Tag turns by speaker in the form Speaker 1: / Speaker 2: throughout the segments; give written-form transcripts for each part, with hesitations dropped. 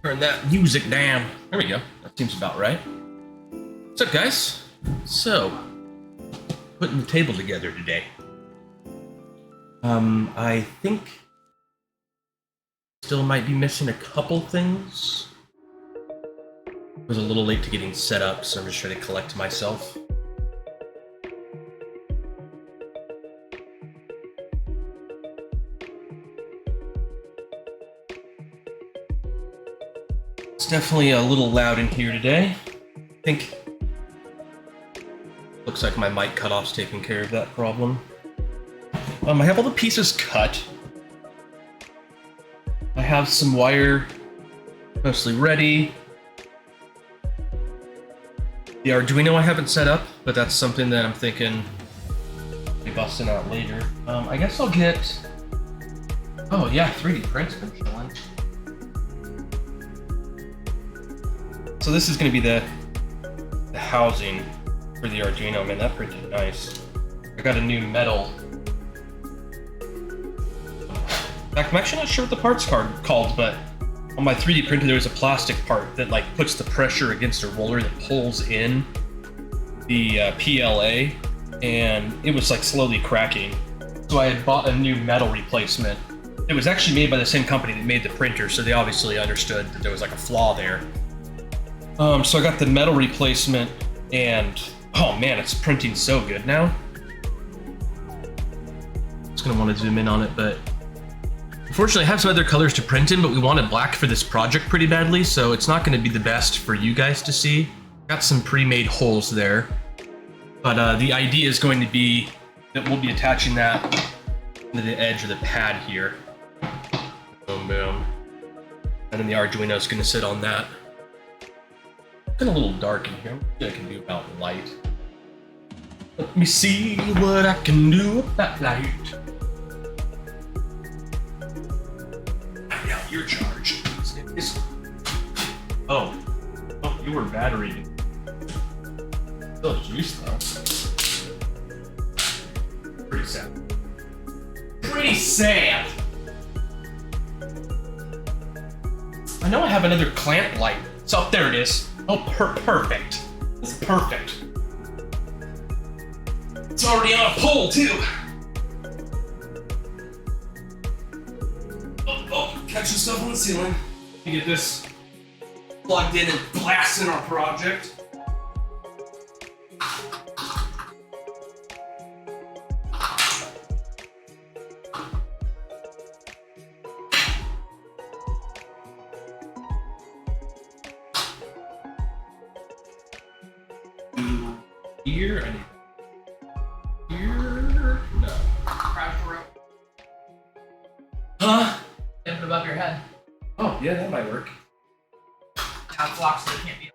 Speaker 1: Turn that music down. There we go. That seems about right. What's up, guys? So, putting the table together today. I think still might be missing a couple things. I was a little late to getting set up, so I'm just trying to collect myself. It's definitely a little loud in here today. I think looks like my mic cutoff's taking care of that problem. I have all the pieces cut. I have some wire mostly ready. The Arduino I haven't set up, but that's something that I'm thinking I'll be busting out later. I guess I'll get... Oh yeah, 3D prints. So this is going to be the housing for the Arduino. Man, that printed nice. I got a new metal. In fact, I'm actually not sure what the part's called, but on my 3D printer there was a plastic part that like puts the pressure against a roller that pulls in the PLA, and it was like slowly cracking. So I had bought a new metal replacement. It was actually made by the same company that made the printer, so they obviously understood that there was like a flaw there. So I got the metal replacement, and oh man, it's printing so good now. Just gonna want to zoom in on it, but unfortunately I have some other colors to print in, but we wanted black for this project pretty badly, so it's not gonna be the best for you guys to see. Got some pre-made holes there, but the idea is going to be that we'll be attaching that to the edge of the pad here. Boom, boom. And then the Arduino is gonna sit on that. It's getting a little dark in here. What I can do about light? Let me see what I can do about light. Now you're charged. Oh, you were battery. Still juice though. Pretty sad. Pretty sad. I know I have another clamp light. So there it is. Oh, perfect. It's perfect. It's already on a pole, too. Oh, catch yourself on the ceiling. Let me get this plugged in and blasting our project. Here, I need here. No.
Speaker 2: Crouch rope.
Speaker 1: Huh?
Speaker 2: Dip it above your head.
Speaker 1: Oh, yeah, that might work.
Speaker 2: Now block so it can't be.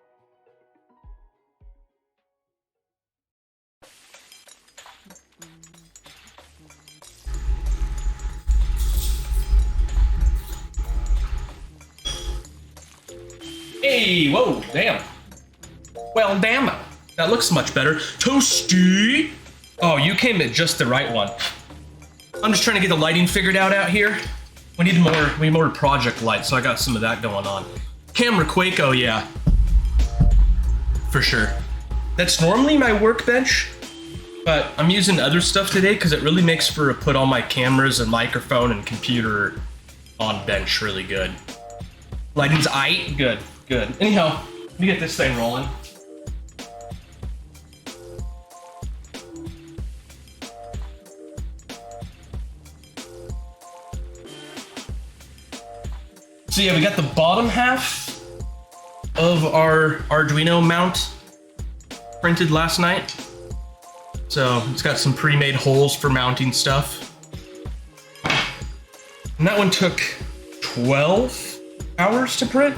Speaker 1: Hey, whoa, damn. Well, damn. That looks much better. Toasty! Oh, you came at just the right one. I'm just trying to get the lighting figured out here. We need more project light, so I got some of that going on. Camera Quaco, yeah. For sure. That's normally my workbench, but I'm using other stuff today because it really makes for put all my cameras and microphone and computer on bench really good. Lighting's aight? Good, good. Anyhow, let me get this thing rolling. So yeah, we got the bottom half of our Arduino mount printed last night. So it's got some pre-made holes for mounting stuff. And that one took 12 hours to print.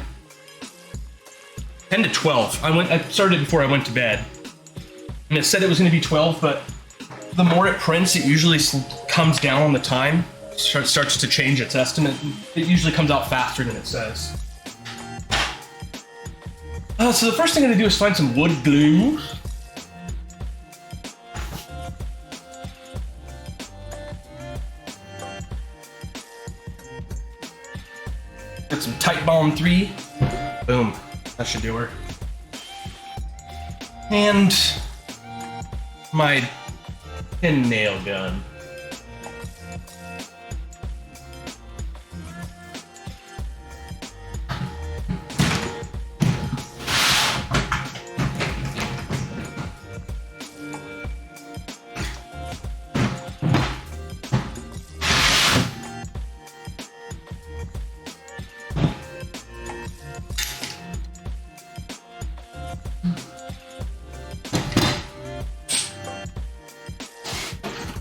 Speaker 1: 10 to 12. I started before I went to bed. And it said it was gonna be 12, but the more it prints, it usually comes down on the time. Starts to change its estimate. It usually comes out faster than it says. So the first thing I'm gonna do is find some wood glue. Get some Titebond 3. Boom. That should do her. And my pin nail gun.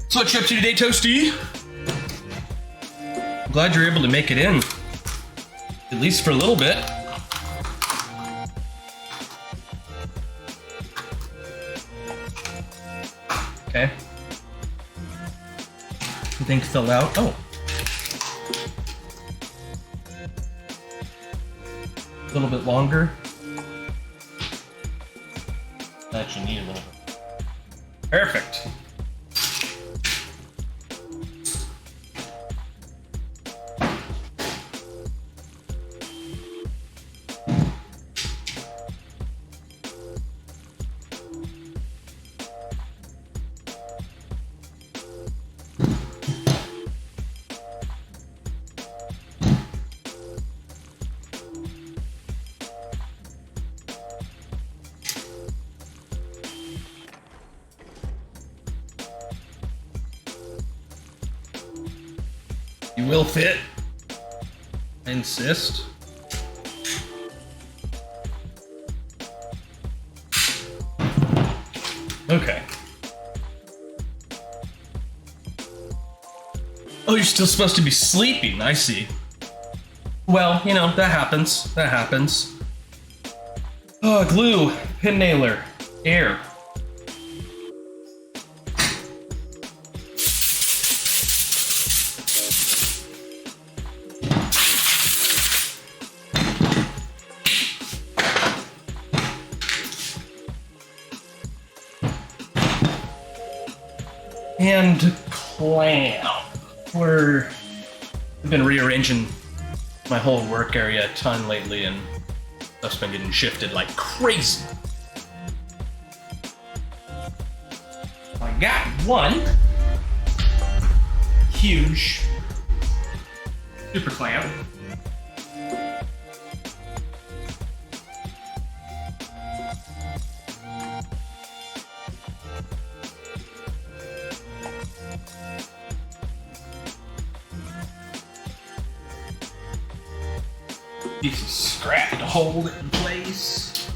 Speaker 1: So what you up to today, Toasty? I'm glad you're able to make it in. At least for a little bit. Okay. Everything fell out. Oh. A little bit longer. I actually need a little bit. Perfect. You will fit. I insist. Okay. Oh, you're still supposed to be sleeping. I see. Well, you know, that happens. That happens. Oh, glue, pin nailer, air. And clamp. I've been rearranging my whole work area a ton lately, and stuff's been getting shifted like crazy. I got one huge super clamp. Piece of scrap to hold it in place.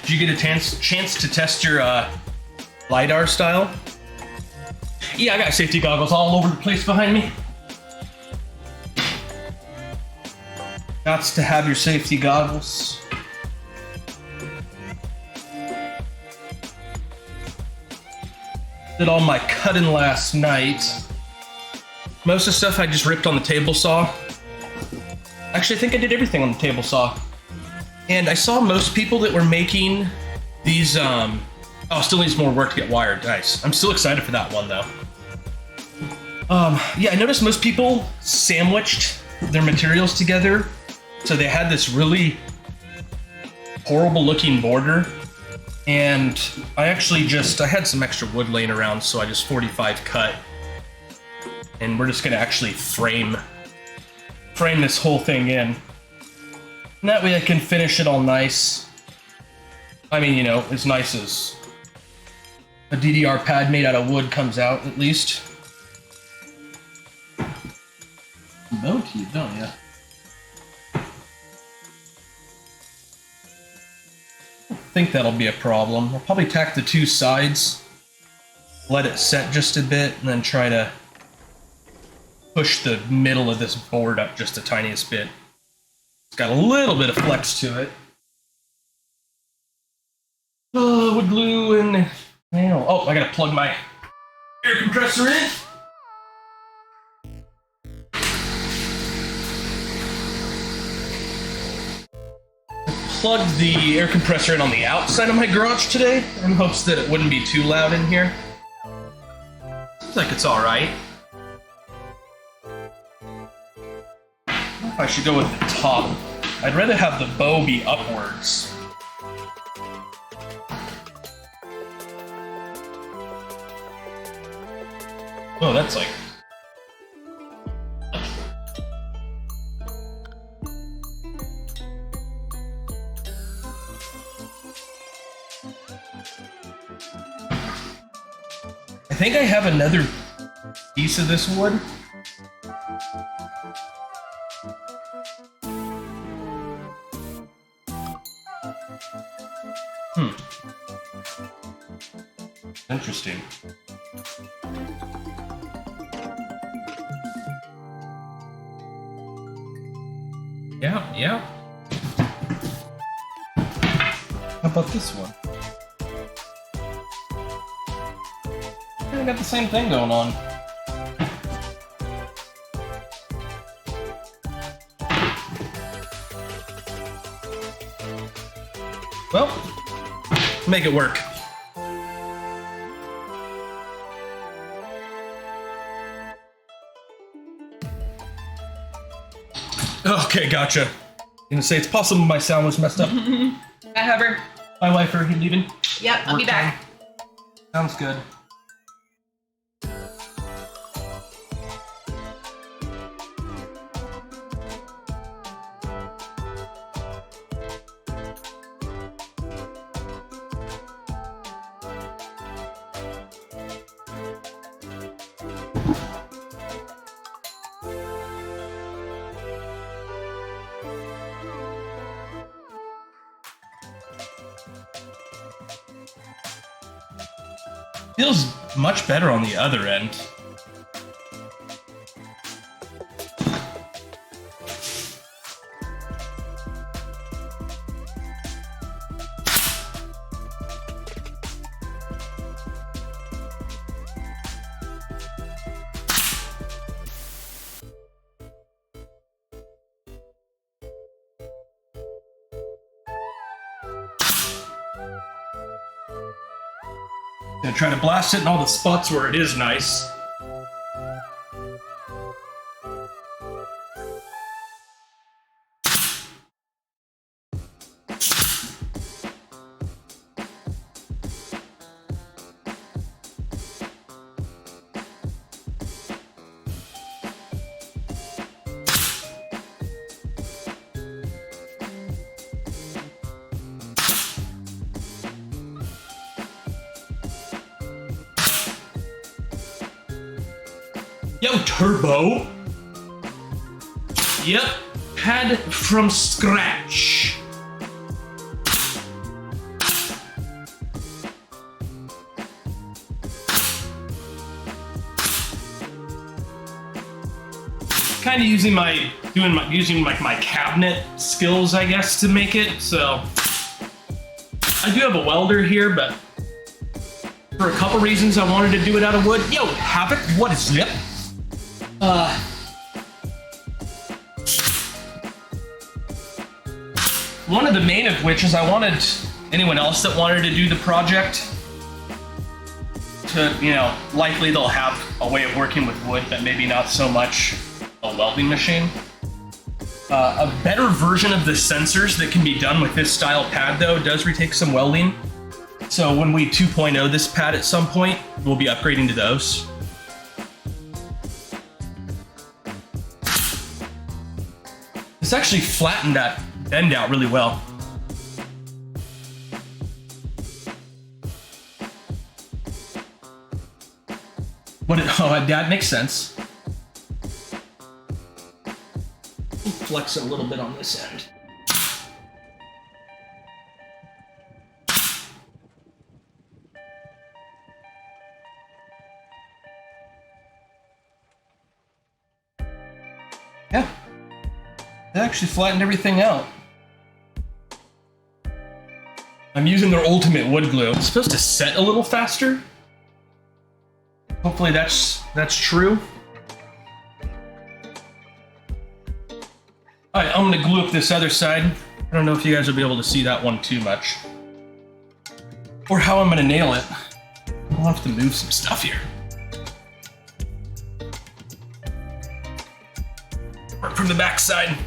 Speaker 1: Did you get a chance to test your LiDAR style? Yeah, I got safety goggles all over the place behind me. Gots to have your safety goggles. Did all my cutting last night. Most of the stuff I just ripped on the table saw. Actually, I think I did everything on the table saw. And I saw most people that were making these, oh, still needs more work to get wired. Nice. I'm still excited for that one, though. Yeah, I noticed most people sandwiched their materials together. So they had this really horrible looking border. And I actually I had some extra wood laying around, so I just 45 cut. And we're just gonna actually frame this whole thing in. And that way I can finish it all nice. I mean, you know, as nice as a DDR pad made out of wood comes out, at least. Bone teeth, don't ya? I think that'll be a problem. I'll probably tack the two sides, let it set just a bit, and then try to push the middle of this board up just the tiniest bit. It's got a little bit of flex to it. Oh, wood glue and nail. Oh, I gotta plug my air compressor in. Plugged the air compressor in on the outside of my garage today in hopes that it wouldn't be too loud in here. Looks like it's alright. I don't know if I should go with the top. I'd rather have the bow be upwards. Oh, that's like... I think I have another piece of this wood. Interesting. Yeah. How about this one? I got the same thing going on. Well, make it work. Okay, gotcha. I'm gonna say it's possible my sound was messed up.
Speaker 2: Bye, Hubbard.
Speaker 1: Bye, wife, are you leaving?
Speaker 2: Yep, I'll be
Speaker 1: Work time?
Speaker 2: back.
Speaker 1: Sounds good. Feels much better on the other end. Gonna try to blast it in all the spots where it is nice. Yo, Turbo! Yep, pad from scratch. Kind of using my cabinet skills, I guess, to make it. So I do have a welder here, but for a couple reasons I wanted to do it out of wood. Yo, Havoc, what is it? One of the main of which is I wanted anyone else that wanted to do the project to, likely they'll have a way of working with wood, but maybe not so much a welding machine. A better version of the sensors that can be done with this style pad, though, does retake some welding. So when we 2.0 this pad at some point, we'll be upgrading to those. This actually flattened that bend out really well. That makes sense. Flex it a little bit on this end. Yeah. It actually flattened everything out. I'm using their ultimate wood glue. It's supposed to set a little faster. Hopefully that's true. Alright, I'm gonna glue up this other side. I don't know if you guys will be able to see that one too much. Or how I'm gonna nail it. I'll have to move some stuff here. Work from the backside.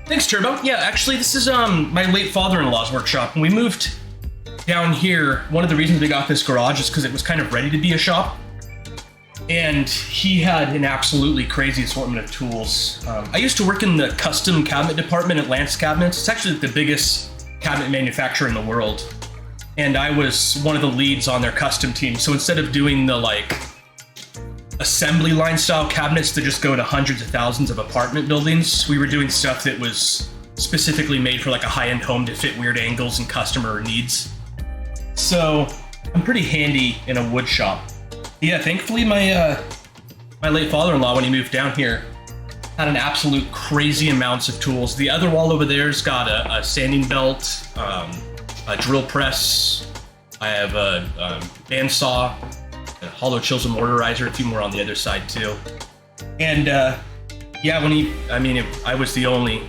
Speaker 1: Thanks, Turbo. Yeah, actually, this is my late father-in-law's workshop. When we moved down here, one of the reasons we got this garage is because it was kind of ready to be a shop. And he had an absolutely crazy assortment of tools. I used to work in the custom cabinet department at Lance Cabinets. It's actually the biggest cabinet manufacturer in the world. And I was one of the leads on their custom team. So instead of doing the like assembly line style cabinets that just go to hundreds of thousands of apartment buildings, we were doing stuff that was specifically made for like a high-end home to fit weird angles and customer needs. So I'm pretty handy in a wood shop. Yeah, thankfully my late father-in-law, when he moved down here, had an absolute crazy amounts of tools. The other wall over there's got a sanding belt, a drill press. I have a bandsaw, a hollow chisel mortarizer, a few more on the other side too. And yeah, I was he only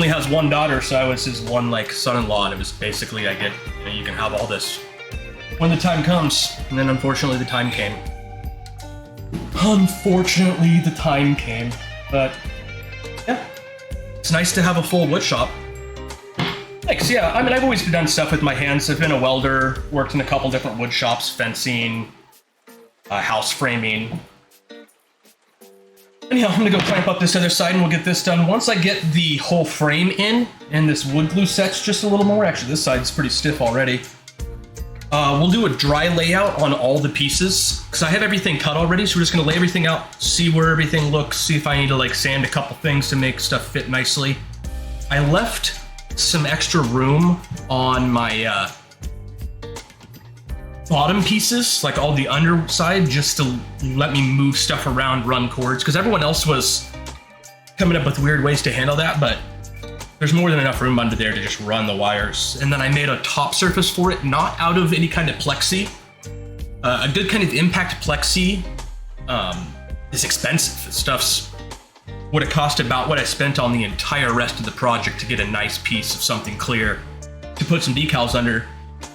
Speaker 1: has one daughter, so I was his one like son-in-law, and it was basically you can have all this when the time comes. And then unfortunately the time came. But yeah, it's nice to have a full wood shop. Thanks. Yeah, I mean, I've always done stuff with my hands. I've been a welder, worked in a couple different wood shops, fencing, house framing. Anyhow, I'm gonna go clamp up this other side and we'll get this done. Once I get the whole frame in and this wood glue sets just a little more, actually this side's pretty stiff already. We'll do a dry layout on all the pieces because I have everything cut already. So we're just gonna lay everything out, see where everything looks, see if I need to like sand a couple things to make stuff fit nicely. I left some extra room on my bottom pieces, like all the underside, just to let me move stuff around, run cords, because everyone else was coming up with weird ways to handle that, but there's more than enough room under there to just run the wires. And then I made a top surface for it, not out of any kind of plexi. A good kind of impact plexi is expensive. Stuff's would have cost about what I spent on the entire rest of the project to get a nice piece of something clear to put some decals under.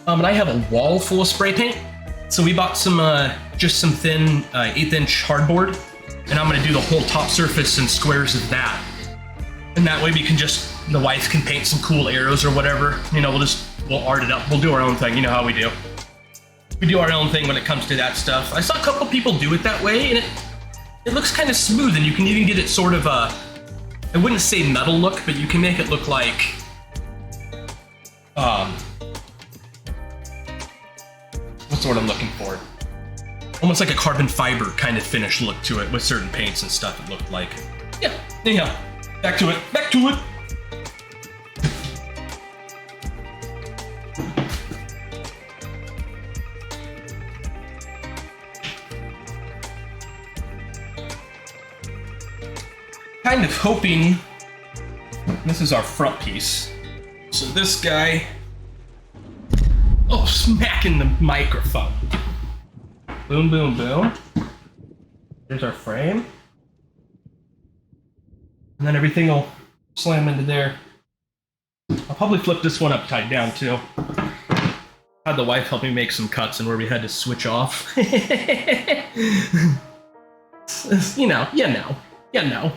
Speaker 1: And I have a wall full of spray paint. So we bought some, just some thin 1/8" hardboard, and I'm gonna do the whole top surface in squares of that. And that way we can the wife can paint some cool arrows or whatever. You know, we'll art it up. We'll do our own thing. You know how we do. We do our own thing when it comes to that stuff. I saw a couple people do it that way, and it looks kind of smooth, and you can even get it sort of I wouldn't say metal look, but you can make it look like, what's the word I'm looking for? Almost like a carbon fiber kind of finish look to it with certain paints and stuff it looked like. Yeah, anyhow, back to it. Kind of hoping this is our front piece. So this guy, smacking the microphone. Boom, boom, boom. There's our frame. And then everything will slam into there. I'll probably flip this one upside down too. Had the wife help me make some cuts and where we had to switch off. You know.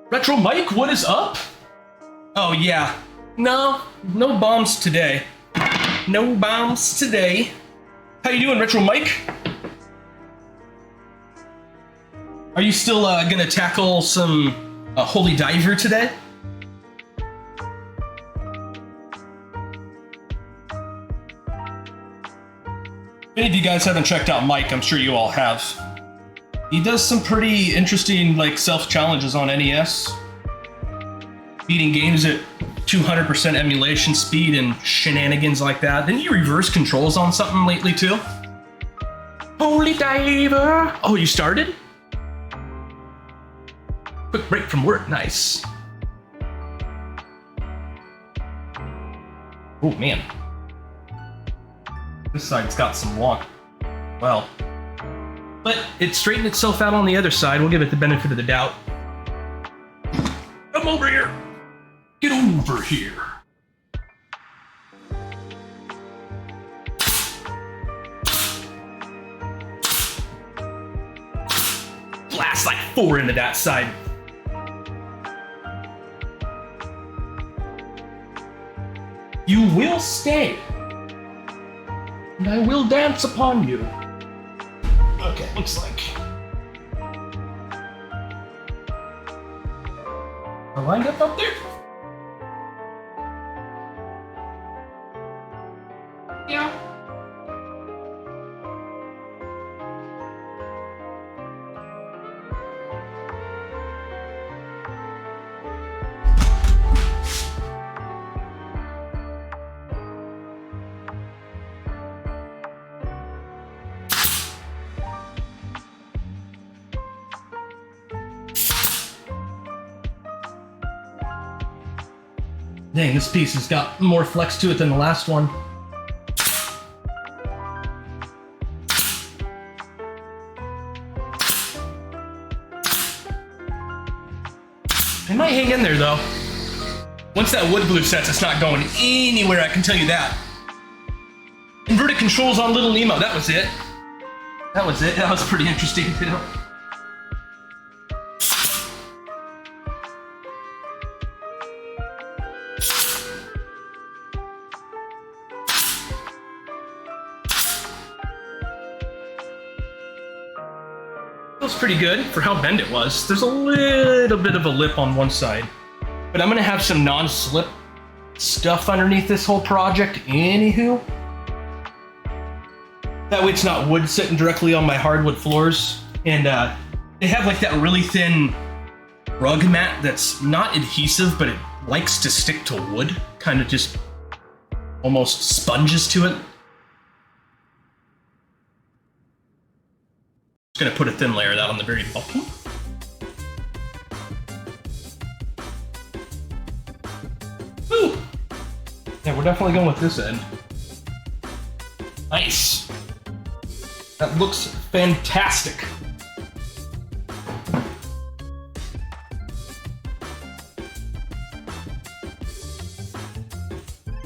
Speaker 1: Retro Mike, what is up? Oh yeah, no bombs today. No bombs today. How you doing, Retro Mike? Are you still gonna tackle some Holy Diver today? If any of you guys haven't checked out Mike, I'm sure you all have. He does some pretty interesting like self-challenges on NES. Beating games at 200% emulation speed and shenanigans like that. Didn't you reverse controls on something lately too? Holy Diver! Oh, you started? Quick break from work, nice. Oh man. This side's got some wonk. Well. But it straightened itself out on the other side. We'll give it the benefit of the doubt. Come over here. Get over here. blast like 4 into that side. You will stay, and I will dance upon you. Okay, looks like I lined up there.
Speaker 2: Yeah.
Speaker 1: Dang, this piece has got more flex to it than the last one. It might hang in there though. Once that wood glue sets, it's not going anywhere, I can tell you that. Inverted controls on Little Nemo, that was it. That was it, that was pretty interesting too. Feels pretty good for how bent it was. There's a little bit of a lip on one side, but I'm gonna have some non-slip stuff underneath this whole project anywho. That way it's not wood sitting directly on my hardwood floors. And they have like that really thin rug mat that's not adhesive, but it likes to stick to wood. Kind of just almost sponges to it. Just gonna put a thin layer of that on the very bottom. Ooh! Yeah, we're definitely going with this end. Nice. That looks fantastic.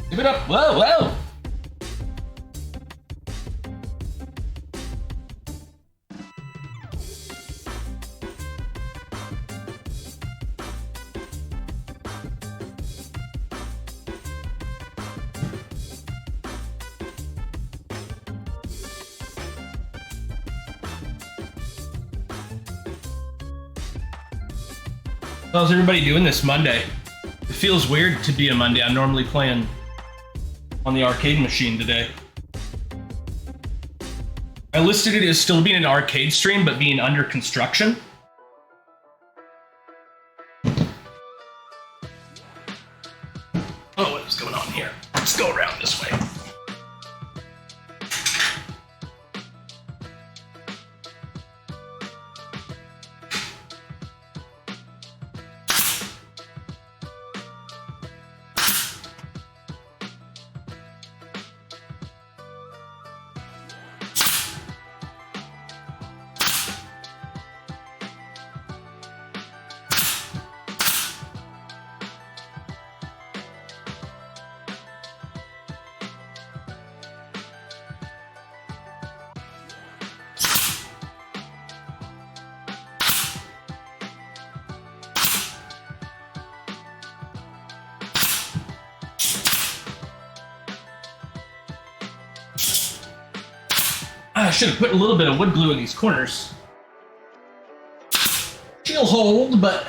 Speaker 1: Give it up. Whoa, whoa. How's everybody doing this Monday? It feels weird to be a Monday. I'm normally playing on the arcade machine today. I listed it as still being an arcade stream, but being under construction. Oh, what is going on here? Let's go around this way. I should have put a little bit of wood glue in these corners. She'll hold, but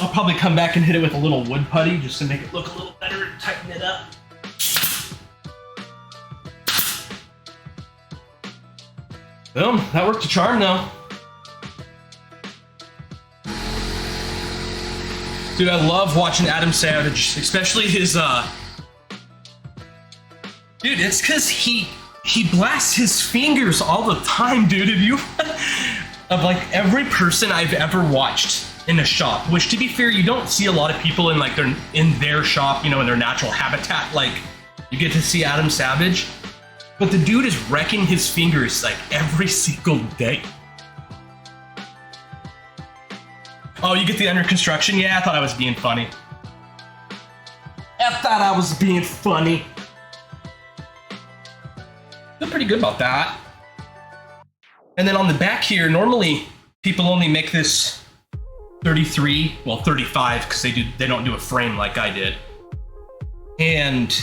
Speaker 1: I'll probably come back and hit it with a little wood putty just to make it look a little better and tighten it up. Boom, that worked a charm though. Dude, I love watching Adam Savage, especially his, dude, it's because he blasts his fingers all the time, dude. Have you, of like every person I've ever watched in a shop, which to be fair, you don't see a lot of people in like their shop, you know, in their natural habitat, like you get to see Adam Savage, but the dude is wrecking his fingers like every single day. Oh, you get the under construction? Yeah, I thought I was being funny. Feel pretty good about that. And then on the back here, normally people only make this 33, well 35, because they don't do a frame like I did. And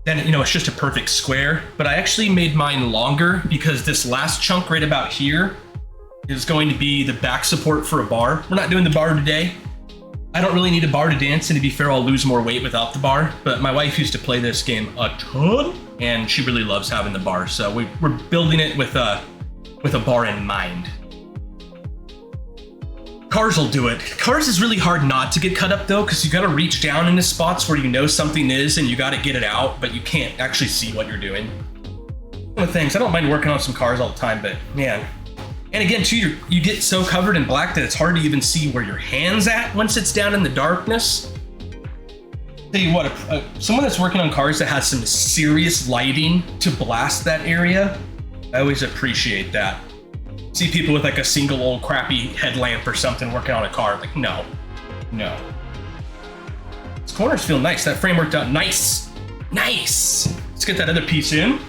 Speaker 1: then, you know, it's just a perfect square. But I actually made mine longer because this last chunk right about here is going to be the back support for a bar. We're not doing the bar today. I don't really need a bar to dance, and to be fair, I'll lose more weight without the bar. But my wife used to play this game a ton, and she really loves having the bar. So we're building it with a bar in mind. Cars will do it. Cars is really hard not to get cut up though, because you got to reach down into spots where you know something is, and you got to get it out, but you can't actually see what you're doing. One of the things, I don't mind working on some cars all the time, but man. And again, too, you get so covered in black that it's hard to even see where your hand's at once it's down in the darkness. Tell you what, someone that's working on cars that has some serious lighting to blast that area, I always appreciate that. See people with like a single old crappy headlamp or something working on a car, like no. These corners feel nice. That frame worked out nice. Let's get that other piece in.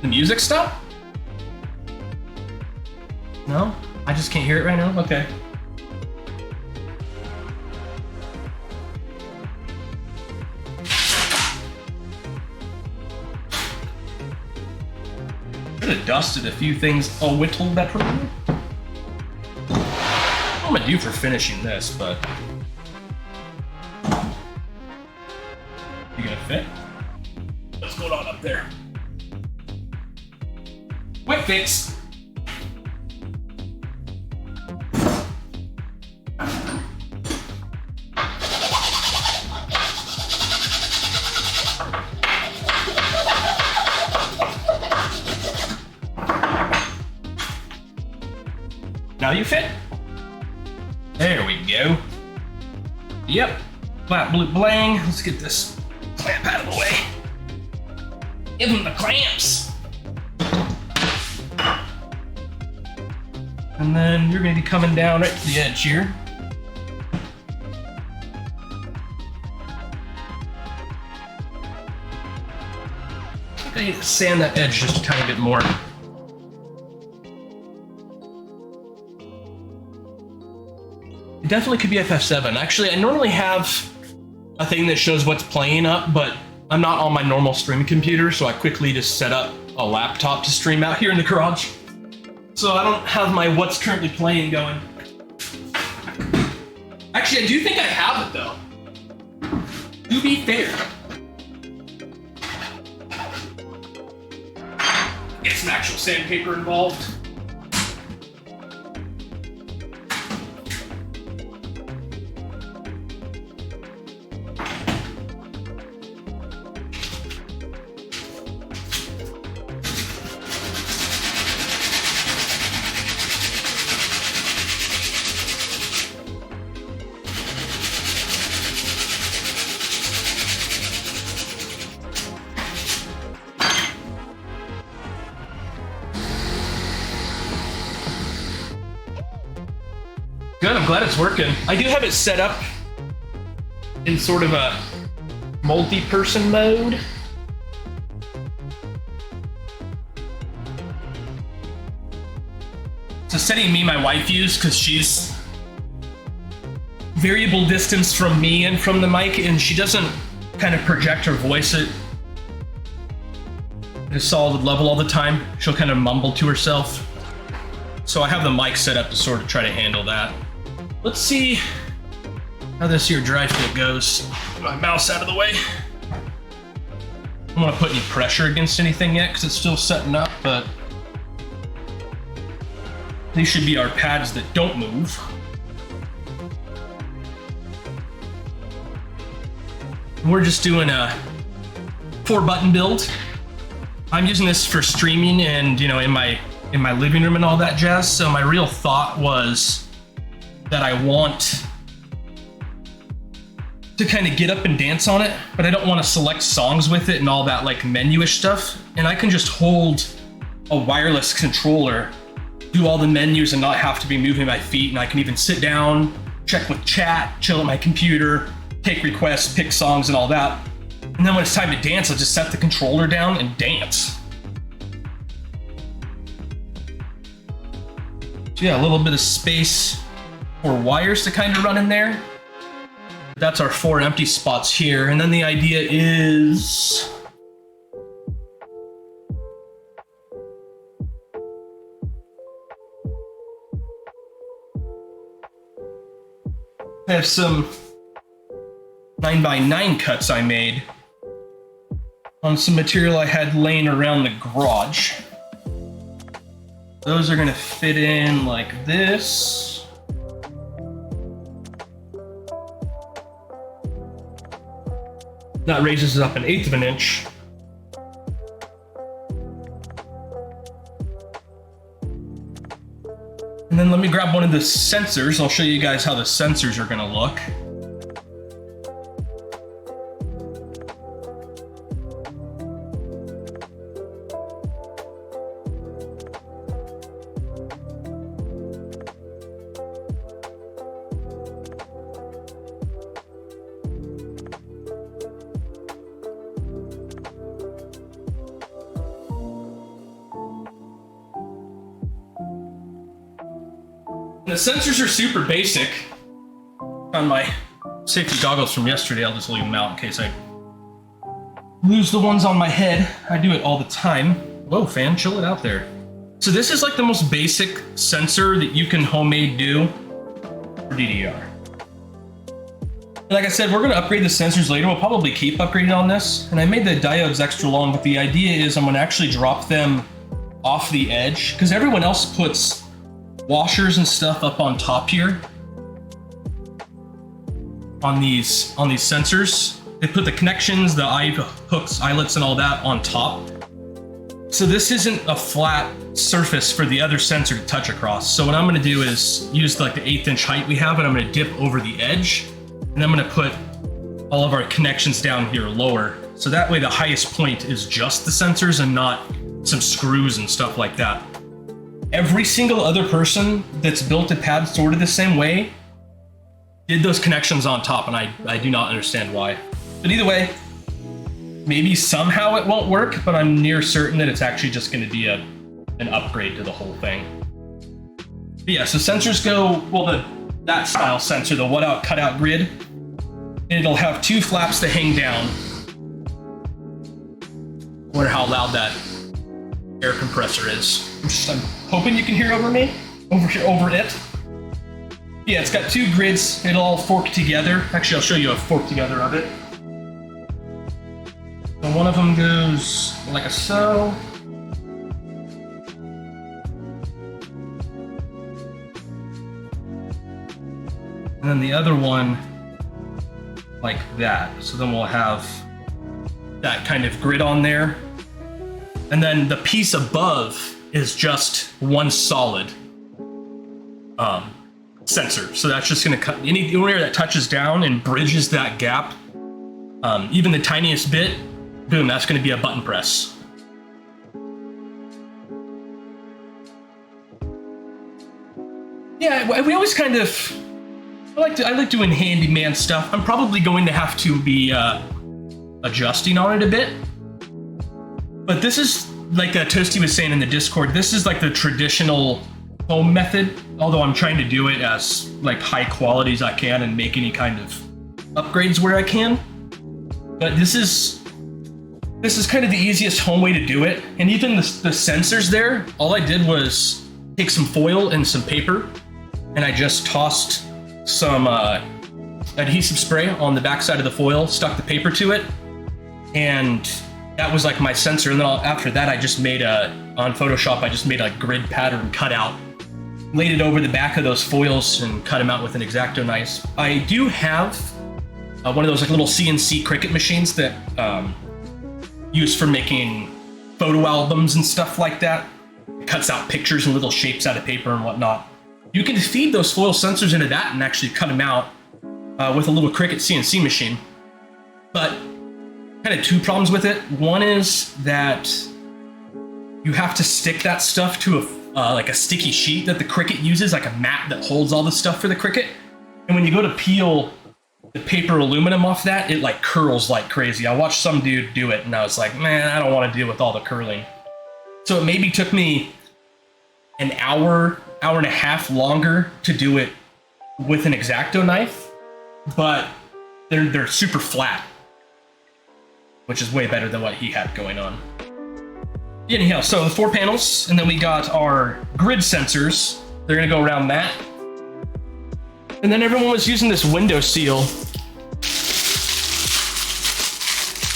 Speaker 1: The music stop? No? I just can't hear it right now? Okay. Could have dusted a few things a little better. I'm gonna do for finishing this, but you gonna fit? What's going on up there? Quick fix. Now you fit. There we go. Yep. Flat blue blang. Let's get this clamp out of the way. Give him the clamps. And then you're going to be coming down right to the edge here. I think I need to sand that edge just a tiny bit more. It definitely could be FF7. Actually, I normally have a thing that shows what's playing up, but I'm not on my normal streaming computer, so I quickly just set up a laptop to stream out here in the garage. So I don't have my what's currently playing going. Actually, I do think I have it though. To be fair. Get some actual sandpaper involved. Good, I'm glad it's working. I do have it set up in sort of a multi-person mode. It's a setting me and my wife use because she's variable distance from me and from the mic, and she doesn't kind of project her voice at a solid level all the time. She'll kind of mumble to herself. So I have the mic set up to sort of try to handle that. Let's see how this here dry fit goes. Get my mouse out of the way. I don't want to put any pressure against anything yet because it's still setting up, but these should be our pads that don't move. We're just doing a 4-button build. I'm using this for streaming and, you know, in my living room and all that jazz. So my real thought was that I want to kind of get up and dance on it, but I don't want to select songs with it and all that like menu-ish stuff. And I can just hold a wireless controller, do all the menus and not have to be moving my feet. And I can even sit down, check with chat, chill at my computer, take requests, pick songs and all that. And then when it's time to dance, I'll just set the controller down and dance. So yeah, a little bit of space for wires to kind of run in there. That's our 4 empty spots here. And then the idea is I have some 9x9 cuts I made on some material I had laying around the garage. Those are gonna fit in like this. That raises it up 1/8 of an inch. And then let me grab one of the sensors. I'll show you guys how the sensors are gonna look. The sensors are super basic. On my safety goggles from yesterday, I'll just leave them out in case I lose the ones on my head. I do it all the time. Whoa, fan, chill it out there. So this is like the most basic sensor that you can homemade do for DDR. Like I said, we're gonna upgrade the sensors later. We'll probably keep upgrading on this. And I made the diodes extra long, but the idea is I'm gonna actually drop them off the edge because everyone else puts washers and stuff up on top here on these sensors. They put the connections, the eye hooks, eyelets, and all that on top. So this isn't a flat surface for the other sensor to touch across. So what I'm gonna do is use like the 1/8 inch height we have, and I'm gonna dip over the edge, and I'm gonna put all of our connections down here lower. So that way the highest point is just the sensors and not some screws and stuff like that. Every single other person that's built a pad sort of the same way did those connections on top, and I do not understand why. But either way, maybe somehow it won't work, but I'm near certain that it's actually just going to be an upgrade to the whole thing. But yeah, so sensors go, well, that style sensor, the what-out, cut-out grid, it'll have 2 flaps to hang down. I wonder how loud that air compressor is. I'm hoping you can hear over me, over it. Yeah, it's got 2 grids. It'll all fork together. Actually, I'll show you a fork together of it. So one of them goes like so. And then the other one like that. So then we'll have that kind of grid on there. And then the piece above is just one solid sensor. So that's just gonna cut anywhere that touches down and bridges that gap, even the tiniest bit, boom, that's gonna be a button press. Yeah, we always kind of, I like doing handyman stuff. I'm probably going to have to be adjusting on it a bit. But this is, like Toasty was saying in the Discord, this is like the traditional home method, although I'm trying to do it as like high quality as I can and make any kind of upgrades where I can. But this is kind of the easiest home way to do it. And even the sensors there, all I did was take some foil and some paper, and I just tossed some adhesive spray on the backside of the foil, stuck the paper to it, and that was like my sensor. And then after that, I just made on Photoshop, I just made a grid pattern cutout, laid it over the back of those foils and cut them out with an X-Acto knife. I do have one of those like little CNC Cricut machines that used for making photo albums and stuff like that. It cuts out pictures and little shapes out of paper and whatnot. You can feed those foil sensors into that and actually cut them out with a little Cricut CNC machine. But kind of 2 problems with it. One is that you have to stick that stuff to like a sticky sheet that the Cricut uses, like a mat that holds all the stuff for the Cricut. And when you go to peel the paper aluminum off that, it like curls like crazy. I watched some dude do it and I was like, man, I don't want to deal with all the curling. So it maybe took me an hour hour and a half longer to do it with an X-Acto knife, but they're super flat, which is way better than what he had going on. Anyhow, so the 4 panels, and then we got our grid sensors. They're gonna go around that. And then everyone was using this window seal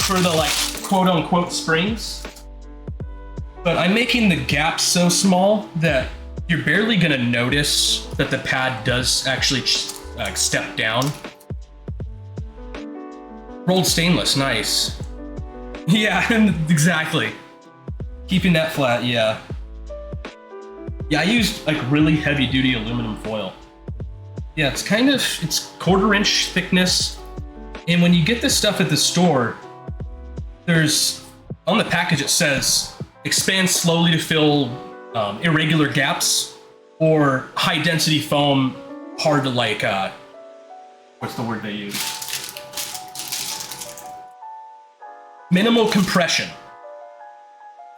Speaker 1: for the like quote unquote springs. But I'm making the gaps so small that you're barely gonna notice that the pad does actually step down. Rolled stainless, nice. Yeah, exactly. Keeping that flat, yeah. Yeah, I used like really heavy duty aluminum foil. Yeah, it's 1/4 inch thickness. And when you get this stuff at the store, there's, on the package it says, expand slowly to fill irregular gaps, or high density foam, hard to like, what's the word they use? Minimal compression.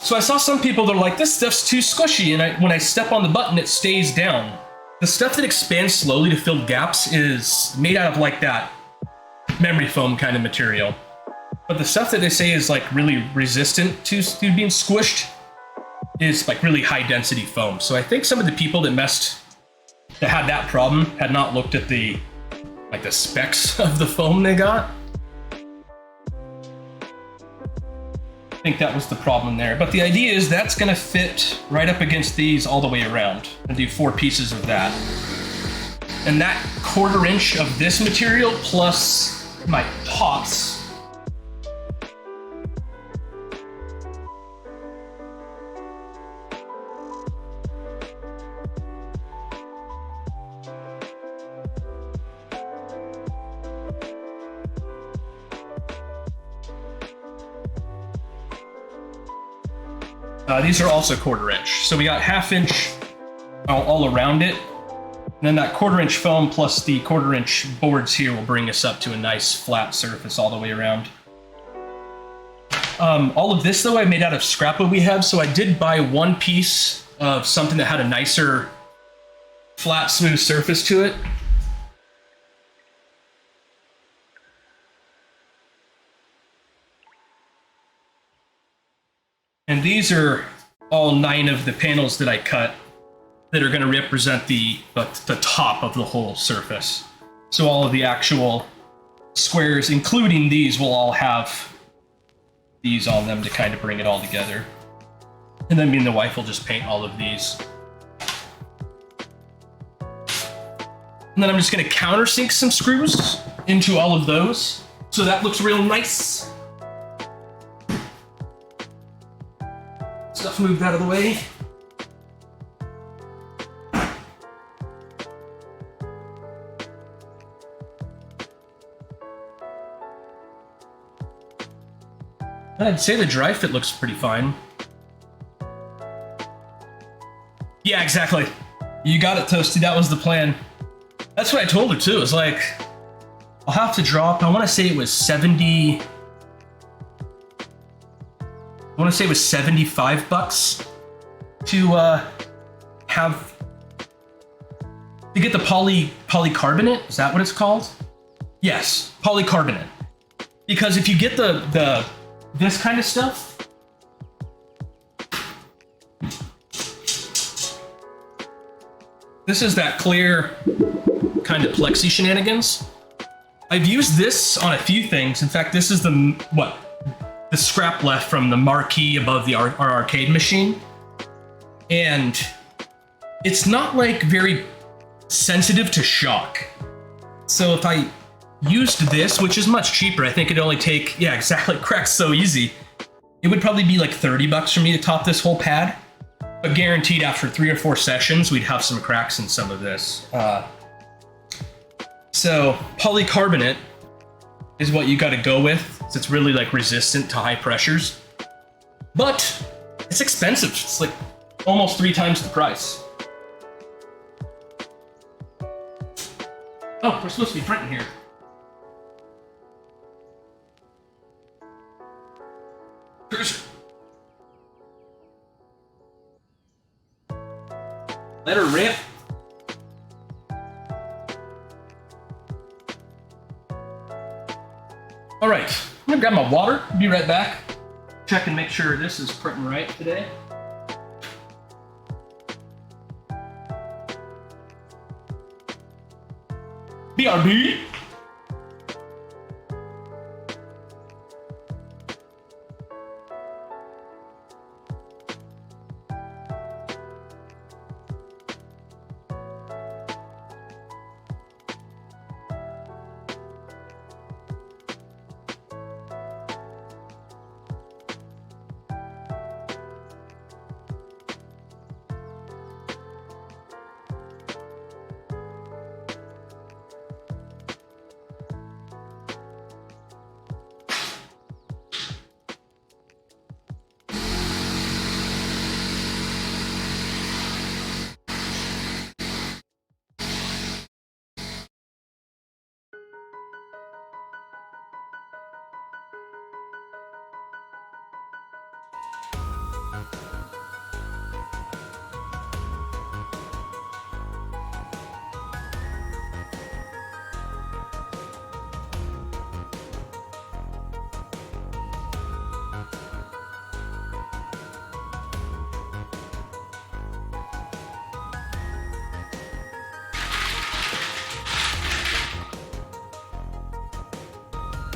Speaker 1: So I saw some people that are like, this stuff's too squishy, and when I step on the button, it stays down. The stuff that expands slowly to fill gaps is made out of like that memory foam kind of material. But the stuff that they say is like really resistant to being squished is like really high density foam. So I think some of the people that had that problem had not looked at the specs of the foam they got. I think that was the problem there. But the idea is that's gonna fit right up against these all the way around. And do 4 pieces of that. And that 1/4 inch of this material plus my tops. These are also 1/4 inch. So we got 1/2 inch all around it. And then that 1/4 inch foam plus the 1/4 inch boards here will bring us up to a nice flat surface all the way around. All of this though I made out of scrap wood we have, so I did buy 1 piece of something that had a nicer flat smooth surface to it. And these are all 9 of the panels that I cut that are going to represent the top of the whole surface. So all of the actual squares, including these, will all have these on them to kind of bring it all together. And then me and the wife will just paint all of these. And then I'm just going to countersink some screws into all of those, so that looks real nice. Stuff moved out of the way. I'd say the dry fit looks pretty fine. Yeah, exactly. You got it, Toasty. That was the plan. That's what I told her too. It's like, I'll have to drop, I want to say it was 70... I want to say it was $75 to get the polycarbonate. Is that what it's called? Yes, polycarbonate. Because if you get this kind of stuff, this is that clear kind of plexi shenanigans. I've used this on a few things. In fact, this is the scrap left from the marquee above our arcade machine. And it's not like very sensitive to shock. So if I used this, which is much cheaper, I think it'd only take, yeah, exactly, cracks so easy. It would probably be like $30 for me to top this whole pad. But guaranteed after 3 or 4 sessions, we'd have some cracks in some of this. So polycarbonate is what you got to go with. So it's really like resistant to high pressures, but it's expensive. It's like almost 3 times the price. Oh, we're supposed to be printing here. Cursor. Let her rip. All right, I'm gonna grab my water, be right back. Check and make sure this is printing right today. BRB.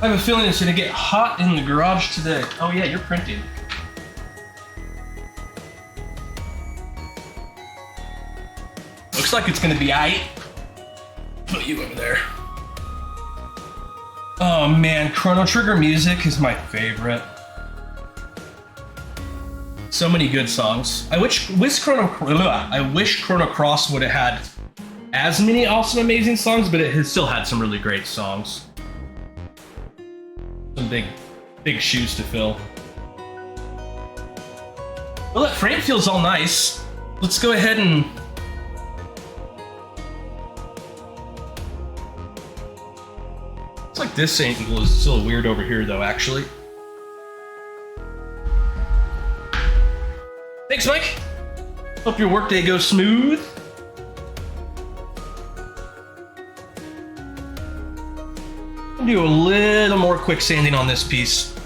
Speaker 1: I have a feeling it's gonna get hot in the garage today. Oh yeah, you're printing. Looks like it's gonna be aight. Put you over there. Oh man, Chrono Trigger music is my favorite. So many good songs. I wish Chrono Cross would have had as many awesome, amazing songs, but it has still had some really great songs. Some big shoes to fill. Well, that frame feels all nice. Let's go ahead and... Looks like this angle is still weird over here, though, actually. Thanks, Mike. Hope your workday goes smooth. I'll do a little more quick sanding on this piece.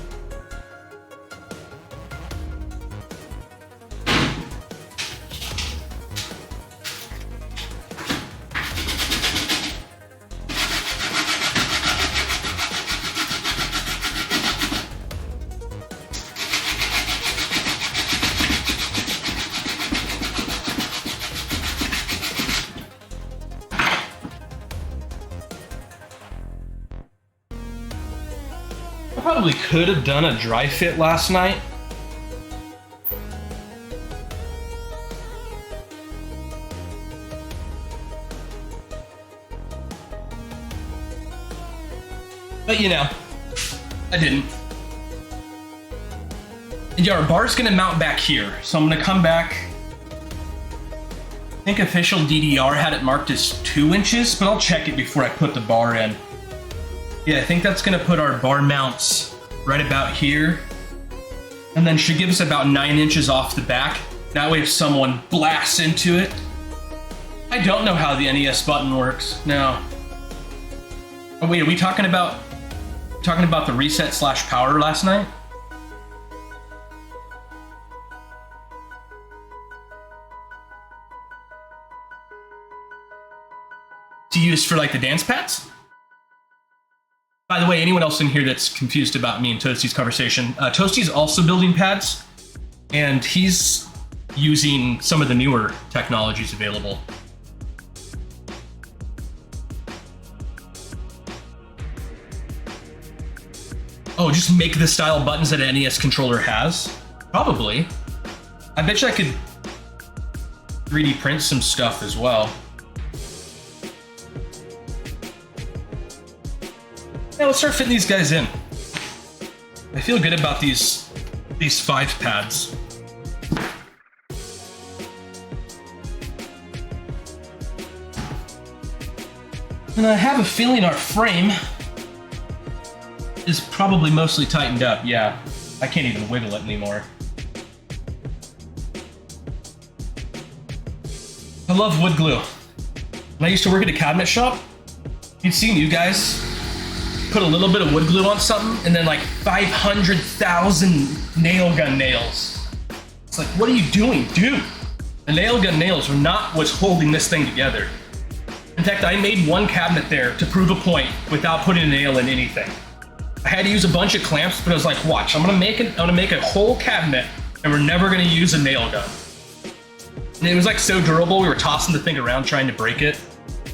Speaker 1: Probably could have done a dry fit last night. But you know, I didn't. And yeah, our bar's gonna mount back here. So I'm gonna come back. I think official DDR had it marked as 2 inches, but I'll check it before I put the bar in. Yeah, I think that's gonna put our bar mounts right about here. And then should give us about 9 inches off the back. That way if someone blasts into it. I don't know how the NES button works. No. Oh wait, are we talking about the reset/power last night? To use for like the dance pads? By the way, anyone else in here that's confused about me and Toasty's conversation, Toasty's also building pads, and he's using some of the newer technologies available. Oh, just make the style buttons that an NES controller has? Probably. I bet you I could 3D print some stuff as well. Yeah, let's start fitting these guys in. I feel good about these 5 pads. And I have a feeling our frame is probably mostly tightened up. Yeah, I can't even wiggle it anymore. I love wood glue. When I used to work at a cabinet shop, you'd see new guys put a little bit of wood glue on something and then like 500,000 nail gun nails. It's like, what are you doing, dude? The nail gun nails were not what's holding this thing together. In fact, I made one cabinet there to prove a point without putting a nail in anything. I had to use a bunch of clamps, but I was like, watch, I'm gonna make a whole cabinet and we're never gonna use a nail gun. And it was like so durable, we were tossing the thing around trying to break it.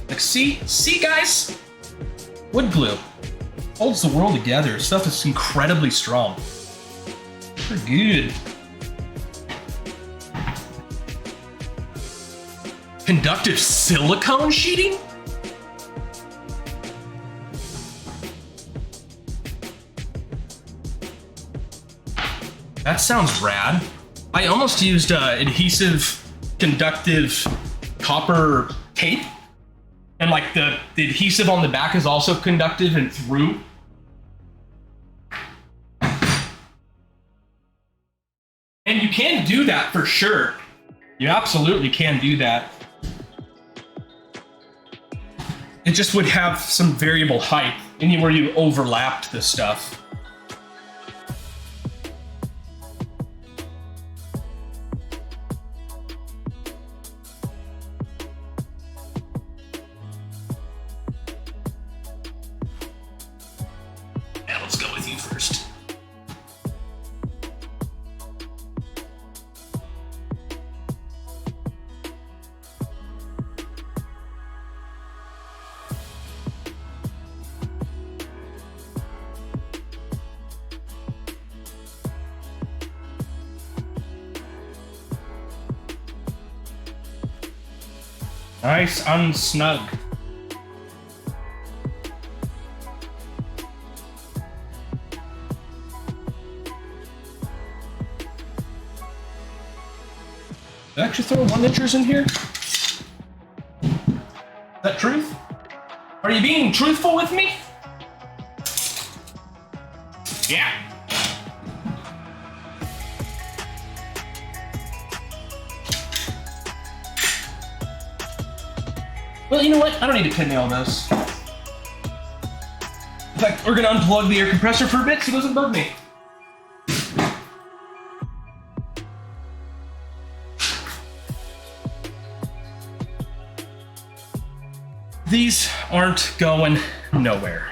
Speaker 1: Like, see guys? Wood glue holds the world together. Stuff is incredibly strong. They're good. Conductive silicone sheeting? That sounds rad. I almost used adhesive conductive copper tape, and like the adhesive on the back is also conductive and through. And you can do that for sure. You absolutely can do that. It just would have some variable height anywhere you overlapped the stuff. Yeah, let's go with you first. Nice and snug. Did I actually throw 1-inchers in here? Is that truth? Are you being truthful with me? Yeah. Well, you know what? I don't need to pin nail those. In fact, we're gonna unplug the air compressor for a bit so it doesn't bug me. These aren't going nowhere.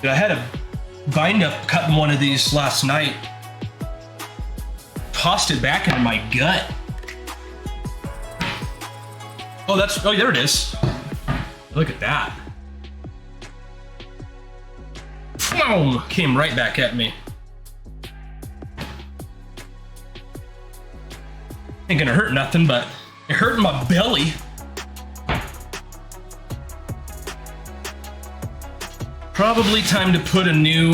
Speaker 1: I had a bind up cutting one of these last night. Tossed it back into my gut. Oh, there it is. Look at that. Boom! Came right back at me. Ain't gonna hurt nothing, but it hurt in my belly. Probably time to put a new,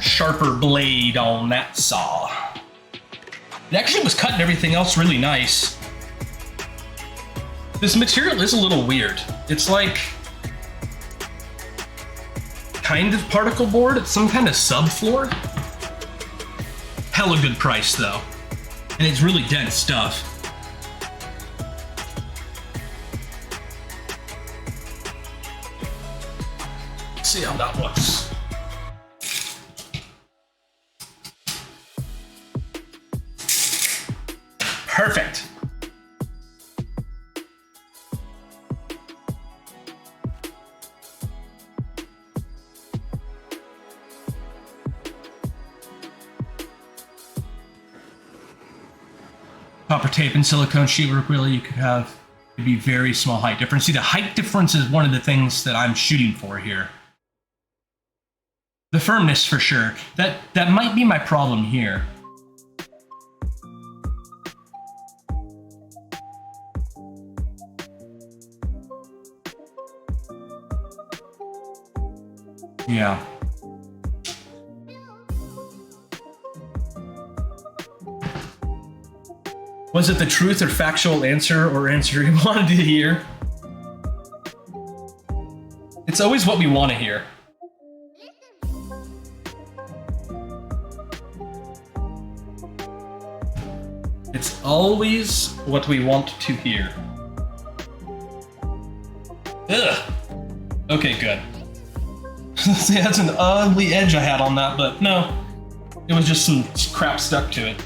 Speaker 1: sharper blade on that saw. It actually was cutting everything else really nice. This material is a little weird. It's like kind of particle board. It's some kind of subfloor. Hella good price though. And it's really dense stuff. See how that looks. Perfect. Copper tape and silicone sheetwork, really, you could have, it'd be very small height difference. See, the height difference is one of the things that I'm shooting for here. The firmness, for sure. That might be my problem here. Yeah. Was it the truth or factual answer or answer you wanted to hear? It's always what we want to hear. It's always what we want to hear. Ugh. Okay, good. See, that's an ugly edge I had on that, but no. It was just some crap stuck to it.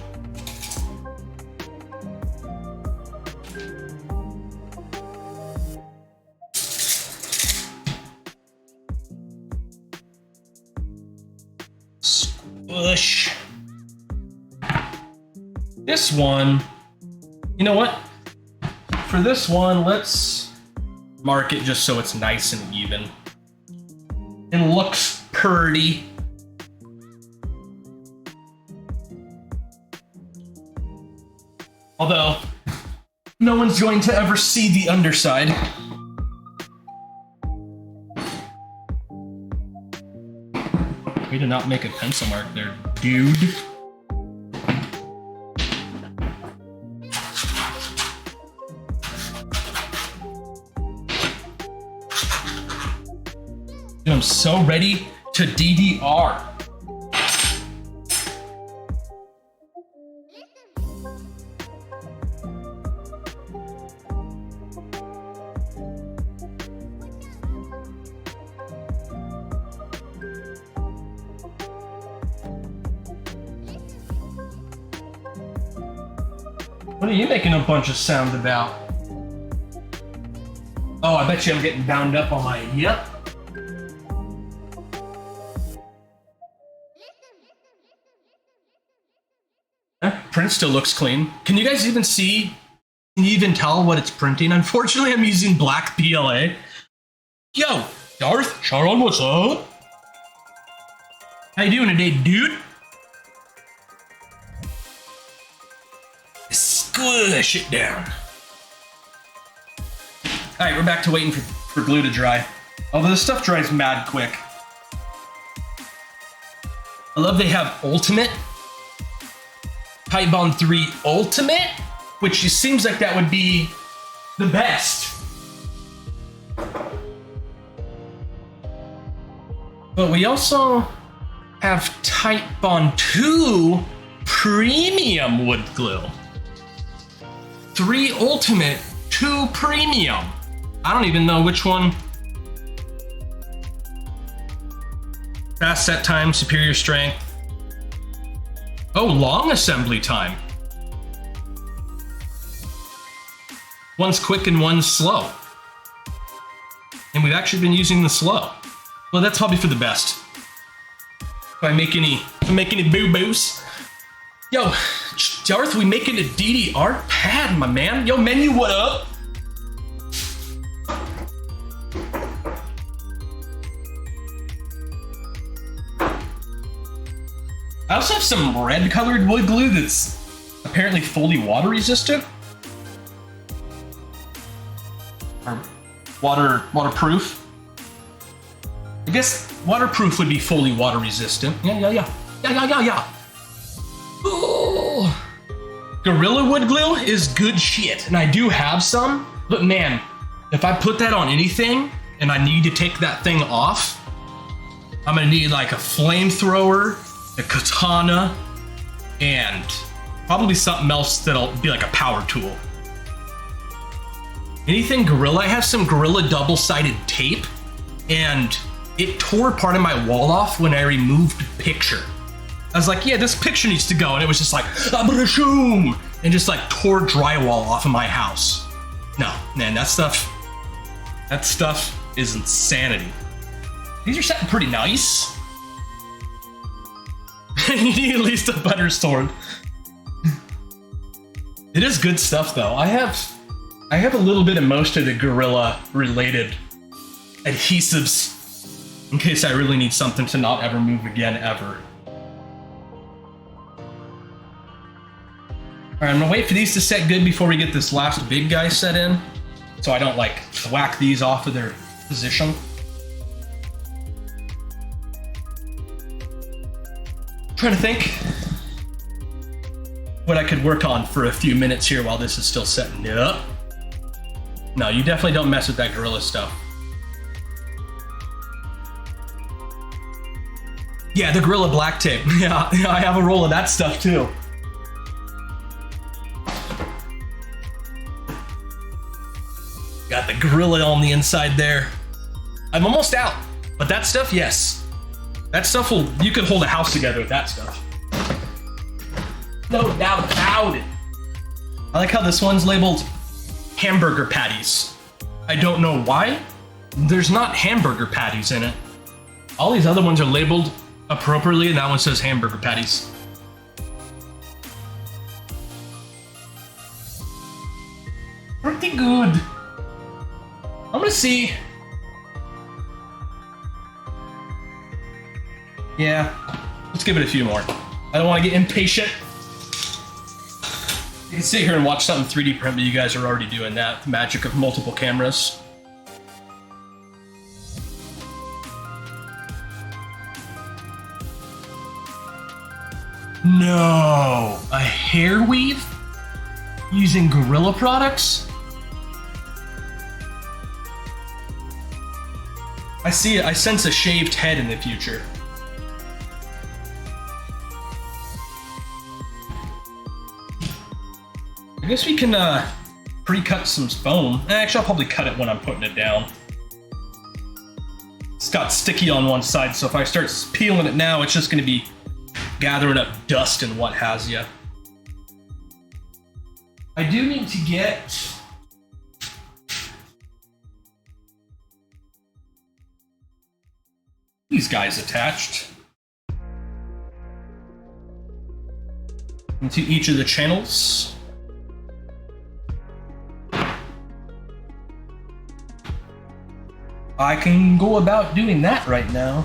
Speaker 1: Squish. This one, you know what? For this one, let's mark it just so it's nice and even. It looks pretty. Although, no one's going to ever see the underside. Way to not make a pencil mark there, dude. Dude, I'm so ready to DDR. What are you making a bunch of sound about? Oh, I bet you I'm getting bound up on my yep. Print still looks clean. Can you guys even see? Can you even tell what it's printing? Unfortunately, I'm using black PLA. Yo, Darth, Sharon, what's up? How you doing today, dude? Squish it down. Alright, we're back to waiting for glue to dry. Although this stuff dries mad quick. I love they have Ultimate. Titebond 3 Ultimate, which just seems like that would be the best. But we also have Titebond 2 Premium wood glue. 3 Ultimate, 2 Premium. I don't even know which one. Fast set time, superior strength. Oh, long assembly time. One's quick and one's slow. And we've actually been using the slow. Well, that's probably for the best. If I make any boo-boos. Yo, Darth, we making a DDR pad, my man. Yo, Menu, what up? I also have some red colored wood glue that's apparently fully water resistant. Or waterproof. I guess waterproof would be fully water resistant. Yeah. Ooh. Gorilla wood glue is good shit, and I do have some, but man, if I put that on anything and I need to take that thing off, I'm gonna need like a flamethrower, a katana, and probably something else that'll be like a power tool. Anything Gorilla, I have some Gorilla double-sided tape, and it tore part of my wall off when I removed the picture. I was like, yeah, this picture needs to go, and it was just like, shoom, and just like tore drywall off of my house. No, man, that stuff is insanity. These are setting pretty nice. You need at least a butter sword. It is good stuff, though. I have a little bit of most of the Gorilla related adhesives in case I really need something to not ever move again, ever. Alright, I'm gonna wait for these to set good before we get this last big guy set in, so I don't like whack these off of their position. Trying to think what I could work on for a few minutes here while this is still setting up. No, you definitely don't mess with that Gorilla stuff. Yeah, the Gorilla black tape. Yeah, I have a roll of that stuff too. Got the Gorilla on the inside there. I'm almost out, but that stuff, yes. That stuff will, you could hold a house together with that stuff. No doubt about it. I like how this one's labeled hamburger patties. I don't know why. There's not hamburger patties in it. All these other ones are labeled appropriately, and that one says hamburger patties. Pretty good. I'm gonna see. Yeah, let's give it a few more. I don't want to get impatient. You can sit here and watch something 3D print, but you guys are already doing that. The magic of multiple cameras. No, a hair weave using Gorilla products? I see it. I sense a shaved head in the future. I guess we can pre-cut some foam. Actually, I'll probably cut it when I'm putting it down. It's got sticky on one side, so if I start peeling it now, it's just going to be gathering up dust and what has ya. I do need to get these guys attached into each of the channels. I can go about doing that right now.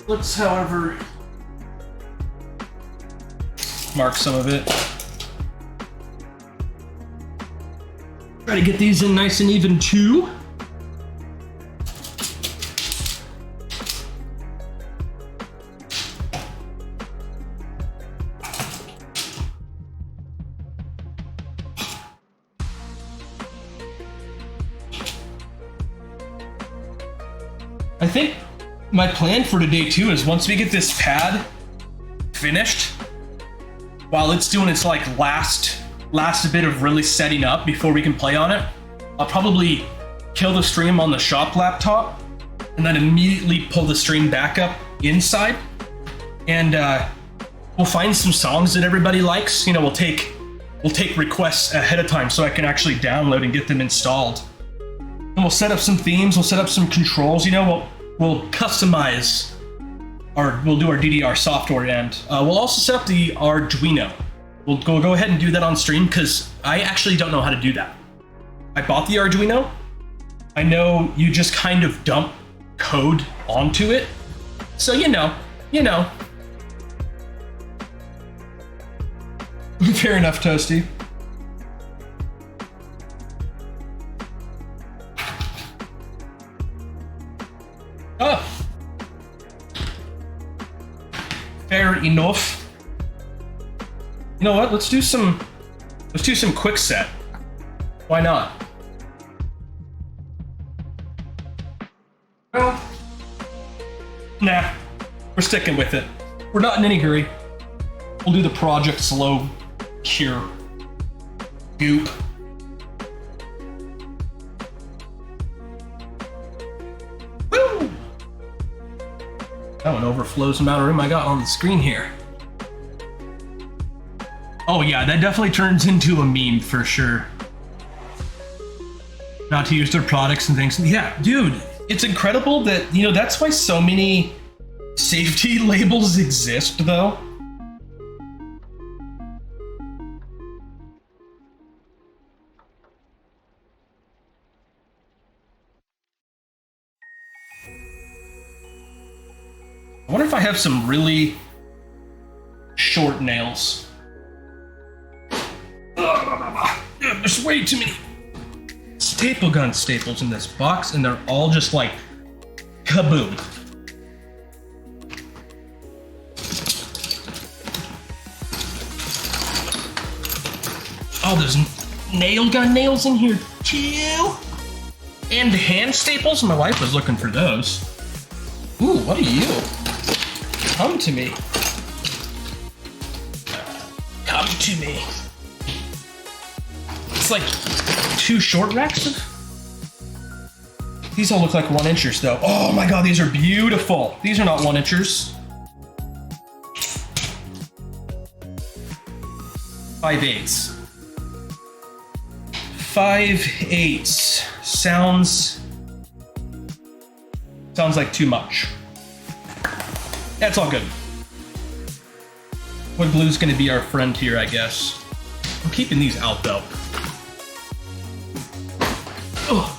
Speaker 1: Let's, however, mark some of it. Try to get these in nice and even too. I think my plan for today too is once we get this pad finished, while it's doing its like last bit of really setting up before we can play on it, I'll probably kill the stream on the shop laptop and then immediately pull the stream back up inside, and we'll find some songs that everybody likes. You know, we'll take requests ahead of time so I can actually download and get them installed. And we'll set up some themes, we'll set up some controls, you know, we'll customize we'll do our DDR software, and we'll also set up the Arduino. We'll go ahead and do that on stream because I actually don't know how to do that. I bought the Arduino. I know you just kind of dump code onto it. So you know. Fair enough, Toasty. Oh. Fair enough. You know what? Let's do some quick set. Why not? Well, nah. We're sticking with it. We're not in any hurry. We'll do the project slow cure. Goop. Woo! That one overflows the amount of room I got on the screen here. Oh yeah, that definitely turns into a meme for sure. Not to use their products and things. Yeah, dude, it's incredible that, you know, that's why so many safety labels exist, though. I wonder if I have some really short nails. There's way too many staple gun staples in this box, and they're all just like Kaboom. Oh, there's nail gun nails in here too. And hand staples. My wife was looking for those. Ooh, what are you? Come to me. Come to me. It's like 2 short racks of... These all look like 1-inchers though. Oh my god, these are beautiful. These are not 1-inchers. 5/8. 5/8 sounds like too much. That's all good. Wood glue's gonna be our friend here, I guess. I'm keeping these out though. Oh.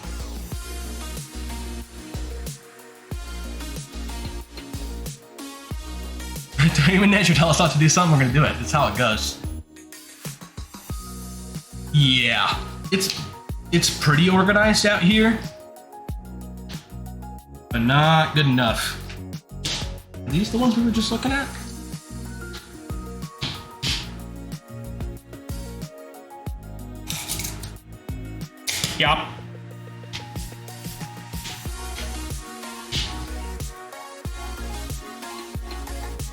Speaker 1: When nature tell us not to do something, we're gonna do it. That's how it goes. Yeah, it's pretty organized out here, but not good enough. Are these the ones we were just looking at? Yep.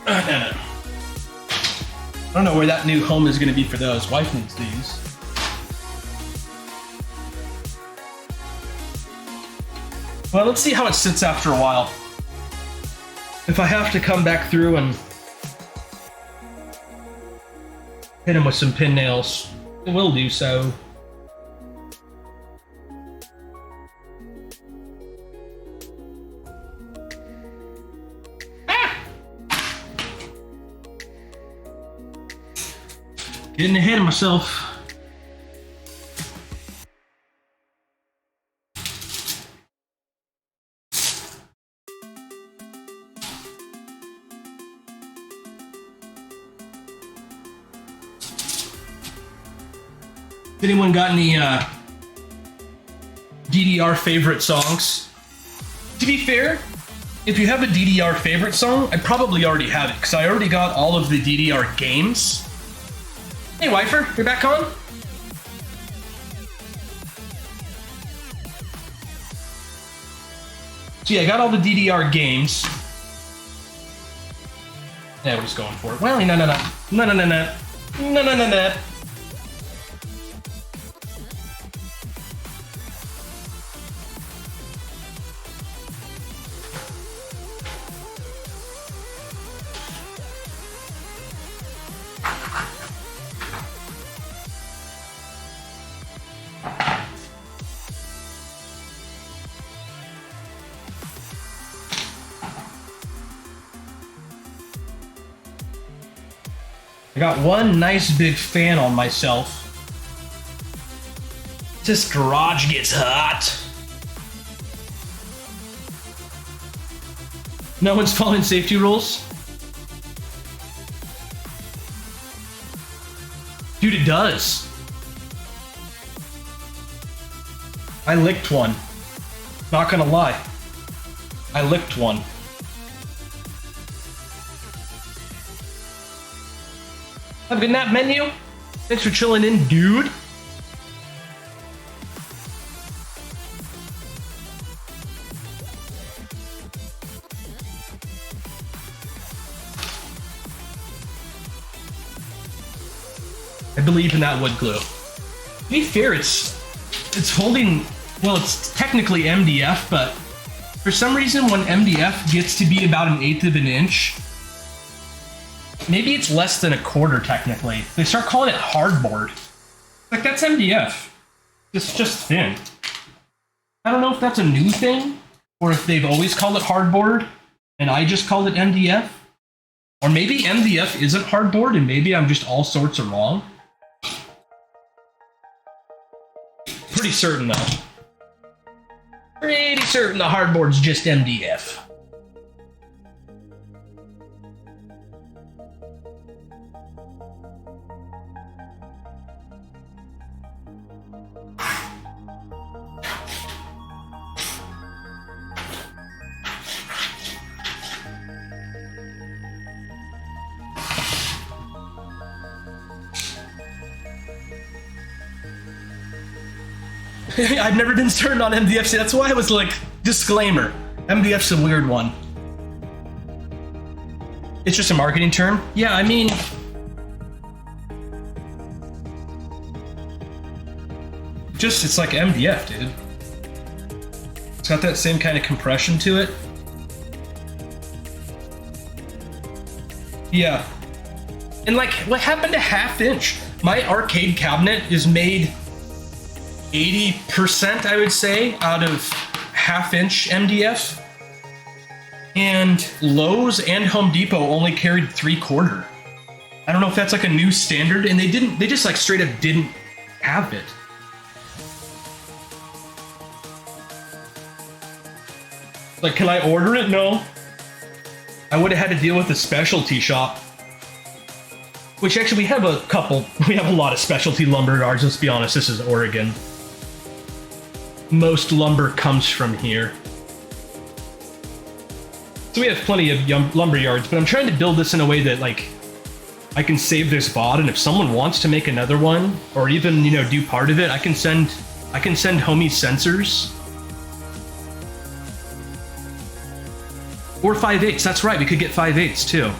Speaker 1: No. I don't know where that new home is going to be for those. Wife needs these. Well, let's see how it sits after a while. If I have to come back through and hit him with some pin nails, I will do so. Getting ahead of myself. Anyone got any DDR favorite songs? To be fair, if you have a DDR favorite song, I probably already have it, because I already got all of the DDR games. Hey, Wifer, you're back on? So yeah, I got all the DDR games. Yeah, we're just going for it. Well, no. I got one nice big fan on myself. This garage gets hot. No one's following safety rules? Dude, it does. I licked one. Not gonna lie. I licked one. Have a good nap, menu. Thanks for chilling in, dude. I believe in that wood glue. To be fair, it's holding, well, it's technically MDF, but for some reason when MDF gets to be about 1/8 of an inch, maybe it's less than 1/4 technically, they start calling it hardboard. Like, that's MDF. It's just thin. I don't know if that's a new thing, or if they've always called it hardboard, and I just called it MDF. Or maybe MDF isn't hardboard, and maybe I'm just all sorts of wrong. Pretty certain, though. Pretty certain the hardboard's just MDF. I've never been turned on MDF. That's why I was like, disclaimer. MDF's a weird one. It's just a marketing term. Yeah, I mean, it's like MDF, dude. It's got that same kind of compression to it. Yeah. And like, what happened to half inch? My arcade cabinet is made 80%, I would say, out of half inch MDF. And Lowe's and Home Depot only carried 3/4. I don't know if that's like a new standard, and they just like straight up didn't have it. Like, can I order it? No. I would have had to deal with a specialty shop. Which actually, we have a lot of specialty lumber yards, let's be honest, this is Oregon. Most lumber comes from here. So we have plenty of lumber yards, but I'm trying to build this in a way that, like, I can save this VOD, and if someone wants to make another one, or even, you know, do part of it, I can send homie sensors. Or 5/8, that's right, we could get 5/8 too.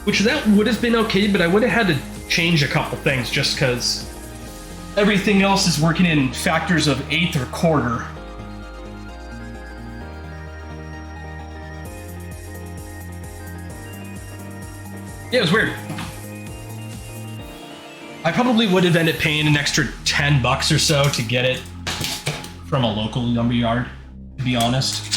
Speaker 1: Which that would have been okay, but I would have had to change a couple things just because everything else is working in factors of 1/8 or 1/4. Yeah, it was weird. I probably would have ended up paying an extra $10 or so to get it from a local lumber yard, to be honest.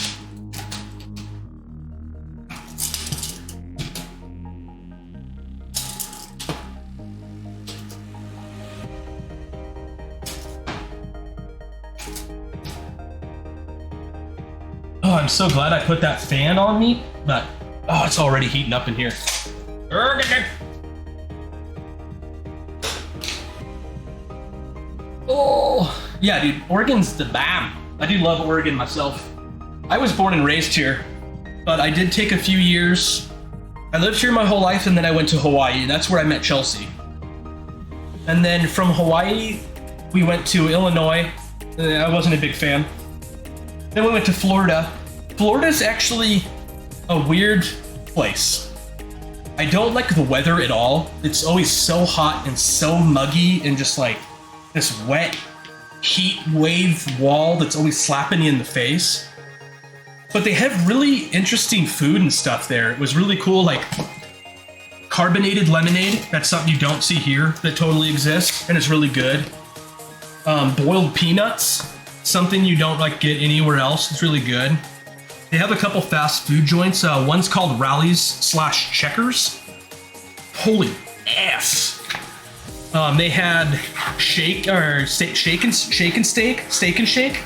Speaker 1: Oh, I'm so glad I put that fan on me, but oh, it's already heating up in here. Oh, yeah, dude, Oregon's the BAM. I do love Oregon myself. I was born and raised here, but I did take a few years. I lived here my whole life, and then I went to Hawaii, and that's where I met Chelsea. And then from Hawaii, we went to Illinois. I wasn't a big fan. Then we went to Florida. Florida's actually a weird place. I don't like the weather at all. It's always so hot and so muggy and just like this wet heat wave wall that's always slapping you in the face. But they have really interesting food and stuff there. It was really cool, like carbonated lemonade. That's something you don't see here that totally exists, and it's really good. Boiled peanuts, something you don't like get anywhere else. It's really good. They have a couple fast food joints. One's called Rallies/Checkers. Holy ass! They had steak and shake.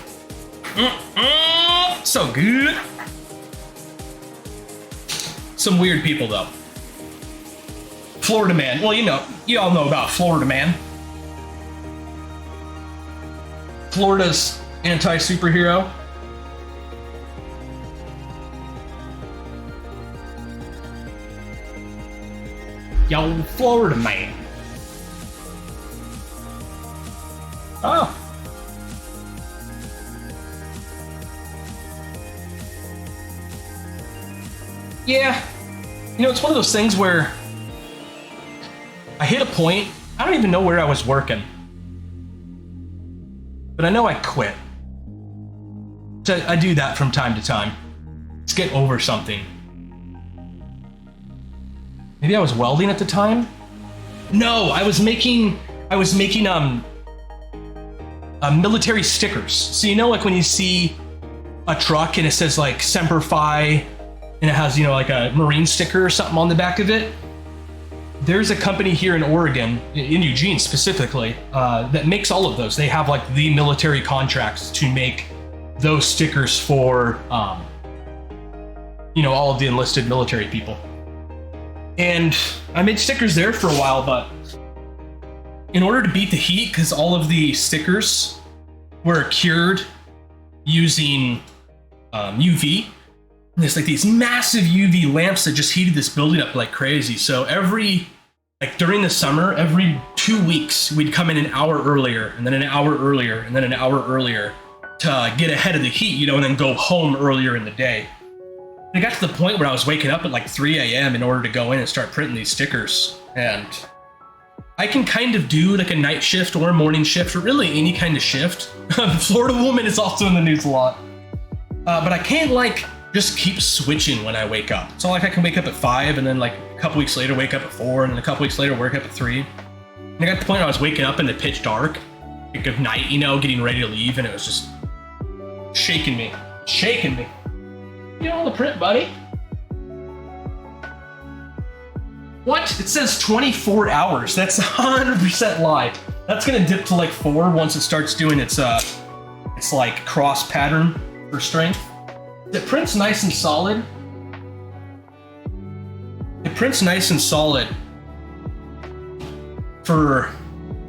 Speaker 1: So good. Some weird people though. Florida Man. Well, you all know about Florida Man. Florida's anti-superhero. Yo, Florida Man. Oh. Yeah. It's one of those things where I hit a point, I don't even know where I was working. But I know I quit. So I do that from time to time. Let's get over something. Maybe I was welding at the time? No, I was making military stickers. So like when you see a truck and it says like Semper Fi and it has like a Marine sticker or something on the back of it. There's a company here in Oregon, in Eugene specifically, that makes all of those. They have like the military contracts to make those stickers for all of the enlisted military people. And I made stickers there for a while, but in order to beat the heat, because all of the stickers were cured using UV, there's like these massive UV lamps that just heated this building up like crazy. So during the summer, every 2 weeks, we'd come in an hour earlier, and then an hour earlier, and then an hour earlier to get ahead of the heat, you know, and then go home earlier in the day. And it got to the point where I was waking up at like 3 a.m. in order to go in and start printing these stickers. And I can kind of do like a night shift or a morning shift, or really any kind of shift. Florida Woman is also in the news a lot. But I can't like just keep switching when I wake up. It's not like I can wake up at 5 and then like a couple weeks later wake up at 4 and then a couple weeks later wake up at 3. And I got to the point where I was waking up in the pitch dark, like of night, you know, getting ready to leave, and it was just shaking me. You know the print, buddy. What? It says 24 hours. That's 100% lie. That's gonna dip to like 4 once it starts doing its like cross pattern for strength. It prints nice and solid. It prints nice and solid for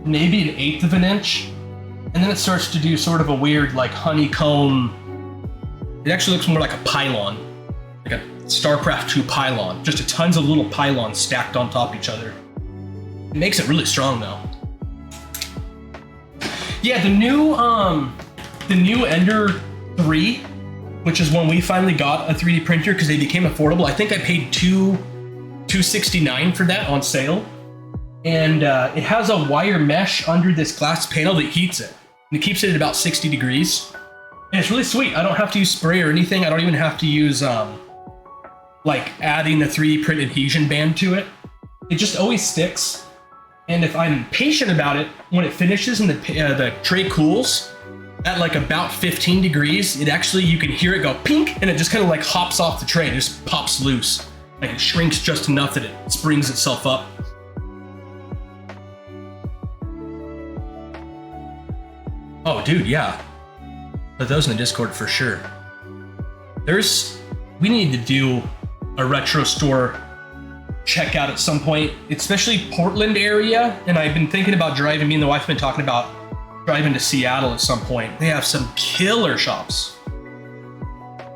Speaker 1: maybe 1/8 of an inch, and then it starts to do sort of a weird like honeycomb. It actually looks more like a pylon, like a StarCraft 2 pylon, just tons of little pylons stacked on top of each other. It makes it really strong though. Yeah, the new Ender 3, which is when we finally got a 3D printer because they became affordable. I think I paid $269 for that on sale. And it has a wire mesh under this glass panel that heats it. And it keeps it at about 60 degrees. And it's really sweet. I don't have to use spray or anything. I don't even have to use like adding the 3D print adhesion band to it. It just always sticks. And if I'm patient about it, when it finishes and the tray cools at like about 15 degrees, it actually, you can hear it go pink, and it just kind of like hops off the tray. It just pops loose. Like it shrinks just enough that it springs itself up. Oh, dude, yeah. Put those in the Discord for sure. We need to do a retro store checkout at some point, especially Portland area. And I've been thinking about driving, me and the wife have been talking about driving to Seattle at some point. They have some killer shops.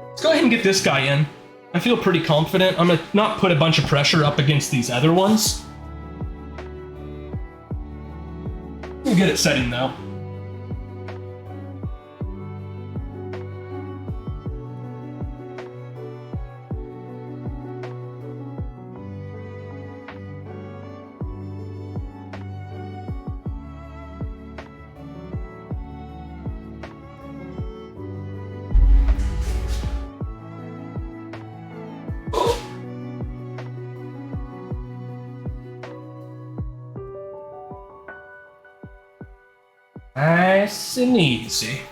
Speaker 1: Let's go ahead and get this guy in. I feel pretty confident. I'm gonna not put a bunch of pressure up against these other ones. I'm good at setting though. Nice and easy.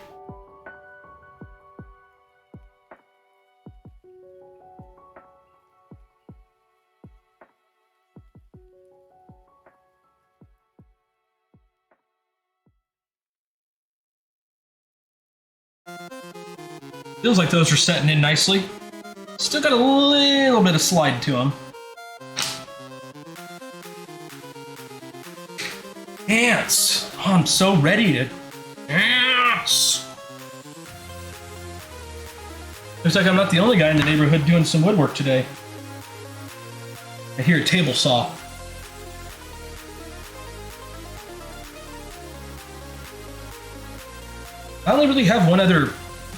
Speaker 1: Feels like those are setting in nicely. Still got a little bit of slide to them. Ants! Oh, I'm so ready to ants! Looks like I'm not the only guy in the neighborhood doing some woodwork today. I hear a table saw. I only really have one other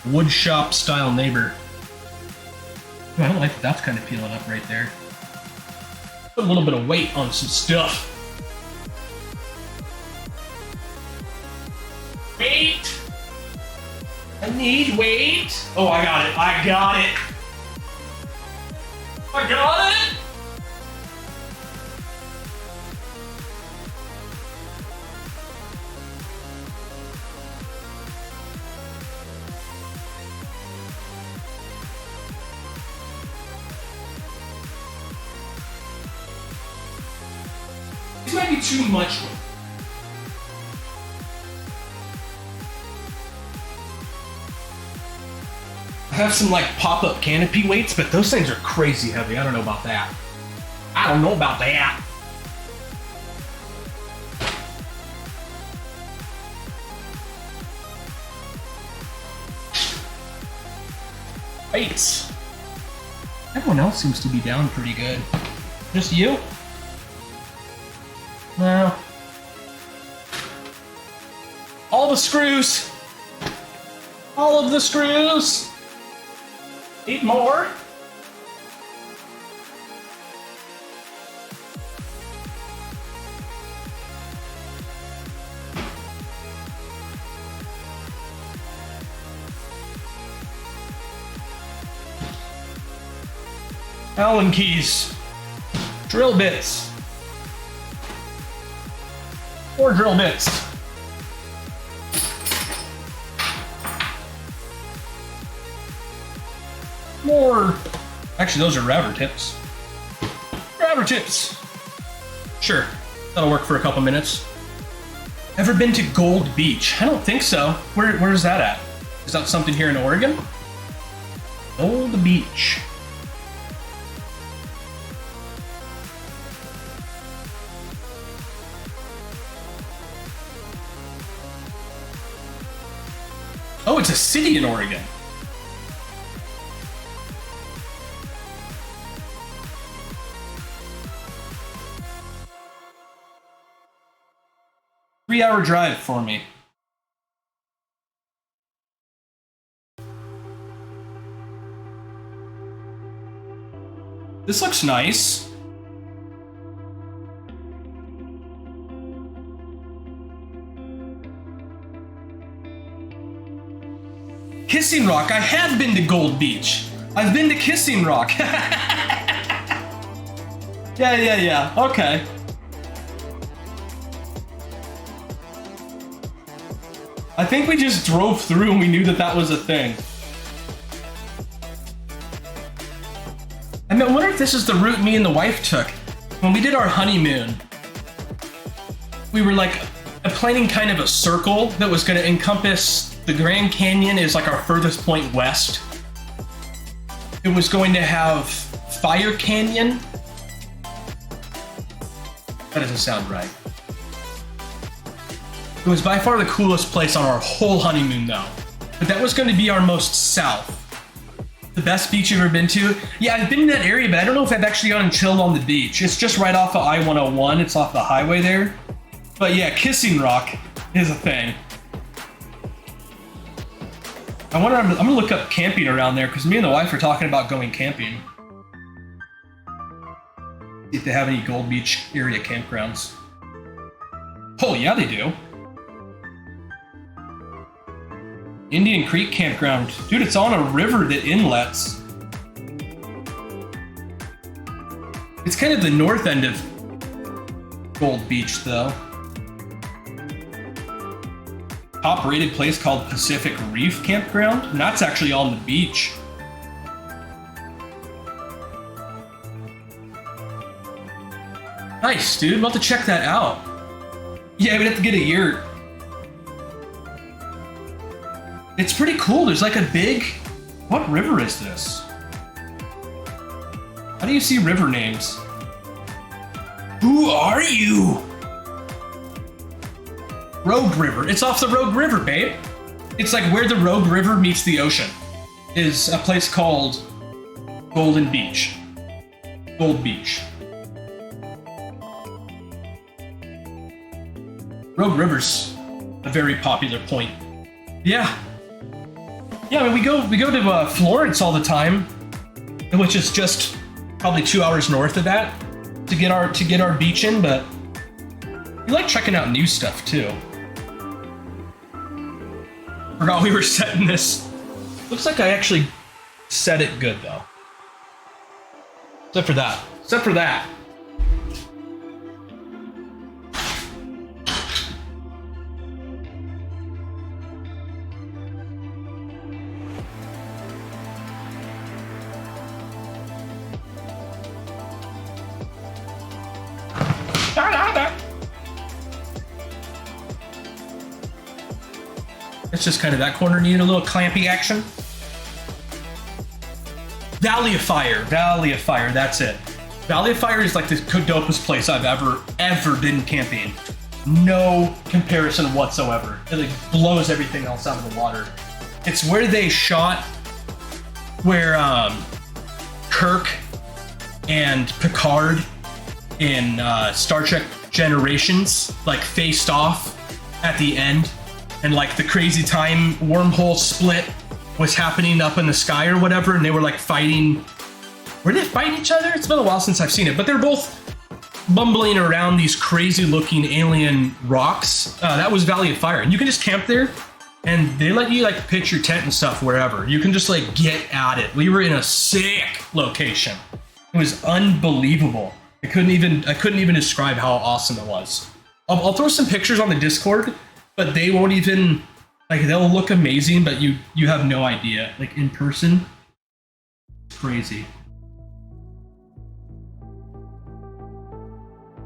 Speaker 1: wood shop style neighbor. Oh, I don't like that. That's kind of peeling up right there. Put a little bit of weight on some stuff. Wait! I need weight! Oh, I got it! I got it! I got it! This might be too much weight. I have some like pop-up canopy weights, but those things are crazy heavy. I don't know about that. I don't know about that. Weights. Everyone else seems to be down pretty good. Just you? No. All the screws. All of the screws. 8 more. Allen keys. Drill bits. 4 drill bits. More. Actually, those are router tips. Router tips. Sure, that'll work for a couple minutes. Ever been to Gold Beach? I don't think so. Where's that at? Is that something here in Oregon? Gold Beach. Oh, it's a city in Oregon. Three-hour drive for me. This looks nice. Kissing Rock. I have been to Gold Beach. I've been to Kissing Rock. Yeah. Okay. I think we just drove through and we knew that that was a thing. I mean, I wonder if this is the route me and the wife took. When we did our honeymoon, we were like planning kind of a circle that was going to encompass the Grand Canyon is like our furthest point west. It was going to have Fire Canyon. That doesn't sound right. It was by far the coolest place on our whole honeymoon though. But that was going to be our most south. The best beach you've ever been to? Yeah, I've been in that area, but I don't know if I've actually gone and chilled on the beach. It's just right off of I-101. It's off the highway there. But yeah, Kissing Rock is a thing. I'm gonna look up camping around there because me and the wife are talking about going camping. See if they have any Gold Beach area campgrounds. Oh yeah, they do. Indian Creek Campground. Dude, it's on a river that inlets. It's kind of the north end of Gold Beach, though. Top-rated place called Pacific Reef Campground, and that's actually on the beach. Nice, dude. We'll have to check that out. Yeah, we'd have to get a yurt. It's pretty cool. There's like a big... What river is this? How do you see river names? Who are you? Rogue River. It's off the Rogue River, babe. It's like where the Rogue River meets the ocean. Is a place called Golden Beach. Gold Beach. Rogue River's a very popular point. Yeah. Yeah, I mean, we go to Florence all the time, which is just probably 2 hours north of that to get our beach in. But we like checking out new stuff too. Forgot we were setting this. Looks like I actually set it good though. Except for that. Except for that. It's just kind of that corner needed a little clampy action. Valley of Fire, that's it. Valley of Fire is like the dopest place I've ever been camping. No comparison whatsoever. It like blows everything else out of the water. It's where they shot where Kirk and Picard in Star Trek Generations like faced off at the end. and like the crazy time wormhole split was happening up in the sky or whatever, and they were like fighting. Were they fighting each other? It's been a while since I've seen it, but they're both bumbling around these crazy looking alien rocks. That was Valley of Fire, and you can just camp there, and they let you like pitch your tent and stuff wherever. You can just like get at it. We were in a sick location. It was unbelievable. I couldn't even describe how awesome it was. I'll throw some pictures on the Discord, but they won't even, like, they'll look amazing, but you have no idea. Like in person, crazy.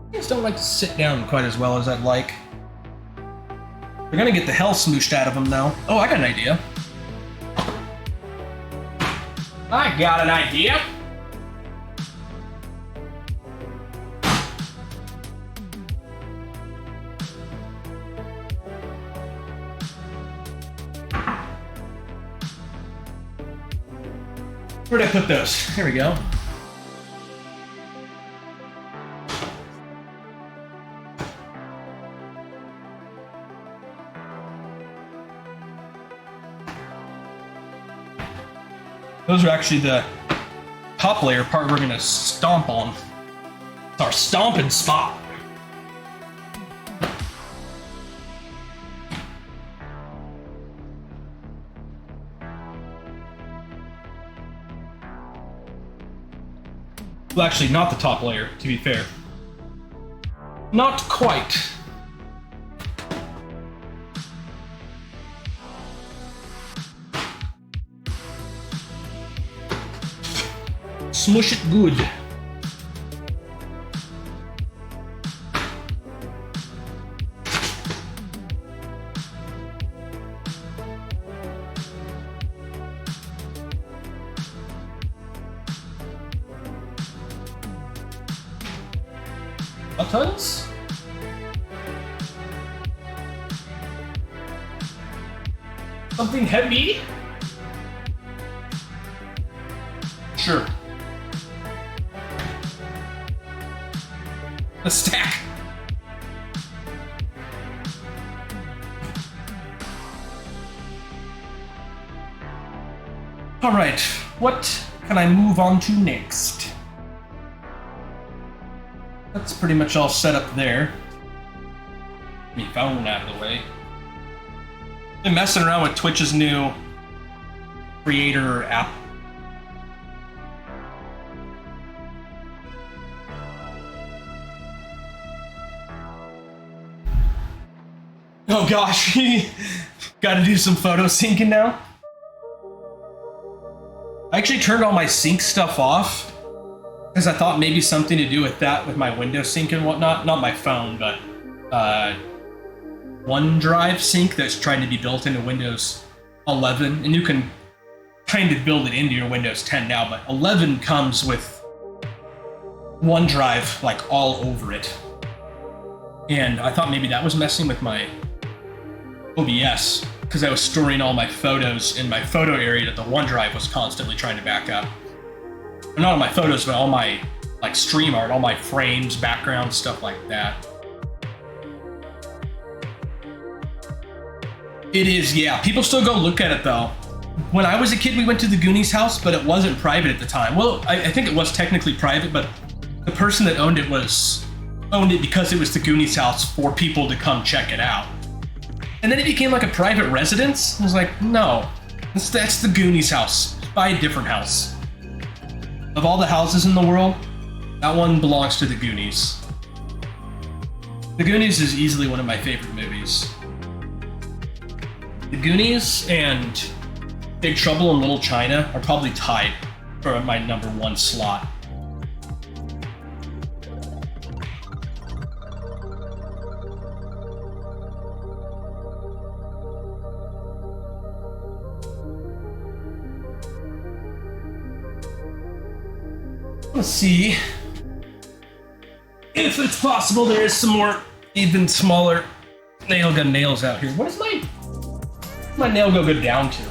Speaker 1: I just don't like to sit down quite as well as I'd like. We're gonna get the hell smooshed out of them now. Oh, I got an idea. I got an idea. Where'd I put those? Here we go. Those are actually the top layer part we're gonna stomp on. It's our stomping spot. Well, actually, not the top layer, to be fair. Not quite. Smush it good. Buttons? Something heavy? Sure. A stack. All right, what can I move on to next? That's pretty much all set up there. Get my phone out of the way. Been messing around with Twitch's new creator app. Oh gosh, gotta do some photo syncing now. I actually turned all my sync stuff off because I thought maybe something to do with that, with my Windows sync and whatnot. Not my phone, but OneDrive sync that's trying to be built into Windows 11. And you can kind of build it into your Windows 10 now, but 11 comes with OneDrive like all over it. And I thought maybe that was messing with my OBS because I was storing all my photos in my photo area that the OneDrive was constantly trying to back up. And not all my photos, but all my like stream art, all my frames, background, stuff like that. It is, yeah. People still go look at it though. When I was a kid, we went to the Goonies house, but it wasn't private at the time. Well, I think it was technically private, but the person that owned it because it was the Goonies house for people to come check it out. And then it became like a private residence. I was like, no, that's the Goonies house. Buy a different house. Of all the houses in the world, that one belongs to the Goonies. The Goonies is easily one of my favorite movies. The Goonies and Big Trouble in Little China are probably tied for my #1 slot. Let's see if it's possible there is some more even smaller nail gun nails out here. What is my nail gun go down to?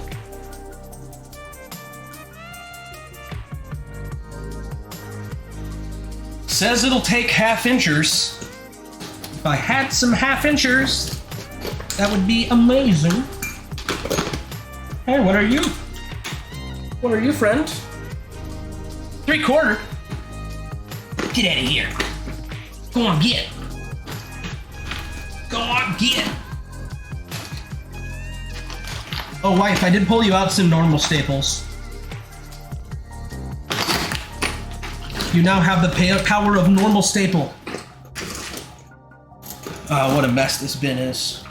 Speaker 1: Says it'll take 1/2 inchers. If I had some 1/2 inchers, That would be amazing. Hey, what are you? What are you, friend? 3/4. Get out of here. Go on, get. Go on, get. Oh, wife, I did pull you out some normal staples. You now have the power of normal staple. What a mess this bin is.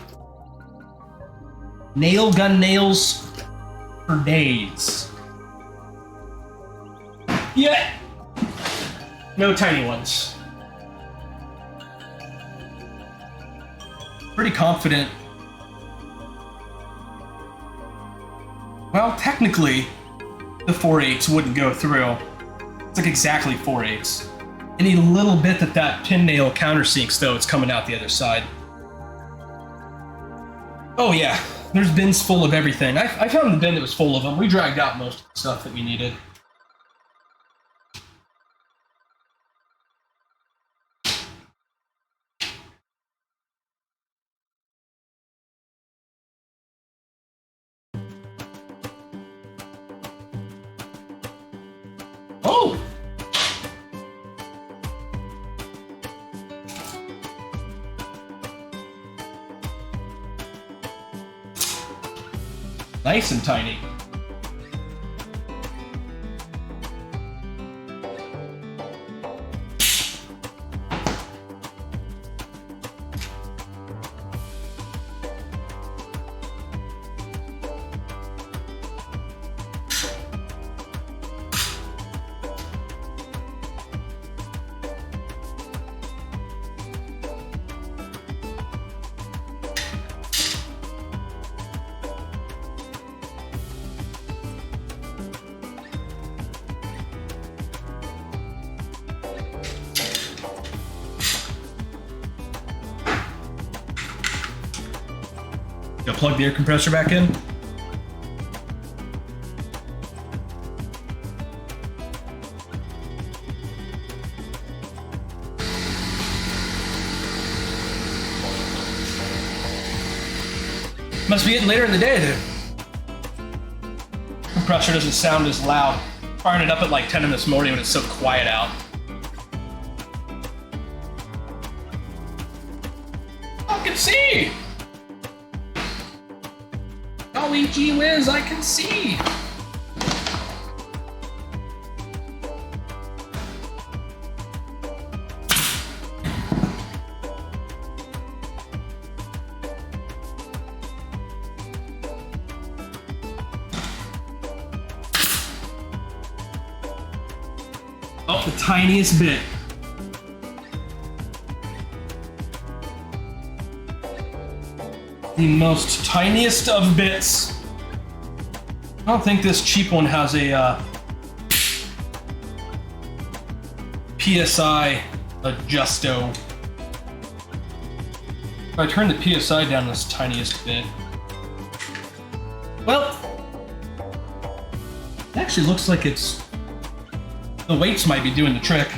Speaker 1: Nail gun nails for days. Yeah. No tiny ones. Pretty confident. Well, technically, the 4/8 wouldn't go through. It's like exactly 4/8. Any little bit that pin nail countersinks, though, it's coming out the other side. Oh yeah, there's bins full of everything. I found the bin that was full of them. We dragged out most of the stuff that we needed. Oh! Nice and tiny. Gotta plug the air compressor back in. Must be getting later in the day, the compressor doesn't sound as loud. Firing it up at like 10 this morning when it's so quiet out. I can see! Golly gee whiz, I can see! Oh, the tiniest bit. The most tiniest of bits. I don't think this cheap one has a PSI adjusto. If I turn the PSI down this tiniest bit. Well, it actually looks like it's... the weights might be doing the trick.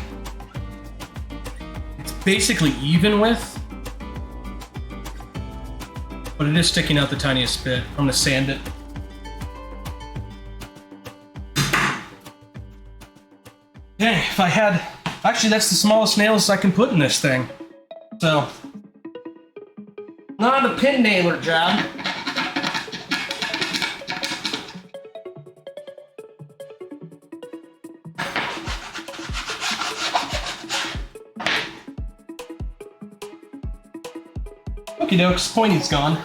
Speaker 1: It's basically even with, but it is sticking out the tiniest bit. I'm gonna sand it. Dang, if I had... actually, that's the smallest nails I can put in this thing. So, not a pin nailer job. Okie dokes, pointy's gone.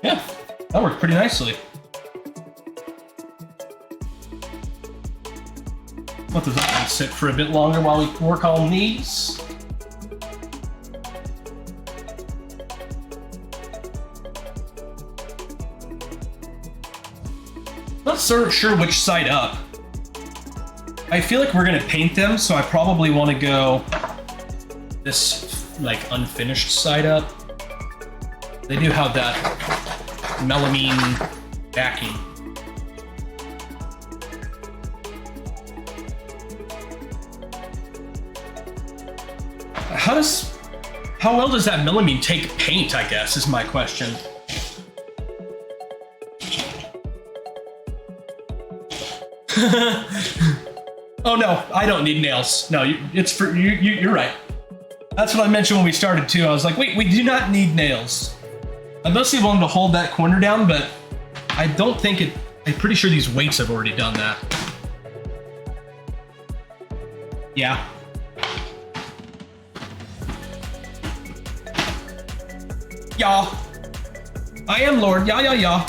Speaker 1: Yeah, that worked pretty nicely. Let those onions sit for a bit longer while we work on these. Not sure which side up. I feel like we're gonna paint them, so I probably want to go this like unfinished side up. They do have that melamine backing. How well does that melamine take paint, I guess, is my question. Oh no, I don't need nails. No, it's for you. You're right. That's what I mentioned when we started too. I was like, wait, we do not need nails. I mostly wanted to hold that corner down, but I don't think it. I'm pretty sure these weights have already done that. Yeah. Yeah. I am Lord. Yeah, yeah, yeah.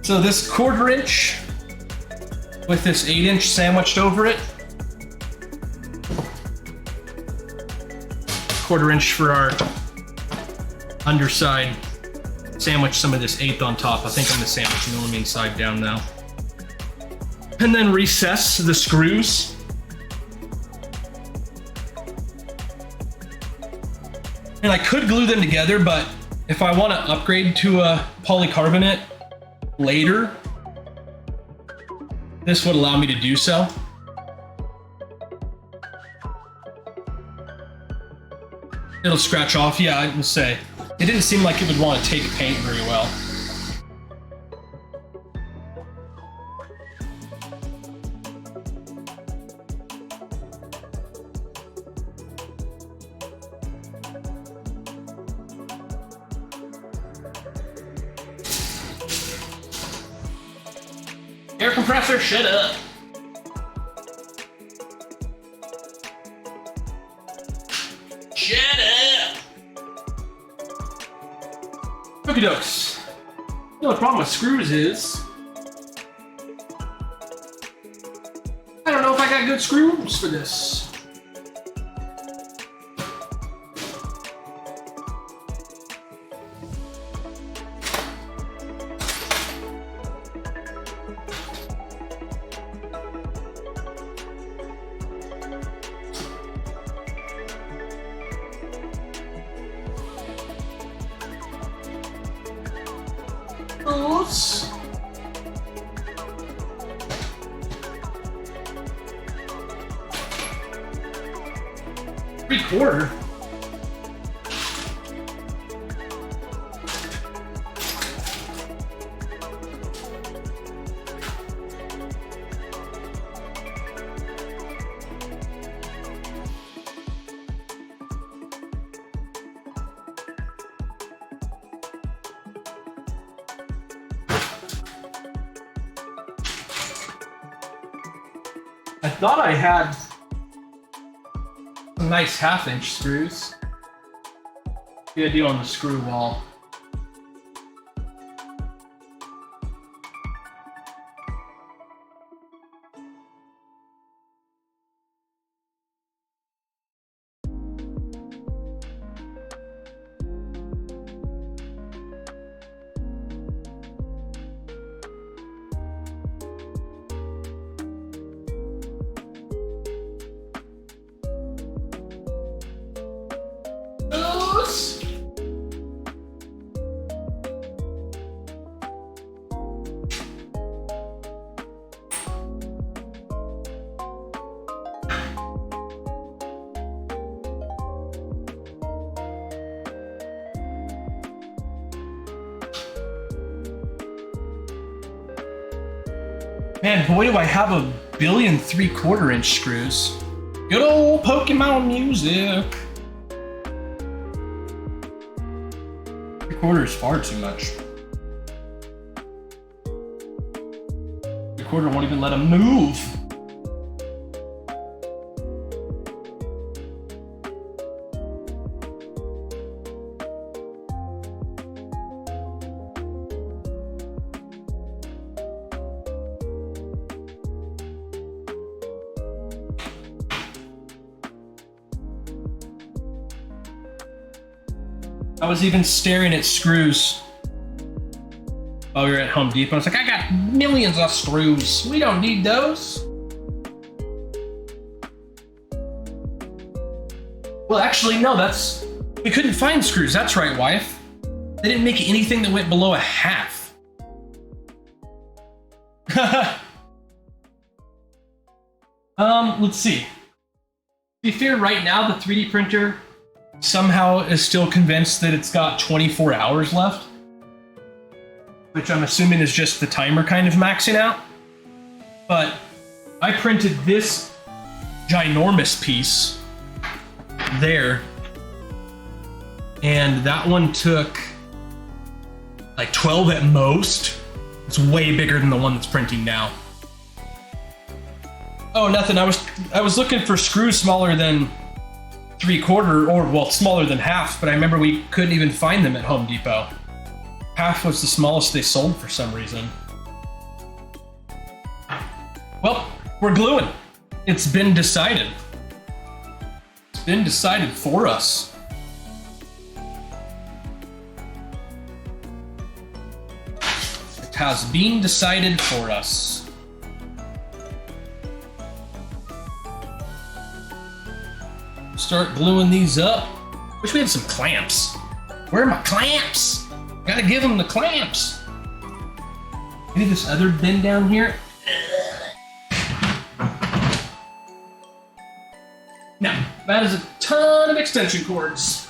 Speaker 1: So this 1/4 inch with this 8-inch sandwiched over it. 1/4 inch for our underside. Sandwich some of this 1/8 on top. I think I'm gonna sandwich melamine side down now. And then recess the screws. And I could glue them together, but if I want to upgrade to a polycarbonate later, this would allow me to do so. It'll scratch off. Yeah, I can say. It didn't seem like it would want to take paint very well. Air compressor, shut up. Shut up. Okie dokes. The only problem with screws is I don't know if I got good screws for this. Oops. Three-quarter. I thought I had some nice 1/2-inch screws. Good deal on the screw wall. Man, boy, do I have a billion 3/4-inch screws. Good old Pokemon music. 3/4 is far too much. 3/4 won't even let him move. I was even staring at screws while we were at Home Depot. I was like, I got millions of screws. We don't need those. Well, actually, no, we couldn't find screws. That's right, wife. They didn't make anything that went below a half. Let's see. To be fair, right now, the 3D printer somehow is still convinced that it's got 24 hours left, which I'm assuming is just the timer kind of maxing out. But I printed this ginormous piece there, and that one took like 12 at most. It's way bigger than the one that's printing now. Oh, nothing. I was looking for screws smaller than 3/4, or well, smaller than half, but I remember we couldn't even find them at Home Depot. Half was the smallest they sold for some reason. Well, we're gluing. It's been decided. It's been decided for us. It has been decided for us. Start gluing these up. Wish we had some clamps. Where are my clamps? Gotta give them the clamps. Maybe this other bin down here. No, that is a ton of extension cords.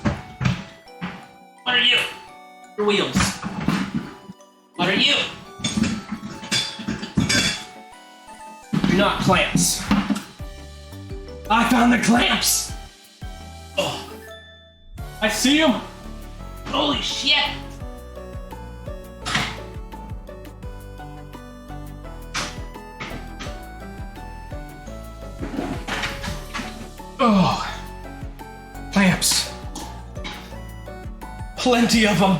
Speaker 1: What are you? Your wheels. What are you? You're not clamps. I found the clamps. Oh, I see them. Holy shit. Oh, clamps. Plenty of them.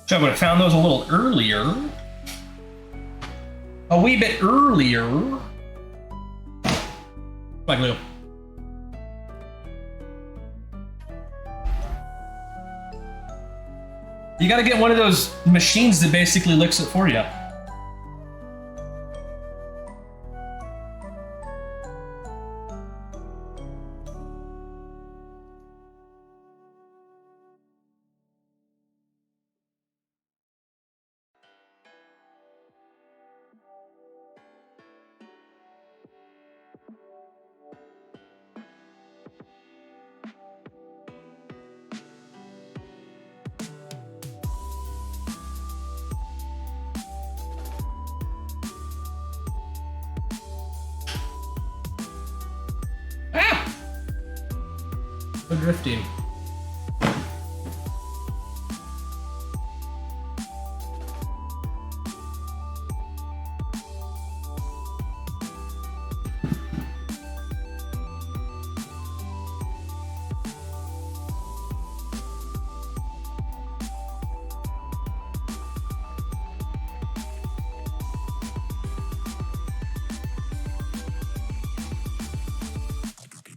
Speaker 1: I would have found those a little earlier. A wee bit earlier. My glue. You gotta get one of those machines that basically licks it for you. We're drifting.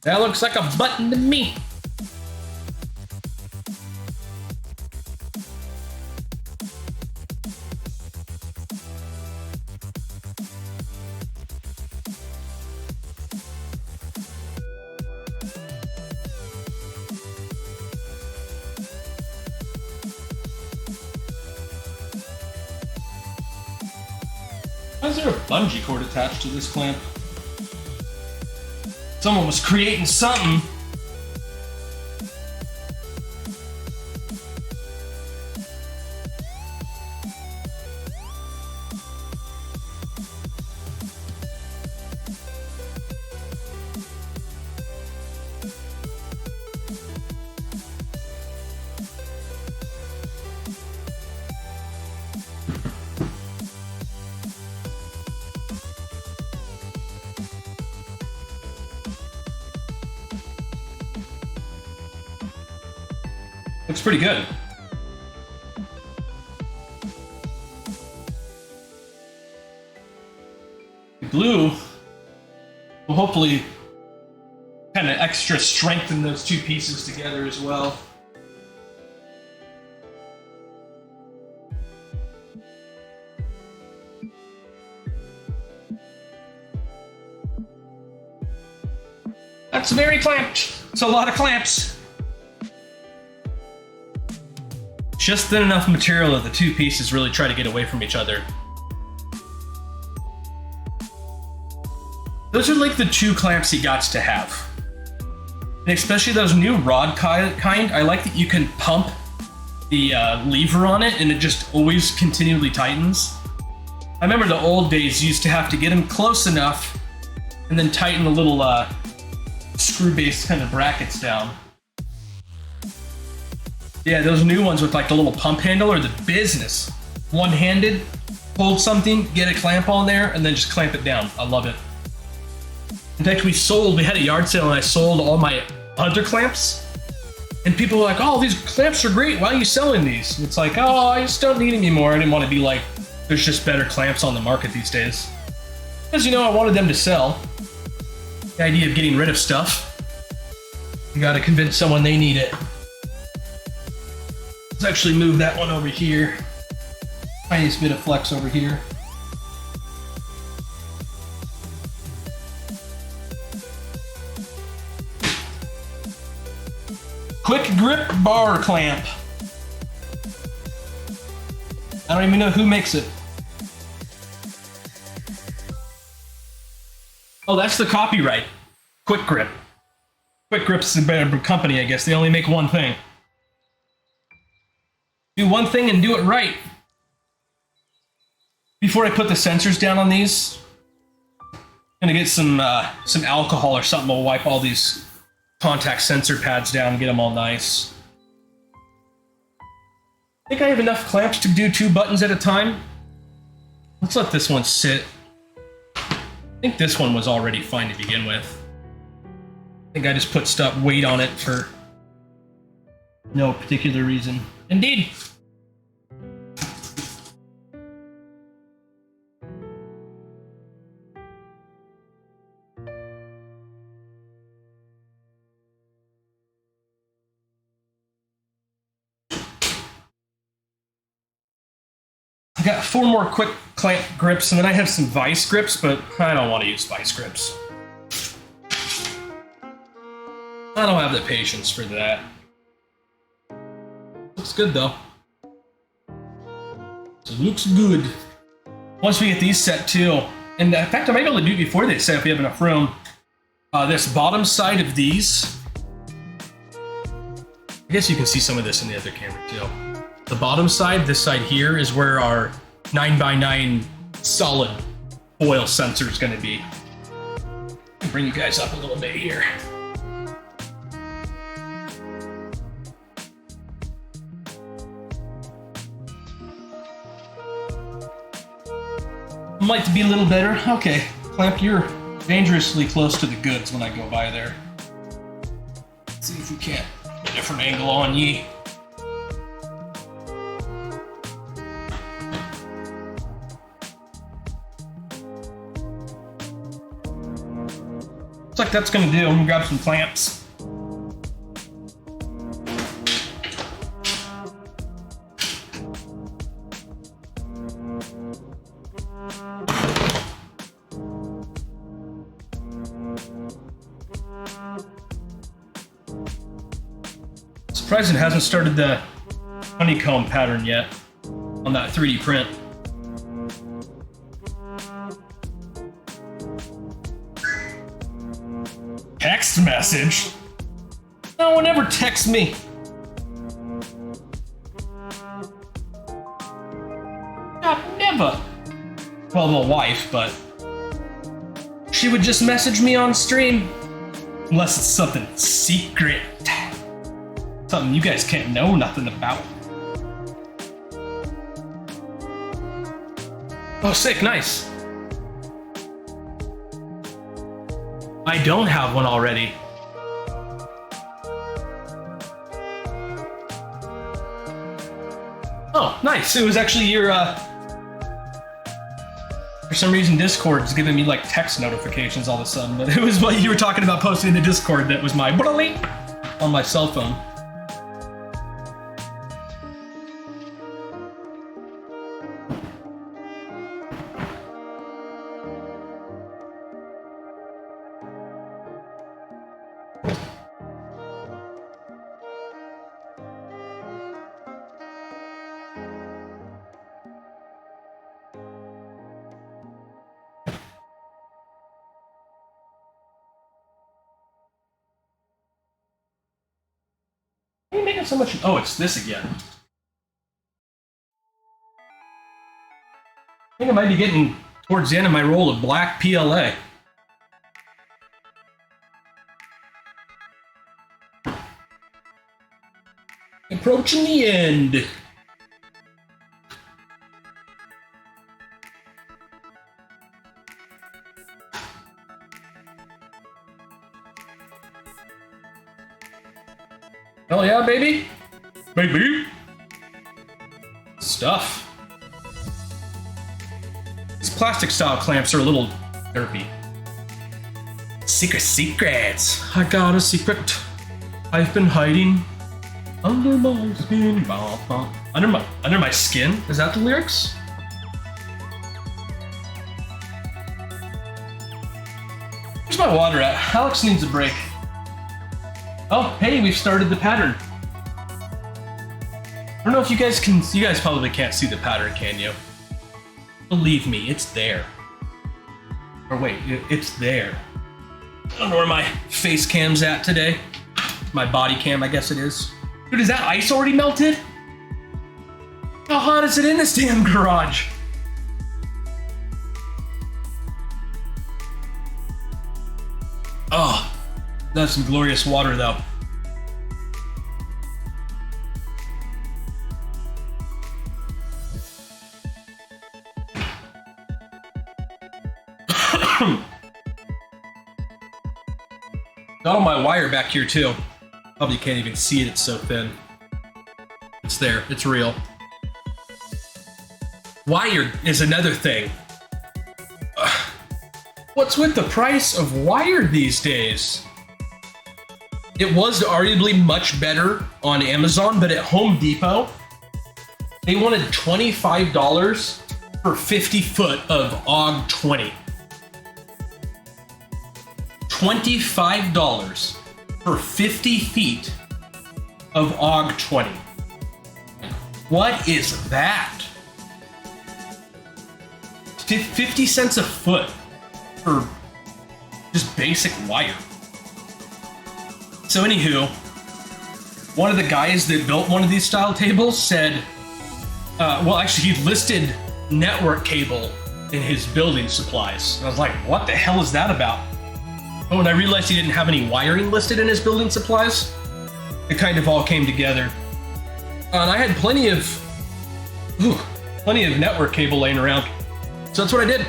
Speaker 1: That looks like a button to me. Why is there a bungee cord attached to this clamp? Someone was creating something. Looks pretty good. glue will hopefully kind of extra strengthen those two pieces together as well. That's very clamped. It's a lot of clamps. Just thin enough material that the two pieces really try to get away from each other. Those are like the two clamps you got to have. And especially those new rod kind, I like that you can pump the lever on it and it just always continually tightens. I remember the old days you used to have to get them close enough and then tighten the little screw-based kind of brackets down. Yeah, those new ones with like the little pump handle are the business. One-handed, hold something, get a clamp on there, and then just clamp it down. I love it. In fact, we had a yard sale and I sold all my other clamps. And people were like, oh, these clamps are great. Why are you selling these? And it's like, oh, I just don't need them anymore. I didn't want to be like, there's just better clamps on the market these days. Because, you know, I wanted them to sell. The idea of getting rid of stuff. You got to convince someone they need it. Let's actually move that one over here. Tiniest bit of flex over here. Quick grip bar clamp. I don't even know who makes it. Oh, that's the copyright. Quick Grip. Quick Grip's a better company, I guess. They only make one thing. Do one thing and do it right. Before I put the sensors down on these, I'm gonna get some alcohol or something. We'll wipe all these contact sensor pads down and get them all nice. I think I have enough clamps to do 2 buttons at a time. Let's let this one sit. I think this one was already fine to begin with. I think I just put weight on it for no particular reason. Indeed. I got 4 more quick clamp grips, and then I have some vice grips, but I don't want to use vice grips. I don't have the patience for that. Looks good, though. It looks good. Once we get these set, too, and in fact, I might be able to do it before they set if we have enough room. This bottom side of these, I guess you can see some of this in the other camera, too. The bottom side, this side here, is where our 9x9 solid foil sensor is going to be. I'll bring you guys up a little bit here. Might be a little better. Okay, Clamp, you're dangerously close to the goods when I go by there. Let's see if we can't get a different angle on ye. Looks like that's gonna do. I'm gonna grab some clamps. Surprised it hasn't started the honeycomb pattern yet on that 3D print. Text message? No one ever texts me. God, never. Well, my wife, but she would just message me on stream. Unless it's something secret. Something you guys can't know nothing about. Oh, sick, nice. I don't have one already. Oh, nice. It was actually your some reason Discord's giving me like text notifications all of a sudden, but it was what you were talking about posting in the Discord that was my on my cell phone. Why are you making so much? Oh, it's this again. I think I might be getting towards the end of my roll of black PLA. Approaching the end. Hell yeah, baby. Baby. Stuff. These plastic style clamps are a little derpy. Secrets. I got a secret. I've been hiding under my skin. Under my skin? Is that the lyrics? Where's my water at? Alex needs a break. Oh, hey, we've started the pattern. I don't know if you guys can. You guys probably can't see the pattern, can you? Believe me, it's there. Or wait, it's there. I don't know where my face cam's at today. My body cam, I guess it is. Dude, is that ice already melted? How hot is it in this damn garage? Oh, that's some glorious water, though. Got all my wire back here, too. Probably can't even see it, it's so thin. It's there, it's real. Wire is another thing. What's with the price of wire these days? It was arguably much better on Amazon, but at Home Depot, they wanted $25 for 50 foot of AUG 20. $25 for 50 feet of AUG 20. What is that? 50 cents a foot for just basic wire. So anywho, one of the guys that built one of these style tables said, well, actually he listed network cable in his building supplies. And I was like, what the hell is that about? But when I realized he didn't have any wiring listed in his building supplies, it kind of all came together. And I had plenty of network cable laying around. So that's what I did.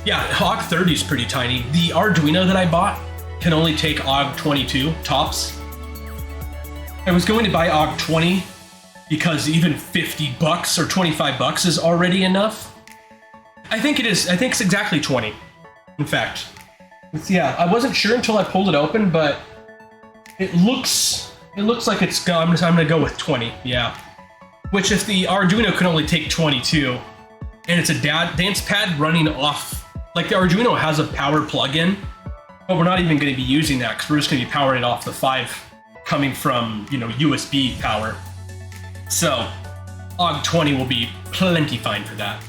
Speaker 1: Yeah, AUG 30 is pretty tiny. The Arduino that I bought can only take AUG 22 tops. I was going to buy AUG 20 because even $50 or $25 is already enough. I think it is. I think it's exactly 20. In fact, yeah, I wasn't sure until I pulled it open, but it looks like it's gone. I'm gonna go with 20. Yeah, which if the Arduino can only take 22, and it's a dance pad running off, like the Arduino has a power plug-in, but we're not even going to be using that because we're just going to be powering it off the 5 coming from USB power. So AUG 20 will be plenty fine for that.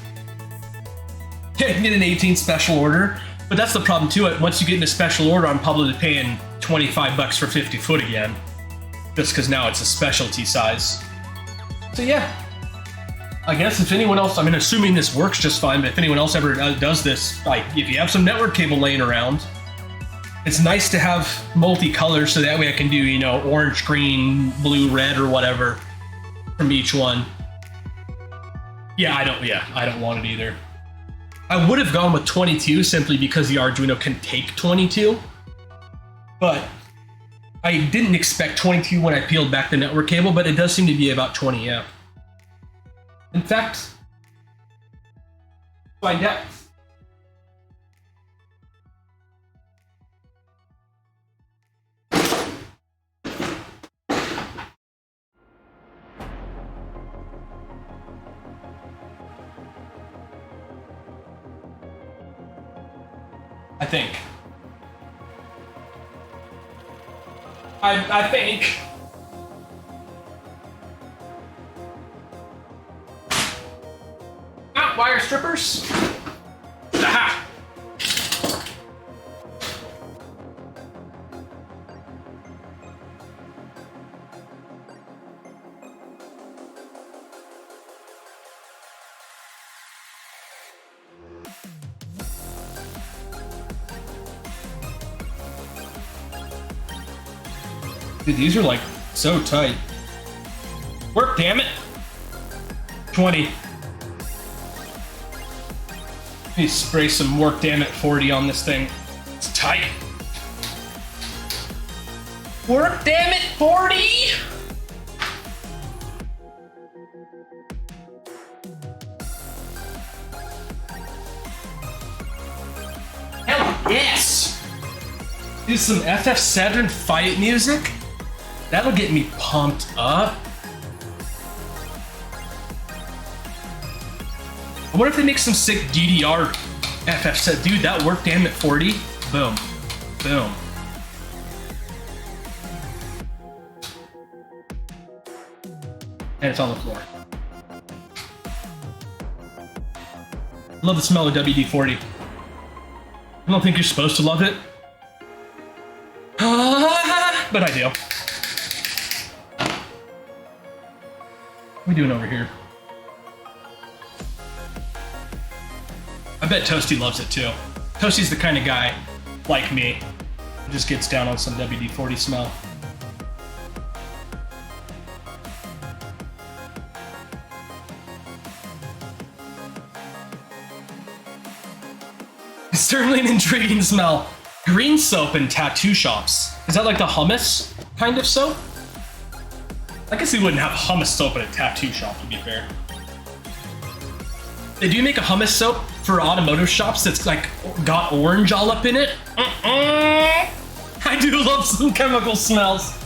Speaker 1: I can get an 18 special order. But that's the problem too. Once you get into special order, I'm probably paying $25 for 50 foot again, just because now it's a specialty size. So yeah, I guess if anyone else, I mean, assuming this works just fine, but if anyone else ever does this, like if you have some network cable laying around, it's nice to have multicolor so that way I can do, orange, green, blue, red, or whatever from each one. Yeah, I don't want it either. I would have gone with 22 simply because the Arduino can take 22, but I didn't expect 22 when I peeled back the network cable, but it does seem to be about 20, yeah. In fact, Find out. I think. I think. Ah, wire strippers. Aha! Dude, these are like so tight. Work, damn it. 20. Let me spray some work, damn it, 40 on this thing. It's tight. Work, damn it, 40! Hell yes! Do some FF7 fight music? That'll get me pumped up. I wonder if they make some sick DDR FF set. Dude, that worked damn at 40. Boom. Boom. And it's on the floor. Love the smell of WD-40. I don't think you're supposed to love it. But I do. What are we doing over here? I bet Toasty loves it too. Toasty's the kind of guy, like me, who just gets down on some WD-40 smell. It's certainly an intriguing smell. Green soap in tattoo shops. Is that like the hummus kind of soap? I guess they wouldn't have hummus soap at a tattoo shop, to be fair. They do make a hummus soap for automotive shops that's like got orange all up in it. I do love some chemical smells.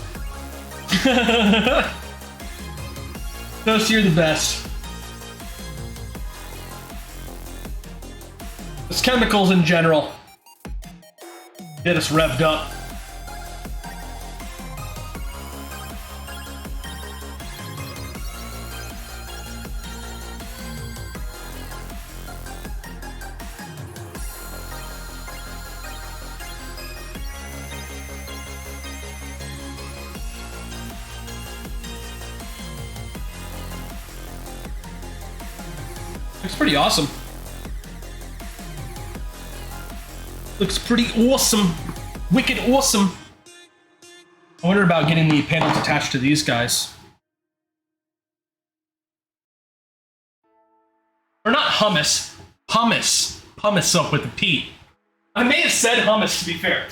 Speaker 1: Toast, you're the best. It's chemicals in general. Get us revved up. Looks pretty awesome. Looks pretty awesome. Wicked awesome. I wonder about getting the panels attached to these guys. Or not hummus. Hummus. Hummus soap with the P. I may have said hummus, to be fair.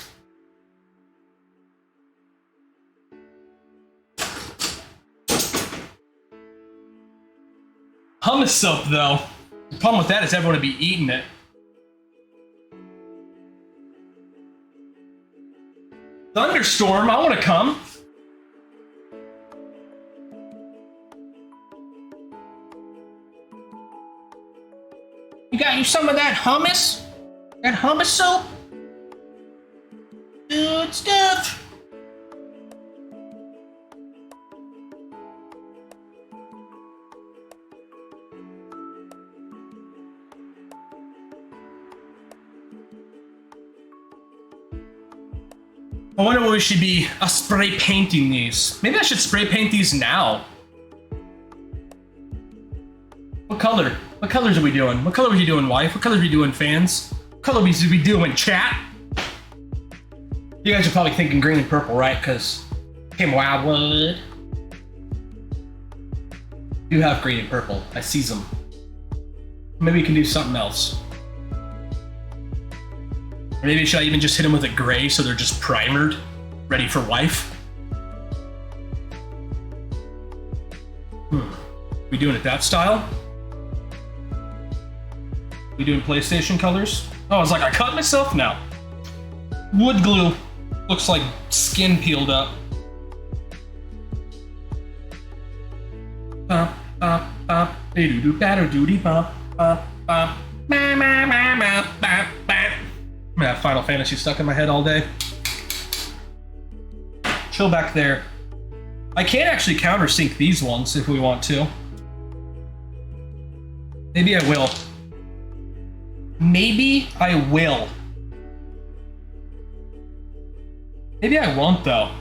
Speaker 1: Hummus soap, though. The problem with that is everyone would be eating it. Thunderstorm, I want to come. You got you some of that hummus? That hummus soap? Good stuff. I wonder what we should be spray painting these. Maybe I should spray paint these now. What color? What colors are we doing? What color are you doing, wife? What colors are you doing, fans? What color are we doing, chat? You guys are probably thinking green and purple, right? Because Kim Wildwood. You have green and purple. I see them. Maybe we can do something else. Or maybe should I even just hit them with a gray so they're just primered, ready for wife? We doing it that style? We doing PlayStation colors? Oh, I was like, I cut myself now. Wood glue. Looks like skin peeled up. That Final Fantasy stuck in my head all day. Chill back there. I can actually countersync these ones if we want to. Maybe I will. Maybe I will. Maybe I won't, though.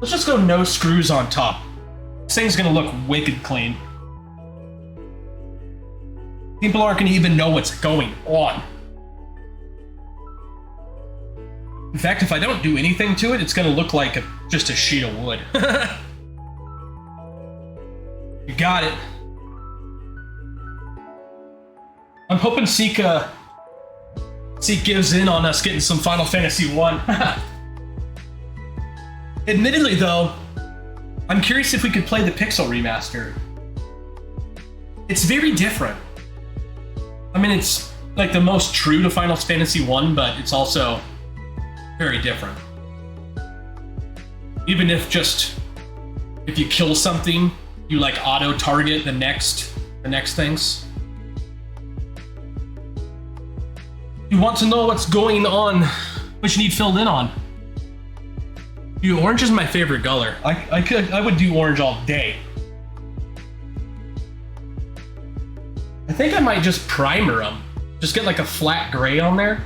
Speaker 1: Let's just go no screws on top. This thing's gonna look wicked clean. People aren't gonna even know what's going on. In fact, if I don't do anything to it, it's gonna look like just a sheet of wood. You got it. I'm hoping Seek gives in on us getting some Final Fantasy 1. Admittedly, though, I'm curious if we could play the Pixel remaster. It's very different. I mean, it's like the most true to Final Fantasy 1, but it's also very different. Even if you kill something, you like auto target the next things. You want to know what's going on, what you need filled in on. Dude, orange is my favorite color. I would do orange all day. I think I might just primer them. Just get like a flat gray on there.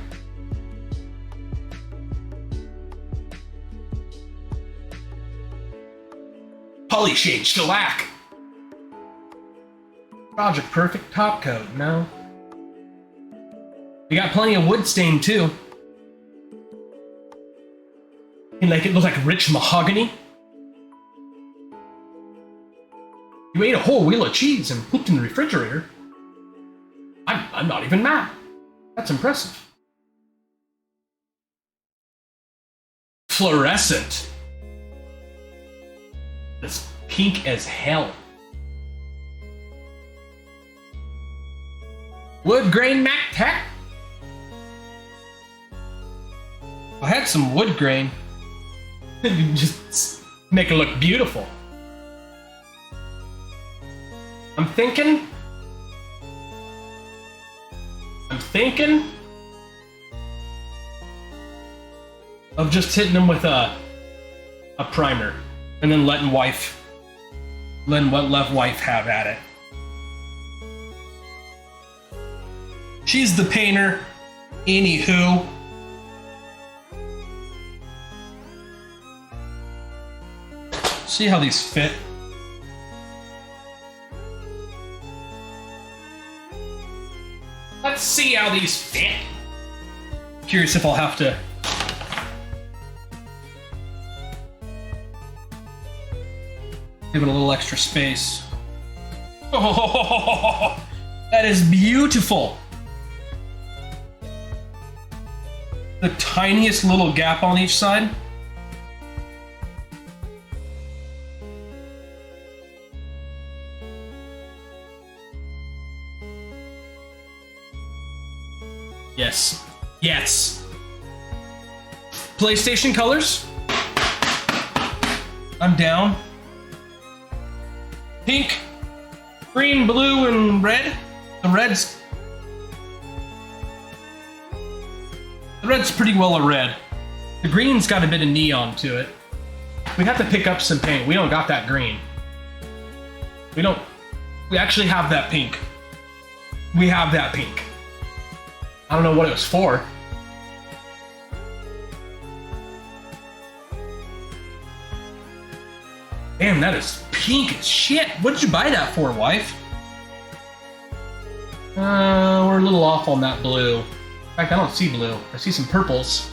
Speaker 1: Polyshade shellac. Project Perfect top coat, no. We got plenty of wood stain too. And like it looks like rich mahogany. You ate a whole wheel of cheese and pooped in the refrigerator. I'm not even mad. That's impressive. Fluorescent. It's pink as hell. Wood grain Mac Tech. I had some wood grain. Just make it look beautiful. I'm thinking of just hitting them with a primer and then letting wife have at it. She's the painter. Anywho. See how these fit. Let's see how these fit. Curious if I'll have to give it a little extra space. Oh, that is beautiful. The tiniest little gap on each side. Yes. Yes. PlayStation colors. I'm down. Pink, green, blue, and red. The red's pretty well a red. The green's got a bit of neon to it. We have to pick up some paint. We don't got that green. We actually have that pink. We have that pink. I don't know what it was for. Damn, that is pink as shit. What did you buy that for, wife? We're a little off on that blue. In fact, I don't see blue. I see some purples.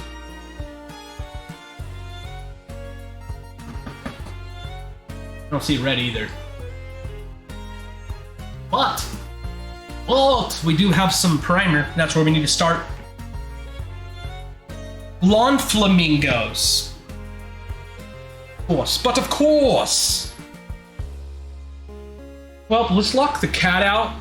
Speaker 1: I don't see red either. But we do have some primer. That's where we need to start. Lawn flamingos. But of course. Well, let's lock the cat out.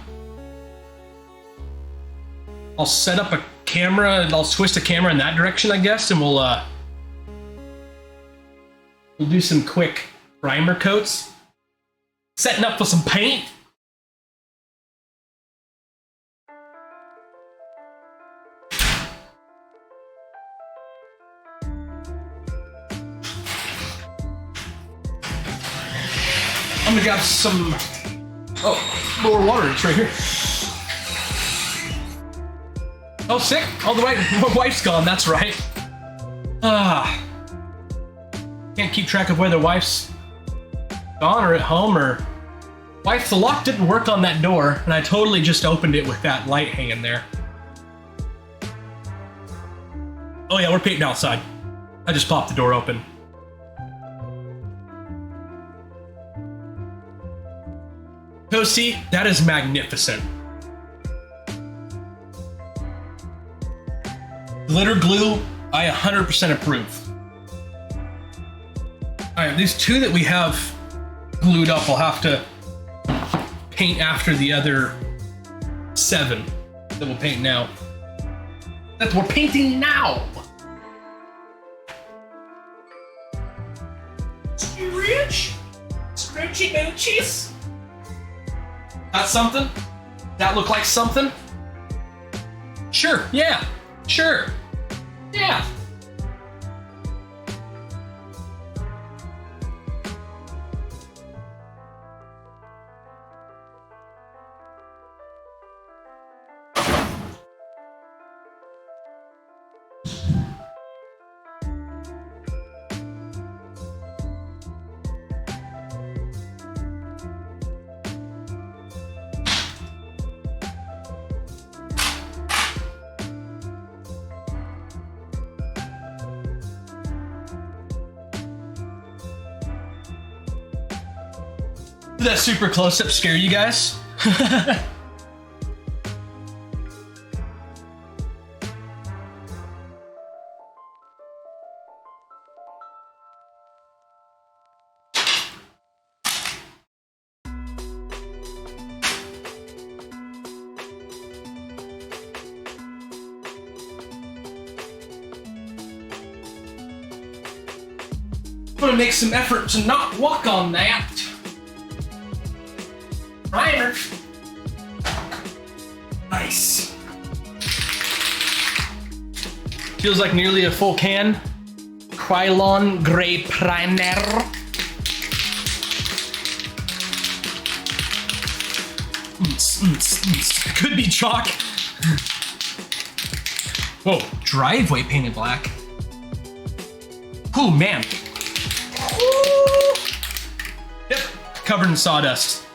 Speaker 1: I'll set up a camera and I'll twist the camera in that direction, I guess, and we'll do some quick primer coats. Setting up for some paint. I'm gonna grab some, more water, it's right here. Oh, sick, all the way, my wife's gone, that's right. Can't keep track of whether wife's gone or at home or... Wife, the lock didn't work on that door, and I totally just opened it with that light hanging there. Oh yeah, we're painting outside. I just popped the door open. Toasty, that is magnificent. Glitter glue, I 100% approve. Alright, these two that we have glued up, I'll have to paint after the other 7 that we'll paint now. That we're painting now! Rich? Scrunchy moochies? That's something? That look like something? Sure, yeah, sure, yeah. Did that super close-up scare you guys? I'm gonna make some effort to not walk on that. Primer. Nice. Feels like nearly a full can. Krylon Gray Primer. Could be chalk. Whoa, driveway painted black. Oh man. Woo. Yep, covered in sawdust.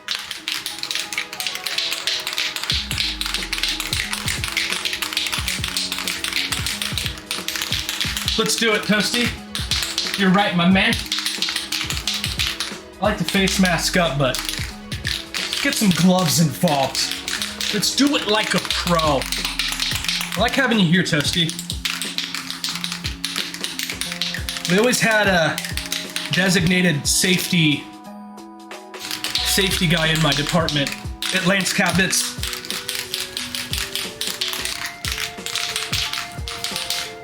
Speaker 1: Let's do it, Toasty. You're right, my man. I like the face mask up, but let's get some gloves involved. Let's do it like a pro. I like having you here, Toasty. We always had a designated safety guy in my department at Lance Cabinets.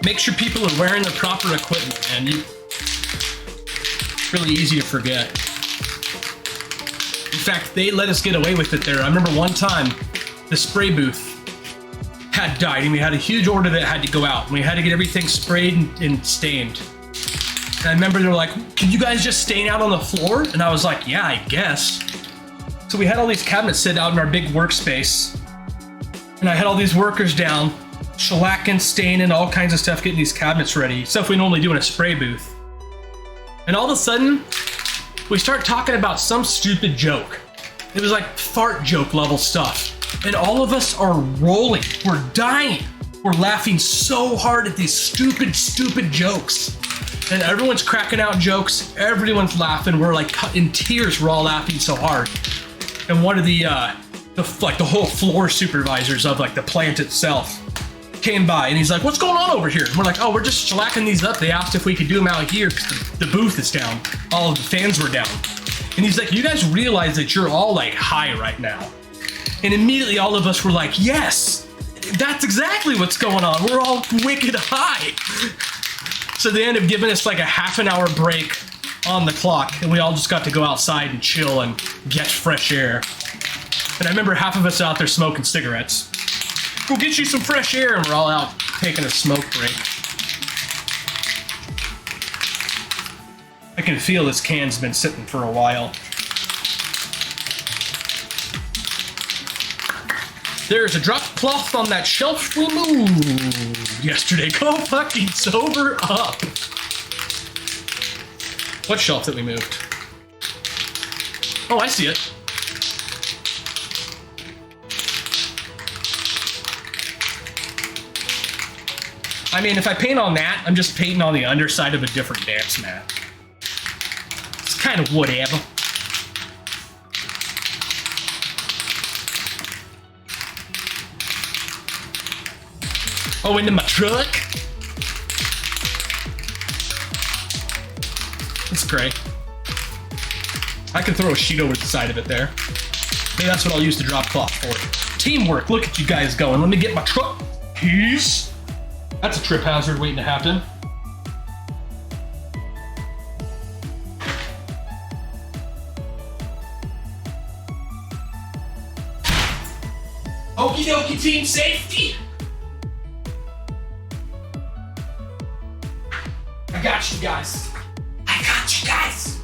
Speaker 1: Make sure people are wearing the proper equipment, man. It's really easy to forget. In fact, they let us get away with it there. I remember one time, the spray booth had died, and we had a huge order that had to go out. And we had to get everything sprayed and stained. And I remember they were like, "Can you guys just stain out on the floor?" And I was like, "Yeah, I guess." So we had all these cabinets sit out in our big workspace. And I had all these workers down, shellacking, staining, all kinds of stuff, getting these cabinets ready. Stuff we normally do in a spray booth. And all of a sudden, we start talking about some stupid joke. It was like fart joke level stuff. And all of us are rolling. We're dying. We're laughing so hard at these stupid jokes. And everyone's cracking out jokes. Everyone's laughing. We're like in tears. We're all laughing so hard. And one of the whole floor supervisors of like the plant itself came by and he's like, "What's going on over here?" And we're like, "Oh, we're just shellacking these up. They asked if we could do them out here because the booth is down. All of the fans were down." And he's like, "You guys realize that you're all like high right now?" And immediately all of us were like, "Yes, That's exactly what's going on. We're all wicked high. So they ended up giving us like a half an hour break on the clock, and we all just got to go outside and chill and get fresh air. And I remember half of us out there smoking cigarettes. Go get you some fresh air, and we're all out taking a smoke break. I can feel this can's been sitting for a while. There's a drop cloth on that shelf we moved yesterday. Go fucking sober up. What shelf that we moved? Oh, I see it. I mean, if I paint on that, I'm just painting on the underside of a different dance mat. It's kind of whatever. Oh, into my truck? It's great. I can throw a sheet over the side of it there. Maybe that's what I'll use the drop cloth for. Teamwork, look at you guys going. Let me get my truck keys. That's a trip hazard waiting to happen. Okie dokie, team safety. I got you guys. I got you guys.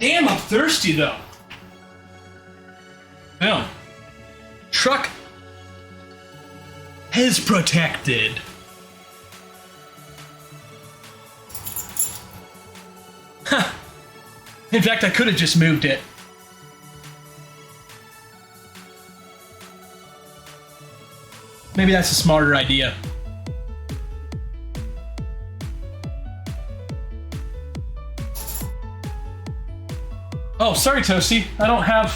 Speaker 1: Damn, I'm thirsty though. Well, truck is protected. Huh. In fact, I could have just moved it. Maybe that's a smarter idea. Oh, sorry, Toasty. I don't have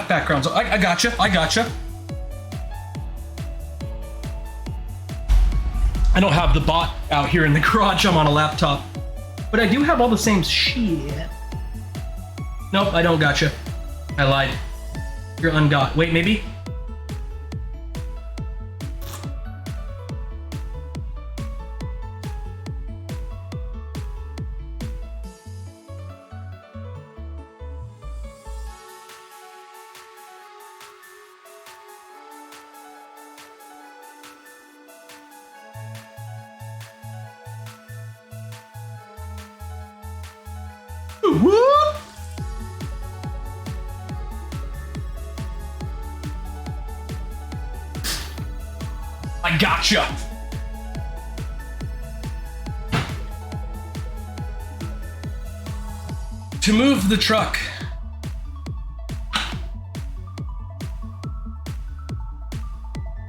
Speaker 1: backgrounds. I gotcha. I gotcha. I don't have the bot out here in the garage. I'm on a laptop. But I do have all the same shit. Nope, I don't gotcha. I lied. You're ungot. Wait, maybe? Whoop! I gotcha. To move the truck.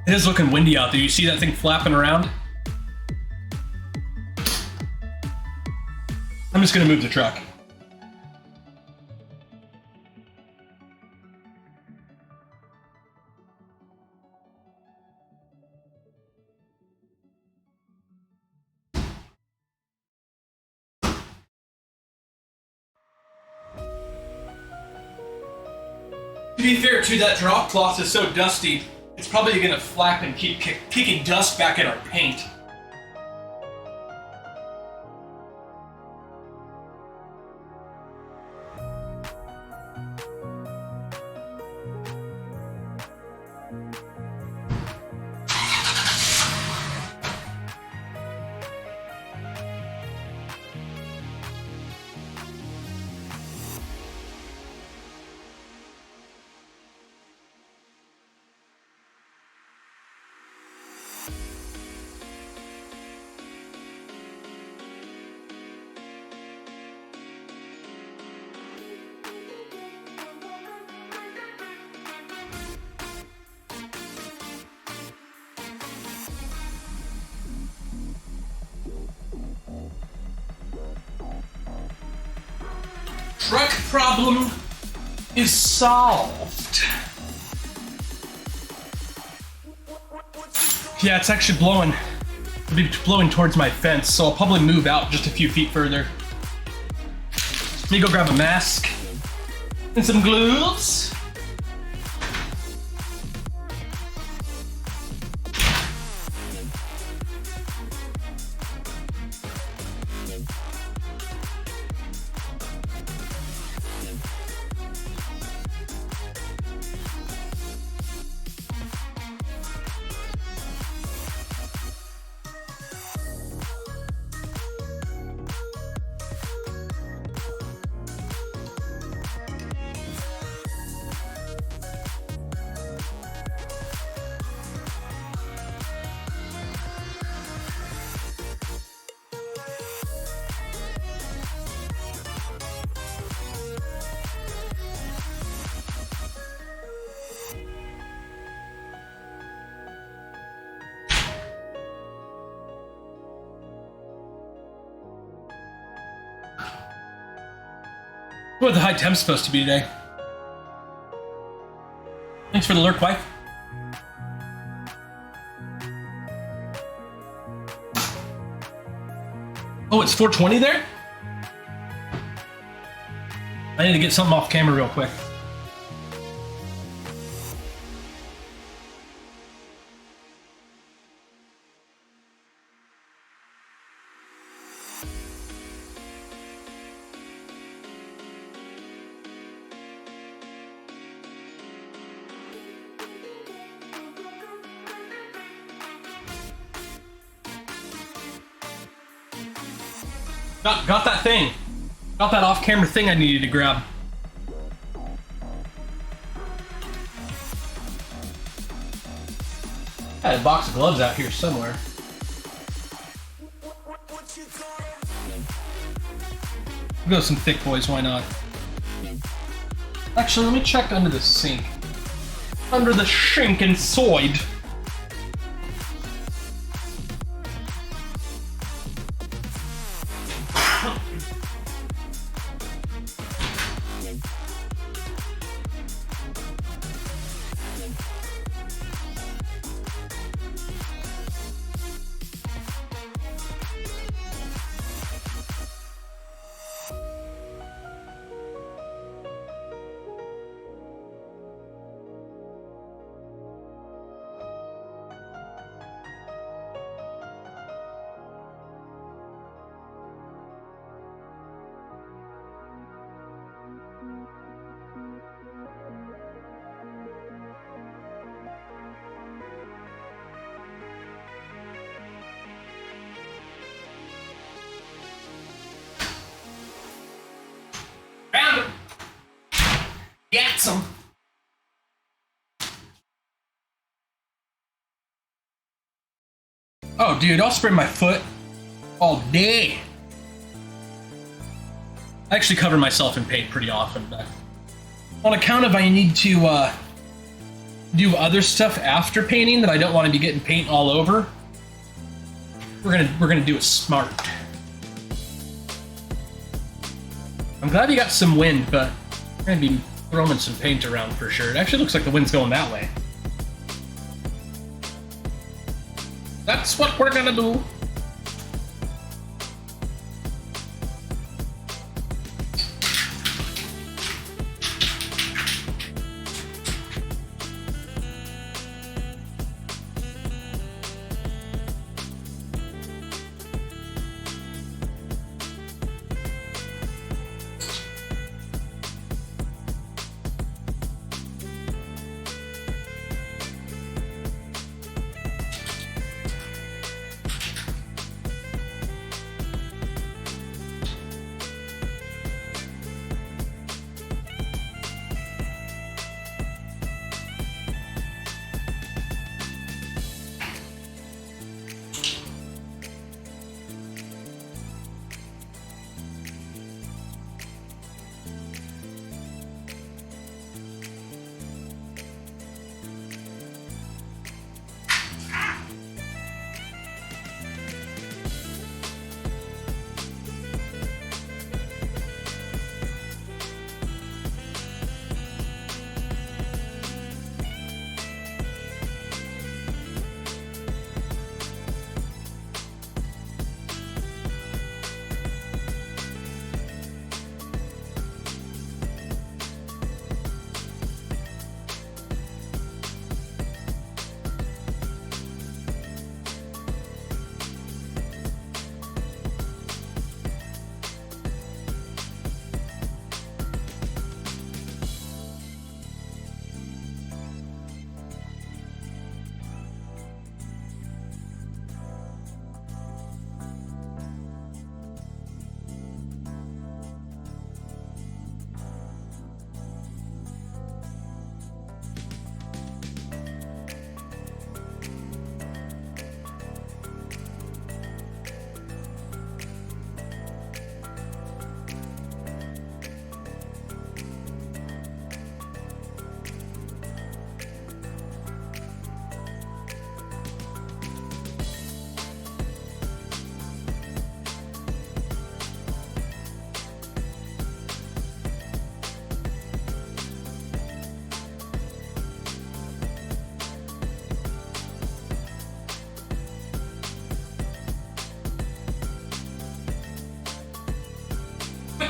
Speaker 1: It is looking windy out there. You see that thing flapping around? I'm just gonna move the truck. To be fair, too, that drop cloth is so dusty, it's probably going to flap and keep kicking dust back at our paint. truck problem is solved. Yeah, it's actually blowing. It'll be blowing towards my fence, so I'll probably move out just a few feet further. Let me go grab a mask and some gloves. What the high temp's supposed to be today? Thanks for the lurk, wife. Oh, it's 420 there? I need to get something off camera real quick. Got that thing. Got that off-camera thing I needed to grab. I had a box of gloves out here somewhere. We'll go with some thick boys, why not? Actually, let me check under the sink. Under the sink and soid. Found it! Got some! Oh, dude, I'll spray my foot all day. I actually cover myself in paint pretty often, but on account of I need to do other stuff after painting that I don't want to be getting paint all over, we're gonna do it smart. I'm glad you got some wind, but we're gonna be throwing some paint around for sure. It actually looks like the wind's going that way. That's what we're gonna do.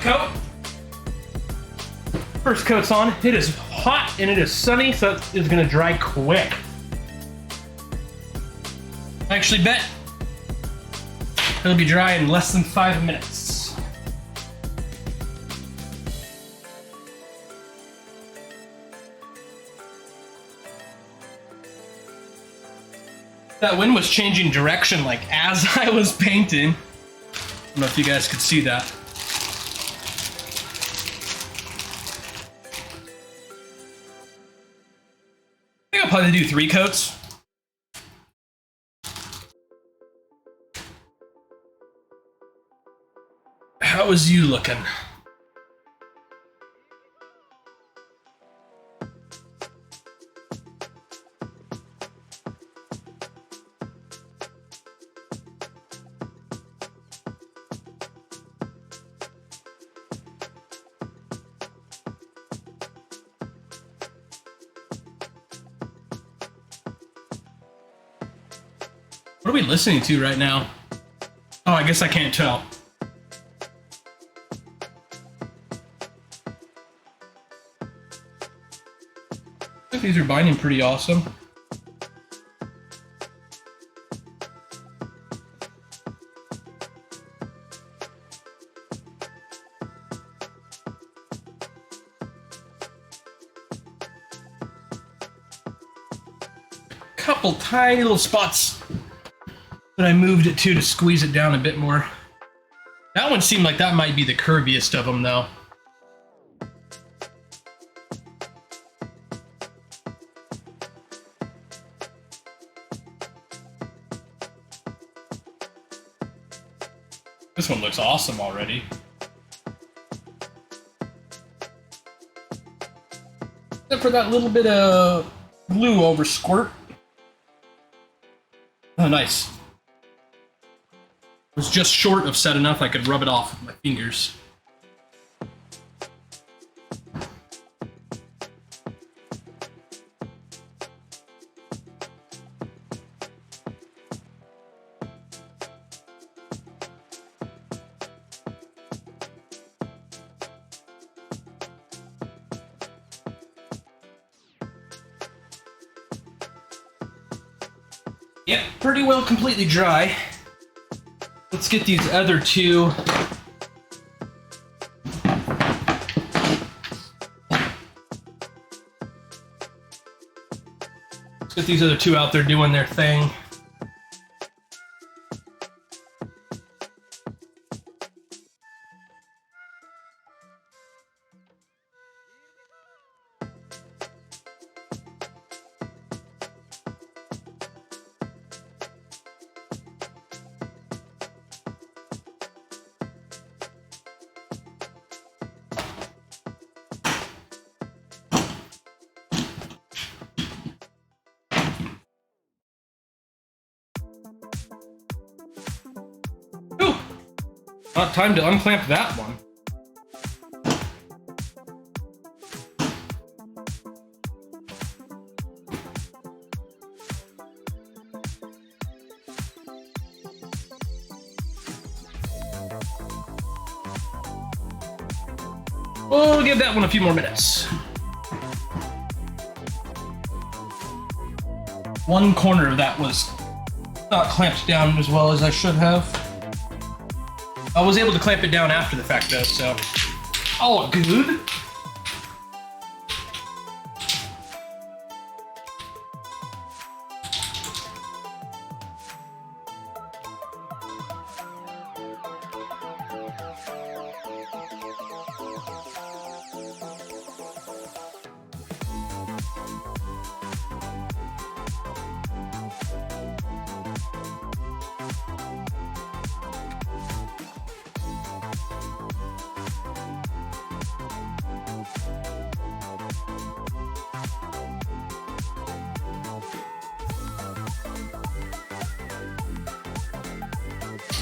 Speaker 1: second coat. First coat's on. It is hot and it is sunny, so it's gonna dry quick. I actually bet it'll be dry in less than 5 minutes. That wind was changing direction like as I was painting. I don't know if you guys could see that. I think I'll probably do 3 coats. How is you looking? What are we listening to right now? Oh, I guess I can't tell. I think these are binding pretty awesome. Couple tiny little spots that I moved it to squeeze it down a bit more. That one seemed like that might be the curviest of them though. This one looks awesome already. Except for that little bit of glue over squirt. Oh, nice. It was just short of set enough I could rub it off with my fingers. Yep, pretty well completely dry. Let's get these other 2. Let's get these other 2 out there doing their thing. Ooh, not time to unclamp that one. We'll give that one a few more minutes. One corner of that was not clamped down as well as I should have. I was able to clamp it down after the fact though, so all good.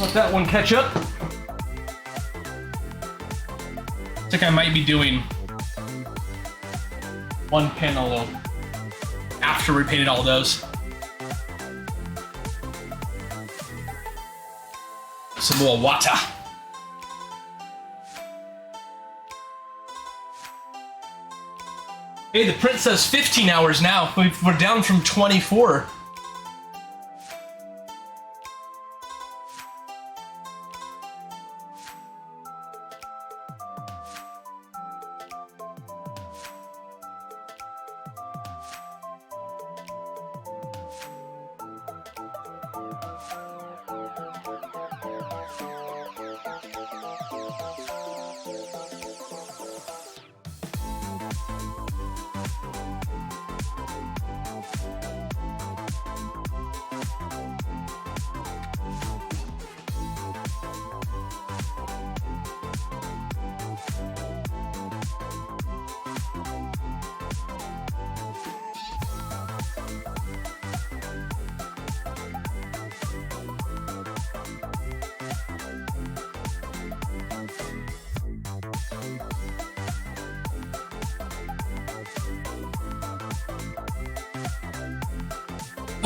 Speaker 1: Let that one catch up. I think I might be doing one panel after we painted all those. Some more water. Hey, the print says 15 hours now. We're down from 24.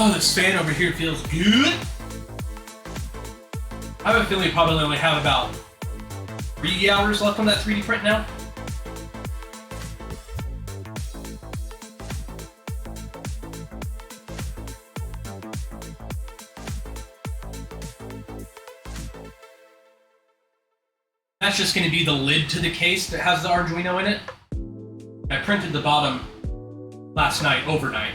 Speaker 1: Oh, this fan over here feels good. I have a feeling we probably only have about 3 hours left on that 3D print now. That's just going to be the lid to the case that has the Arduino in it. I printed the bottom last night, overnight.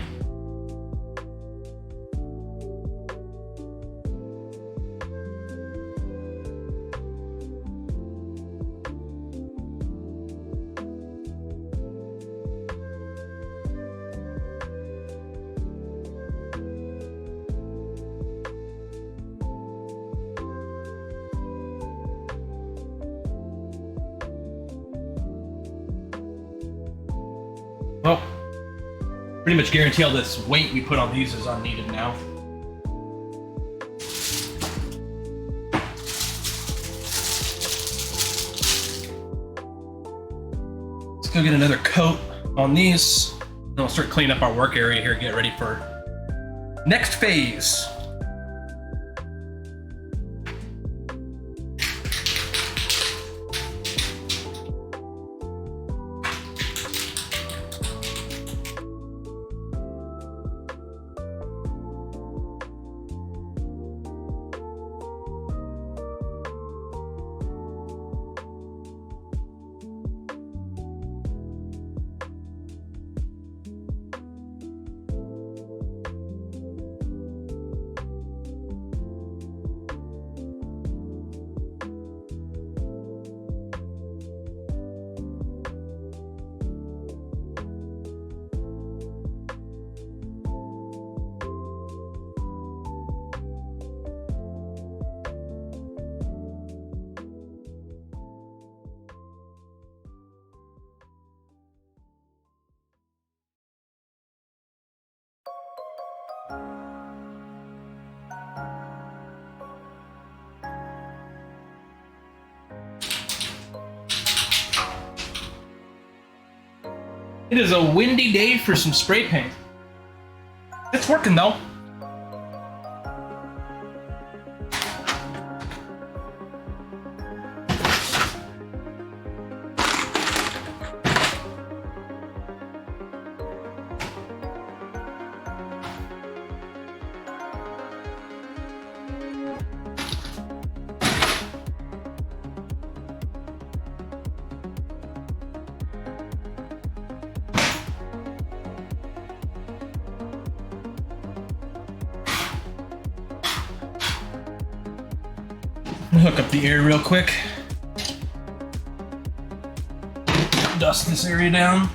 Speaker 1: Well, pretty much guarantee all this weight we put on these is unneeded now. Let's go get another coat on these. Then we'll start cleaning up our work area here, get ready for next phase. It is a windy day for some spray paint. It's working though. Hook up the air real quick. Dust this area down.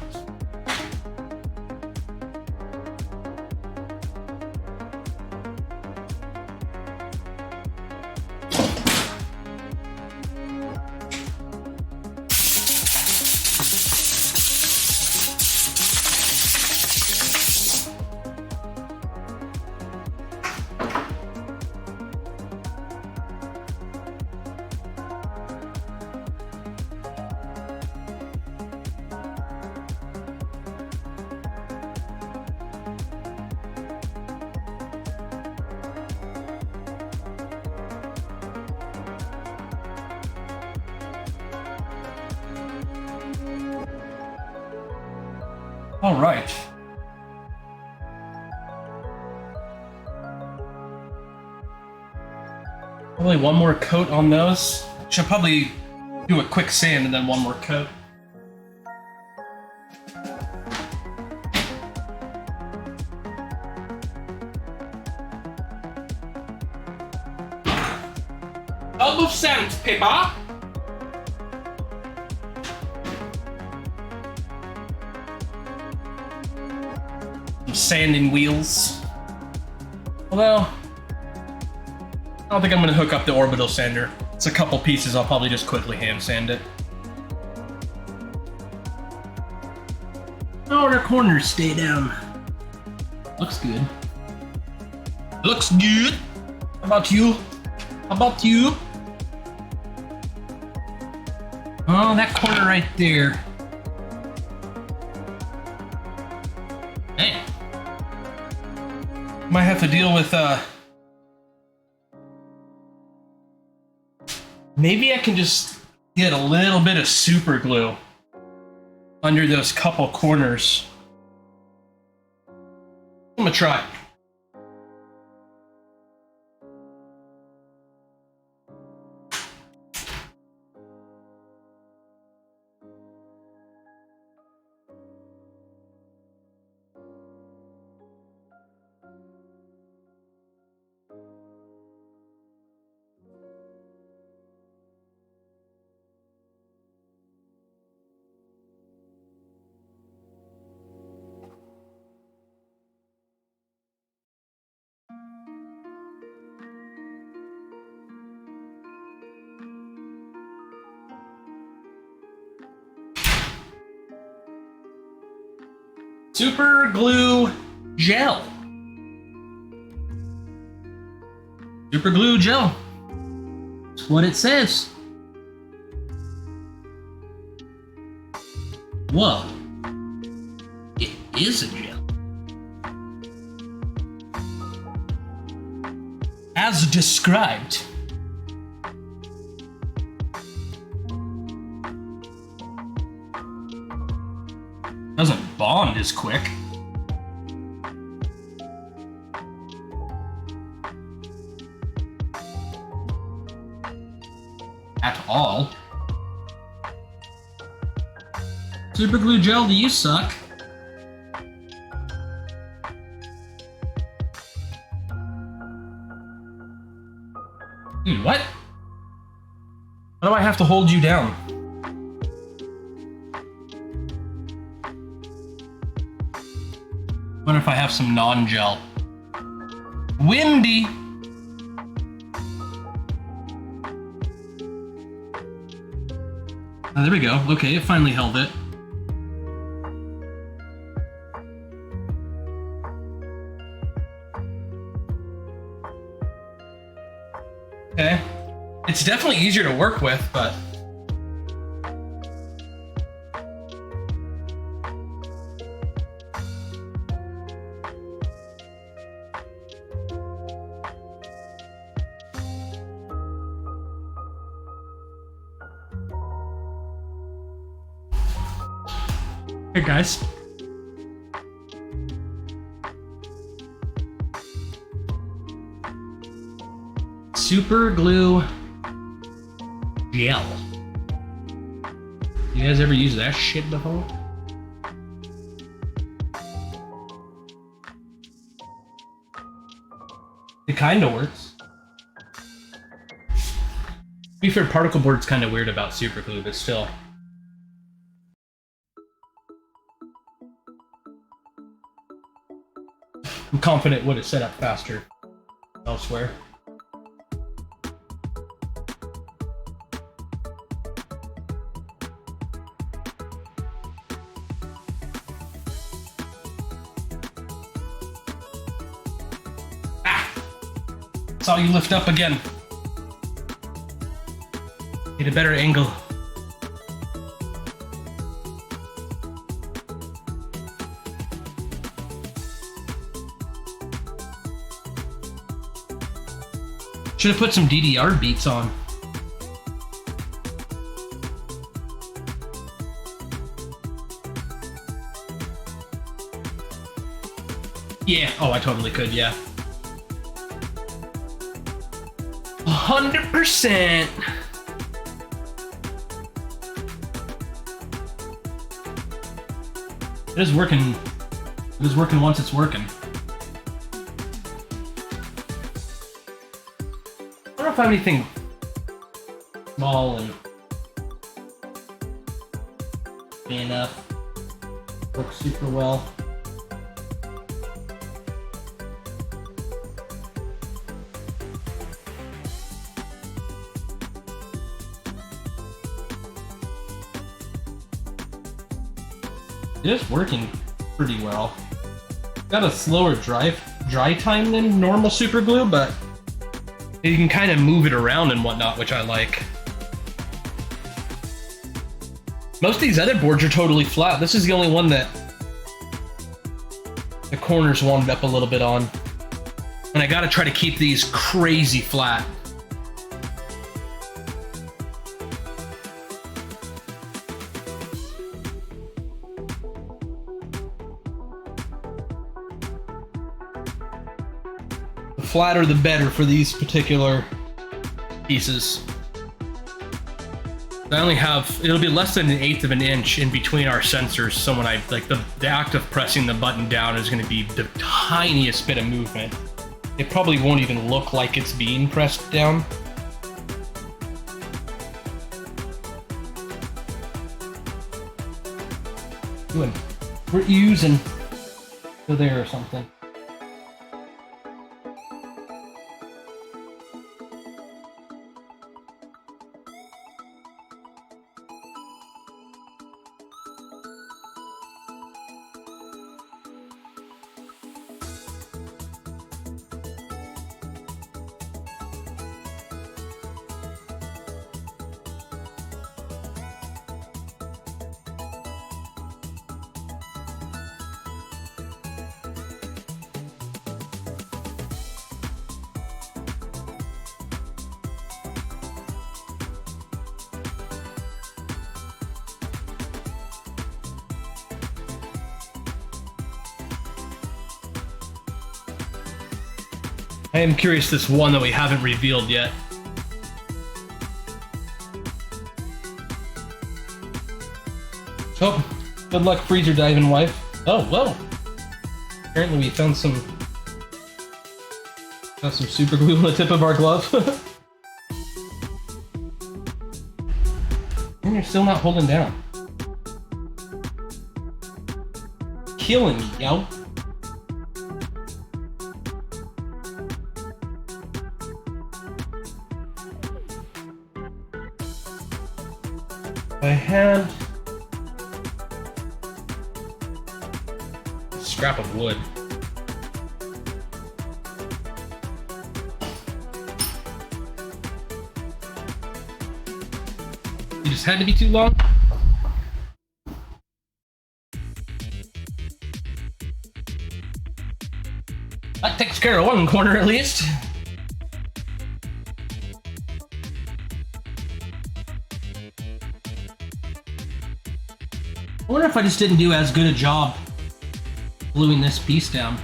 Speaker 1: All right. Probably one more coat on those. Should probably do a quick sand and then one more coat. Double sandpaper. Some sanding wheels. Although, I don't think I'm going to hook up the orbital sander. It's a couple pieces, I'll probably just quickly hand sand it. Oh, the corners stay down. Looks good. Looks good. How about you? How about you? Oh, that corner right there. Hey. Might have to deal with, maybe I can just get a little bit of super glue under those couple corners. I'm gonna try. Super glue gel. Super glue gel. That's what it says. Whoa. It is a gel. As described. Doesn't bond as quick. At all. Super glue gel, do you suck? Dude, what? Why do I have to hold you down? What if I have some non-gel? Windy! Oh, there we go. Okay, it finally held it. Okay. It's definitely easier to work with, but... Here, guys. Super glue gel. You guys ever use that shit before? It kind of works. To be fair, particle board's kind of weird about super glue, but still. I'm confident it would have set up faster elsewhere. Ah! Saw you lift up again. Need a better angle. Should have put some DDR beats on. Yeah. Oh, I totally could. Yeah. 100%. It is working. It is working once it's working. I don't know if I have anything small and big enough. Works super well. It is working pretty well. Got a slower dry time than normal super glue, but you can kind of move it around and whatnot, which I like. Most of these other boards are totally flat. This is the only one that the corners wound up a little bit on. And I gotta try to keep these crazy flat. The flatter the better for these particular pieces. I only have, it'll be less than 1/8 of an inch in between our sensors, so when I, like the act of pressing the button down is gonna be the tiniest bit of movement. It probably won't even look like it's being pressed down. Good. We're using go there or something. I am curious this one that we haven't revealed yet. Oh, good luck, freezer diving wife. Oh, whoa. Apparently we found some super glue on the tip of our glove. And you're still not holding down. Killing me, yo. I had a scrap of wood. You just had to be too long? That takes care of one corner at least. I wonder if I just didn't do as good a job gluing this piece down.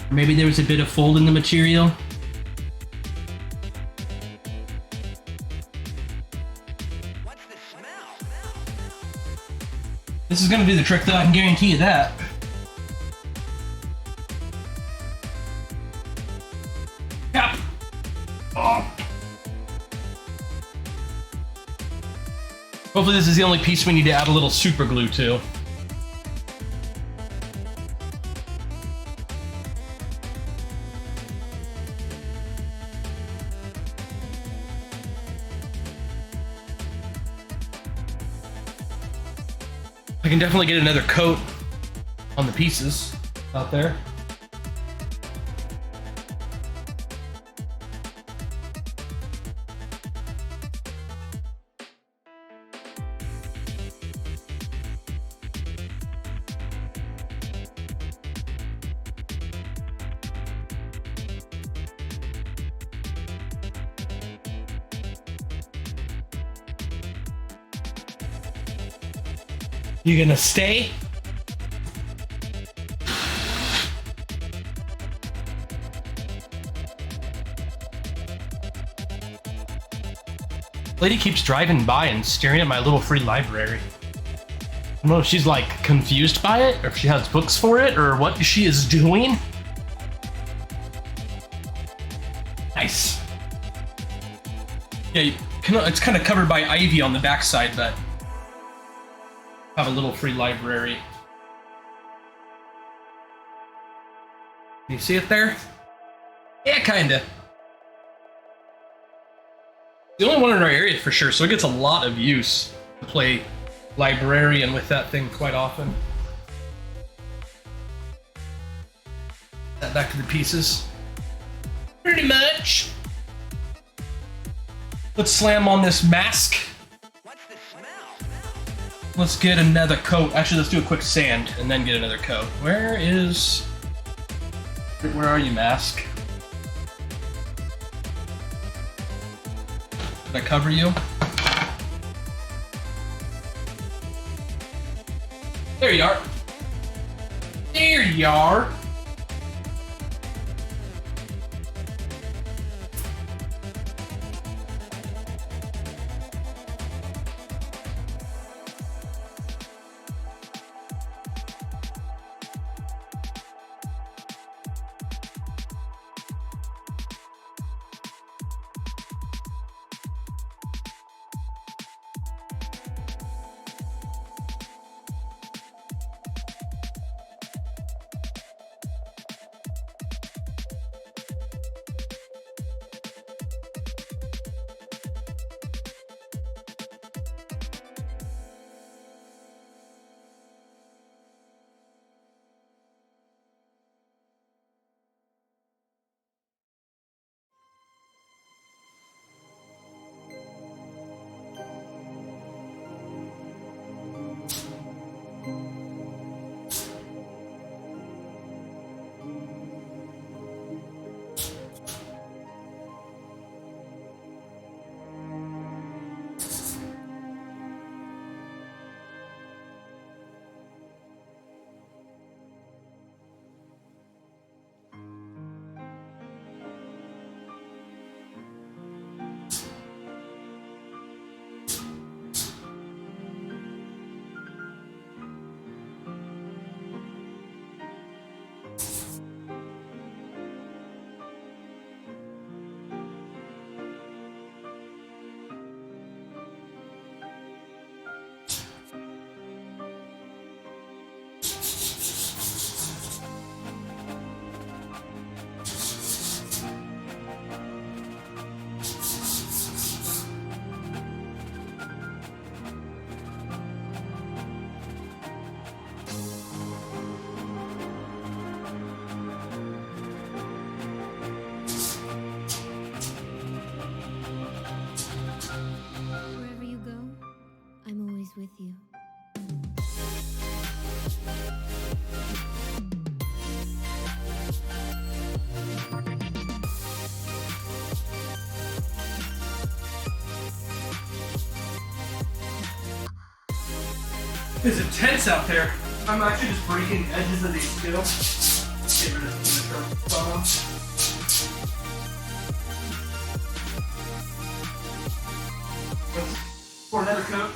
Speaker 1: Or maybe there was a bit of fold in the material.
Speaker 3: What's the smell?
Speaker 1: This is gonna do the trick though, I can guarantee you that. Yep. Oh. Hopefully this is the only piece we need to add a little super glue to. I can definitely get another coat on the pieces out there. You gonna stay? Lady keeps driving by and staring at my little free library. I don't know if she's like confused by it, or if she has books for it, or what she is doing. Nice. Yeah, it's kind of covered by ivy on the backside, but have a little free library. You see it there? Yeah, kinda. The only one in our area for sure, so it gets a lot of use to play librarian with that thing quite often. That back to the pieces. Pretty much. Let's slam on this mask.
Speaker 3: What's the smell?
Speaker 1: Let's get another coat. Actually, let's do a quick sand and then get another coat. Where are you, mask? Did I cover you? There you are. There you are.
Speaker 4: Wherever you go, I'm always with you.
Speaker 1: It's intense out there. I'm actually just breaking edges of these too. Get rid of the photo. For another coat.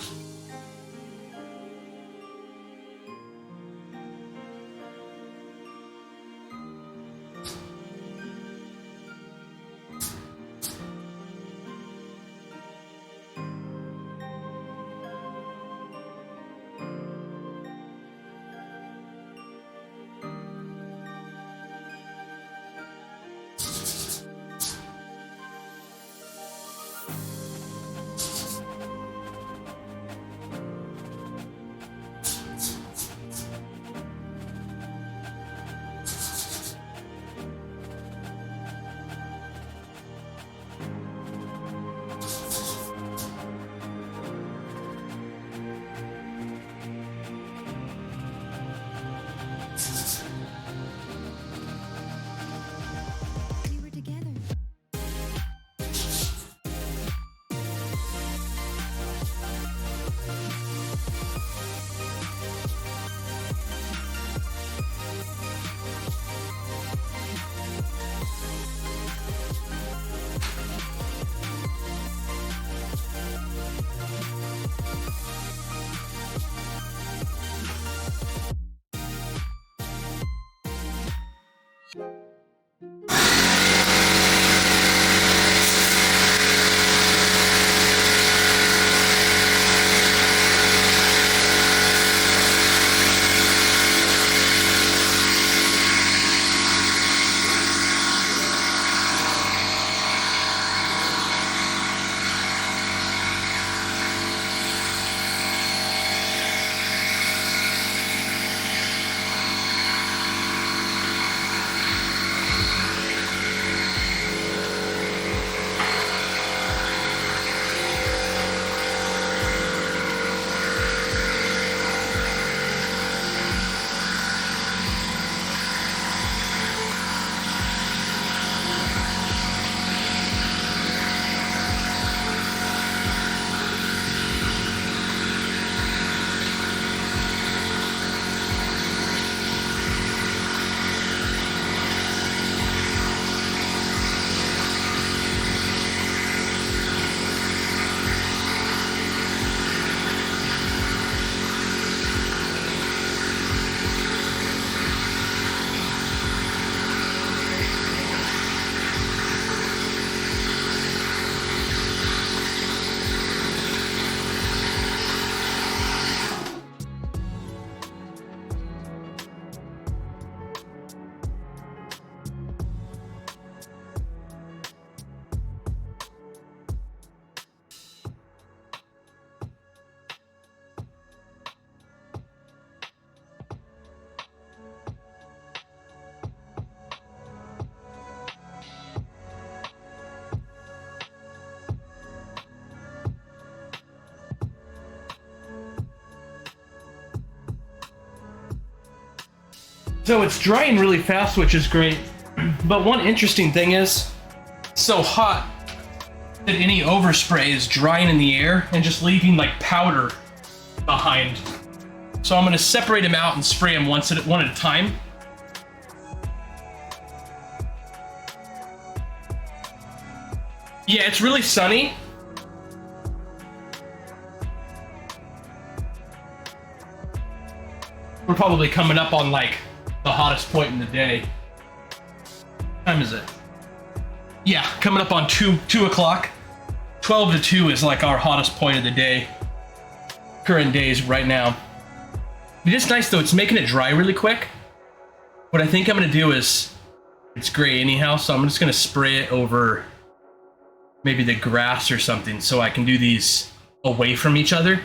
Speaker 1: So it's drying really fast, which is great. But one interesting thing is, it's so hot that any overspray is drying in the air and just leaving like powder behind. So I'm gonna separate them out and spray them one at a time. Yeah, it's really sunny. We're probably coming up on like the hottest point in the day. What time is it? Yeah, coming up on 2 o'clock. 12 to 2 is like our hottest point of the day. Current days right now. It is nice though, it's making it dry really quick. What I think I'm gonna do is, it's gray anyhow, so I'm just gonna spray it over maybe the grass or something so I can do these away from each other.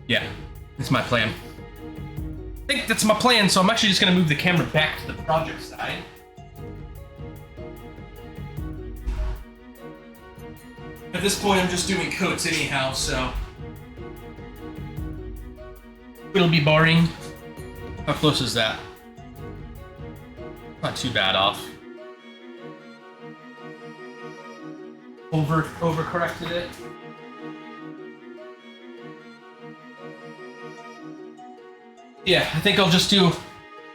Speaker 1: Yeah, that's my plan. I think that's my plan, so I'm actually just gonna move the camera back to the project side. At this point, I'm just doing coats anyhow, so it'll be boring. How close is that? Not too bad off. Overcorrected it. Yeah, I think I'll just do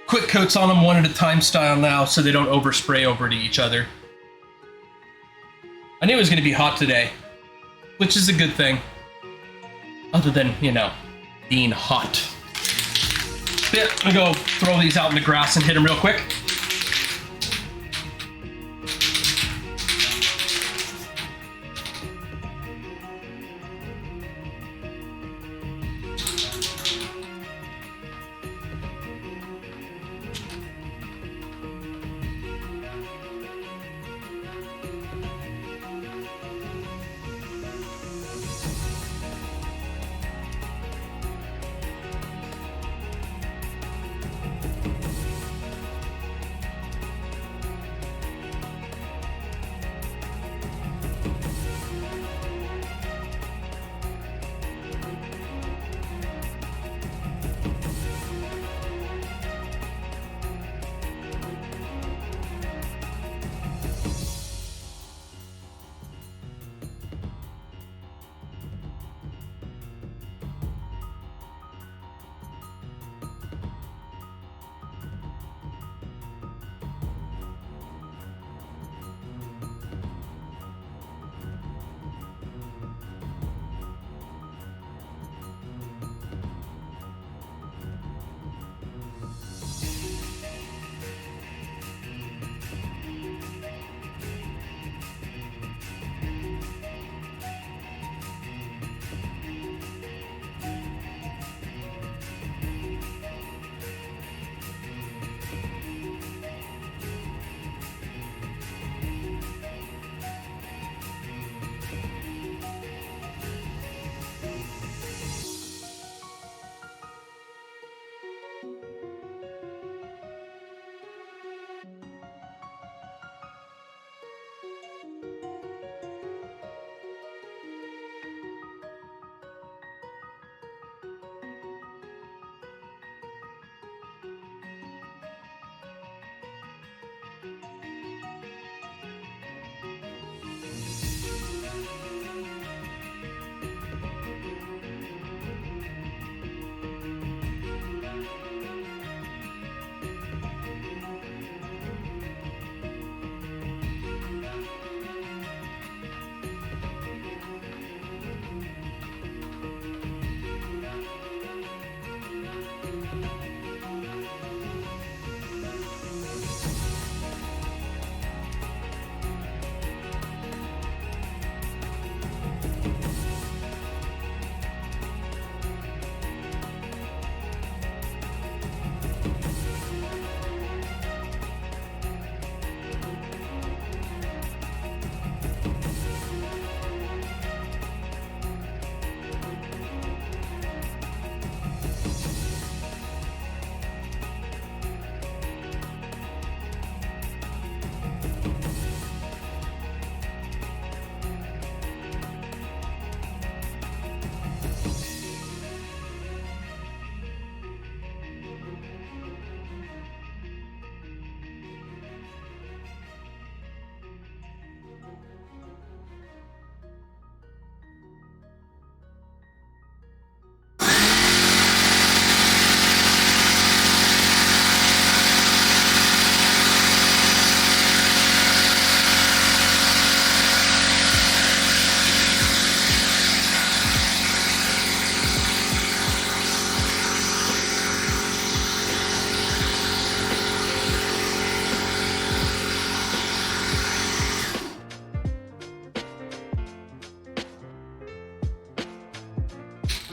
Speaker 1: quick coats on them one at a time style now so they don't overspray over to each other. I knew it was going to be hot today, which is a good thing. Other than, you know, being hot. Yeah, I'm going to go throw these out in the grass and hit them real quick.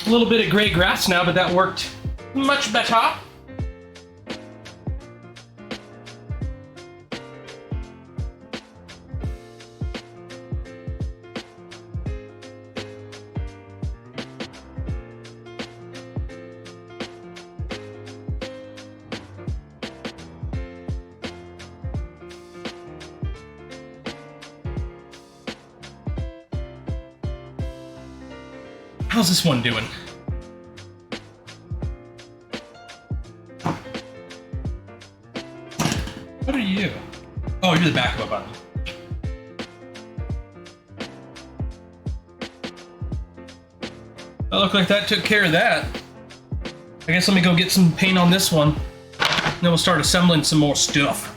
Speaker 1: a little bit of gray grass now, but that worked much better. How's this one doing? What are you? Oh, you're the backup button. That looked like that took care of that. I guess let me go get some paint on this one. Then we'll start assembling some more stuff.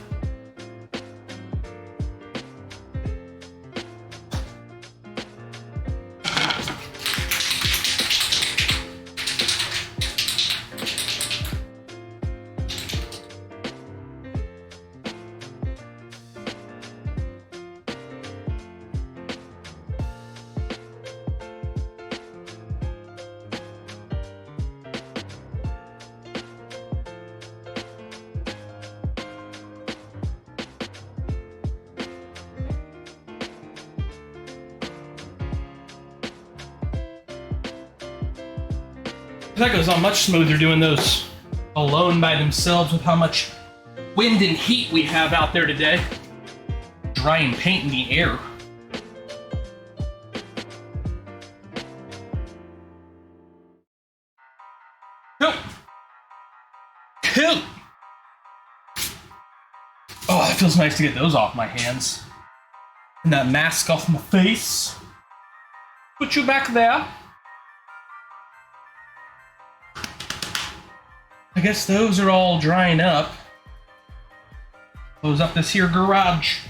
Speaker 1: That goes on much smoother doing those alone by themselves with how much wind and heat we have out there today. Drying paint in the air. Cool. Cool. Oh, it feels nice to get those off my hands. And that mask off my face. Put you back there. I guess those are all drying up. Close up this here garage.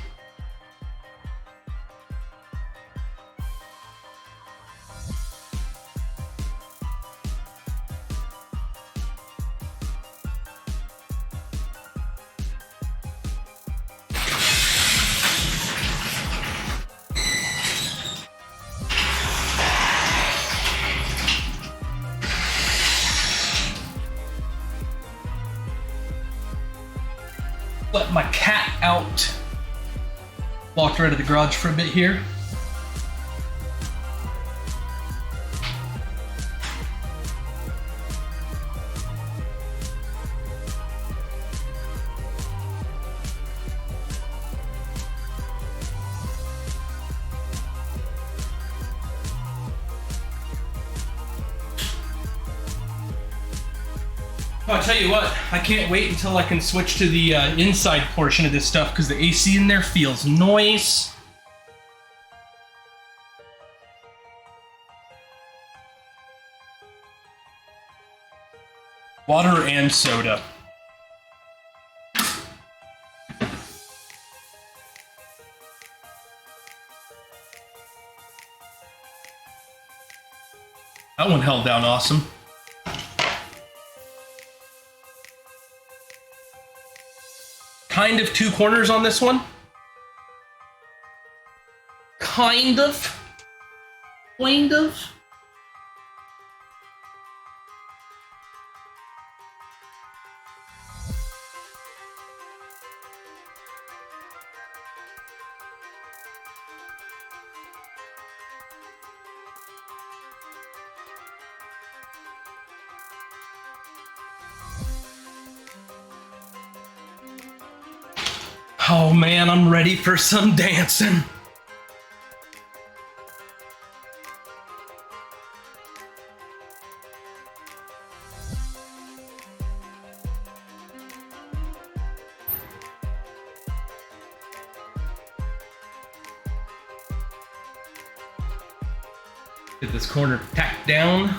Speaker 1: Let my cat out. Walked her out of the garage for a bit here. Oh, I'll tell you what, I can't wait until I can switch to the inside portion of this stuff because the AC in there feels nice. Water and soda. That one held down awesome. Kind of two corners on this one. Kind of. Kind of. Oh man, I'm ready for some dancing. Get this corner tacked down.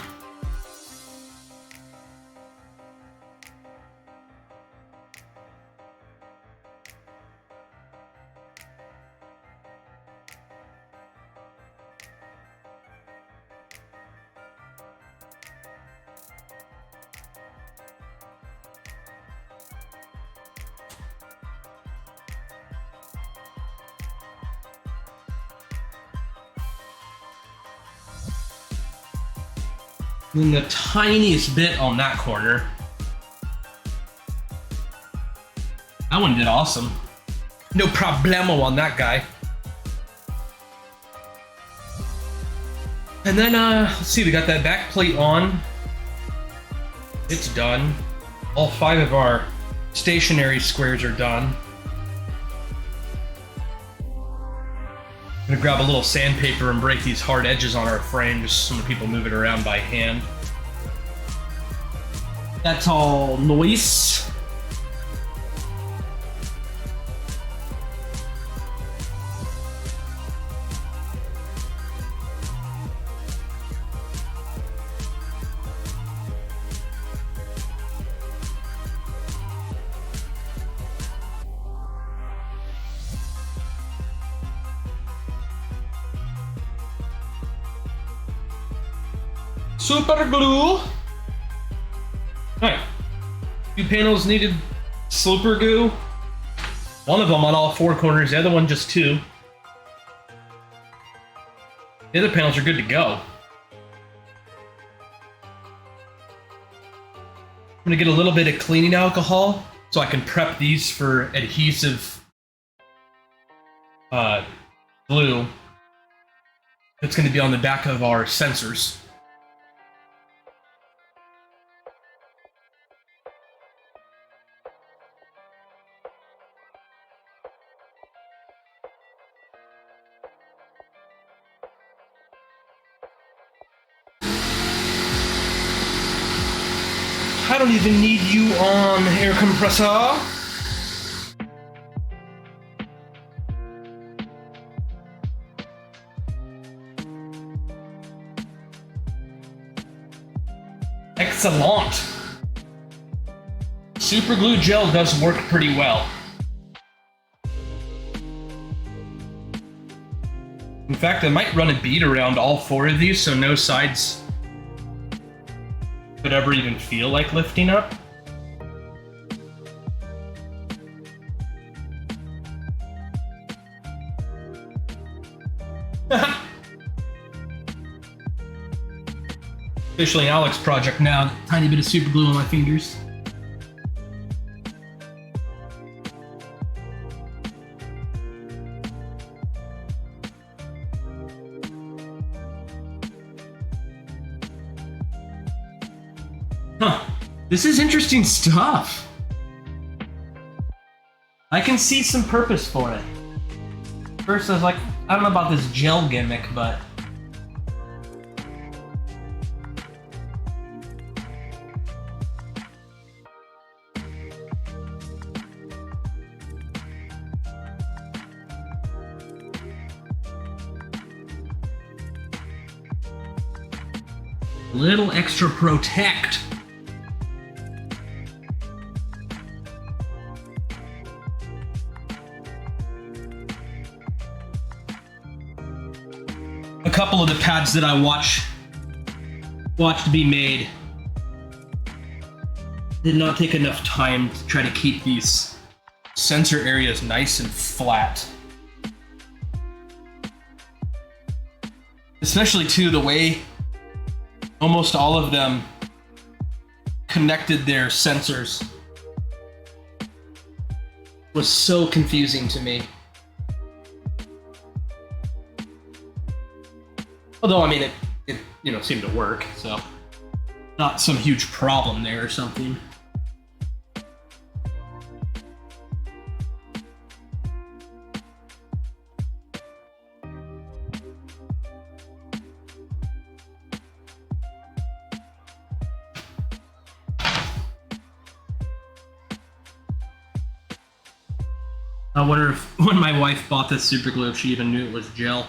Speaker 1: And then the tiniest bit on that corner. That one did awesome. No problemo on that guy. And then, let's see, we got that back plate on. It's done. All 5 of our stationary squares are done. I'm gonna grab a little sandpaper and break these hard edges on our frame just so when people move it around by hand. That's all nice. Super glue. Alright. 2 panels needed super glue. One of them on all 4 corners, the other one just 2. The other panels are good to go. I'm gonna get a little bit of cleaning alcohol so I can prep these for adhesive glue. It's gonna be on the back of our sensors. I don't even need you on, air compressor. Excellent. Super glue gel does work pretty well. In fact, I might run a bead around all 4 of these so no sides could ever even feel like lifting up. Officially an Alex project now. Tiny bit of super glue on my fingers. Huh. This is interesting stuff. I can see some purpose for it. First I was like, I don't know about this gel gimmick, but a little extra protect. A couple of the pads that I watched be made did not take enough time to try to keep these sensor areas nice and flat. Especially too, the way almost all of them connected their sensors was so confusing to me. Although, I mean, it you know, seemed to work, so not some huge problem there or something. I wonder if when my wife bought this super glue, if she even knew it was gel.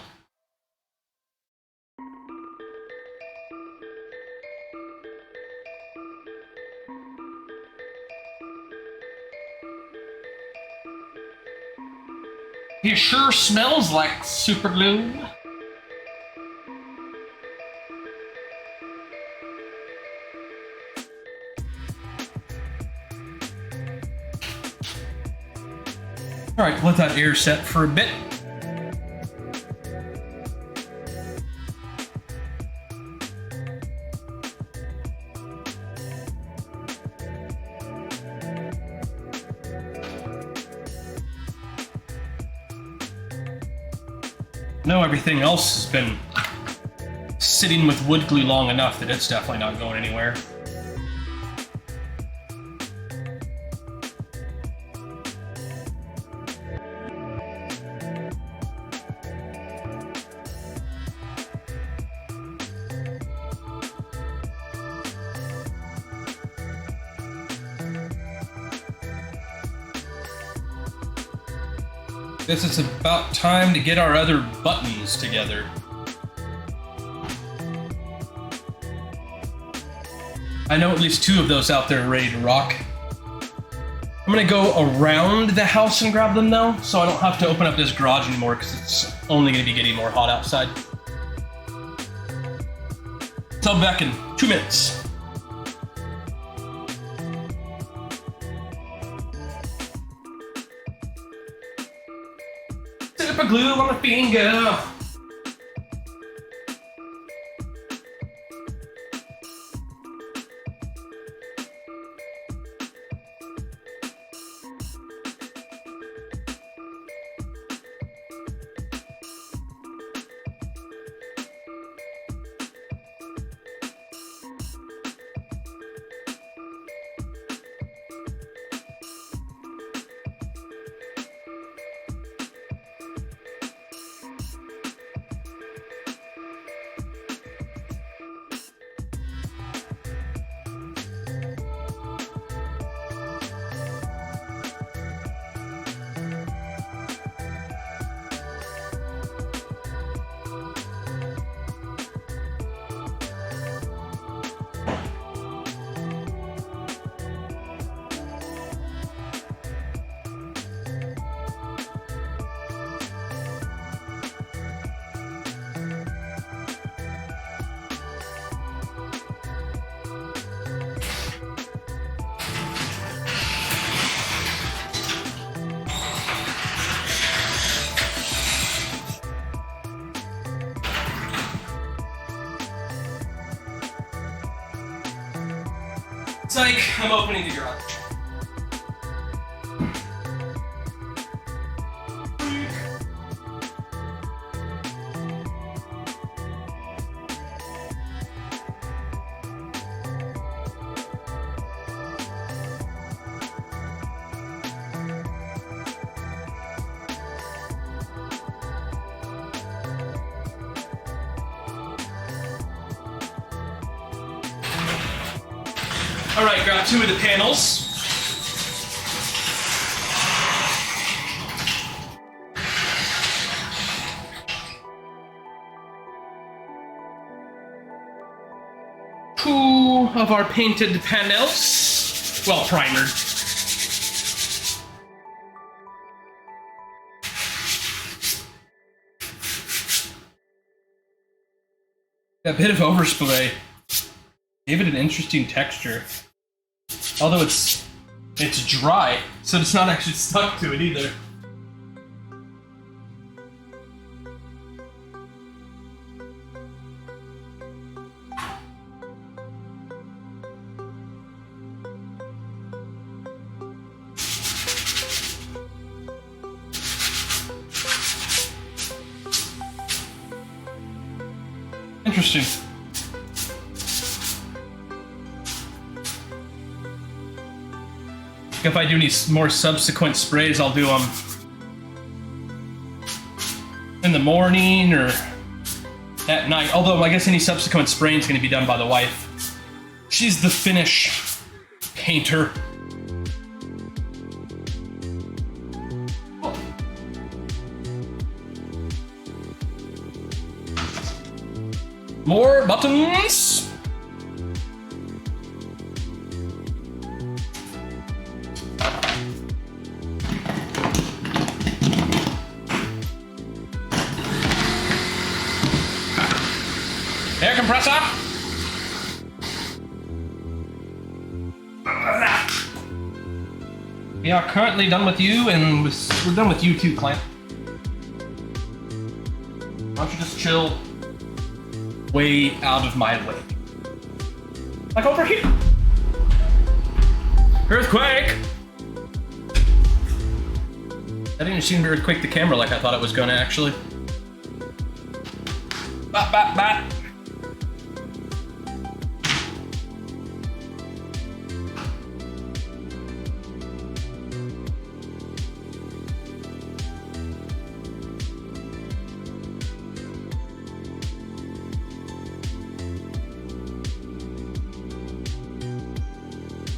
Speaker 1: It sure smells like super glue. All right, let that air set for a bit. No, everything else has been sitting with wood glue long enough that it's definitely not going anywhere. Guess it's about time to get our other buttons together. I know at least 2 of those out there are ready to rock. I'm gonna go around the house and grab them though, so I don't have to open up this garage anymore because it's only gonna be getting more hot outside. So I'll be back in 2 minutes. Super glue on the finger. Psych, I'm opening the garage. All right, grab 2 of the panels. Two of our painted panels. Well, primered. That bit of overspray gave it an interesting texture. Although it's dry, so it's not actually stuck to it either. Interesting. If I do need more subsequent sprays, I'll do them in the morning or at night. Although I guess any subsequent spraying is going to be done by the wife. She's the finish painter. More buttons. Air compressor. We are currently done with you, and we're done with you too, Clamp. Why don't you just chill way out of my way? Like over here. Earthquake! That didn't seem to earthquake the camera like I thought it was gonna, actually. Bat, bat, bat.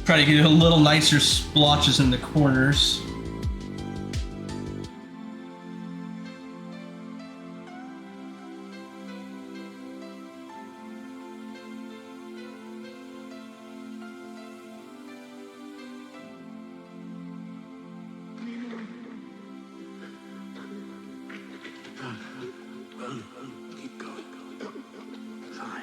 Speaker 1: Try to get a little nicer splotches in the corners.
Speaker 3: Keep going. Fine.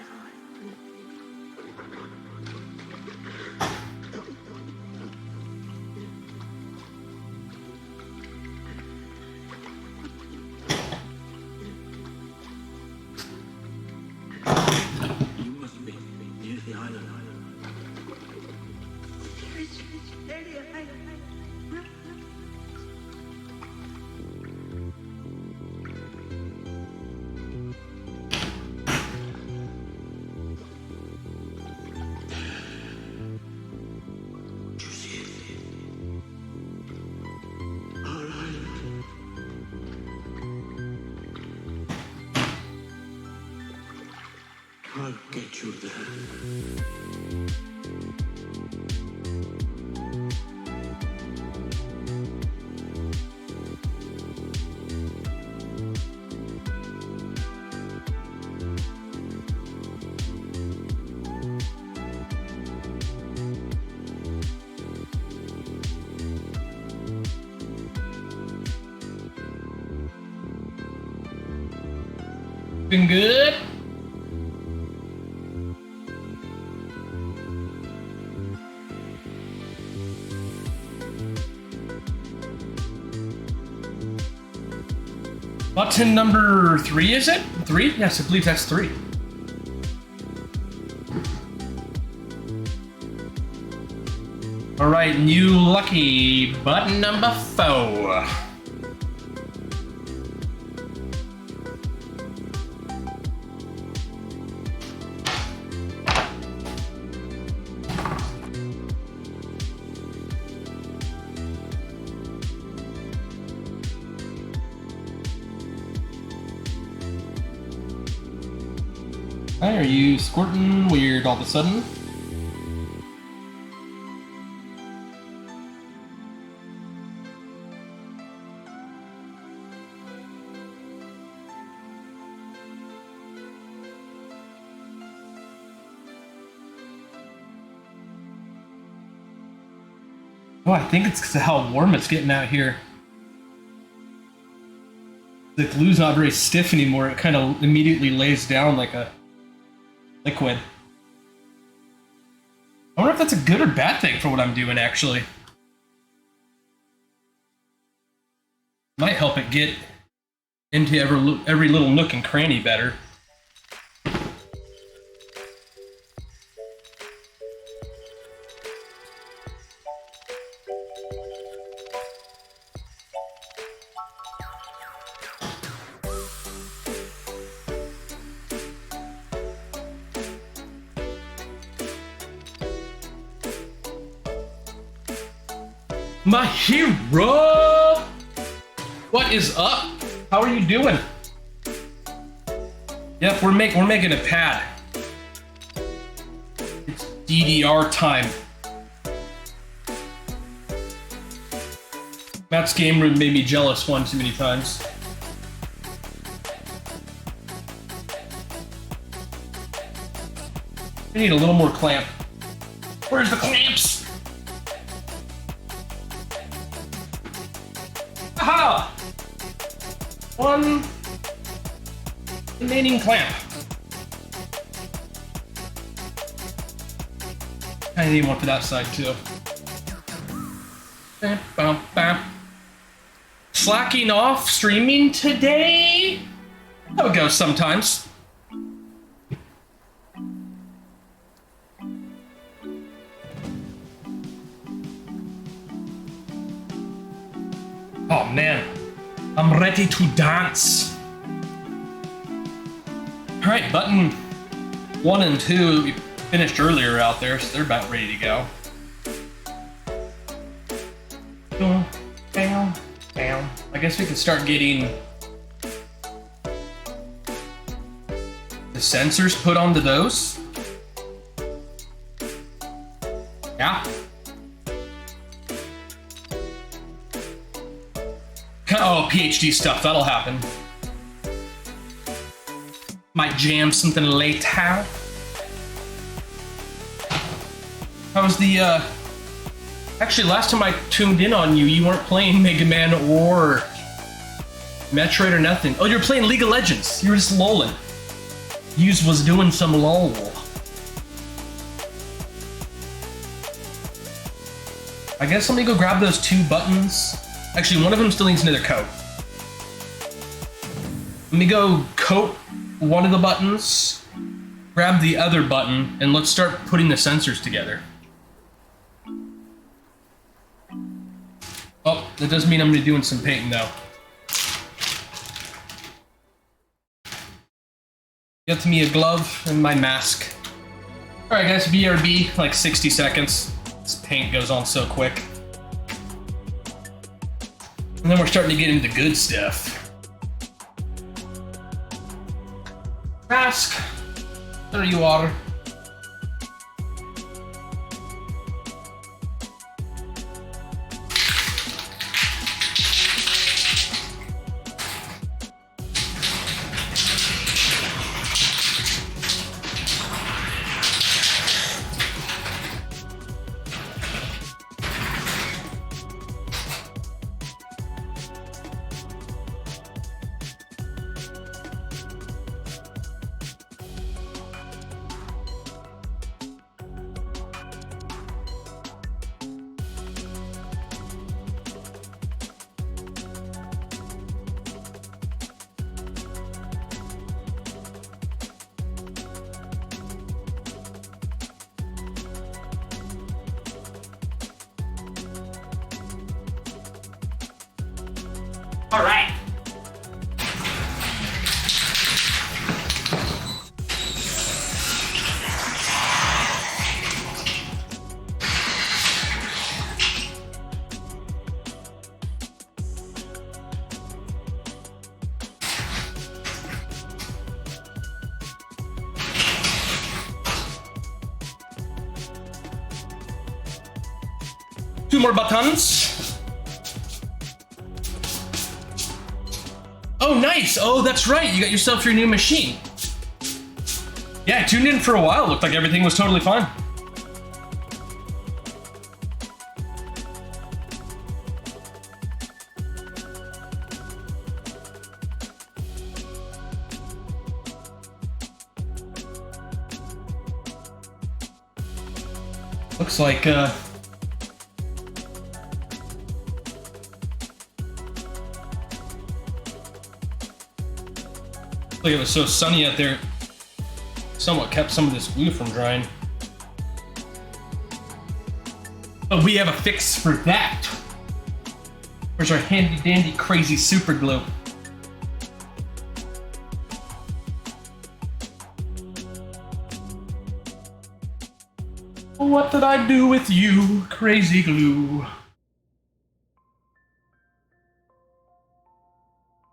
Speaker 3: You must be near the island. You see it? Our island. I'll get you there.
Speaker 1: Been good. Button number 3, is it? 3? Yes, I believe that's 3. All right, new lucky button number 4. Why are you squirting weird all of a sudden? Oh, I think it's because of how warm it's getting out here. The glue's not very stiff anymore. It kind of immediately lays down like a liquid. I wonder if that's a good or bad thing for what I'm doing, actually. Might help it get into every little nook and cranny better. My hero! What is up? How are you doing? Yep, we're making a pad. It's DDR time. Matt's game room made me jealous one too many times. We need a little more clamp. Where's the clamps? Aha! One remaining clamp. I need one for that side too. Bam, bam, bam. Slacking off streaming today? How it goes sometimes. Oh man, I'm ready to dance. All right, button 1 and 2 we finished earlier out there, so they're about ready to go. Down. I guess we can start getting the sensors put onto those. Yeah. Oh, PhD stuff, that'll happen. Might jam something later. How was the, Actually, last time I tuned in on you, you weren't playing Mega Man or Metroid or nothing. Oh, you're playing League of Legends. You were just lolling. Yous was doing some lol. I guess let me go grab those 2 buttons. Actually, one of them still needs another coat. Let me go coat one of the buttons, grab the other button, and let's start putting the sensors together. Oh, that does mean I'm gonna be doing some painting though. Get to me a glove and my mask. Alright guys, BRB, like 60 seconds. This paint goes on so quick. And then we're starting to get into the good stuff. Mask. There you are.
Speaker 2: All right.
Speaker 1: Two more buttons. Oh, nice. Oh, that's right. You got yourself your new machine. Yeah, I tuned in for a while. Looked like everything was totally fine. Looks like, like it was so sunny out there, somewhat kept some of this glue from drying. But we have a fix for that. Where's our handy dandy crazy super glue? What did I do with you, crazy glue?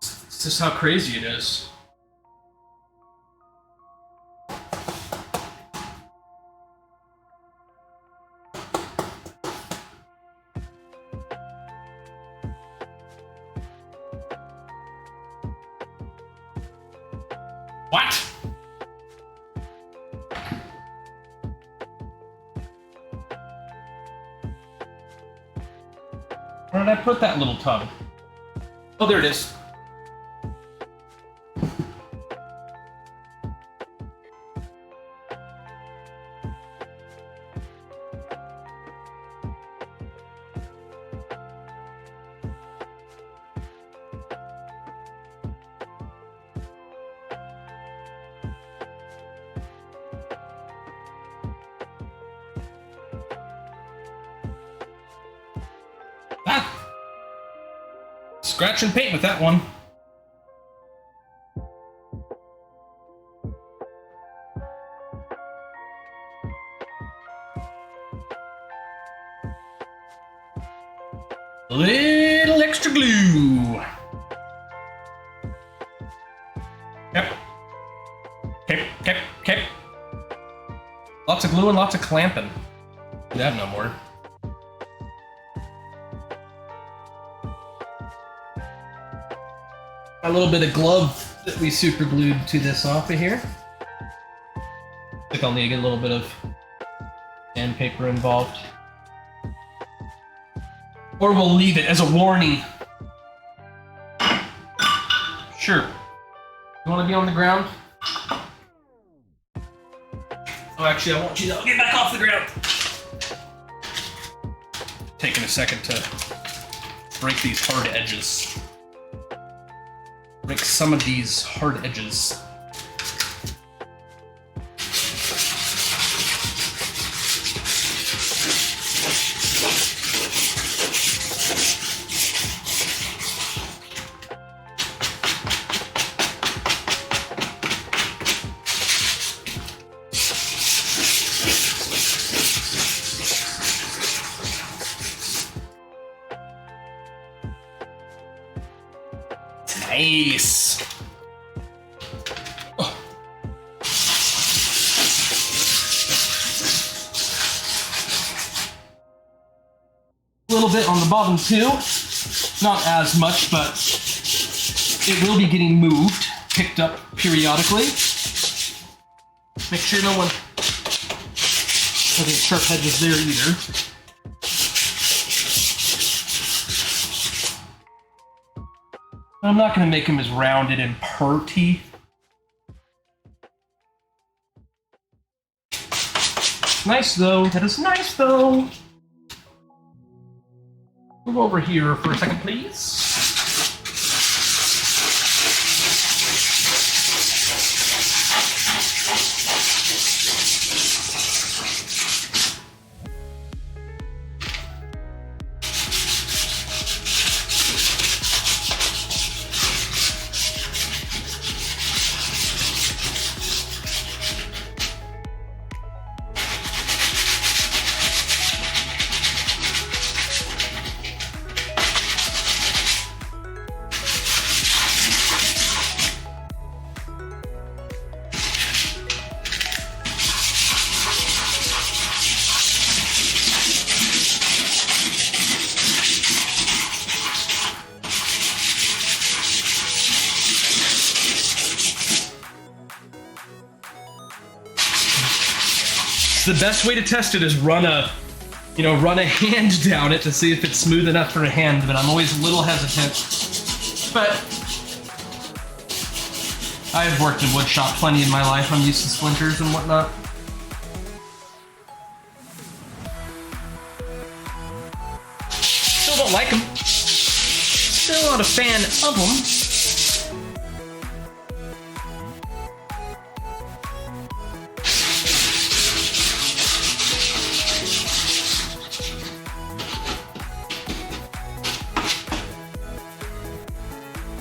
Speaker 1: It's just how crazy it is. What? Where did I put that little tub? Oh, there it is. Ah! Scratch and paint with that one. A little extra glue. Yep. Okay. Lots of glue and lots of clamping. Do that no more. A little bit of glove that we super glued to this off of here. I think I'll need to get a little bit of sandpaper involved. Or we'll leave it as a warning. Sure. You want to be on the ground? Oh, actually, I want you to get back off the ground. Taking a second to break these hard edges. Break some of these hard edges. Nice. Oh. A little bit on the bottom too. Not as much, but it will be getting moved, picked up periodically. Make sure no one has any sharp edges there either. I'm not going to make them as rounded and purty. Nice though. That is nice though. Move over here for a second, please. The best way to test it is run a hand down it to see if it's smooth enough for a hand, but I'm always a little hesitant. But I've worked in woodshop plenty in my life. I'm used to splinters and whatnot. Still don't like them. Still not a fan of them.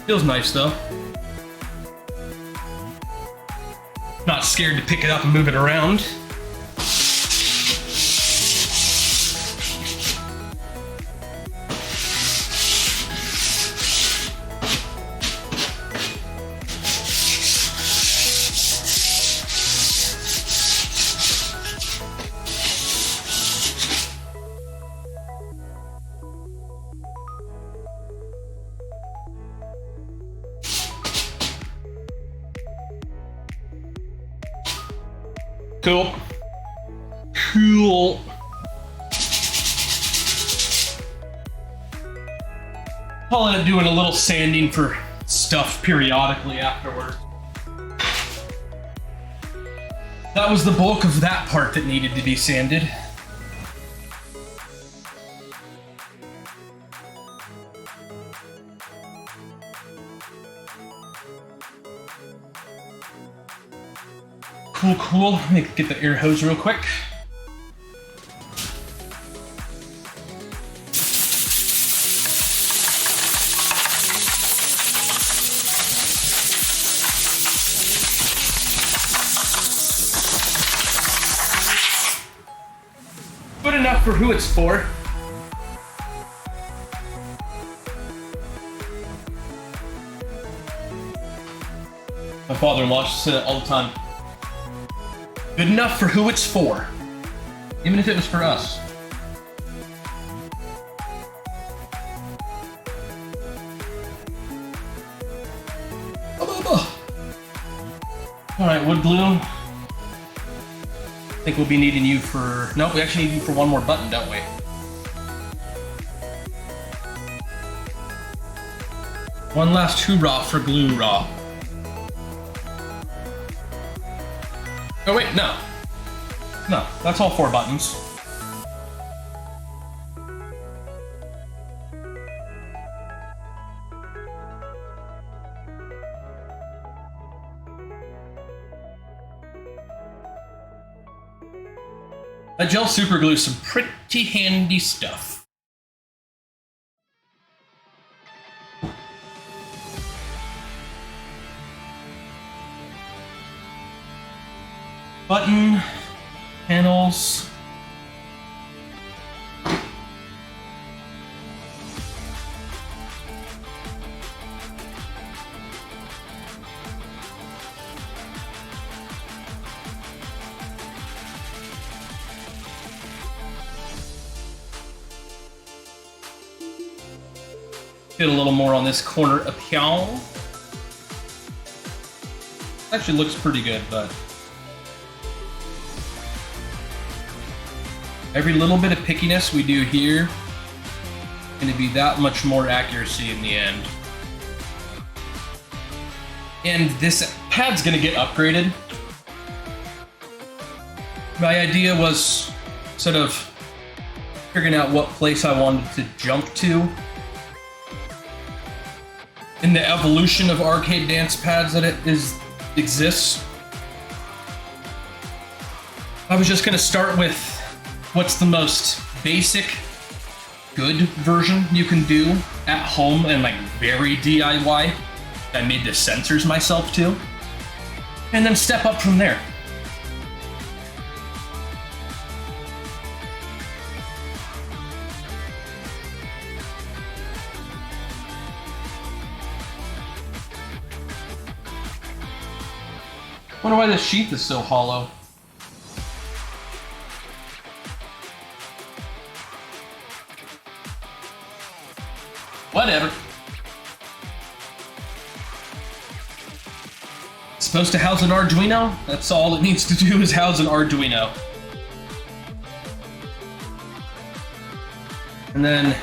Speaker 1: Feels nice though. Not scared to pick it up and move it around. Cool. I'll end up doing a little sanding for stuff periodically afterward. That was the bulk of that part that needed to be sanded. Cool. Let me get the air hose real quick. Good enough for who it's for. My father-in-law said it all the time. Good enough for who it's for. Even if it was for us. Alright, wood glue. I think we'll be needing you for... Nope, we actually need you for one more button, don't we? One last hoorah for glue raw. Oh wait, no. No, that's all 4 buttons. That gel super glue is some pretty handy stuff. Button, panels. Get a little more on this corner up here. Actually looks pretty good, but every little bit of pickiness we do here is going to be that much more accuracy in the end. And this pad's going to get upgraded. My idea was sort of figuring out what place I wanted to jump to in the evolution of arcade dance pads that exists. I was just going to start with what's the most basic, good version you can do at home and like very DIY. I made the sensors myself too, and then step up from there. Wonder why this sheath is so hollow. Whatever. It's supposed to house an Arduino? That's all it needs to do is house an Arduino. And then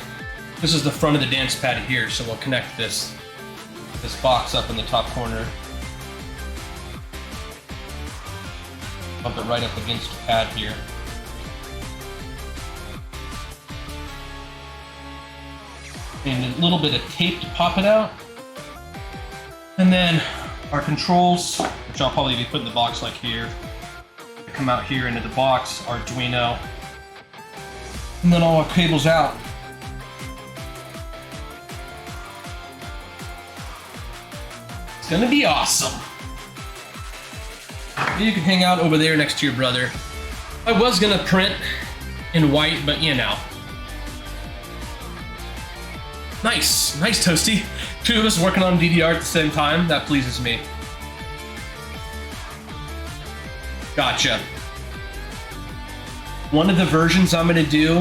Speaker 1: this is the front of the dance pad here, so we'll connect this box up in the top corner. Bump it right up against the pad here. And a little bit of tape to pop it out. And then our controls, which I'll probably be putting in the box like here. They come out here into the box, Arduino. And then all our cables out. It's gonna be awesome. You can hang out over there next to your brother. I was gonna print in white, but you know. Nice, nice Toasty. 2 of us working on DDR at the same time. That pleases me. Gotcha. One of the versions I'm gonna do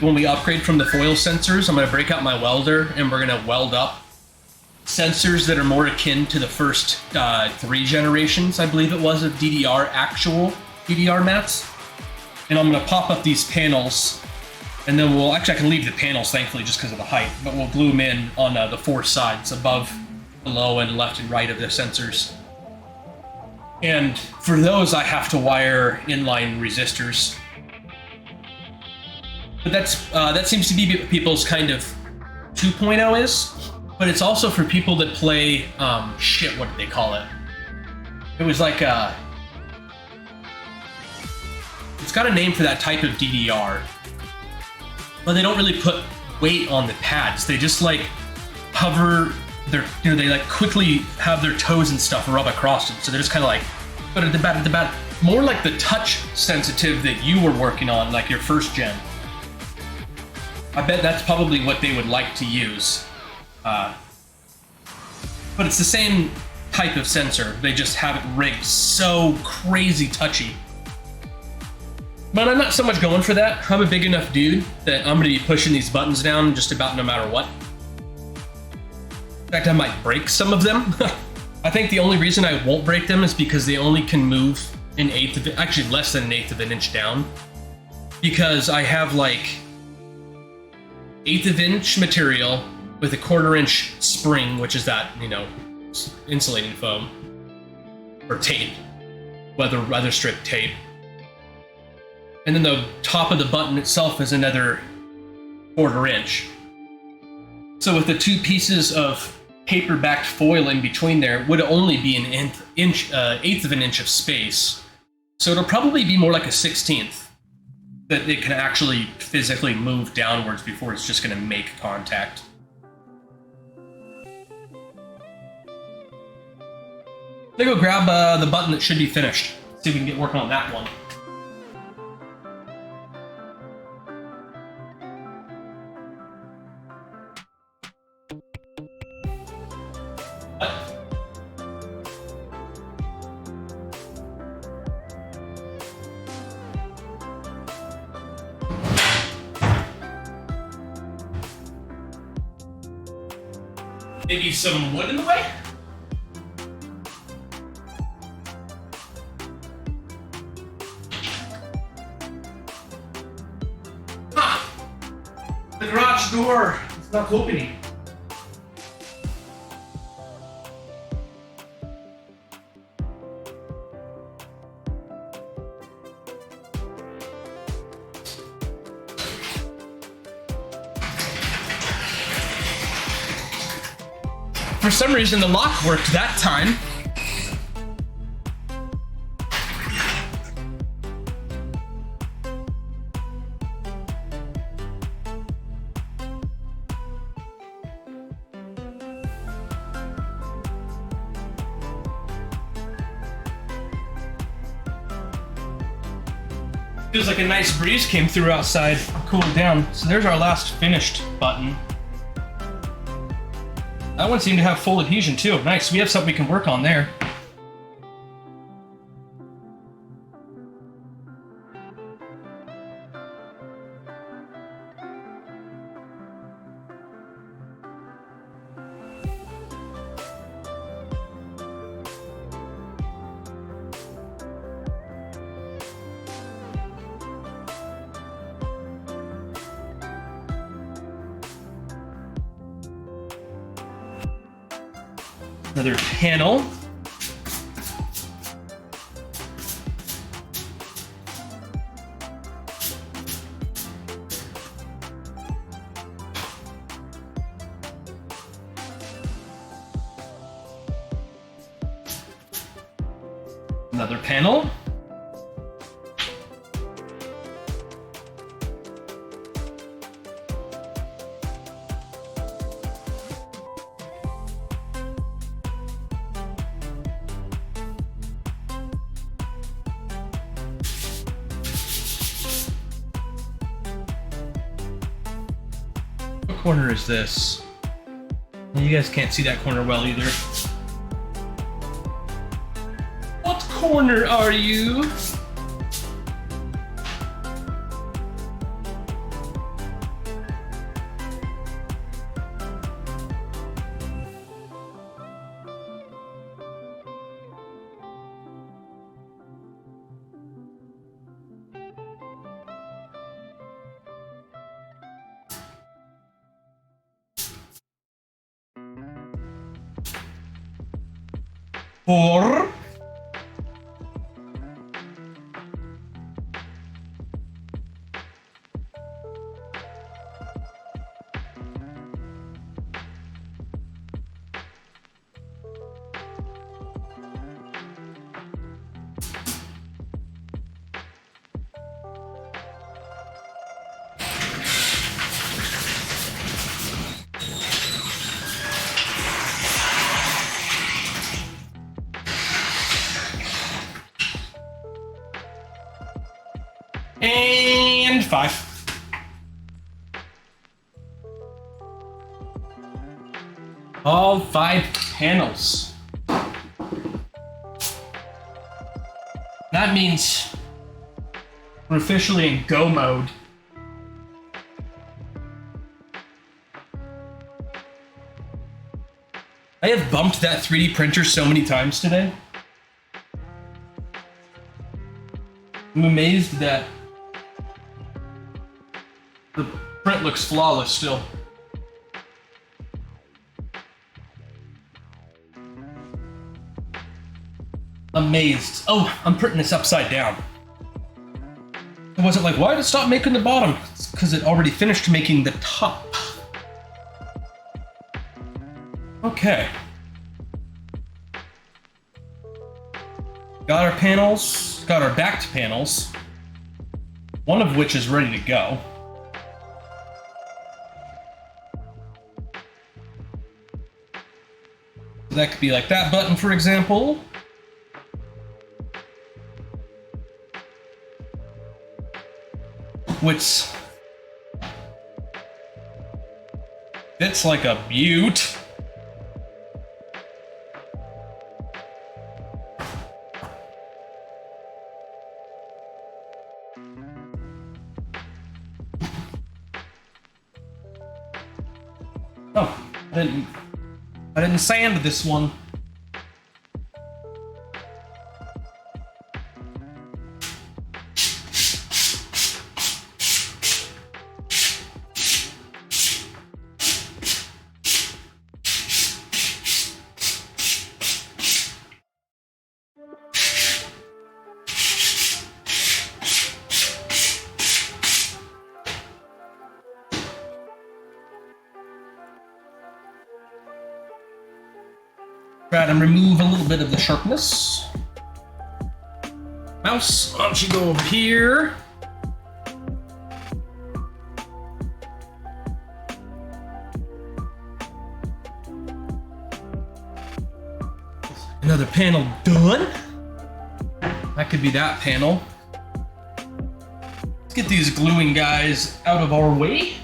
Speaker 1: when we upgrade from the foil sensors, I'm gonna break out my welder and we're gonna weld up sensors that are more akin to the first 3 generations, I believe it was, of DDR, actual DDR mats. And I'm gonna pop up these panels, and then we'll, actually I can leave the panels thankfully just because of the height, but we'll glue them in on the 4 sides, above, below, and left and right of the sensors. And for those I have to wire inline resistors. But that seems to be people's kind of 2.0 is. But it's also for people that play, shit, what did they call it? It was like it's got a name for that type of DDR. But they don't really put weight on the pads. They just like hover their, they like quickly have their toes and stuff rub across them. So they're just kind of like, but more like the touch sensitive that you were working on, like your first gen. I bet that's probably what they would like to use. But it's the same type of sensor. They just have it rigged so crazy touchy. But I'm not so much going for that. I'm a big enough dude that I'm gonna be pushing these buttons down just about no matter what. In fact, I might break some of them. I think the only reason I won't break them is because they only can move an eighth of it, actually less than an eighth of an inch down. Because I have like eighth of inch material with a quarter inch spring, which is that, you know, insulating foam or tape, weather strip tape. And then the top of the button itself is another quarter inch. So with the two pieces of paper-backed foil in between there, would only be an eighth of an inch of space. So it'll probably be more like a 16th that it can actually physically move downwards before it's just going to make contact. Let me go grab the button that should be finished. See if we can get working on that one. Maybe some wood in the way? Ha! The garage door is not opening. For some reason, the lock worked that time. Feels like a nice breeze came through outside, cooled down. So there's our last finished button. That one seemed to have full adhesion too. Nice, we have something we can work on there. Another panel. Another panel. What corner is this? You guys can't see that corner well either. What corner are you? Four. And 5. All 5 panels. That means we're officially in go mode. I have bumped that 3D printer so many times today. I'm amazed that the print looks flawless still. Amazed. Oh, I'm printing this upside down. I wasn't like, why did it stop making the bottom? It's because it already finished making the top. Okay. Got our panels, got our backed panels, one of which is ready to go. That could be like that button, for example. Which fits like a beaut. Oh, I didn't sand this one. Try to remove a little bit of the sharpness. Mouse, why don't you go over here? Another panel done. That could be that panel. Let's get these gluing guys out of our way.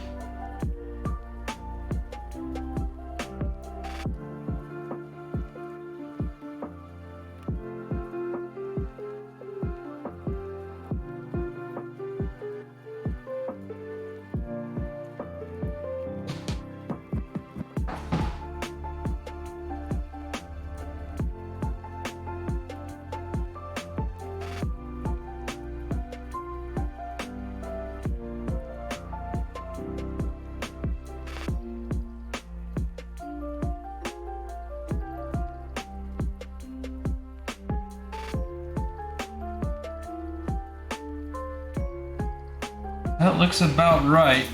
Speaker 1: That looks about right.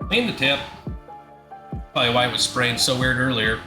Speaker 1: Clean the tip. Probably why it was spraying so weird earlier.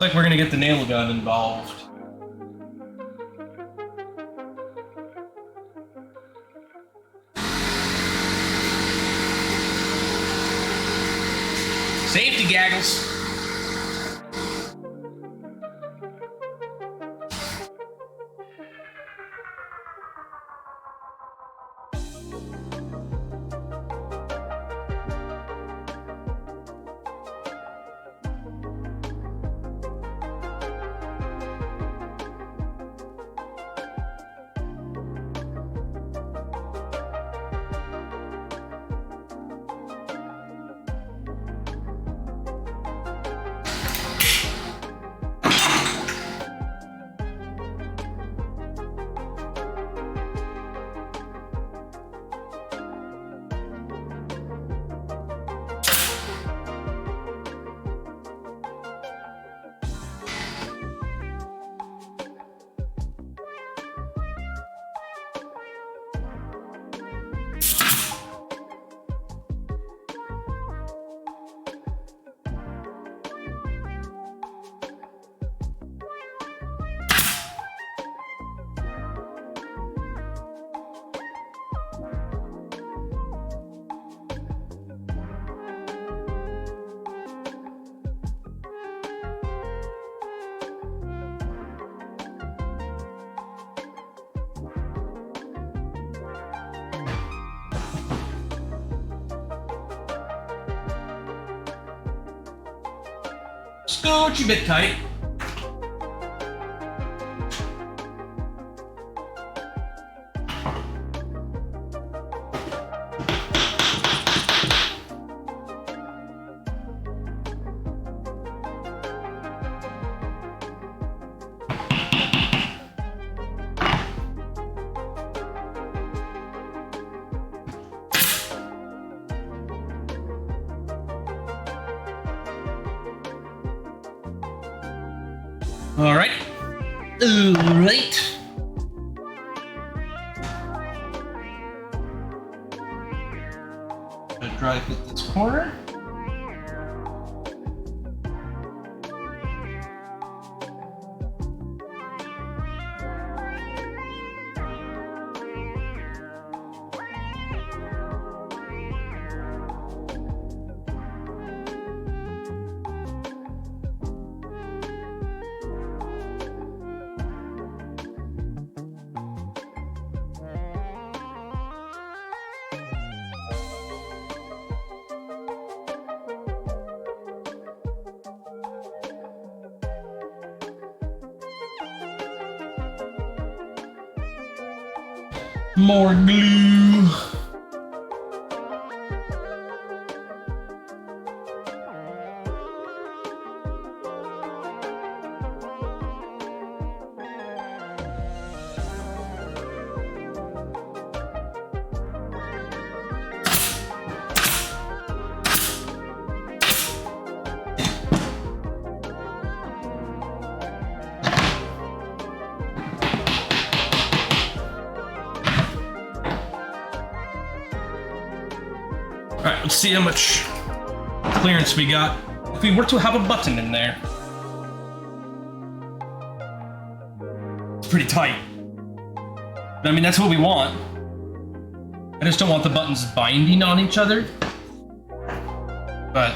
Speaker 1: Like we're gonna get the nail gun involved. Safety gaggles. Scooch a bit tight. All right. All right. Gonna dry fit this corner. More glue. All right, let's see how much clearance we got. If we were to have a button in there. It's pretty tight. But I mean, that's what we want. I just don't want the buttons binding on each other. But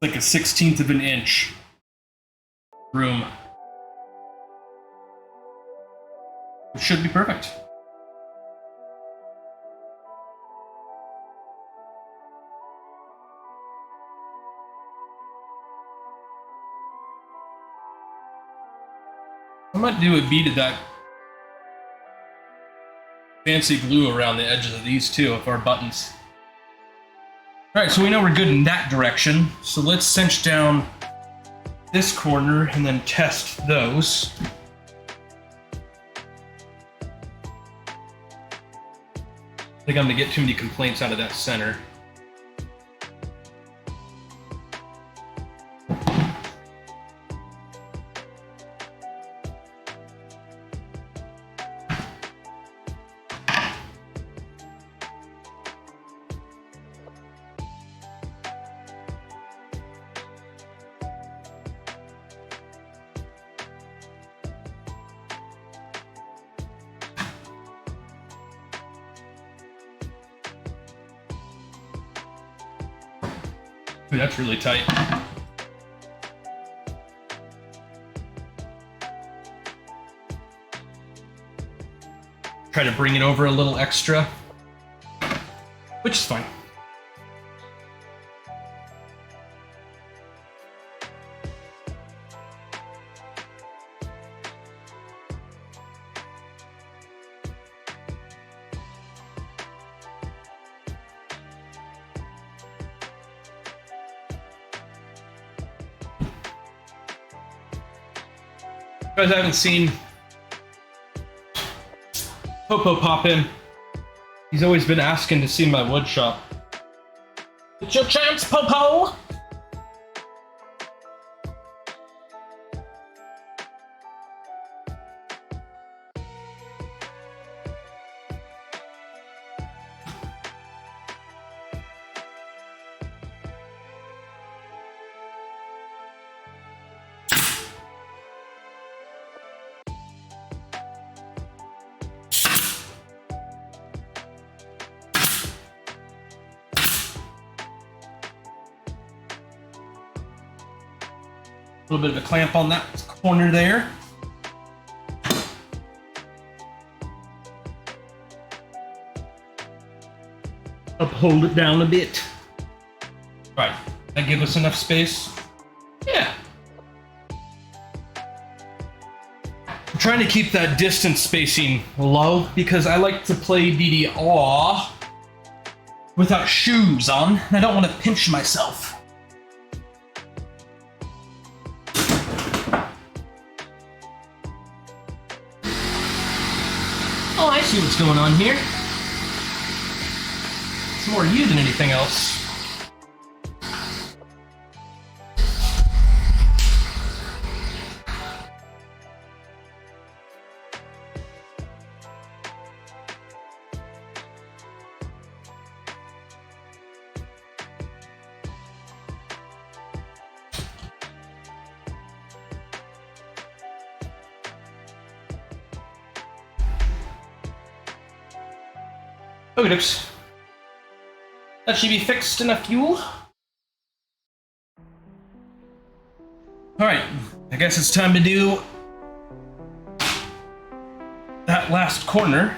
Speaker 1: like a 1/16 of an inch room. It should be perfect. I might do a bead of that fancy glue around the edges of these too, of our buttons. All right, so we know we're good in that direction. So let's cinch down this corner and then test those. I think I'm gonna get too many complaints out of that center. Ooh, that's really tight. Try to bring it over a little extra, which is fine. You guys haven't seen Popo pop in. He's always been asking to see my wood shop. It's your chance, Popo! A little bit of a clamp on that corner there. uphold it down a bit. Right, that give us enough space? Yeah. I'm trying to keep that distance spacing low because I like to play DDR without shoes on. I don't want to pinch myself. Oh, I see what's going on here. It's more you than anything else. Okay, dooks. That should be fixed in a fuel. Alright, I guess it's time to do that last corner.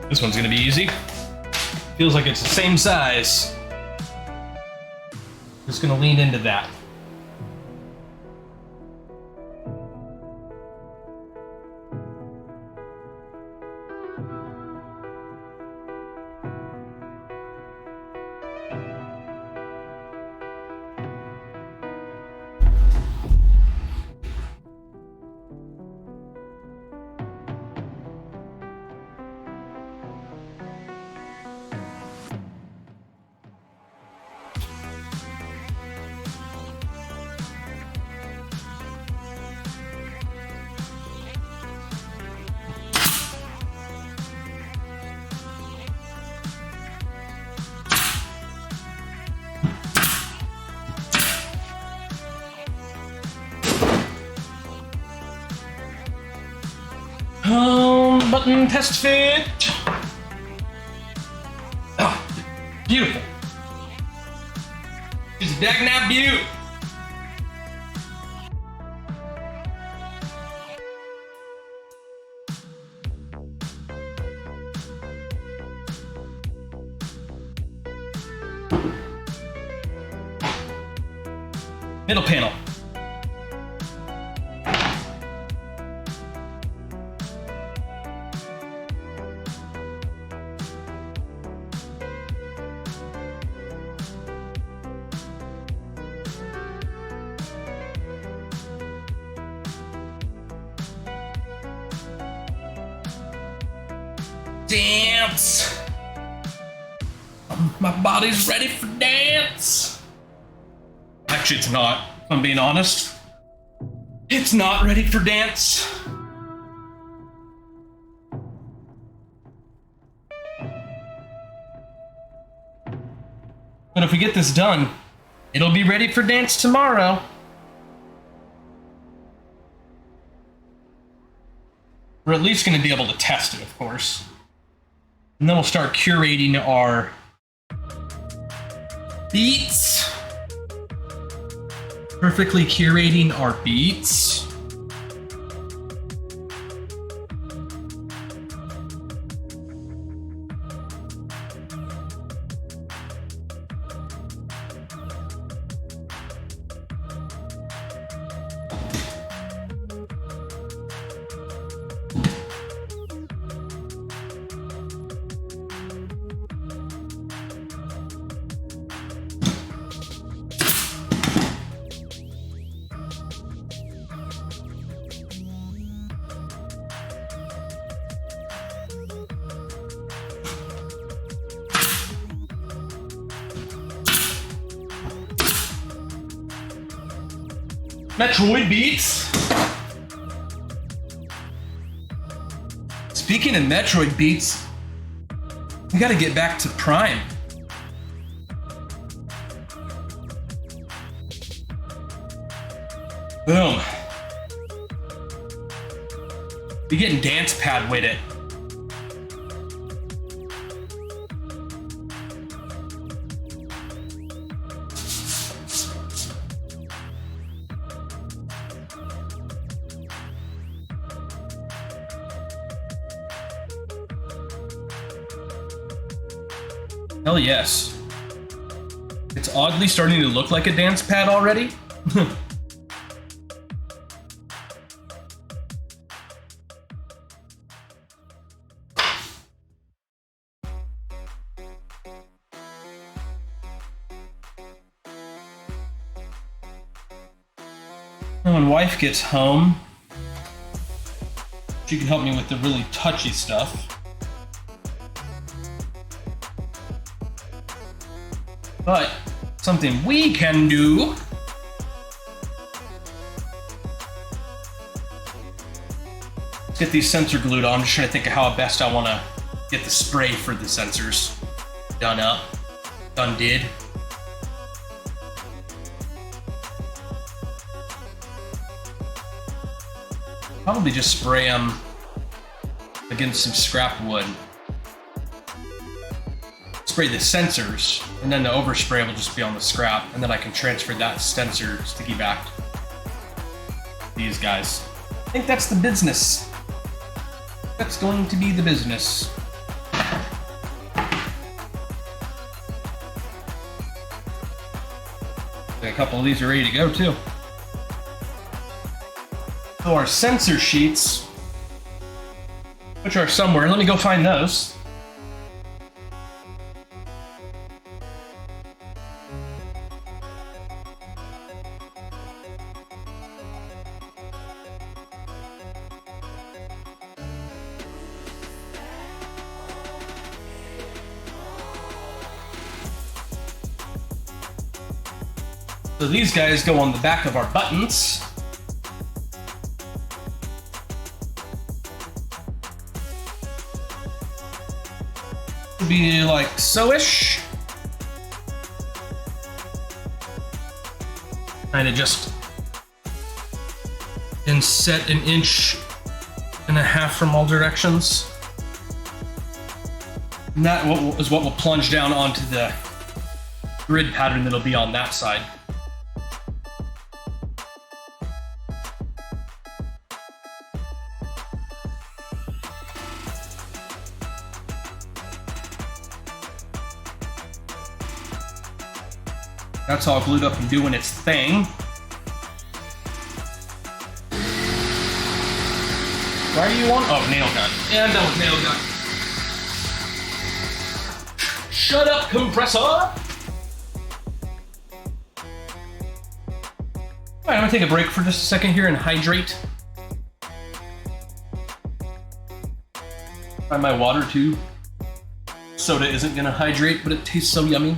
Speaker 1: This one's gonna be easy. Feels like it's the same size. Just gonna lean into that. Button test fit. Oh, beautiful. It's Dagnap Butte. Middle panel. Dance! My body's ready for dance! Actually, it's not, if I'm being honest. It's not ready for dance. But if we get this done, it'll be ready for dance tomorrow. We're at least going to be able to test it, of course. And then we'll start curating our beats. Perfectly curating our beats. Metroid beats. Speaking of Metroid beats, We gotta get back to Prime. Boom. Be getting dance pad with it. Hell yes. It's oddly starting to look like a dance pad already. When wife gets home, she can help me with the really touchy stuff. But something we can do is get these sensor glued on. I'm just trying to think of how best I want to get the spray for the sensors done up. Done did. Probably just spray them against some scrap wood. Spray the sensors, and then the overspray will just be on the scrap, and then I can transfer that sensor sticky back to these guys. I think that's the business. That's going to be the business. A couple of these are ready to go too. So our sensor sheets, which are somewhere, let me go find those. So these guys go on the back of our buttons. Be like so-ish. Kind of just inset 1.5 inches from all directions. And that is what will plunge down onto the grid pattern that'll be on that side. That's all glued up and doing its thing. Why are you on? Oh, nail gun. Yeah, I'm done with nail gun. Shut up, compressor! Alright, I'm gonna take a break for just a second here and hydrate. Try my water too. Soda isn't gonna hydrate, but it tastes so yummy.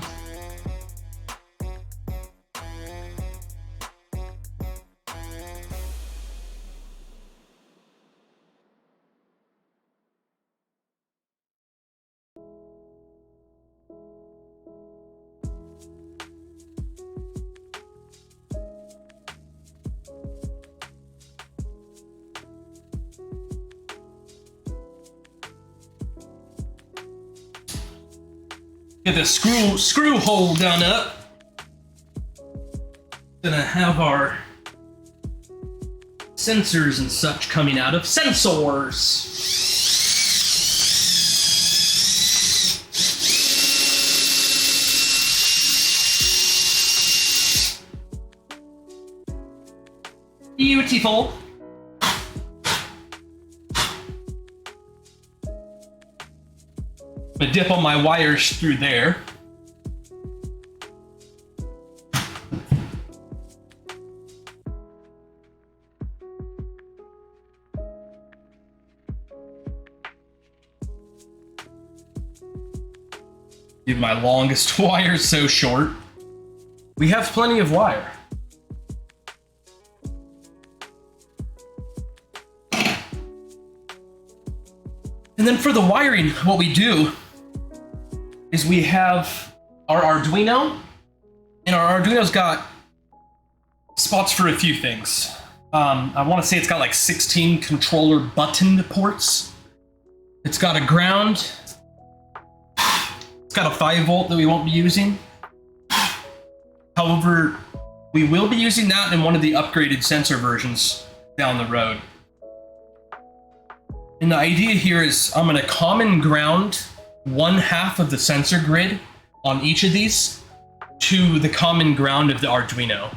Speaker 1: Get the screw hole done up. Gonna have our sensors and such coming out of sensors. Beautiful. I dip all my wires through there. Leave my longest wire so short. We have plenty of wire. And then for the wiring, what we do is we have our Arduino, and our Arduino's got spots for a few things. I want to say it's got like 16 controller button ports. It's got a ground. It's got a 5-volt that we won't be using. However, we will be using that in one of the upgraded sensor versions down the road. And the idea here is I'm going to common ground one half of the sensor grid on each of these to the common ground of the Arduino.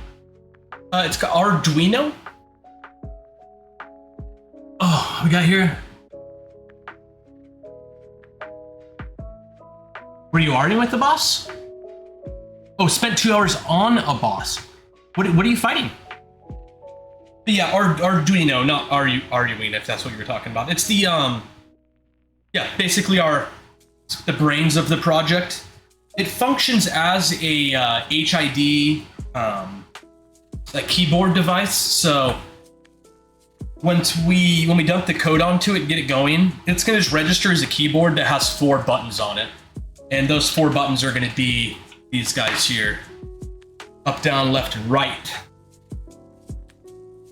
Speaker 1: It's got Arduino. Oh, we got here. Were you arguing with the boss? Oh, spent 2 hours on a boss. What are you fighting? But yeah, Arduino, not Arduino, if that's what you were talking about. It's the yeah, basically the brains of the project. It functions as a HID like keyboard device. So when we dump the code onto it and get it going, it's gonna just register as a keyboard that has 4 buttons on it, and those 4 buttons are gonna be these guys here: up, down, left, and right.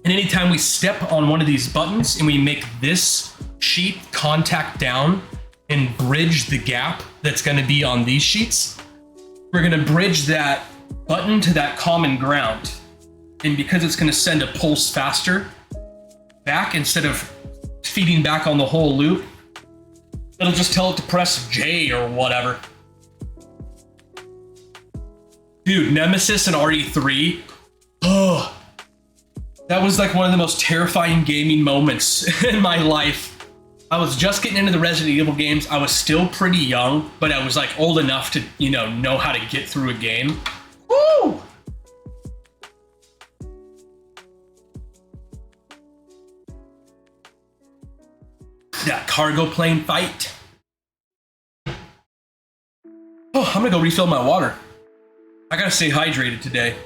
Speaker 1: And anytime we step on one of these buttons and we make this sheet contact down and bridge the gap that's going to be on these sheets, we're going to bridge that button to that common ground. And because it's going to send a pulse faster back instead of feeding back on the whole loop, it'll just tell it to press J or whatever. Dude, Nemesis and RE3, oh, that was like one of the most terrifying gaming moments in my life. I was just getting into the Resident Evil games. I was still pretty young, but I was like old enough to, know how to get through a game. Woo! That cargo plane fight. Oh, I'm gonna go refill my water. I gotta stay hydrated today.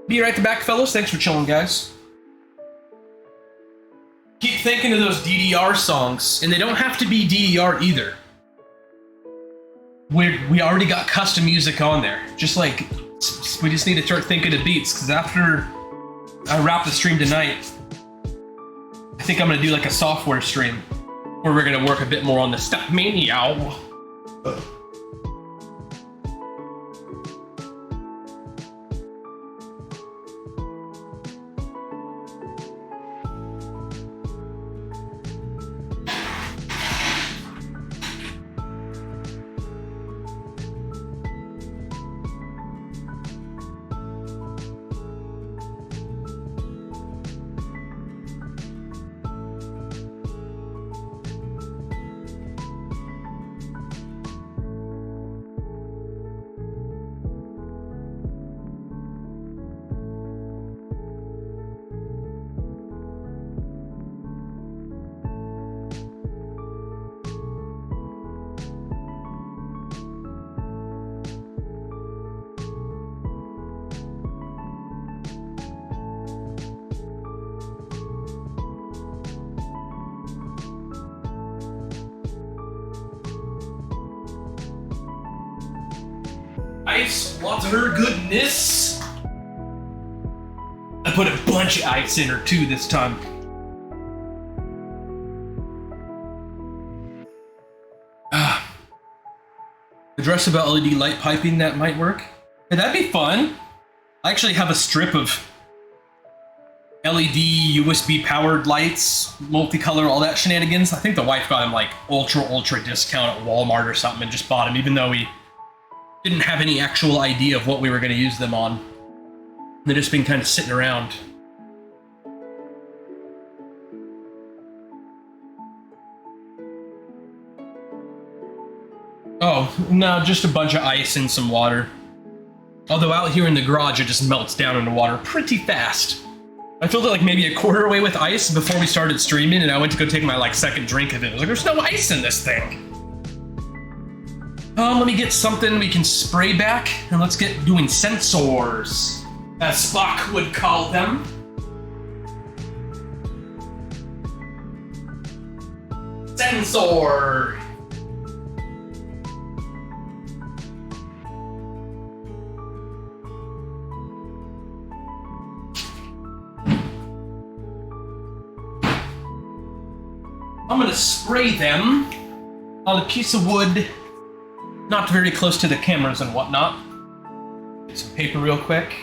Speaker 1: Be right back, fellas. Thanks for chilling, guys. Keep thinking of those DDR songs, and they don't have to be DDR either. We already got custom music on there. Just like, we just need to start thinking of beats, because after I wrap the stream tonight, I think I'm gonna do like a software stream where we're gonna work a bit more on the stuff. Meow. Ice, lots of her goodness. I put a bunch of ice in her too this time. Address about LED light piping, that might work. Hey, that'd be fun. I actually have a strip of LED USB powered lights, multicolor, all that shenanigans. I think the wife got him like ultra discount at Walmart or something and just bought him, even though we didn't have any actual idea of what we were going to use them on. They've just been kind of sitting around. Oh, no, just a bunch of ice and some water. Although out here in the garage, it just melts down into water pretty fast. I filled it like maybe a quarter away with ice before we started streaming, and I went to go take my like second drink of it. I was like, there's no ice in this thing. Let me get something we can spray back, and let's get doing sensors, as Spock would call them. sensor. I'm gonna spray them on a piece of wood, not very close to the cameras and whatnot. Get some paper real quick.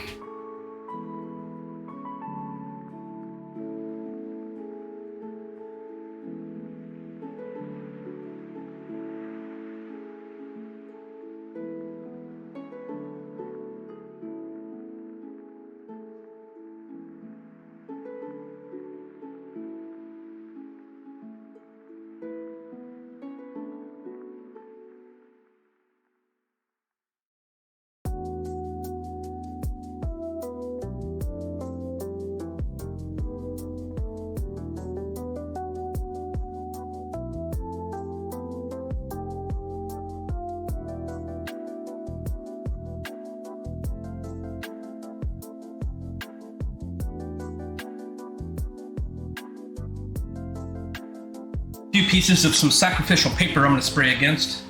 Speaker 1: Few pieces of some sacrificial paper I'm going to spray against.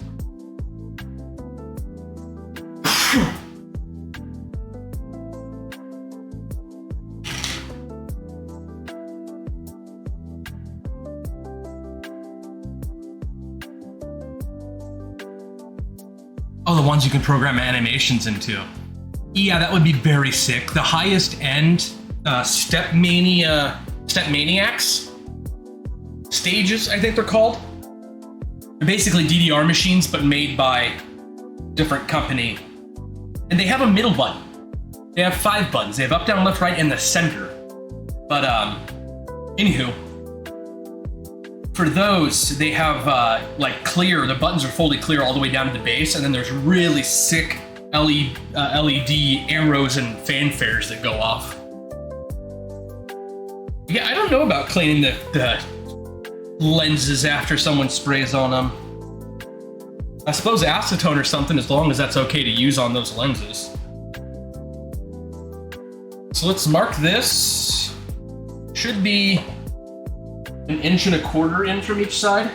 Speaker 1: Oh, the ones you can program animations into. Yeah, that would be very sick. The highest end Stepmaniacs stages, I think they're called. They're basically DDR machines, but made by different company. And they have a middle button. They have 5 buttons. They have up, down, left, right, and the center. But anywho, for those, they have like clear. The buttons are fully clear all the way down to the base, and then there's really sick LED arrows and fanfares that go off. Yeah, I don't know about cleaning the lenses after someone sprays on them. I suppose acetone or something, as long as that's okay to use on those lenses. So let's mark this. Should be 1.25 inches in from each side.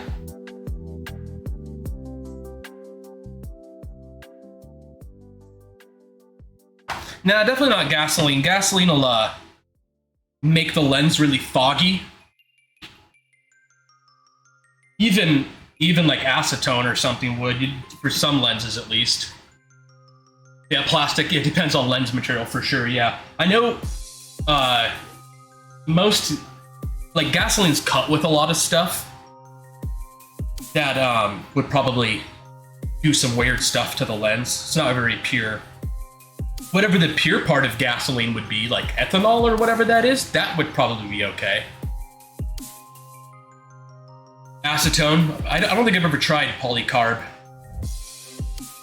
Speaker 1: Nah, definitely not gasoline. Gasoline will make the lens really foggy. Even like acetone or something would, for some lenses at least. Yeah, plastic, it depends on lens material for sure, yeah. I know most, like gasoline's cut with a lot of stuff that would probably do some weird stuff to the lens. It's not very pure. Whatever the pure part of gasoline would be, like ethanol or whatever that is, that would probably be okay. Acetone, I don't think I've ever tried polycarb.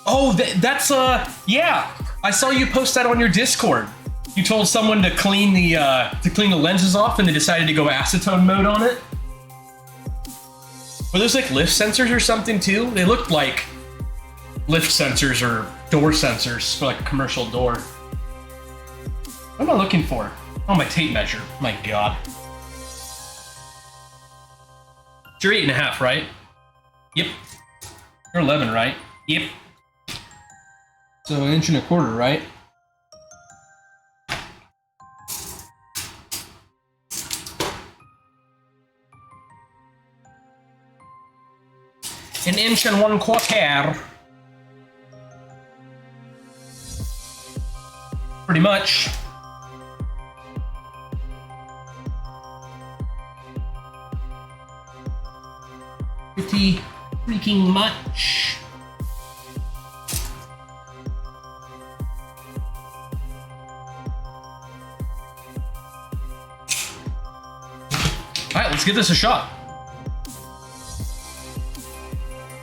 Speaker 1: Oh, that's yeah. I saw you post that on your Discord. You told someone to clean the lenses off, and they decided to go acetone mode on it. Were those like lift sensors or something too? They looked like lift sensors or door sensors for like a commercial door. What am I looking for? Oh, my tape measure. My God. You're 8.5, right? Yep. You're 11, right? Yep. So 1.25 inches, right? An 1.25 inches. Pretty much. Pretty freaking much. Alright, let's give this a shot.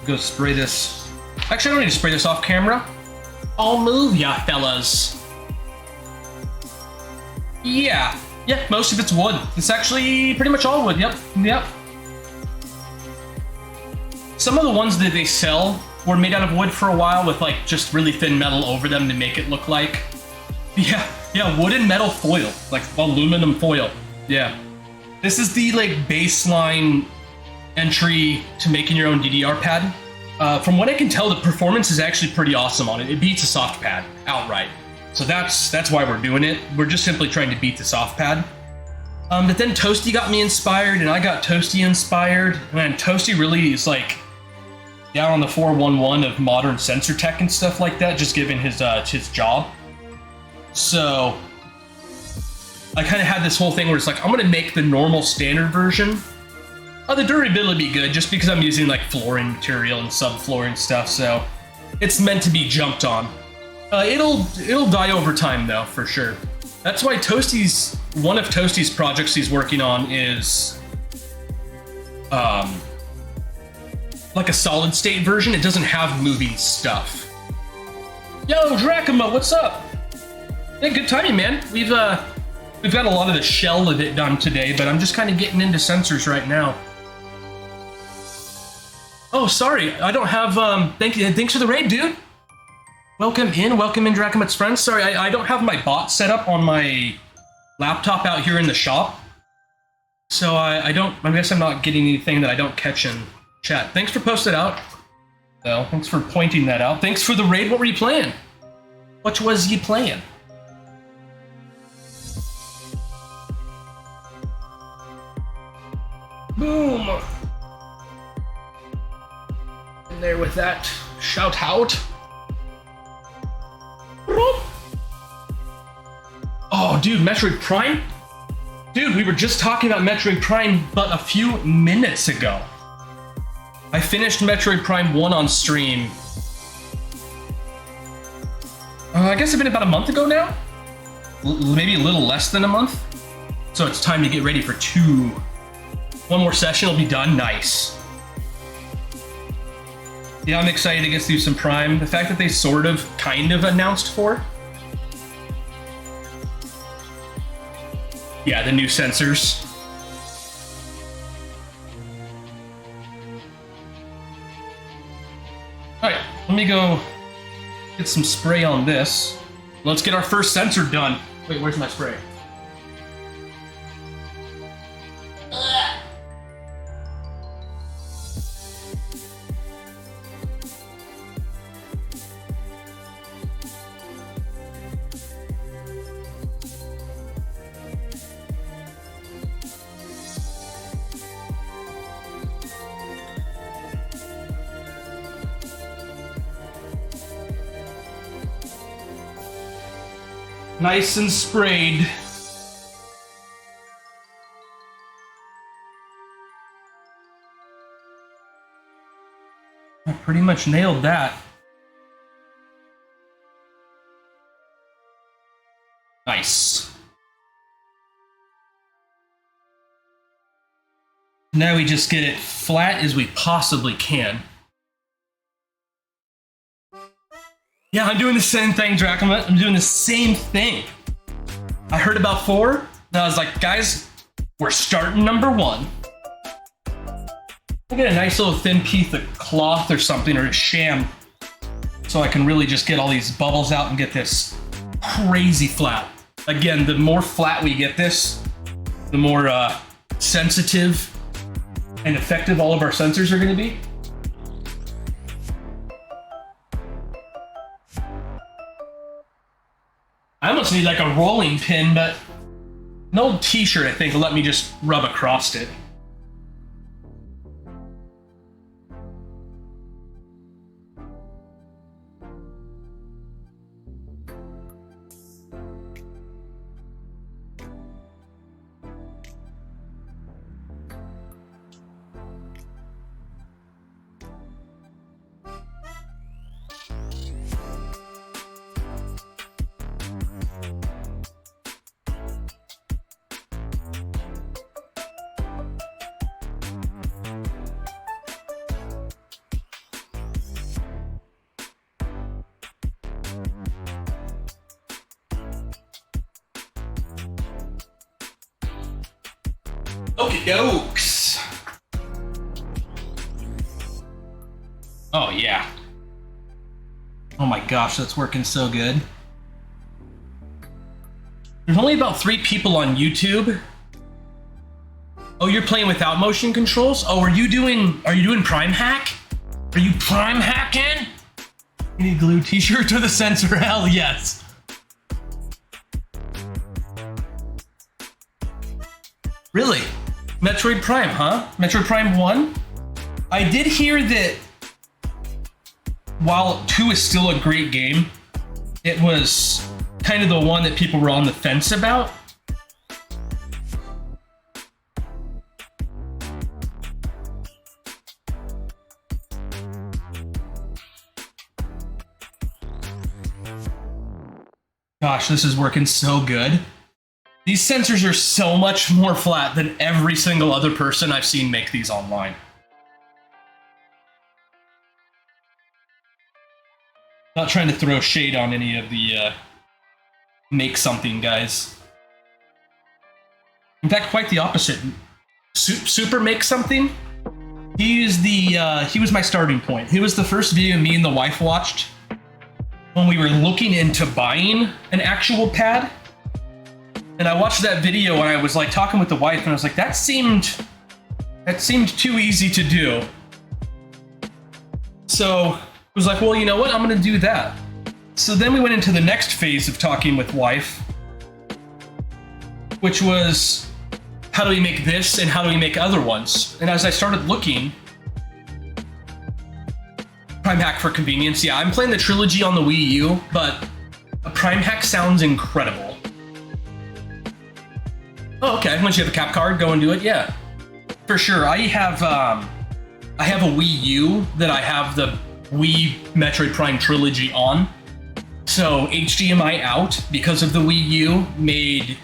Speaker 1: Go spray this. Actually, I don't need to spray this off camera. I'll move ya, fellas. Yeah, most of it's wood. It's actually pretty much all wood, yep. Some of the ones that they sell were made out of wood for a while with like just really thin metal over them to make it look like. Yeah, wood and metal foil, like aluminum foil. Yeah. This is the like baseline entry to making your own DDR pad. From what I can tell, the performance is actually pretty awesome on it. It beats a soft pad outright. So that's why we're doing it. We're just simply trying to beat the soft pad. But then Toasty got me inspired, and I got Toasty inspired. Man, Toasty really is like down on the 411 of modern sensor tech and stuff like that, just given his job. So I kind of had this whole thing where it's like, I'm gonna make the normal standard version. Oh, the durability be good just because I'm using like flooring material and subflooring stuff, so it's meant to be jumped on. It'll die over time though, for sure. That's why one of Toasty's projects he's working on is like a solid state version. It doesn't have moving stuff. Yo, Dracoma, what's up? Yeah, good timing, man. We've got a lot of the shell of it done today, but I'm just kind of getting into sensors right now. Oh, sorry, I don't have, thanks for the raid, dude. Welcome in, Dracomet's friends. Sorry, I don't have my bot set up on my laptop out here in the shop. So I guess I'm not getting anything that I don't catch in chat. Thanks for posting it out. So, thanks for pointing that out. Thanks for the raid. What were you playing? What was you playing? Boom. In there with that shout out. Oh, dude, Metroid Prime? Dude, we were just talking about Metroid Prime but a few minutes ago. I finished Metroid Prime 1 on stream. I guess it's been about a month ago now? Maybe a little less than a month. So it's time to get ready for 2. One more session will be done. Nice. Yeah, I'm excited to get through some Prime. The fact that they kind of announced 4. Yeah, the new sensors. Alright, let me go get some spray on this. Let's get our first sensor done. Wait, where's my spray? Nice and sprayed. I pretty much nailed that. Nice. Now we just get it flat as we possibly can. Yeah, I'm doing the same thing, Dracoma. I'm doing the same thing. I heard about 4, and I was like, guys, we're starting number 1. I'll get a nice little thin piece of cloth or something, or a sham, so I can really just get all these bubbles out and get this crazy flat. Again, the more flat we get this, the more sensitive and effective all of our sensors are going to be. I almost need like a rolling pin, but an old t-shirt, I think, will let me just rub across it. Okie dokes. Oh yeah. Oh my gosh, that's working so good. There's only about 3 people on YouTube. Oh, you're playing without motion controls? Oh, are you doing Prime Hack? Are you Prime hacking? You need glue t-shirt to the sensor? Hell yes. Really? Metroid Prime, huh? Metroid Prime 1? I did hear that while 2 is still a great game, it was kind of the one that people were on the fence about. Gosh, this is working so good. These sensors are so much more flat than every single other person I've seen make these online. Not trying to throw shade on any of the make something guys. In fact, quite the opposite. Super make something. He was my starting point. He was the first video me and the wife watched when we were looking into buying an actual pad. And I watched that video and I was like talking with the wife and I was like, that seemed too easy to do. So I was like, well, you know what? I'm gonna do that. So then we went into the next phase of talking with wife, which was how do we make this and how do we make other ones? And as I started looking, Prime Hack for convenience. Yeah, I'm playing the trilogy on the Wii U, but a Prime Hack sounds incredible. Oh, okay. Once you have a cap card, go and do it. Yeah, for sure. I have a Wii U that I have the Wii Metroid Prime trilogy on. So HDMI out because of the Wii U made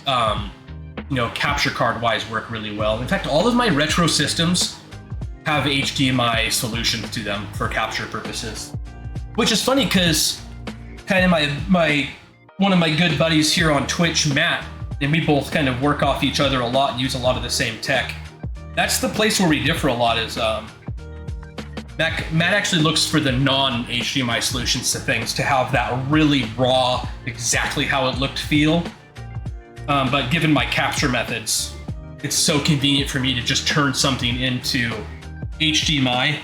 Speaker 1: capture card wise work really well. In fact, all of my retro systems have HDMI solutions to them for capture purposes, which is funny because kind of one of my good buddies here on Twitch, Matt, and we both kind of work off each other a lot and use a lot of the same tech. That's the place where we differ a lot. Is Matt actually looks for the non-HDMI solutions to things to have that really raw, exactly how it looked feel. But given my capture methods, it's so convenient for me to just turn something into HDMI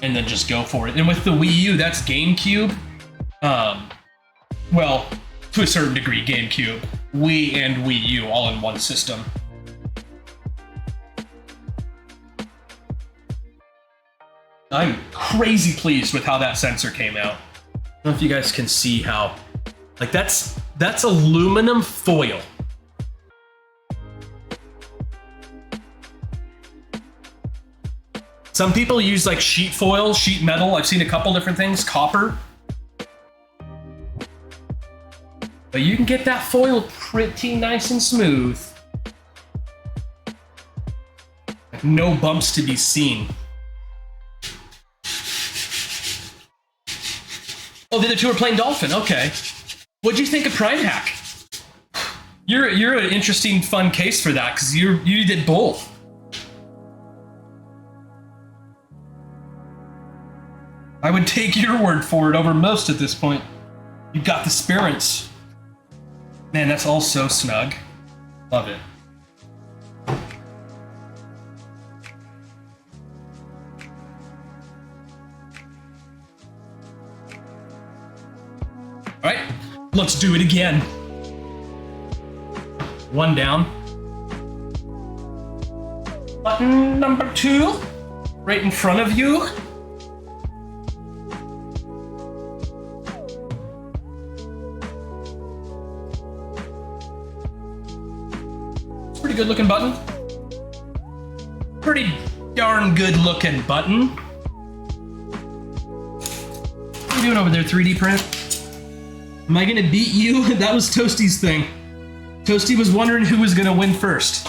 Speaker 1: and then just go for it. And with the Wii U, that's GameCube. Well, to a certain degree, GameCube, Wii and Wii U all in one system. I'm crazy pleased with how that sensor came out. I don't know if you guys can see how, like that's aluminum foil. Some people use like sheet foil, sheet metal. I've seen a couple different things, copper. But you can get that foil pretty nice and smooth. Like no bumps to be seen. Oh, the other two are playing Dolphin, okay. What'd you think of Prime Hack? You're an interesting, fun case for that, because you did both. I would take your word for it over most at this point. You've got the spirits. Man, that's all so snug. Love it. All right, let's do it again. One down. Button number 2, right in front of you. Pretty good looking button. Pretty darn good looking button. What are you doing over there, 3D print? Am I gonna beat you? That was Toasty's thing. Toasty was wondering who was gonna win first.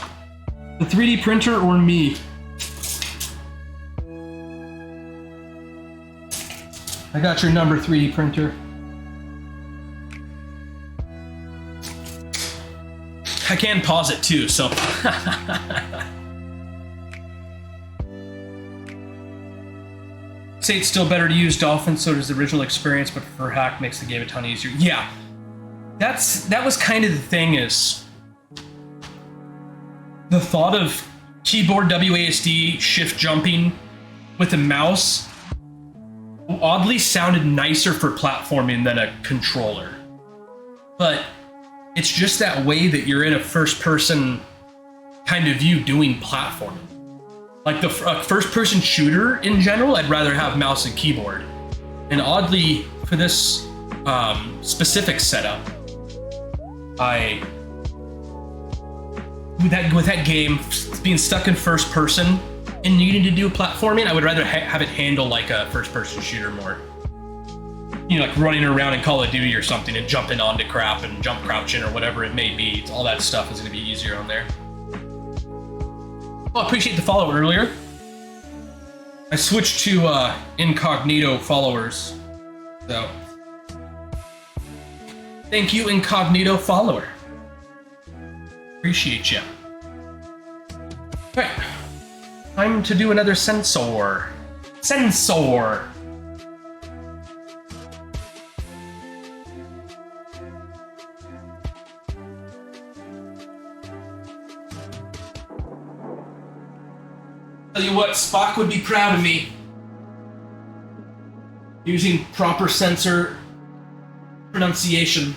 Speaker 1: The 3D printer or me? I got your number, 3D printer. I can pause it too, so. Say it's still better to use Dolphin, so does the original experience, but for Hack makes the game a ton easier. Yeah, that was kind of the thing, is the thought of keyboard WASD shift jumping with a mouse oddly sounded nicer for platforming than a controller. But it's just that way that you're in a first-person kind of view doing platforming. Like the first-person shooter in general, I'd rather have mouse and keyboard. And oddly, for this specific setup, with that game being stuck in first person and needing to do platforming, I would rather have it handle like a first-person shooter more. You know, like running around in Call of Duty or something and jumping onto crap and jump crouching or whatever it may be. All that stuff is going to be easier on there. Well, I appreciate the follow earlier. I switched to incognito followers, so thank you, incognito follower. Appreciate you. All right, time to do another sensor. Sensor. Tell you what, Spock would be proud of me. Using proper sensor pronunciation.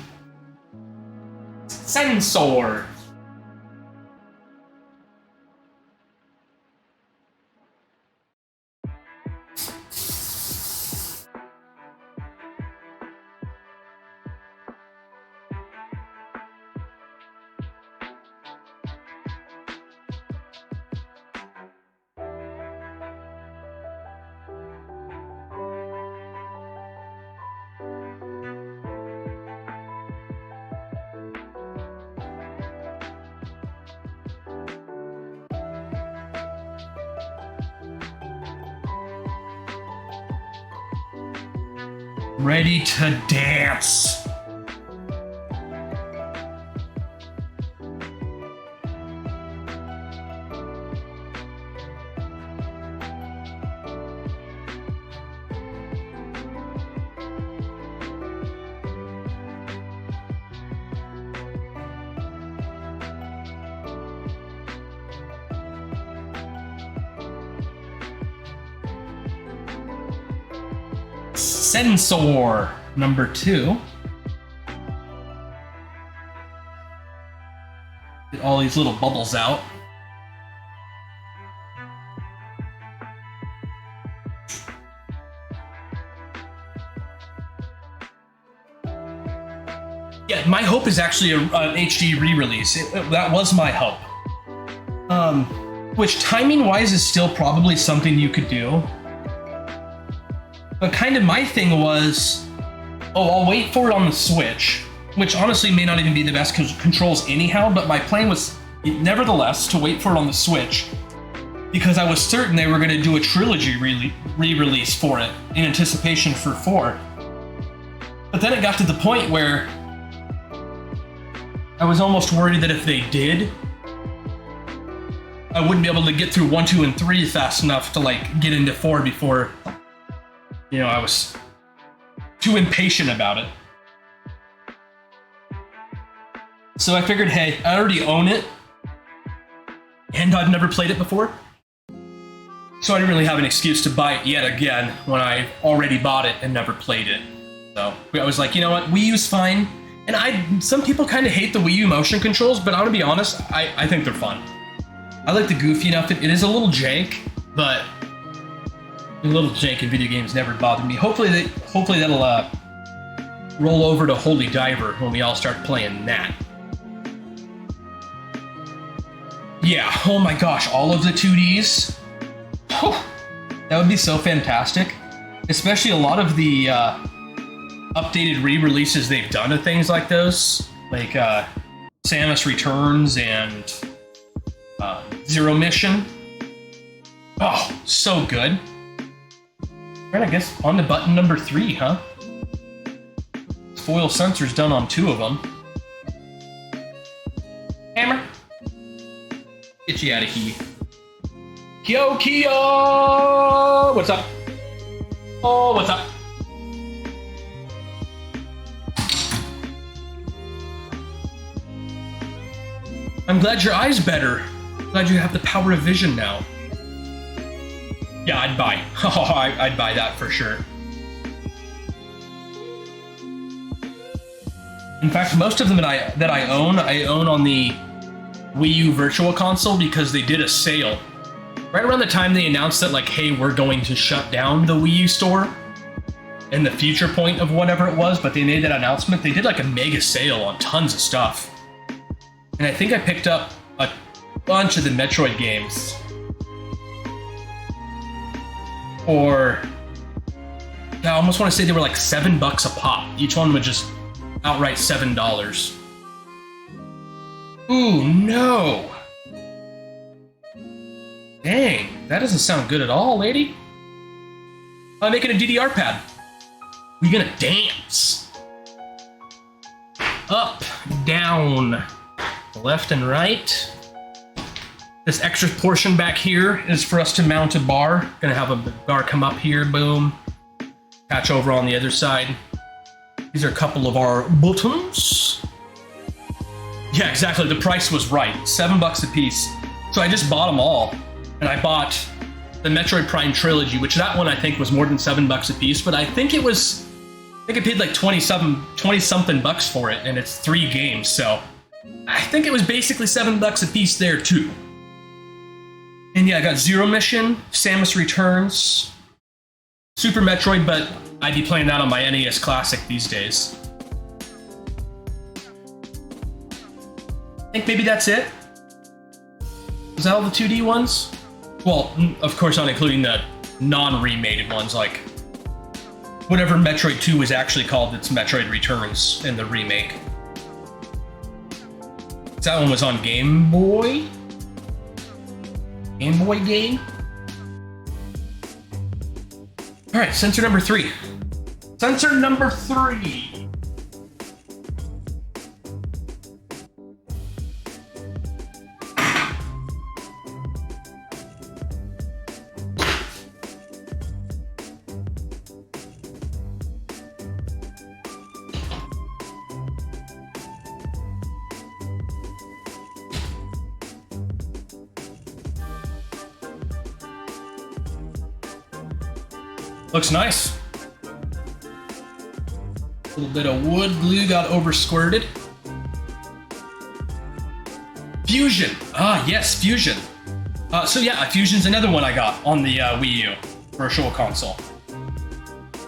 Speaker 1: Sensor. Ready to dance. Sensor number 2. Get all these little bubbles out. Yeah, my hope is actually an HD re-release. That was my hope. Which timing-wise is still probably something you could do. But kind of my thing was, I'll wait for it on the Switch, which honestly may not even be the best controls anyhow, but my plan was nevertheless to wait for it on the Switch because I was certain they were going to do a trilogy re-release for it in anticipation for 4. But then it got to the point where I was almost worried that if they did, I wouldn't be able to get through 1, 2, and 3 fast enough to like get into 4 before, you know, I was too impatient about it. So I figured, hey, I already own it, and I've never played it before. So I didn't really have an excuse to buy it yet again when I already bought it and never played it. So I was like, you know what, Wii U's fine. And some people kind of hate the Wii U motion controls, but I'm gonna be honest, I think they're fun. I like the goofy enough. It is a little jank, but a little jank in video games never bothered me. Hopefully that'll roll over to Holy Diver when we all start playing that. Yeah, oh my gosh, all of the 2Ds. Whew, that would be so fantastic. Especially a lot of the updated re-releases they've done of things like those. Like Samus Returns and Zero Mission. Oh, so good. Right, I guess on to button number 3, huh? Foil sensors done on 2 of them. Hammer. Get you out of here. Kyo! What's up? Oh, what's up? I'm glad your eye's better. Glad you have the power of vision now. Yeah, I'd buy. I'd buy that for sure. In fact, most of them that I own on the Wii U Virtual Console because they did a sale. Right around the time they announced that, like, hey, we're going to shut down the Wii U store and the future point of whatever it was, but they made that announcement. They did like a mega sale on tons of stuff. And I think I picked up a bunch of the Metroid games. Or, yeah, I almost want to say they were like $7 a pop. Each one was just outright $7. Ooh, no. Dang, that doesn't sound good at all, lady. I'm making a DDR pad. We gonna dance. Up, down, left and right. This extra portion back here is for us to mount a bar. Gonna have a bar come up here, boom. Patch over on the other side. These are a couple of our buttons. Yeah, exactly, the price was right. $7 a piece. So I just bought them all. And I bought the Metroid Prime Trilogy, which that one I think was more than $7 a piece, but I think it was, I think I paid like 20 something bucks for it, and it's 3 games, so I think it was basically $7 a piece there too. And yeah, I got Zero Mission, Samus Returns, Super Metroid, but I'd be playing that on my NES Classic these days. I think maybe that's it. Was that all the 2D ones? Well, of course not including the non-remade ones, like whatever Metroid 2 was actually called, it's Metroid Returns in the remake. That one was on Game Boy? Game Boy game? Alright, sensor number 3. Sensor number 3! Looks nice. A little bit of wood glue got over squirted. Fusion. Ah, yes, Fusion. So yeah, Fusion's another one I got on the Wii U Virtual Console.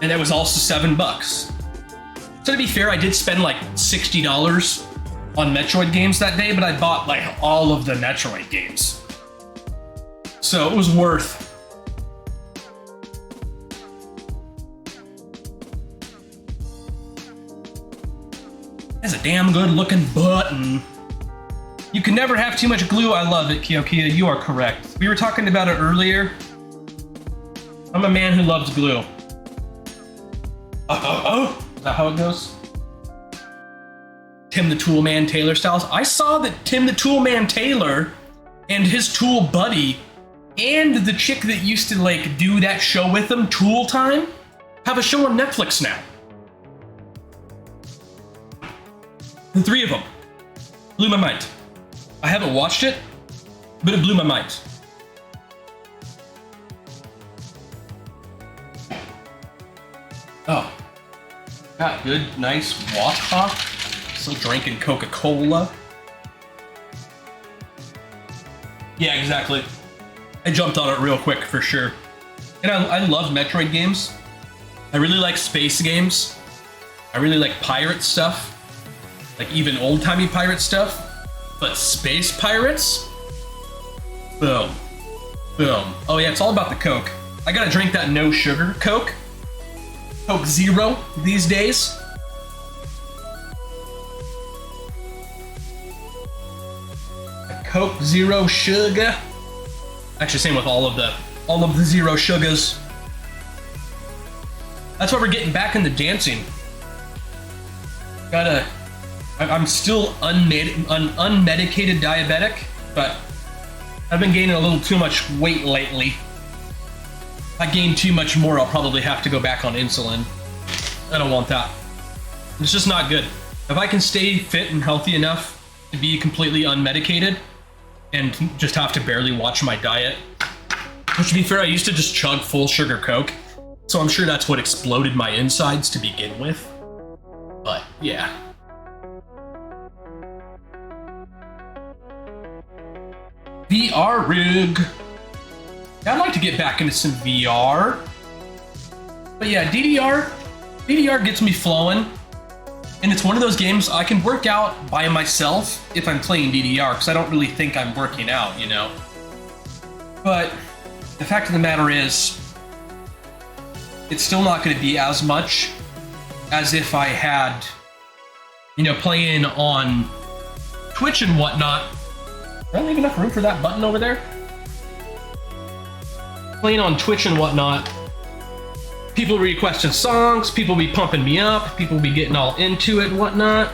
Speaker 1: And it was also $7. So to be fair, I did spend like $60 on Metroid games that day, but I bought like all of the Metroid games. So it was worth. That's a damn good looking button. You can never have too much glue. I love it, Kyokia. You are correct. We were talking about it earlier. I'm a man who loves glue. Is that how it goes? Tim the Toolman Taylor styles. I saw that Tim the Toolman Taylor and his tool buddy and the chick that used to like do that show with him, Tool Time, have a show on Netflix now. The 3 of them. Blew my mind. I haven't watched it, but it blew my mind. Oh. Got good, nice Walk. Still drinking Coca-Cola. Yeah, exactly. I jumped on it real quick for sure. And I love Metroid games. I really like space games. I really like pirate stuff. Like even old-timey pirate stuff. But space pirates? Boom. Boom. Oh yeah, it's all about the Coke. I gotta drink that no sugar Coke. Coke Zero these days. Coke Zero Sugar. Actually, same with all of the zero sugars. That's why we're getting back into dancing. I'm still unmedicated diabetic, but I've been gaining a little too much weight lately. If I gain too much more, I'll probably have to go back on insulin. I don't want that. It's just not good. If I can stay fit and healthy enough to be completely unmedicated, and just have to barely watch my diet. Which, to be fair, I used to just chug full sugar Coke, so I'm sure that's what exploded my insides to begin with. But yeah. VR rig. Yeah, I'd like to get back into some VR. But yeah, DDR gets me flowing. And it's one of those games I can work out by myself if I'm playing DDR, because I don't really think I'm working out, you know? But the fact of the matter is, it's still not going to be as much as if I had, you know, playing on Twitch and whatnot. Did I leave enough room for that button over there? Playing on Twitch and whatnot, people requesting songs, people be pumping me up, people be getting all into it and whatnot.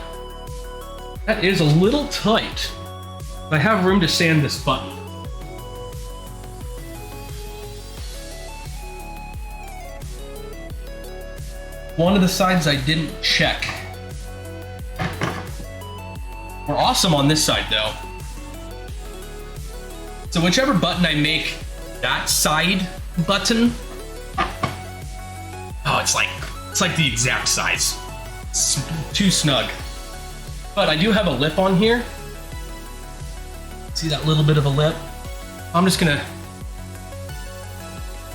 Speaker 1: That is a little tight. I have room to sand this button. One of the sides I didn't check. We're awesome on this side though. So whichever button I make that side button, oh, it's like the exact size. It's too snug. But I do have a lip on here. See that little bit of a lip? I'm just gonna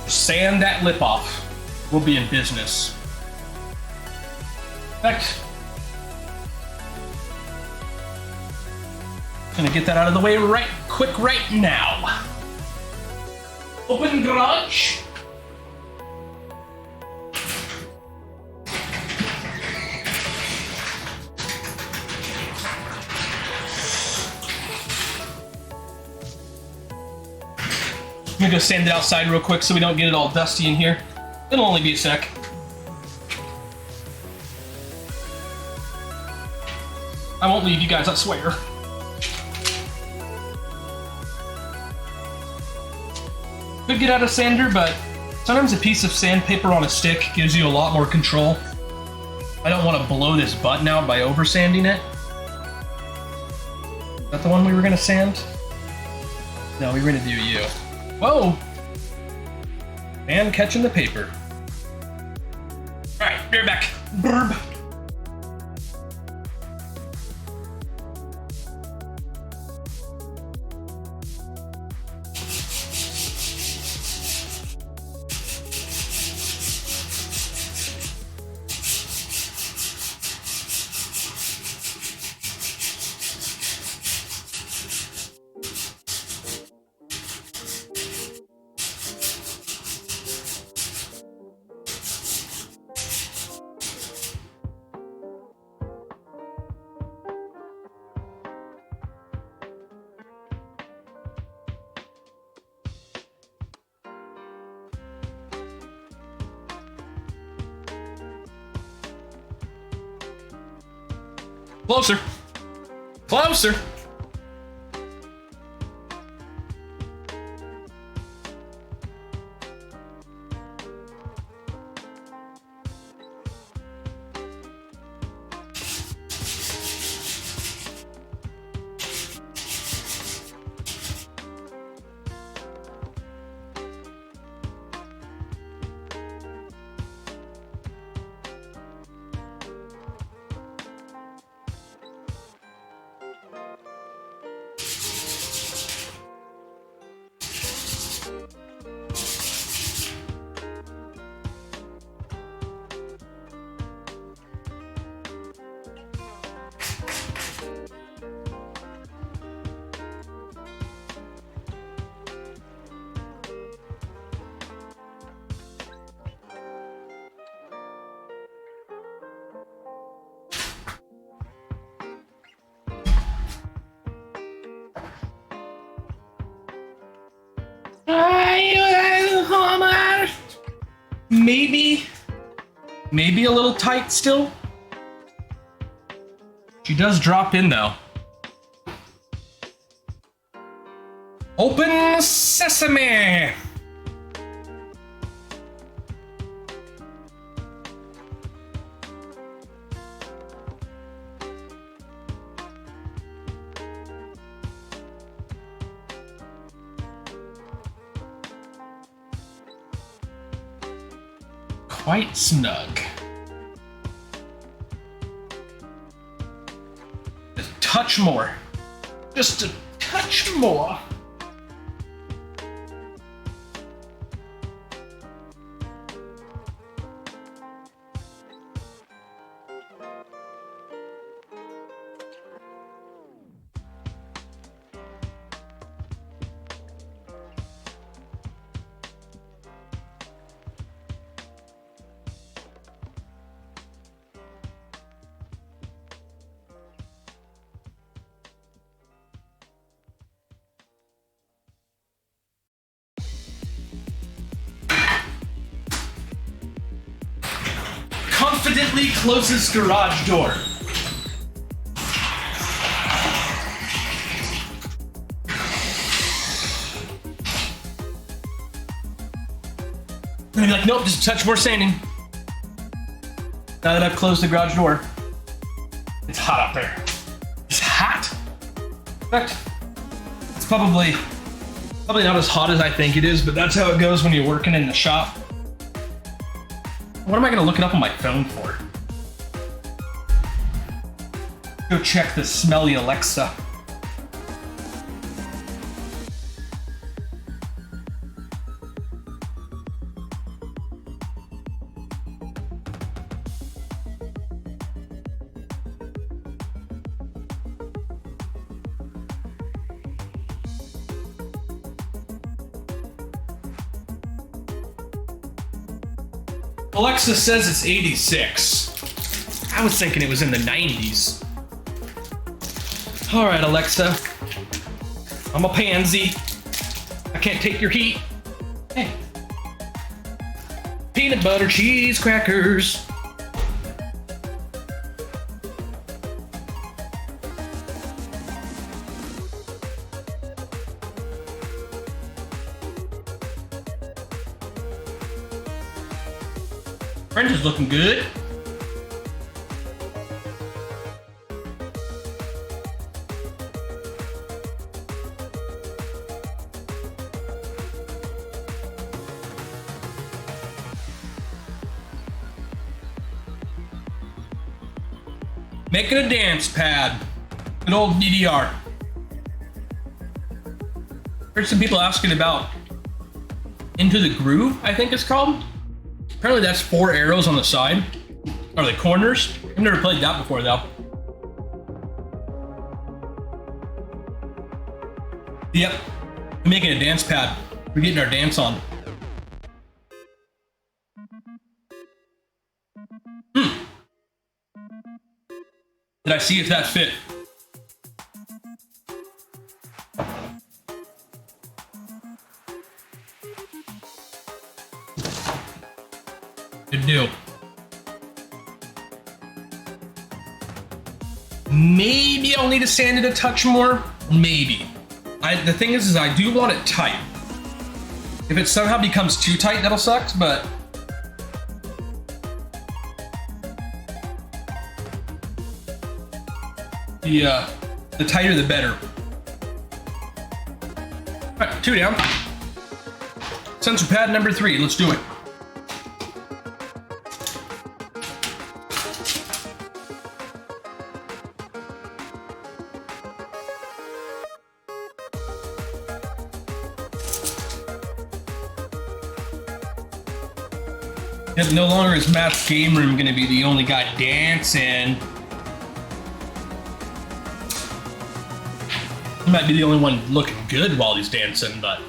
Speaker 1: sand that lip off. We'll be in business. In fact, gonna get that out of the way quick right now. Open garage. I'm gonna go sand it outside real quick so we don't get it all dusty in here. It'll only be a sec. I won't leave you guys, I swear. Could get out of sander, but sometimes a piece of sandpaper on a stick gives you a lot more control. I don't want to blow this button out by over sanding it. Is that the one we were gonna sand? No, we were gonna do you. Whoa! And catching the paper. Alright, be right back. Burb. Closer. Closer. Maybe a little tight still. She does drop in though. Open sesame. quite snug. Just a touch more. Just a touch more. Confidently closes garage door. I'm gonna be like, nope, just a touch more sanding. Now that I've closed the garage door, it's hot out there. It's hot. In fact, it's probably not as hot as I think it is, but that's how it goes when you're working in the shop. What am I gonna look it up on my phone for? Go check the smelly Alexa. Alexa says it's 86. I was thinking it was in the 90s. All right, Alexa. I'm a pansy. I can't take your heat. Hey. Peanut butter cheese crackers. French is looking good. Making a dance pad. Good old DDR. Heard some people asking about Into the Groove, I think it's called. Apparently that's 4 arrows on the side, or the corners. I've never played that before though. Yep, we're making a dance pad. We're getting our dance on. Did I see if that fit? Good deal. Maybe I'll need to sand it a touch more. Maybe. The thing is I do want it tight. If it somehow becomes too tight, that'll suck, but the tighter the better. All right, 2 down. Sensor pad number 3, let's do it. Yep, no longer is Matt's game room gonna be the only guy dancing. He might be the only one looking good while he's dancing, but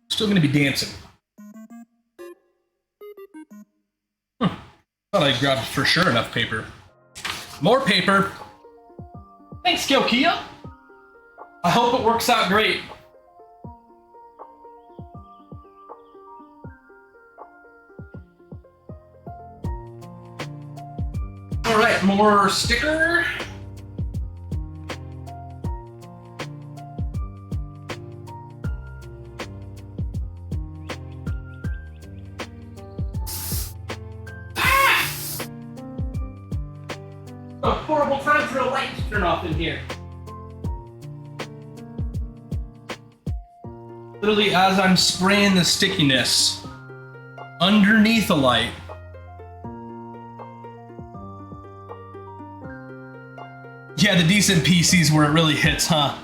Speaker 1: still gonna be dancing. Thought I grabbed for sure enough paper. More paper. Thanks, Gilkia. I hope it works out great. All right, more sticker. A horrible time for a light to turn off in here. Literally as I'm spraying the stickiness Underneath a light. Yeah, the decent PCs where it really hits, huh?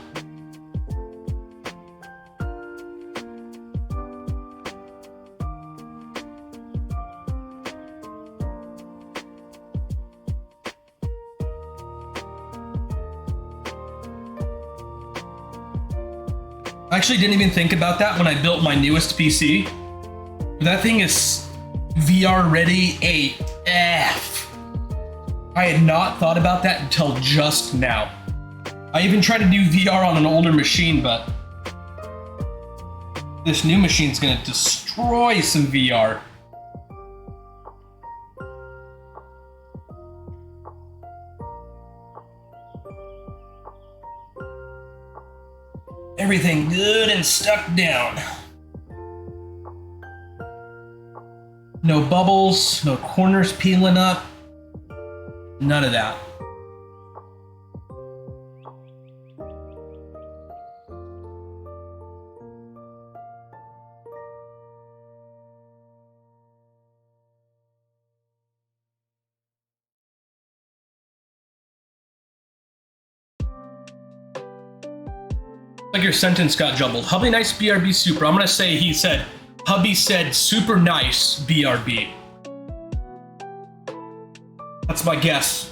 Speaker 1: I actually didn't even think about that when I built my newest PC. That thing is VR ready AF. I had not thought about that until just now. I even tried to do VR on an older machine, but this new machine's gonna destroy some VR. Everything good and stuck down. No bubbles, no corners peeling up. None of that. Like your sentence got jumbled. Hubby nice BRB super. I'm gonna say he said, hubby said super nice BRB. That's my guess.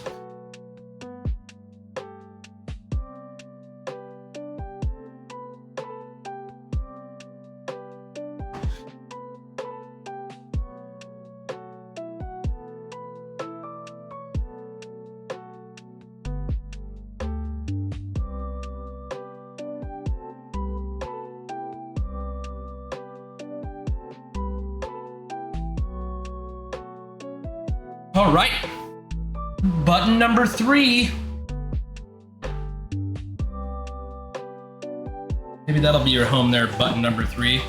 Speaker 1: All right. Button number 3. Maybe that'll be your home there, button number 3.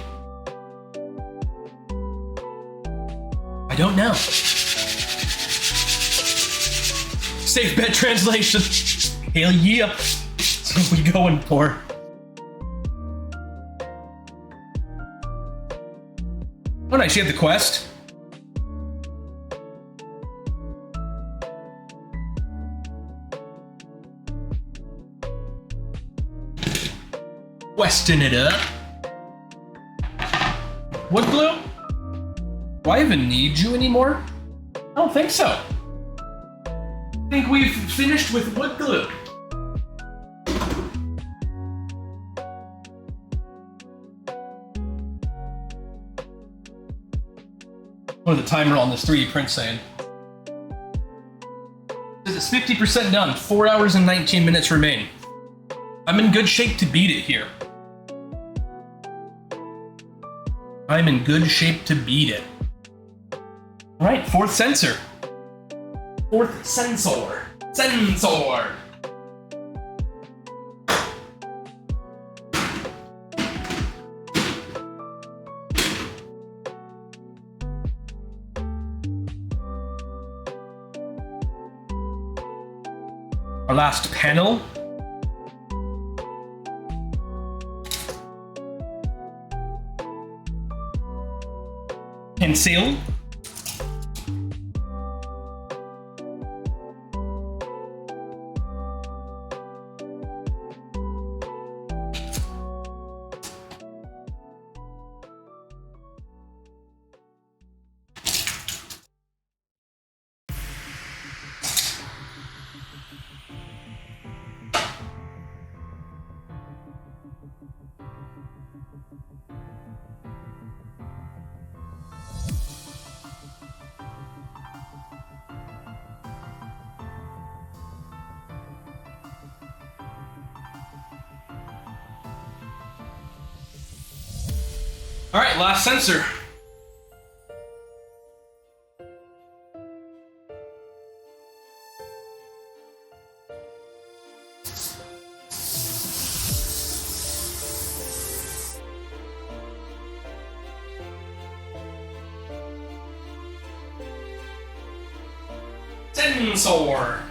Speaker 1: I don't know. Safe bet translation. Hell yeah. That's what we going for. Oh nice, you have the quest. Questing it up. Wood glue? Do I even need you anymore? I don't think so. I think we've finished with wood glue. What are the timer on this 3D print saying? It's 50% done. 4 hours and 19 minutes remain. I'm in good shape to beat it here. I'm in good shape to beat it. All right, 4th sensor. 4th sensor. Sensor. Our last panel. Pencil. All right, last sensor. Sensor.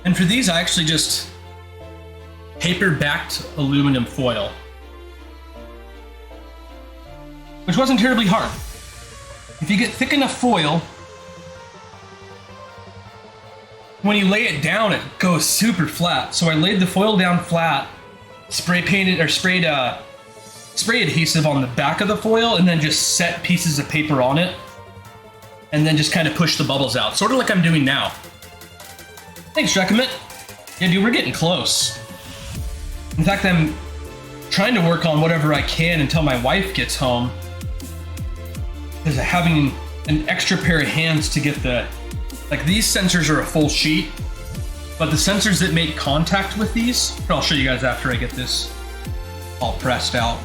Speaker 1: And for these, I actually just paper-backed aluminum foil. which wasn't terribly hard. If you get thick enough foil, when you lay it down, it goes super flat. So I laid the foil down flat, sprayed spray adhesive on the back of the foil, and then just set pieces of paper on it, and then just kind of push the bubbles out, sort of like I'm doing now. Thanks, Jacomit. Yeah, dude, we're getting close. In fact, I'm trying to work on whatever I can until my wife gets home, because having an extra pair of hands to get the, like, these sensors are a full sheet, but the sensors that make contact with these, I'll show you guys after I get this all pressed out.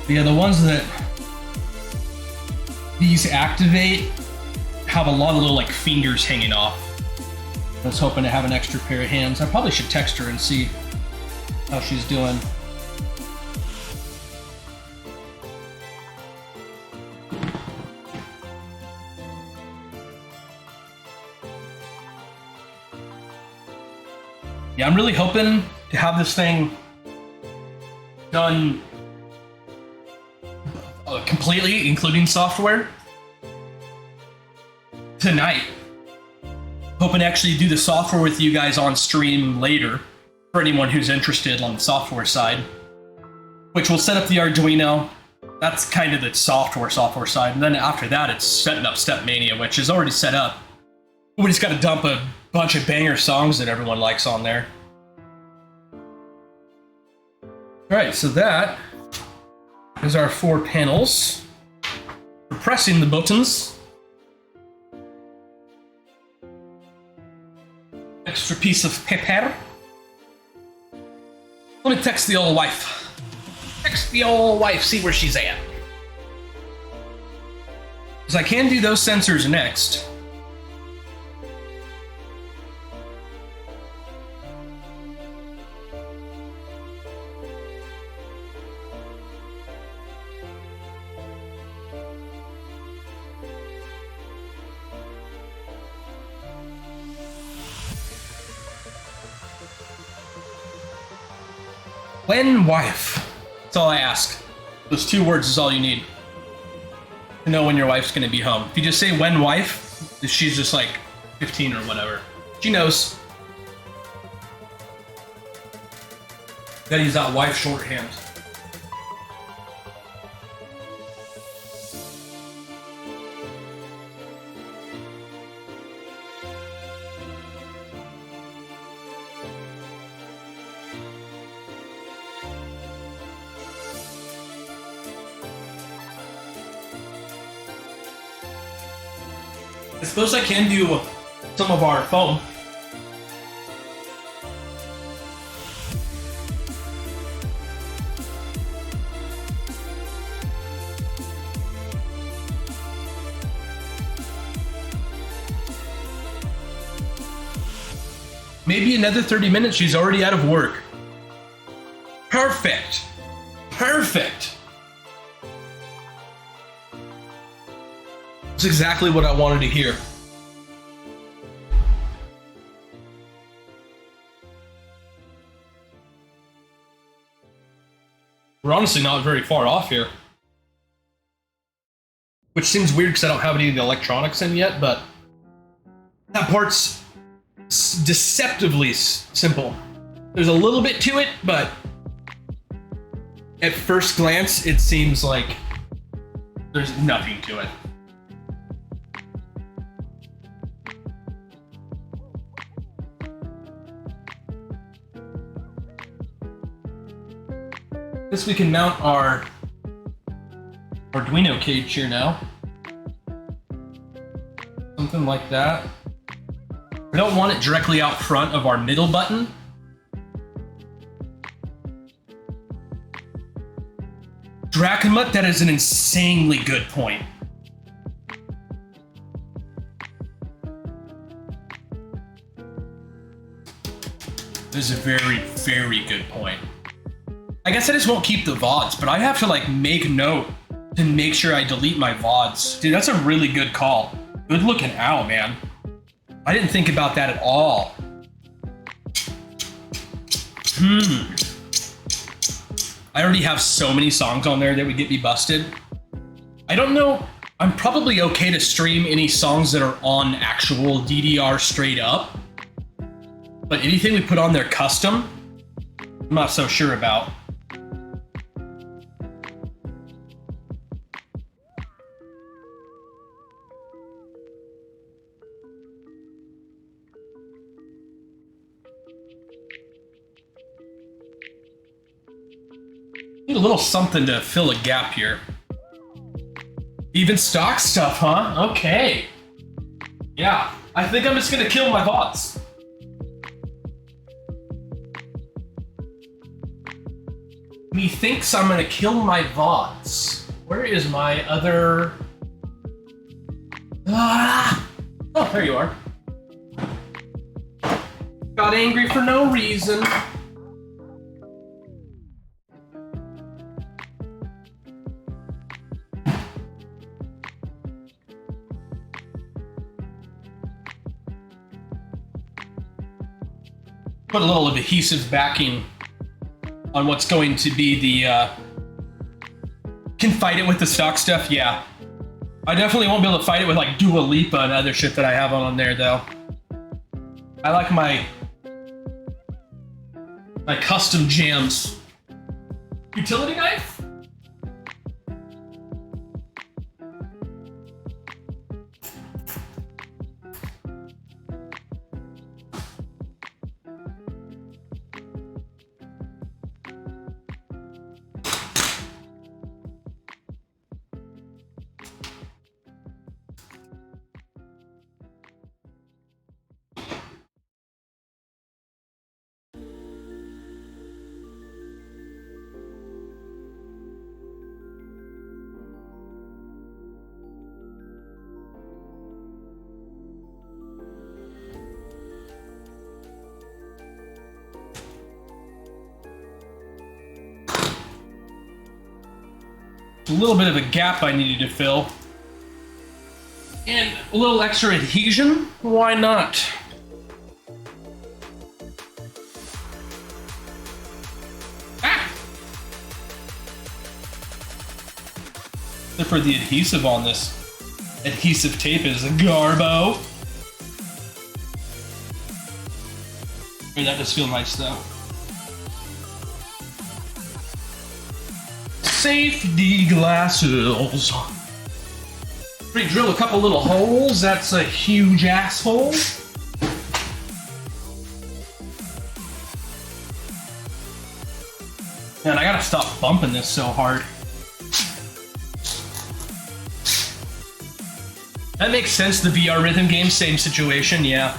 Speaker 1: But yeah, the ones that these activate have a lot of little, like, fingers hanging off. I was hoping to have an extra pair of hands. I probably should text her and see how she's doing. Yeah, I'm really hoping to have this thing done completely, including software, tonight. Hoping to actually do the software with you guys on stream later, for anyone who's interested on the software side, which will set up the Arduino. That's kind of the software side. And then after that, it's setting up StepMania, which is already set up. We just got to dump a bunch of banger songs that everyone likes on there. All right, so that is our 4 panels. We're pressing the buttons. Extra piece of paper. Let me text the old wife. Text the old wife, see where she's at. Because I can do those sensors next. When wife? That's all I ask. Those 2 words is all you need to know when your wife's gonna be home. If you just say when wife, she's just like 15 or whatever. She knows. Gotta use that wife shorthand. I suppose I can do some of our foam. Maybe another 30 minutes, she's already out of work. Perfect. Perfect. That's exactly what I wanted to hear. We're honestly not very far off here. Which seems weird because I don't have any of the electronics in yet, but that part's deceptively simple. There's a little bit to it, but at first glance, it seems like there's nothing to it. Guess we can mount our Arduino cage here now. Something like that. We don't want it directly out front of our middle button. Drakenmutt, that is an insanely good point. This is a very, very good point. I guess I just won't keep the VODs, but I have to like make note to make sure I delete my VODs. Dude, that's a really good call. Good looking owl, man. I didn't think about that at all. I already have so many songs on there that would get me busted. I don't know. I'm probably okay to stream any songs that are on actual DDR straight up. But anything we put on there custom, I'm not so sure about. Need a little something to fill a gap here. Even stock stuff, huh? Okay. Yeah, I think I'm just gonna kill my bots. Methinks I'm gonna kill my VODs. Where is my other... Ah! Oh, there you are. Got angry for no reason. Put a little adhesive backing on what's going to be the, can fight it with the stock stuff, yeah. I definitely won't be able to fight it with like Dua Lipa and other shit that I have on there though. I like my custom jams. Utility knife? A little bit of a gap I needed to fill. And a little extra adhesion? Why not? Ah! Except for the adhesive on this adhesive tape is a garbo. I mean, that does feel nice though. Safety glasses. Drill a couple little holes. That's a huge asshole. Man, I gotta stop bumping this so hard. That makes sense. The VR rhythm game, same situation, yeah.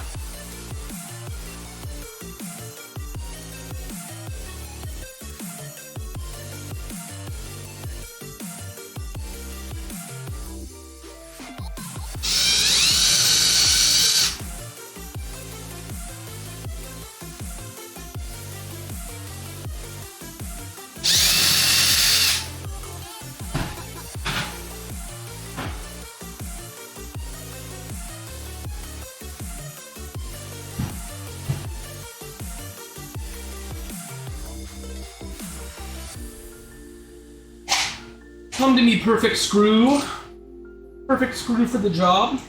Speaker 1: Come to me, perfect screw. Perfect screw for the job.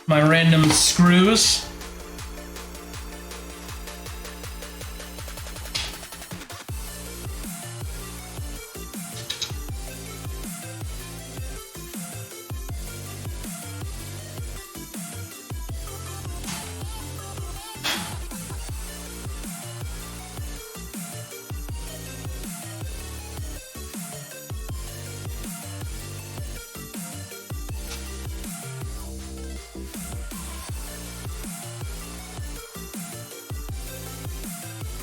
Speaker 1: My random screws.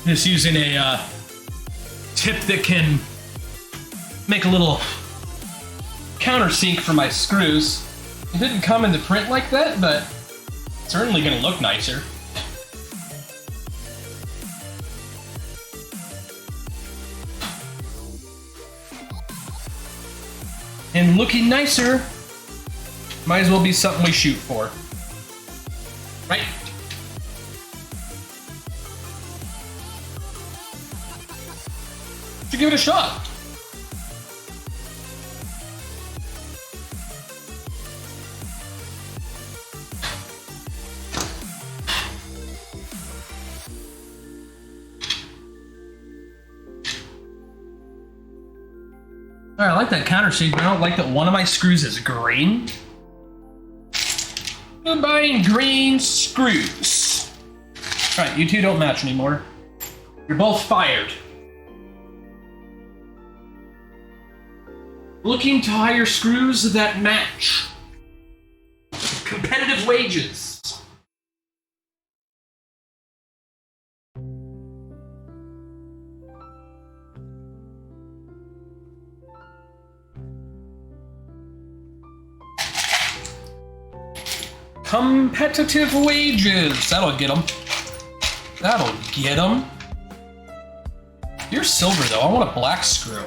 Speaker 1: Just using a tip that can make a little countersink for my screws. It didn't come in the print like that, but Certainly gonna look nicer. And looking nicer might as well be something we shoot for. Right? Should give it a shot. All right, I like that counter shape, but I don't like that one of my screws is green. I'm buying green screws. All right, you two don't match anymore. You're both fired. Looking to hire screws that match. Competitive wages. Competitive wages. That'll get them. That'll get them. You're silver though. I want a black screw.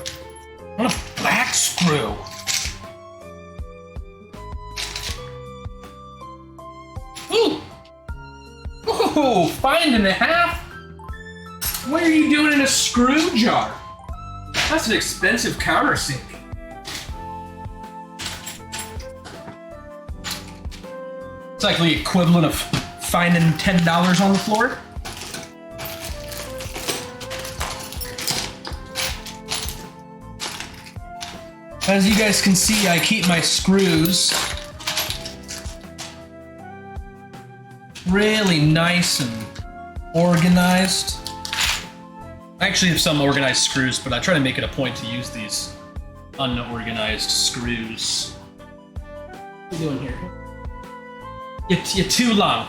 Speaker 1: I want a black screw. Ooh. Ooh, $5.50? What are you doing in a screw jar? That's an expensive countersink. It's like the equivalent of finding $10 on the floor. As you guys can see, I keep my screws really nice and organized. I actually have some organized screws, but I try to make it a point to use these unorganized screws. What are you doing here? You're too long.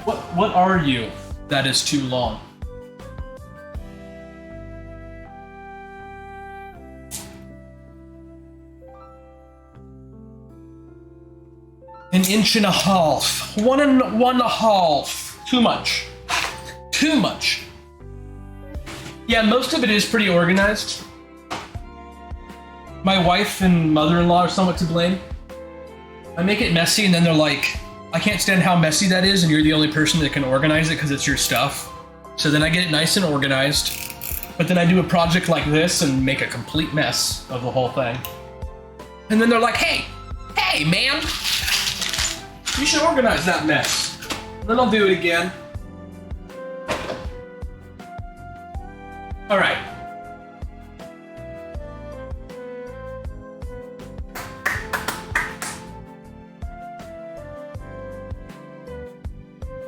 Speaker 1: What are you that is too long? An inch and a half. One and a half. Too much. Too much. Yeah, most of it is pretty organized. My wife and mother-in-law are somewhat to blame. I make it messy and then they're like, I can't stand how messy that is and you're the only person that can organize it because it's your stuff. So then I get it nice and organized, but then I do a project like this and make a complete mess of the whole thing. And then they're like, hey man, you should organize that mess. And then I'll do it again. All right.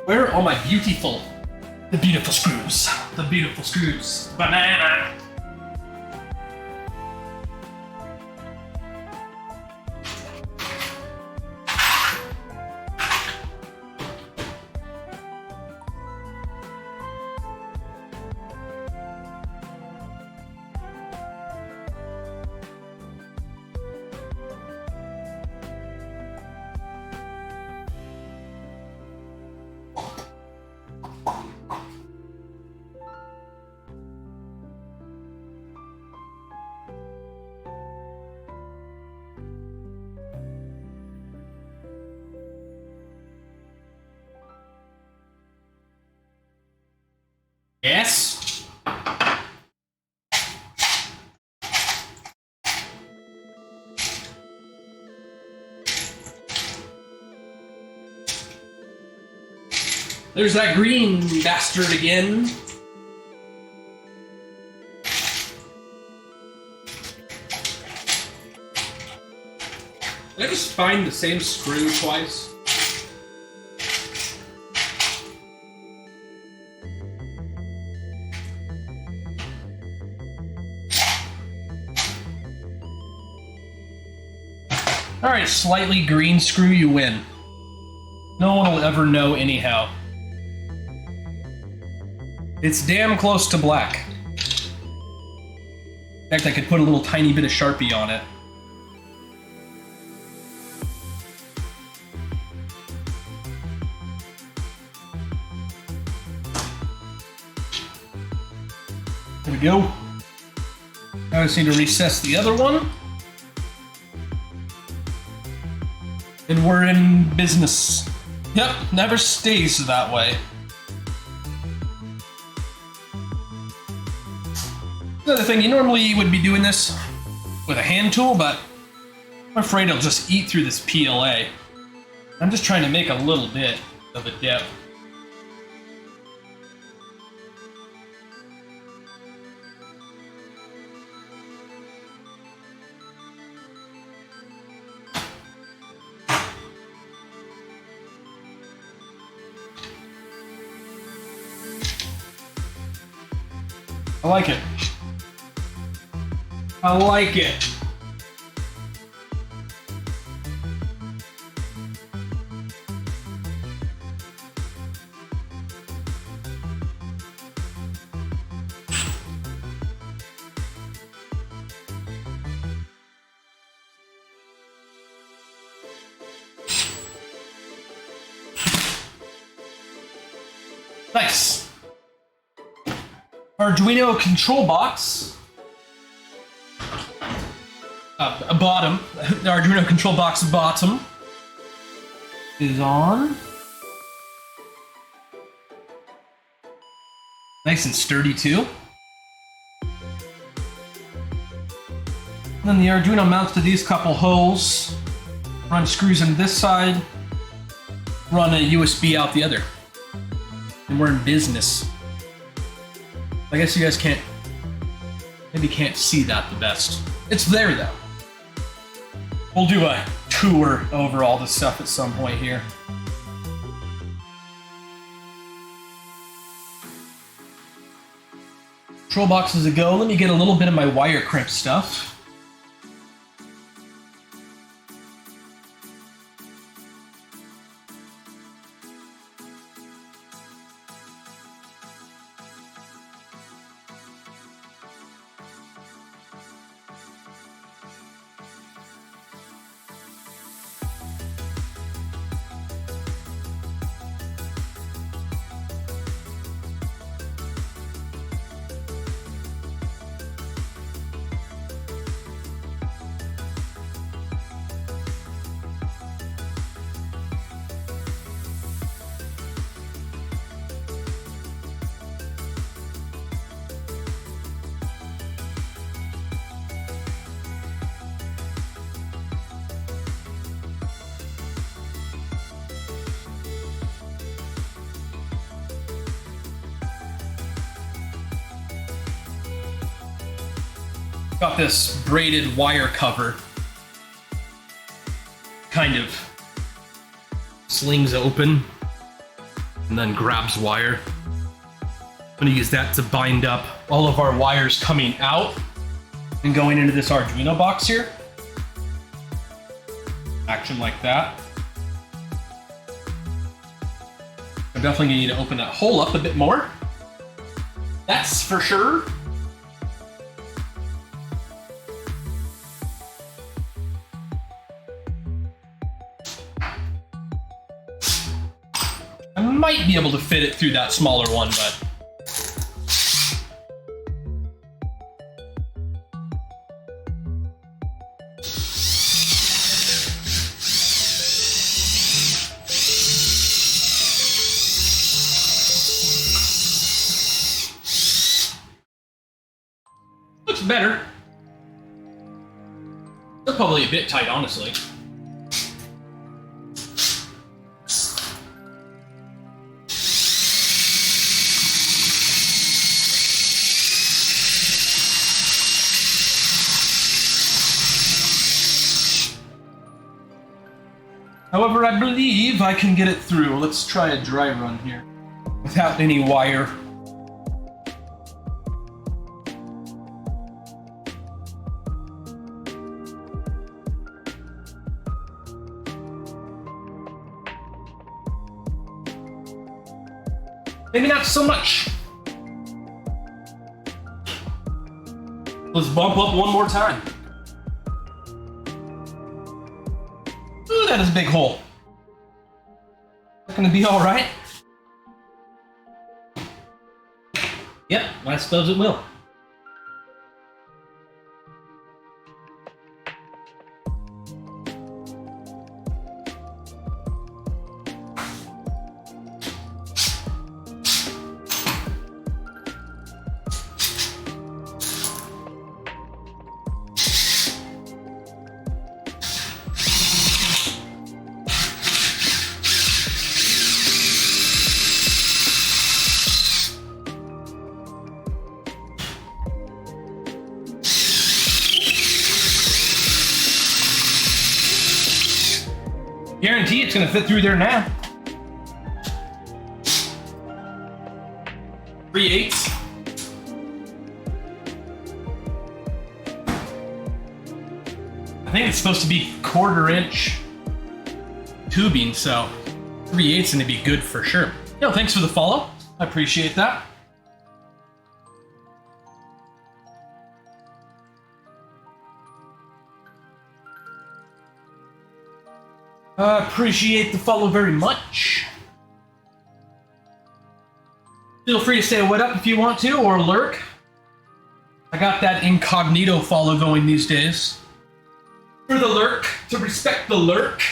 Speaker 1: Where are all my beautiful screws? The beautiful screws. Banana. Yes? There's that green bastard again. Did I just find the same screw twice? Alright, slightly green screw, you win. No one will ever know anyhow. It's damn close to black. In fact, I could put a little tiny bit of Sharpie on it. go. Now I just need to recess the other one. And we're in business. Yep, never stays that way. Another thing, you normally would be doing this with a hand tool, but I'm afraid it'll just eat through this PLA. I'm just trying to make a little bit of a dip. I like it. I like it. Nice. Arduino control box. A bottom. The Arduino control box bottom is on. Nice and sturdy too. And then the Arduino mounts to these couple holes. Run screws in this side. Run a USB out the other. And we're in business. I guess you guys maybe can't see that the best. It's there though. We'll do a tour over all this stuff at some point here. Control boxes a go. Let me get a little bit of my wire crimp stuff. Got this braided wire cover. Kind of slings open and then grabs wire. I'm gonna use that to bind up all of our wires coming out and going into this Arduino box here. Action like that. I'm definitely gonna need to open that hole up a bit more. That's for sure. I might be able to fit it through that smaller one, but looks better. They're probably a bit tight, honestly. However, I believe I can get it through. Let's try a dry run here without any wire. Maybe not so much. Let's bump up one more time. Ooh, that is a big hole. Is that gonna be all right? Yep, I suppose it will. Guarantee it's gonna fit through there now. 3/8. I think it's supposed to be 1/4 inch tubing, so 3/8 gonna be good for sure. Yo, thanks for the follow. I appreciate that. I appreciate the follow very much. Feel free to say what up if you want to, or lurk. I got that incognito follow going these days. For the lurk, to respect the lurk.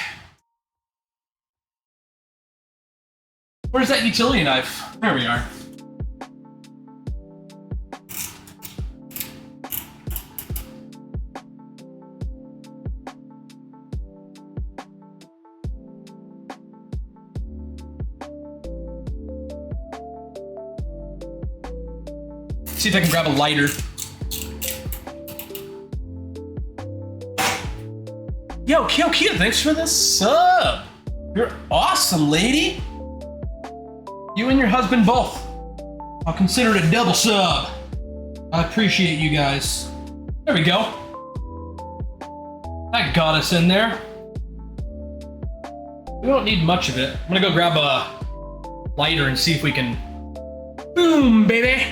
Speaker 1: Where's that utility knife? There we are. See if I can grab a lighter. Yo, Kyo, thanks for the sub. You're awesome, lady. You and your husband both. I'll consider it a double sub. I appreciate you guys. There we go. That got us in there. We don't need much of it. I'm gonna go grab a lighter and see if we can... Boom, baby!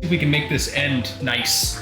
Speaker 1: See if we can make this end nice.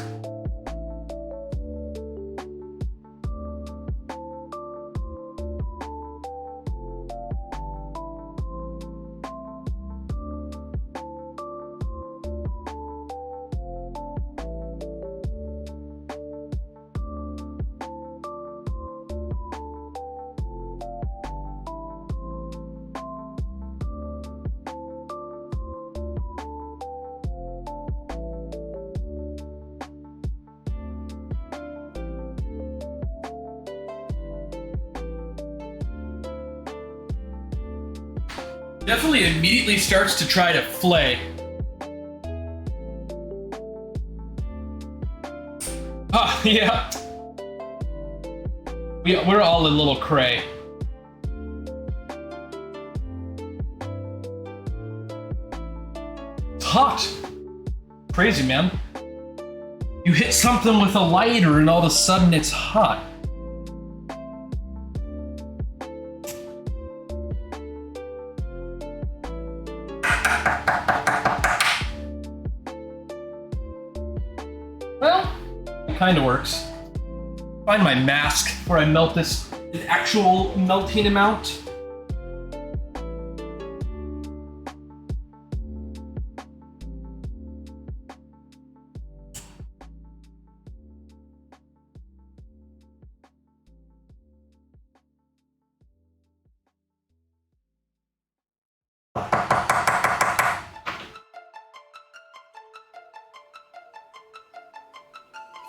Speaker 1: Definitely immediately starts to try to flay. Ah, yeah. We're all a little cray. It's hot. Crazy, man. You hit something with a lighter and all of a sudden it's hot. Well, it kind of works. Find my mask where I melt this in actual melting amount.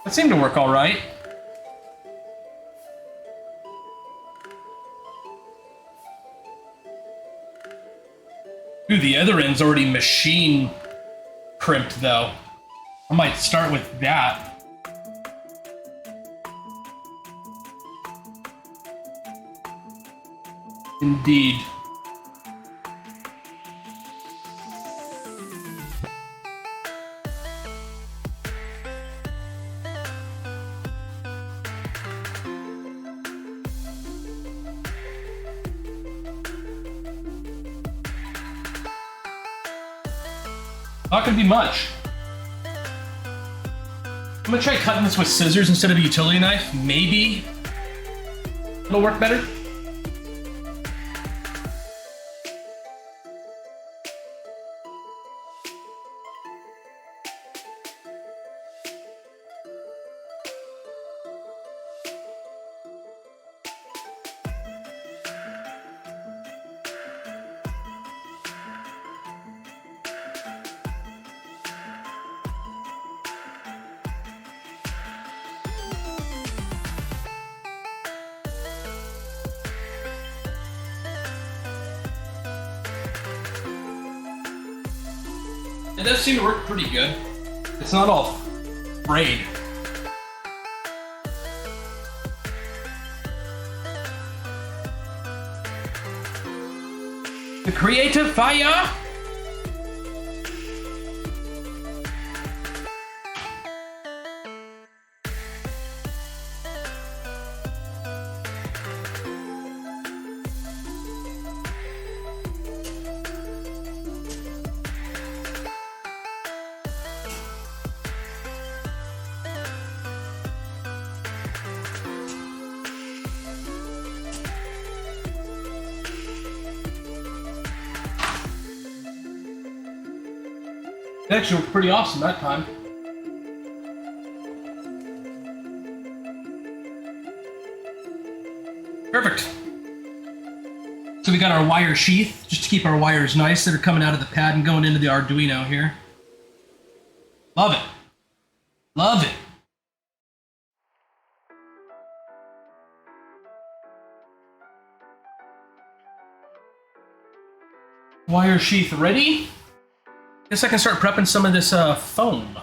Speaker 1: That seemed to work all right. Ooh, the other end's already machine crimped though. I might start with that. Indeed. Not gonna be much. I'm gonna try cutting this with scissors instead of a utility knife. Maybe it'll work better. It does seem to work pretty good. It's not all frayed. creative fire. It actually looked pretty awesome that time. Perfect. So we got our wire sheath, just to keep our wires nice that are coming out of the pad and going into the Arduino here. Love it. Love it. Wire sheath ready. Guess I can start prepping some of this foam.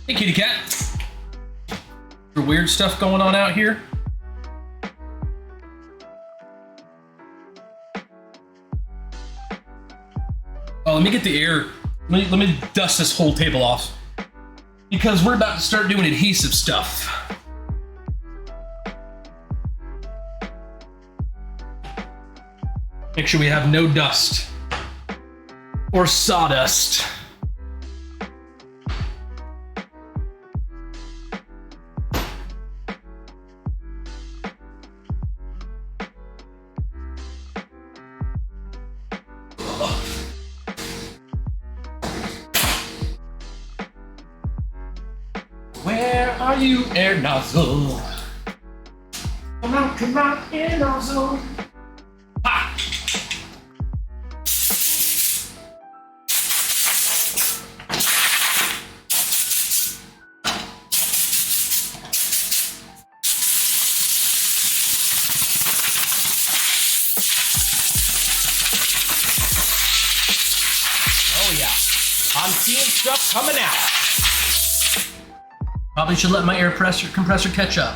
Speaker 1: Hey, kitty cat. There's weird stuff going on out here. Oh, let me get the air. Let me dust this whole table off. Because we're about to start doing adhesive stuff. Make sure we have no dust. Or sawdust. Where are you, air nozzle? Come out, air nozzle. Ha! Oh yeah, I'm seeing stuff coming out. Probably should let my air compressor catch up.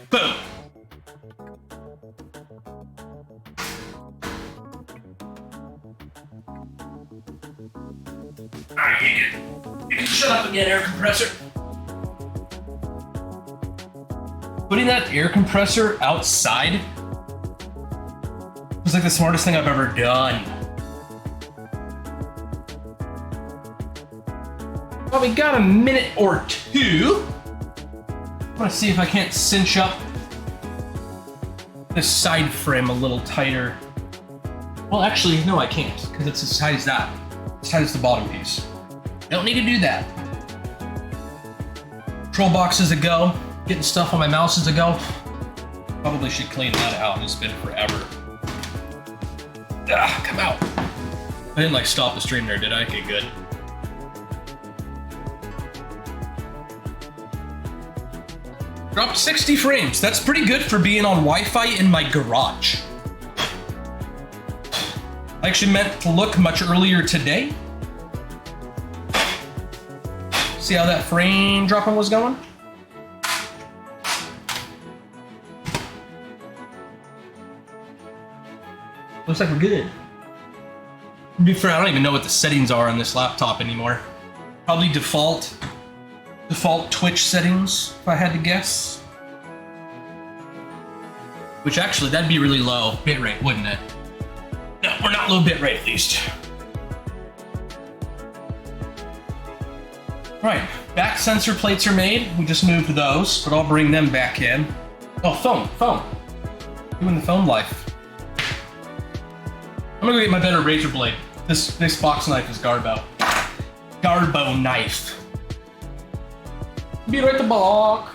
Speaker 1: Boom. Alright, you can shut up again, air compressor. Putting that air compressor outside was like the smartest thing I've ever done. Well, we got a minute or two. I want to see if I can't cinch up this side frame a little tighter. Well, actually, no, I can't, because it's as tight as that. As tight as the bottom piece. Don't need to do that. Control box is a go. Getting stuff on my mouse is a go. Probably should clean that out. It's been forever. Ah, come out. I didn't like stop the stream there, did I? Okay, good. Dropped 60 frames. That's pretty good for being on Wi-Fi in my garage. I actually meant to look much earlier today. See how that frame dropping was going? Looks like we're good. To be fair, I don't even know what the settings are on this laptop anymore. Probably default Twitch settings, if I had to guess. Which actually, that'd be really low bitrate, wouldn't it? No, we're not low bitrate at least. Right, back sensor plates are made. We just moved those, but I'll bring them back in. Oh, phone. Doing the film life. I'm gonna go get my better razor blade. This box knife is Garbo. Garbo knife. Be right the block.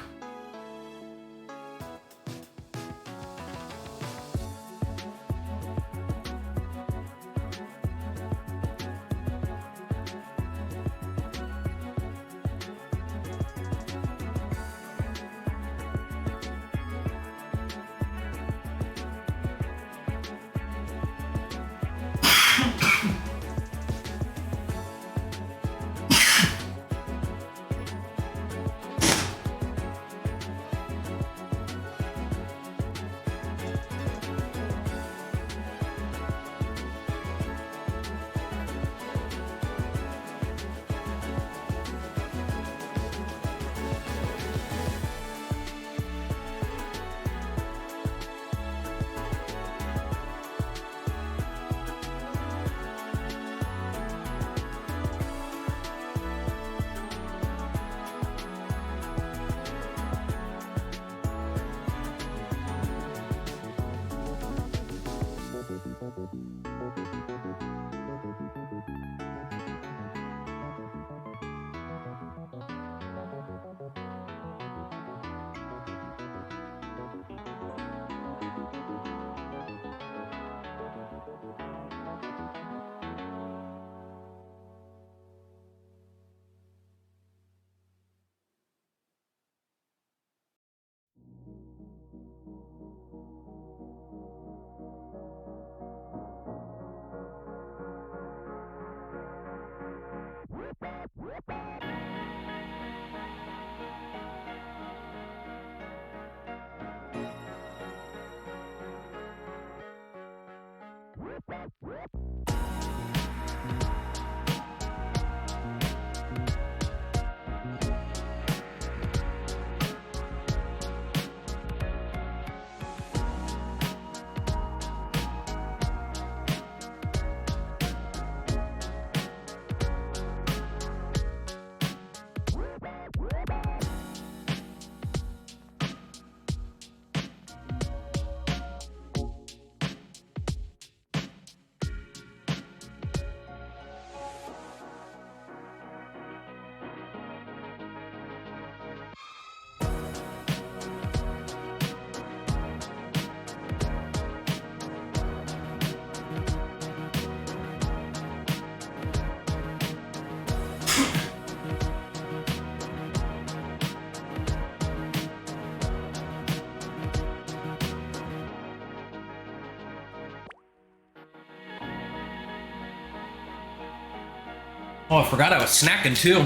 Speaker 1: Oh, I forgot I was snacking too.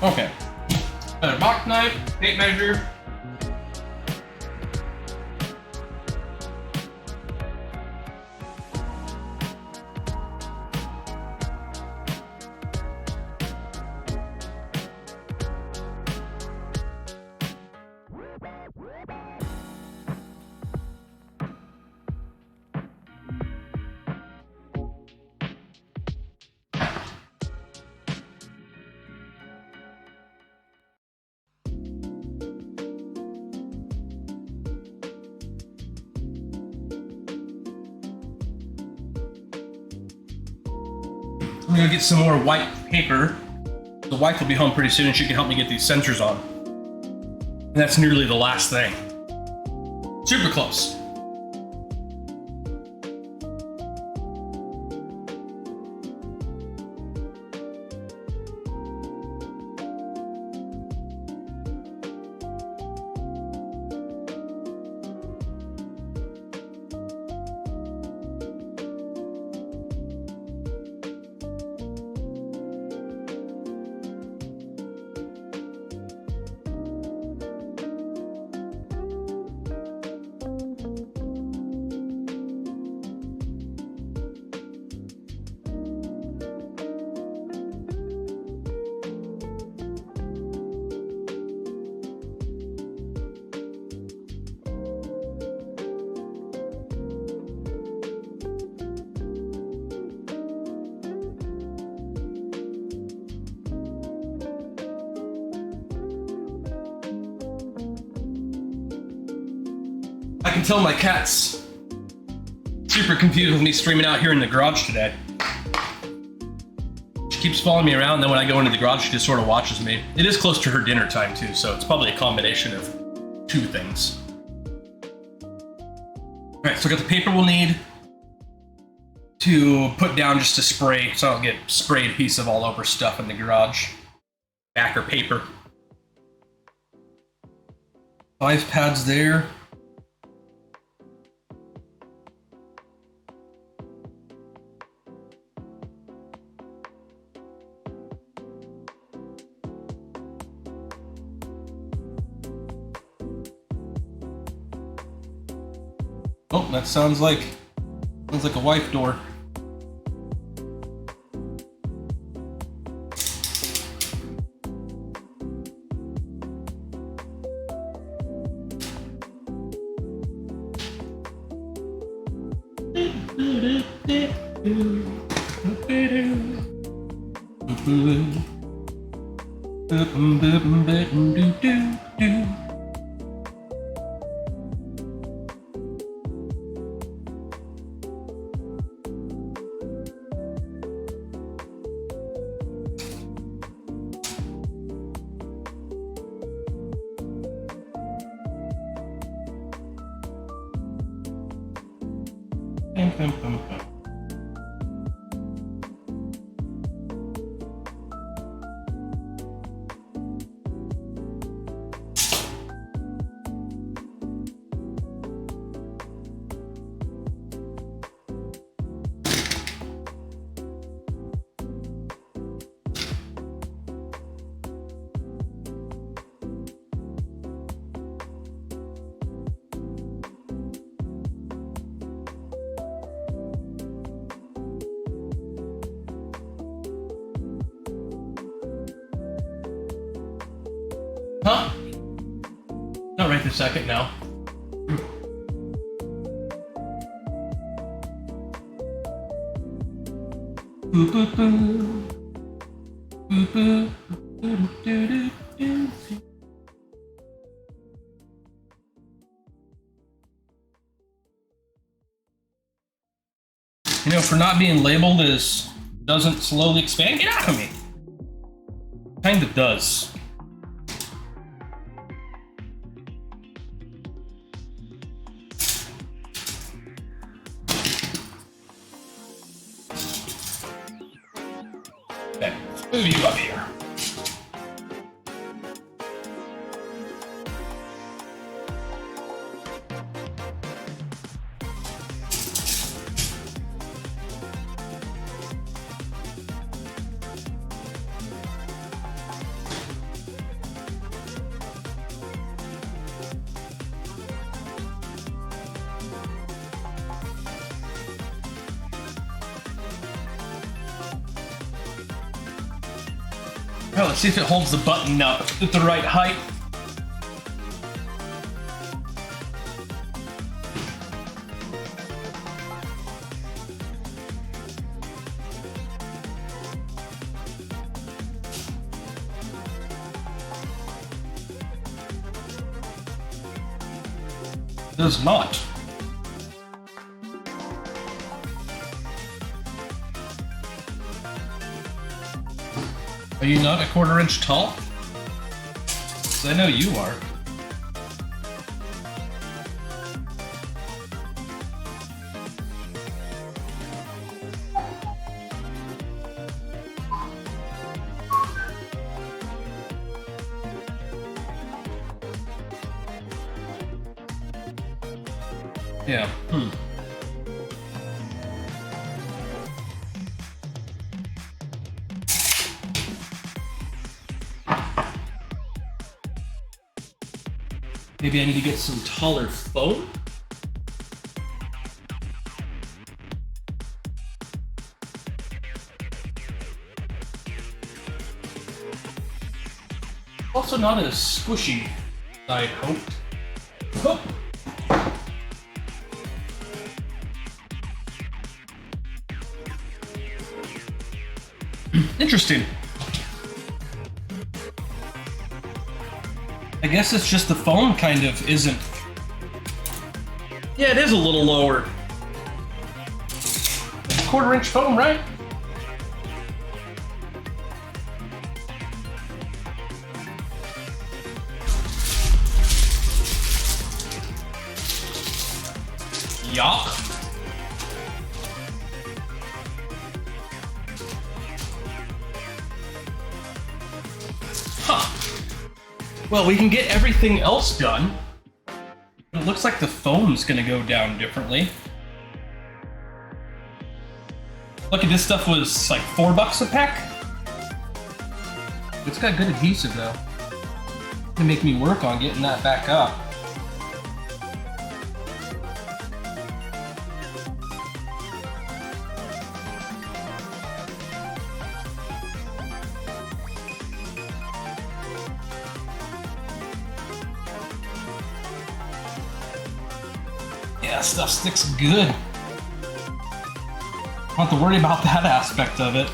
Speaker 1: Okay. Another box knife, tape measure. I'm gonna get some more white paper. The wife will be home pretty soon and she can help me get these sensors on. And that's nearly the last thing. Super close. can tell my cat's super confused with me streaming out here in the garage today. She keeps following me around, then when I go into the garage, she just sort of watches me. It is close to her dinner time too, so it's probably a combination of two things. All right, so I got the paper we'll need to put down just to spray, so I don't get spray adhesive all over stuff in the garage. Backer paper. 5 pads there. Oh, that sounds like a wife door. Huh? Not right this second, no. Boo boo boo. Boo boo. Doo doo doo doo. You know, for not being labeled as doesn't slowly expand, get out of me. Kind of does. Okay, let's move you up here. Well, let's see if it holds the button up at the right height. It does not. Are you not a 1/4 inch tall? 'Cause I know you are. Yeah. Maybe I need to get some taller foam? Also not as squishy as I hoped. Oh. Interesting. I guess it's just the foam kind of isn't Yeah, it is a little lower. 1/4 inch foam, right? Yup. Huh. Well, we can get everything else done. It looks like the foam's gonna go down differently. Look at this stuff was like $4 a pack. It's got good adhesive though. It's gonna make me work on getting that back up. Yeah, stuff sticks good. Don't have to worry about that aspect of it.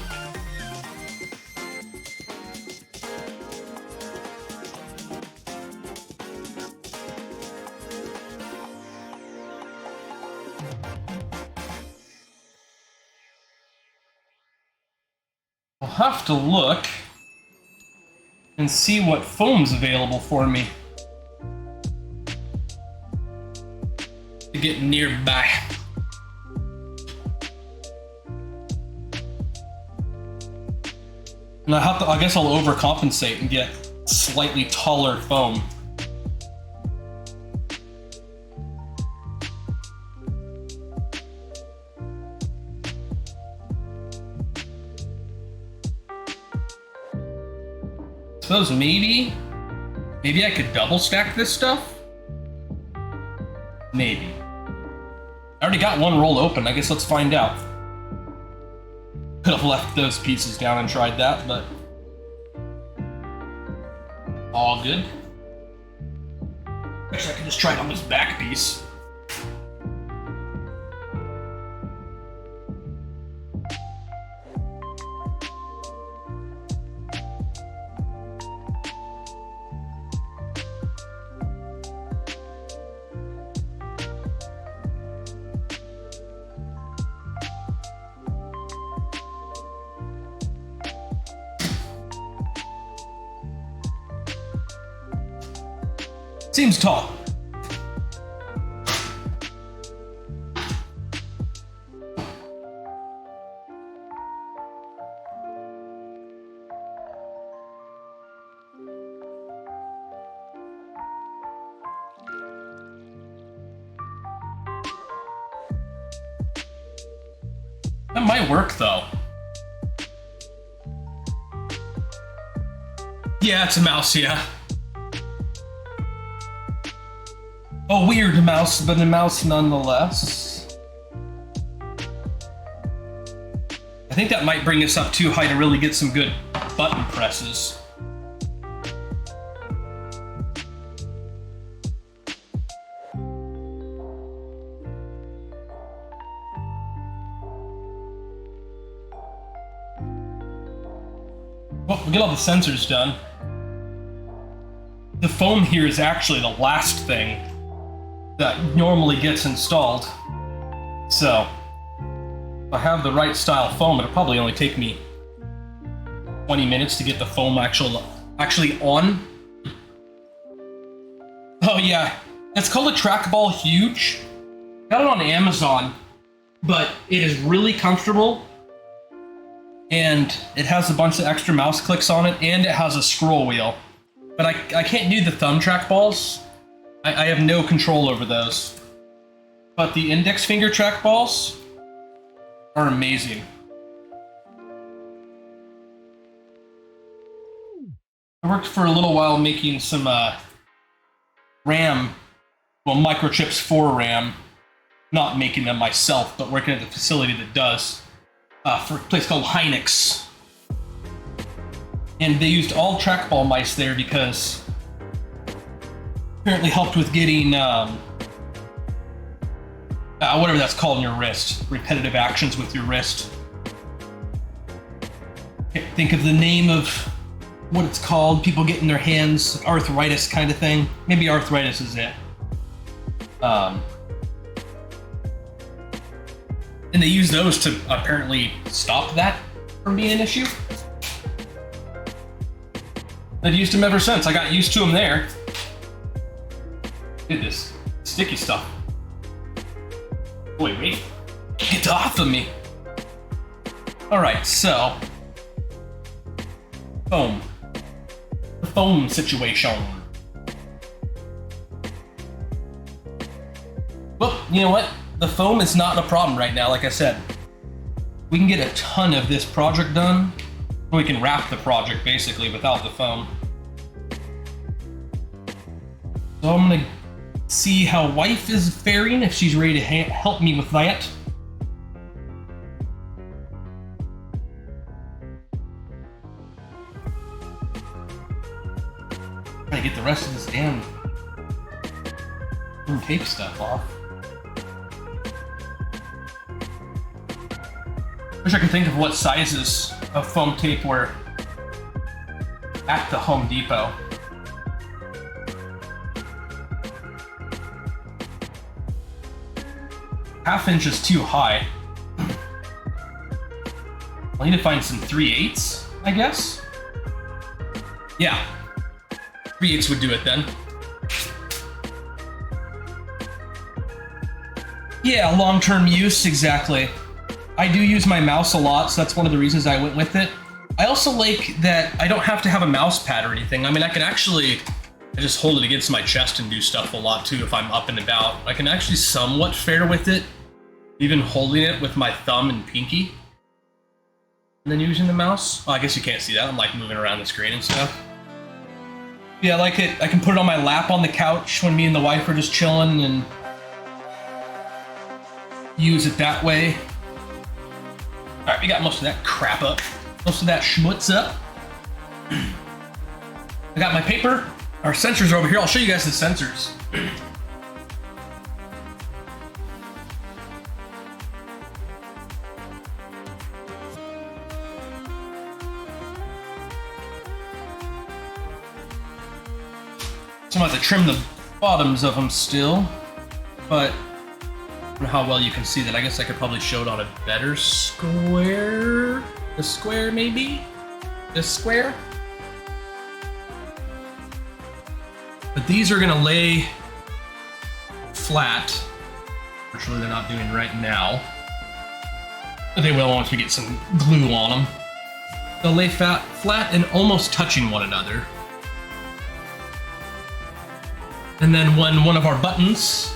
Speaker 1: I'll have to look and see what foam's available for me to get nearby. And I guess I'll overcompensate and get slightly taller foam. Suppose maybe I could double stack this stuff? Maybe. I already got one roll open, I guess let's find out. Could have left those pieces down and tried that, but all good. Guess I could just try it on this back piece. Seems tall. That might work though. Yeah, it's a mouse, yeah. A weird mouse, but a mouse nonetheless. I think that might bring us up too high to really get some good button presses. Well, we get all the sensors done. The foam here is actually the last thing that normally gets installed. So, if I have the right style foam, it'll probably only take me 20 minutes to get the foam actually on. Oh yeah, it's called a Trackball Huge. Got it on Amazon, but it is really comfortable. And it has a bunch of extra mouse clicks on it, and it has a scroll wheel. But I can't do the thumb trackballs. I have no control over those. But the index finger trackballs are amazing. I worked for a little while making some RAM, well, microchips for RAM. Not making them myself, but working at the facility that does. For a place called Hynix. And they used all trackball mice there because apparently helped with getting whatever that's called in your wrist. Repetitive actions with your wrist. Can't think of the name of what it's called. People getting their hands, arthritis kind of thing. Maybe arthritis is it. And they use those to apparently stop that from being an issue. I've used them ever since. I got used to them there. Look at this sticky stuff. Wait. Get off of me. Alright, so. Foam. The foam situation. Well, you know what? The foam is not a problem right now, like I said. We can get a ton of this project done. We can wrap the project basically without the foam. So I'm gonna see how wife is faring, if she's ready to help me with that. Trying to get the rest of this damn tape stuff off. Wish I could think of what sizes of foam tape were at the Home Depot. Half-inch is too high. I'll need to find some 3/8, I guess? Yeah. 3/8 would do it then. Yeah, long-term use, exactly. I do use my mouse a lot, so that's one of the reasons I went with it. I also like that I don't have to have a mouse pad or anything. I mean, I can actually just hold it against my chest and do stuff a lot too if I'm up and about. I can actually somewhat fare with it, even holding it with my thumb and pinky. And then using the mouse. Oh, I guess you can't see that. I'm like moving around the screen and stuff. Yeah, I like it. I can put it on my lap on the couch when me and the wife are just chilling and use it that way. Alright, we got most of that crap up. Most of that schmutz up. I got my paper. Our sensors are over here. I'll show you guys the sensors. So I'm going to have to trim the bottoms of them still, but I don't know how well you can see that. I guess I could probably show it on a better square. The square, maybe? This square? But these are going to lay flat, which really they're not doing right now. But they will once we get some glue on them. They'll lay flat and almost touching one another. And then when one of our buttons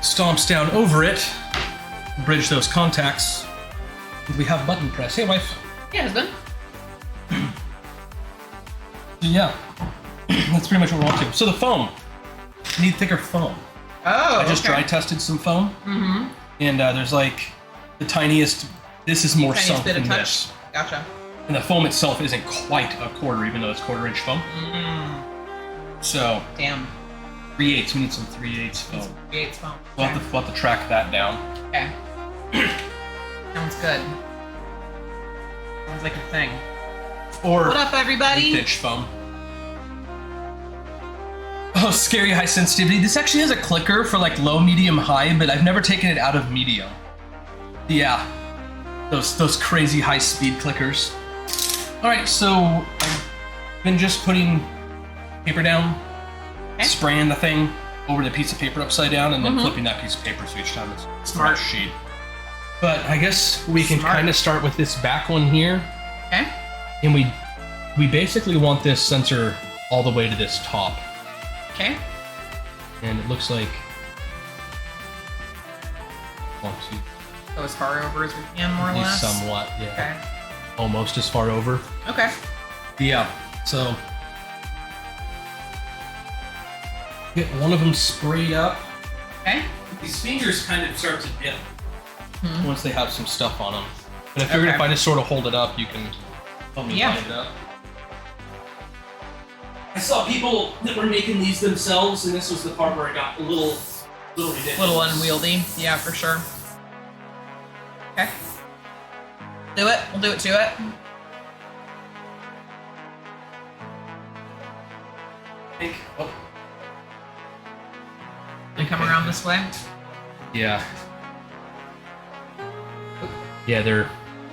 Speaker 1: stomps down over it, bridge those contacts, we have button press. Hey, wife.
Speaker 2: Yeah, husband.
Speaker 1: Yeah, that's pretty much what we're on to. So the foam, you need thicker foam.
Speaker 2: Oh,
Speaker 1: I just dry tested some foam, and there's like the tiniest. This is more
Speaker 2: Tiniest
Speaker 1: sunk
Speaker 2: bit of
Speaker 1: than
Speaker 2: touch.
Speaker 1: this,
Speaker 2: Gotcha.
Speaker 1: and the foam itself isn't quite a quarter, even though it's 1/4 inch foam. So
Speaker 2: Damn.
Speaker 1: 3/8. We need some 3/8 foam.
Speaker 2: Gates phone.
Speaker 1: We'll have to track that down.
Speaker 2: Okay. Sounds good. Sounds like a thing.
Speaker 1: Or
Speaker 2: What up, everybody?
Speaker 1: 1/8 foam. Oh, scary high sensitivity. This actually has a clicker for like low, medium, high, but I've never taken it out of medium. Yeah, those crazy high speed clickers. All right, so I've been just putting paper down, spraying the thing over the piece of paper upside down, and then flipping that piece of paper so each time it's a
Speaker 2: Smart.
Speaker 1: fresh sheet. But I guess we can
Speaker 2: Smart.
Speaker 1: kind of start with this back one here.
Speaker 2: Okay.
Speaker 1: And we basically want this sensor all the way to this top.
Speaker 2: Okay.
Speaker 1: And it looks like 1, 2,
Speaker 2: Go as far over as we can, more or
Speaker 1: at least
Speaker 2: less.
Speaker 1: somewhat, yeah.
Speaker 2: Okay.
Speaker 1: Almost as far over.
Speaker 2: Okay.
Speaker 1: Yeah, so get one of them sprayed up.
Speaker 2: Okay.
Speaker 1: These fingers kind of start to dip once they have some stuff on them. But I figured
Speaker 2: Okay.
Speaker 1: if I just sort of hold it up, you can help me
Speaker 2: Yeah.
Speaker 1: line it up. I saw people that were making these themselves, and this was the part where it got a little ridiculous.
Speaker 2: Little unwieldy. Yeah, for sure. Okay. Do it. We'll do it to it.
Speaker 1: I think. Oh.
Speaker 2: And come around this way.
Speaker 1: Yeah. Yeah, they're.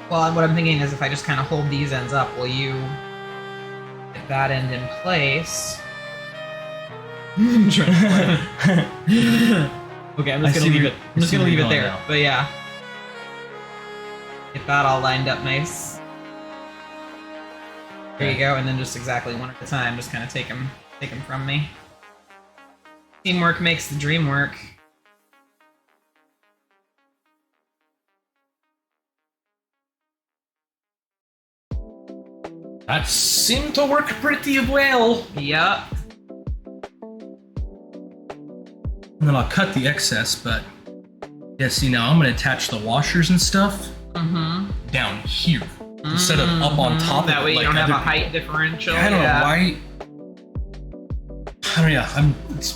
Speaker 2: Well, what I'm thinking is if I just kind of hold these ends up, will you get that end in place? Okay, I'm just gonna leave it. I'm just gonna leave it there. But yeah, get that all lined up nice. There you go, and then just exactly one at a time. Just kind of take them from me. Teamwork makes the dream work.
Speaker 1: That seemed to work pretty well.
Speaker 2: Yup.
Speaker 1: And then I'll cut the excess, but yeah, see now I'm gonna attach the washers and stuff down here instead of up on top.
Speaker 2: That
Speaker 1: of
Speaker 2: way
Speaker 1: it,
Speaker 2: you
Speaker 1: like
Speaker 2: don't have a
Speaker 1: other
Speaker 2: height differential.
Speaker 1: I don't
Speaker 2: yeah.
Speaker 1: know why. I don't know.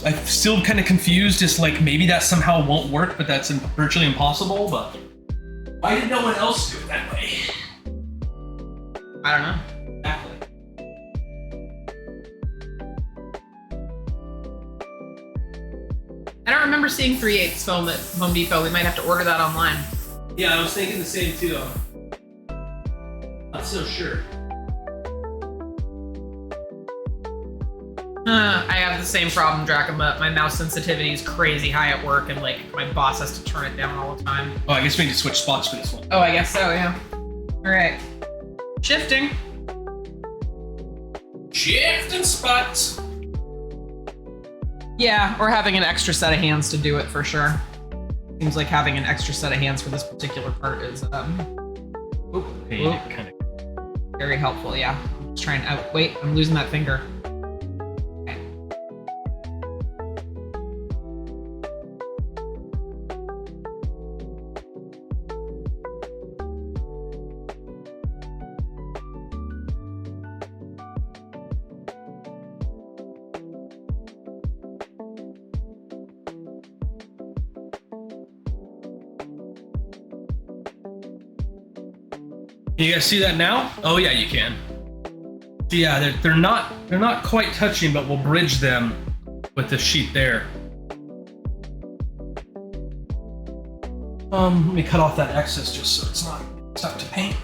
Speaker 1: I'm still kind of confused. Just like maybe that somehow won't work, but that's virtually impossible. But why did no one else do it that way?
Speaker 2: I don't know.
Speaker 1: Exactly.
Speaker 2: I don't remember seeing 3/8 foam at Home Depot. We might have to order that online.
Speaker 1: Yeah, I was thinking the same too. Not so sure.
Speaker 2: I have the same problem, Dracoma. My mouse sensitivity is crazy high at work, and like my boss has to turn it down all the time.
Speaker 1: Oh, I guess we need to switch spots for this one.
Speaker 2: Oh, I guess so. Yeah. All right. Shifting.
Speaker 1: Shifting spots.
Speaker 2: Yeah, or having an extra set of hands to do it for sure. Seems like having an extra set of hands for this particular part is
Speaker 1: Kind of.
Speaker 2: very helpful. Yeah. I'm just trying. Wait, I'm losing that finger. Okay.
Speaker 1: You guys see that now? Oh yeah, you can. So yeah, they're not quite touching, but we'll bridge them with the sheet there. Let me cut off that excess just so it's not stuck to paint.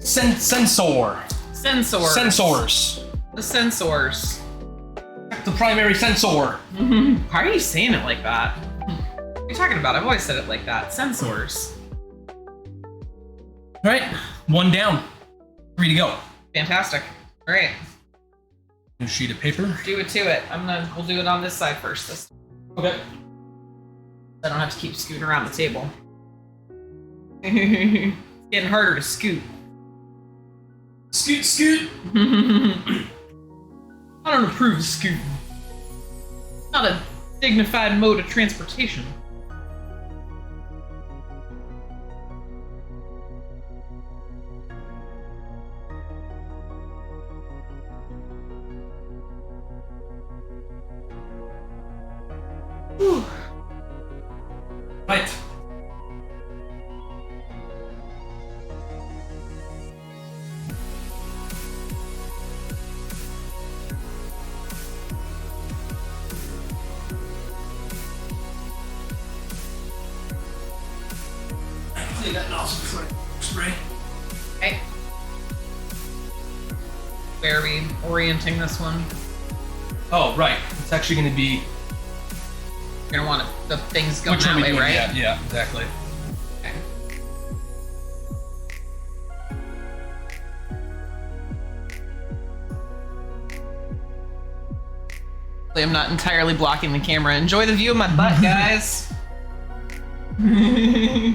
Speaker 1: Sensor. Sensors.
Speaker 2: The sensors.
Speaker 1: The primary sensor.
Speaker 2: Why are you saying it like that? What are you talking about? I've always said it like that. Sensors.
Speaker 1: All right, one down. 3 to go.
Speaker 2: Fantastic. All right.
Speaker 1: New sheet of paper.
Speaker 2: Do it to it. We'll do it on this side first.
Speaker 1: Okay.
Speaker 2: I don't have to keep scooting around the table. It's getting harder to scoot.
Speaker 1: Scoot, scoot.
Speaker 2: I don't approve of scooting. Not a dignified mode of transportation. Whew.
Speaker 1: Right. Clean that nozzle before I spray.
Speaker 2: Okay. Where are we orienting this one?
Speaker 1: Oh, right. It's actually going to be.
Speaker 2: You're gonna want the things going
Speaker 1: Which one
Speaker 2: that
Speaker 1: we
Speaker 2: way,
Speaker 1: doing?
Speaker 2: right?
Speaker 1: Yeah, exactly.
Speaker 2: Okay. I'm not entirely blocking the camera. Enjoy the view of my butt, guys.
Speaker 1: Okay.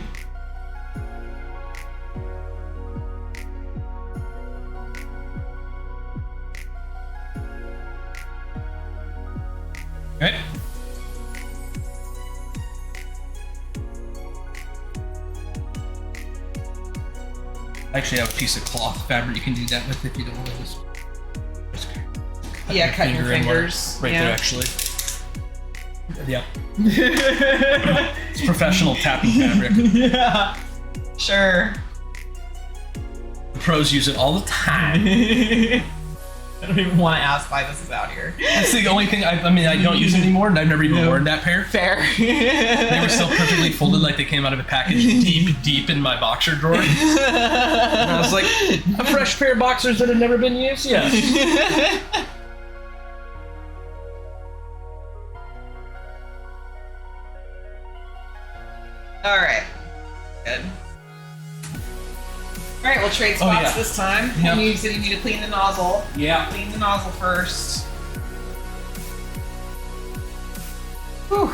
Speaker 1: I actually have a piece of cloth fabric you can do that with if you don't want to just
Speaker 2: Yeah, cut your
Speaker 1: finger in
Speaker 2: fingers.
Speaker 1: right
Speaker 2: Yeah.
Speaker 1: there, actually. Yep. It's professional tapping fabric.
Speaker 2: Yeah. Sure.
Speaker 1: The pros use it all the time.
Speaker 2: I don't even want to ask why this is out here.
Speaker 1: That's the only thing. I mean, I don't use it anymore, and I've never even worn that pair.
Speaker 2: Fair.
Speaker 1: They were still perfectly folded, like they came out of a package deep in my boxer drawer. And I was like, a fresh pair of boxers that had never been used. Yes.
Speaker 2: All right. Good. All right, we'll trade spots
Speaker 1: yeah.
Speaker 2: this time.
Speaker 1: Yep.
Speaker 2: You said you need to clean the nozzle.
Speaker 1: Yeah.
Speaker 2: Clean the nozzle first. Whew.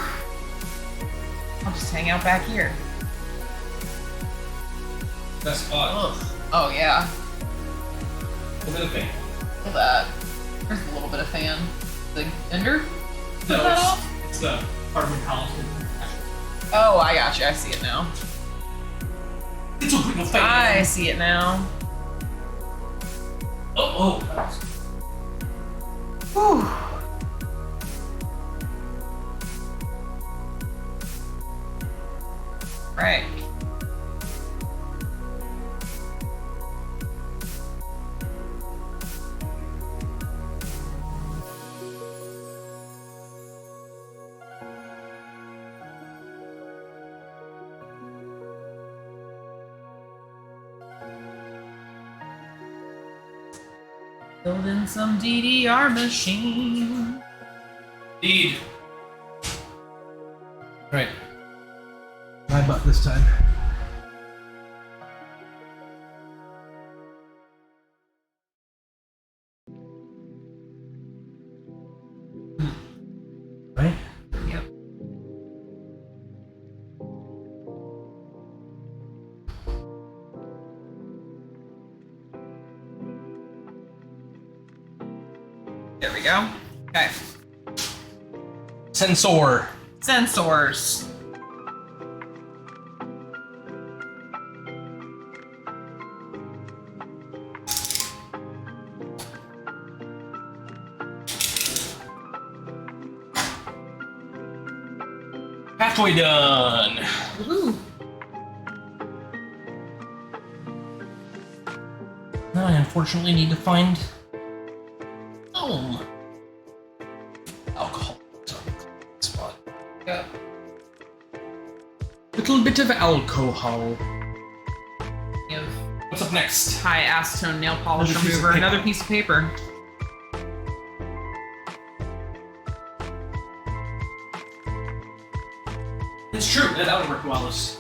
Speaker 2: I'll just hang out back here.
Speaker 1: That's spot.
Speaker 2: Ugh. Oh yeah.
Speaker 1: A bit of paint.
Speaker 2: Look at that. There's a little bit of fan. The ender? Put that off?
Speaker 1: It's the carbon polymer.
Speaker 2: Oh, I got you. I see it now.
Speaker 1: It's a little fan.
Speaker 2: I see it now.
Speaker 1: Oh.
Speaker 2: Whew. Right. Building some DDR machine.
Speaker 1: Indeed. Right. My butt this time. Right?
Speaker 2: Yep. There we go. Okay.
Speaker 1: Sensor.
Speaker 2: Sensors.
Speaker 1: Halfway done.
Speaker 2: Woohoo.
Speaker 1: Now I unfortunately need to find foam. Alcohol. Spot.
Speaker 2: Yep.
Speaker 1: Little bit of alcohol.
Speaker 2: You have
Speaker 1: What's up next?
Speaker 2: high acetone nail polish
Speaker 1: Another piece of
Speaker 2: remover.
Speaker 1: paper.
Speaker 2: Another piece of paper.
Speaker 1: It's true. That would work well as.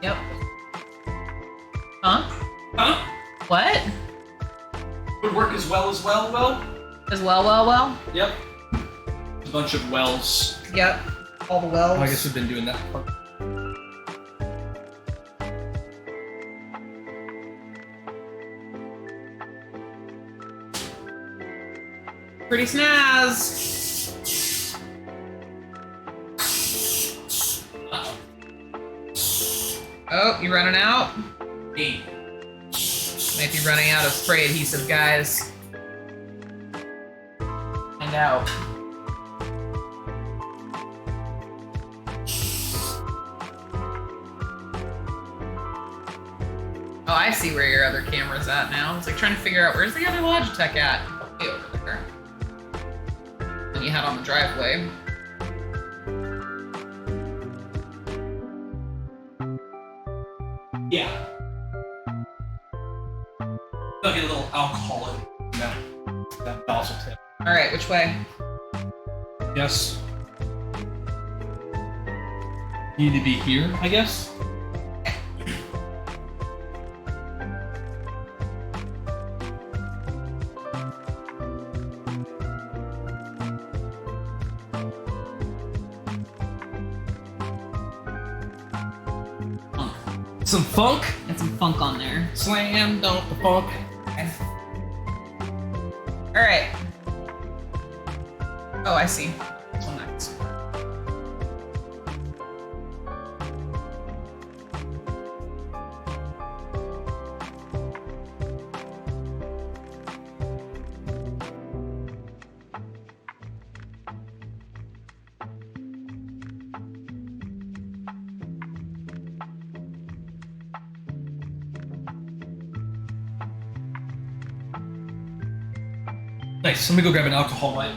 Speaker 2: Yep. Huh?
Speaker 1: Huh?
Speaker 2: What?
Speaker 1: Would work as well.
Speaker 2: As well.
Speaker 1: Yep. A bunch of wells.
Speaker 2: Yep. All the wells.
Speaker 1: Oh, I guess we've been doing that.
Speaker 2: Pretty snaz. Oh, you running out?
Speaker 1: Hey.
Speaker 2: Might be running out of spray adhesive, guys. Find out. Oh, I see where your other camera's at now. It's like trying to figure out where's the other Logitech at. Way over there. Then you had on the driveway.
Speaker 1: Yeah. I'll get a little alcohol in that nozzle tip.
Speaker 2: All right, which way?
Speaker 1: Yes. You need to be here, I guess. Some funk.
Speaker 2: Got some funk on there.
Speaker 1: Slam dunk the funk.
Speaker 2: Okay. All right. Oh, I see. This one next.
Speaker 1: Nice. Let me go grab an alcohol wipe.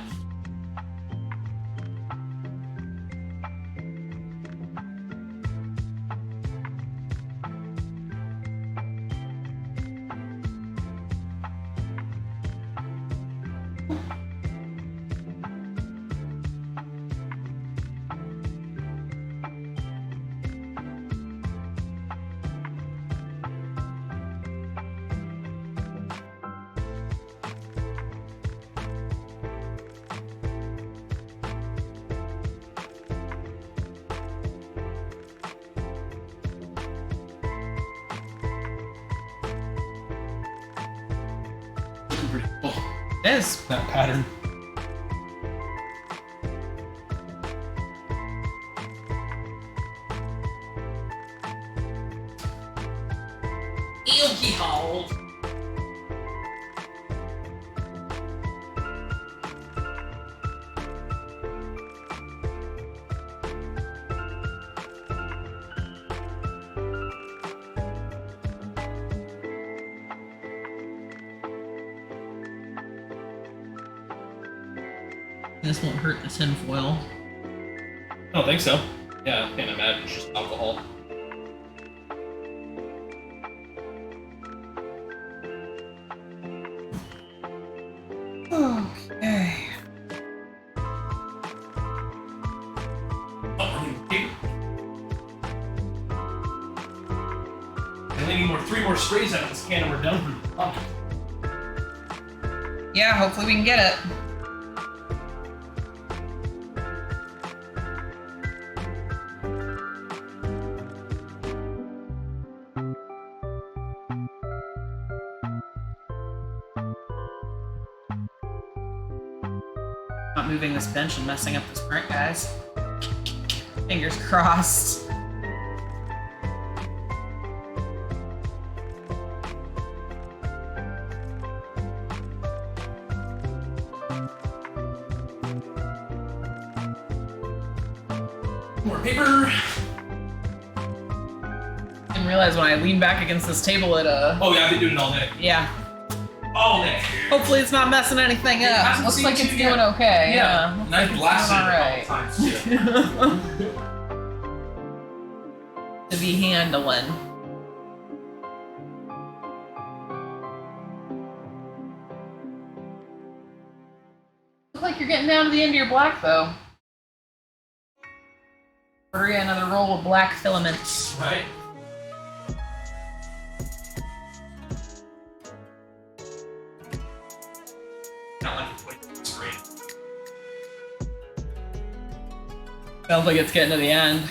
Speaker 1: Pretty cool.
Speaker 2: It is.
Speaker 1: That pattern.
Speaker 2: Eelky hold. This won't hurt the tinfoil.
Speaker 1: I don't think so. Yeah, I can't imagine it's just alcohol.
Speaker 2: Okay.
Speaker 1: I only need 3 more sprays out of this can and we're done for the month.
Speaker 2: Yeah, hopefully we can get it. Not moving this bench and messing up the sprint, guys. Fingers crossed.
Speaker 1: More paper.
Speaker 2: Didn't realize when I leaned back against this table it
Speaker 1: Oh yeah, I've been doing it all day.
Speaker 2: yeah.
Speaker 1: All day.
Speaker 2: Hopefully it's not messing anything up.
Speaker 1: hasn't
Speaker 2: Looks
Speaker 1: seemed
Speaker 2: like it's
Speaker 1: to
Speaker 2: doing
Speaker 1: yet.
Speaker 2: okay.
Speaker 1: Yeah.
Speaker 2: Looks
Speaker 1: And I've
Speaker 2: like
Speaker 1: blasted
Speaker 2: it's
Speaker 1: it a
Speaker 2: doing
Speaker 1: couple times too.
Speaker 2: alright. To be handling. Looks like you're getting down to the end of your black though. Order you another roll of black filaments.
Speaker 1: Right? Not like it's quite straight.
Speaker 2: Sounds like it's getting to the end.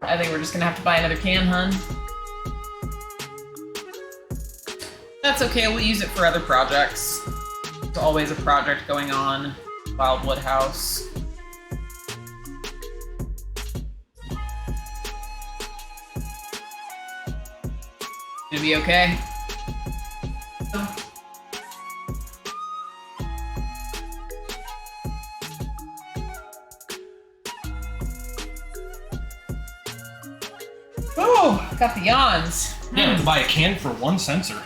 Speaker 2: I think we're just gonna have to buy another can, hun. That's okay, we'll use it for other projects. There's always a project going on. Wildwood House. Gonna be okay? Oh, got the yawns.
Speaker 1: Yeah, to buy a can for 1 sensor.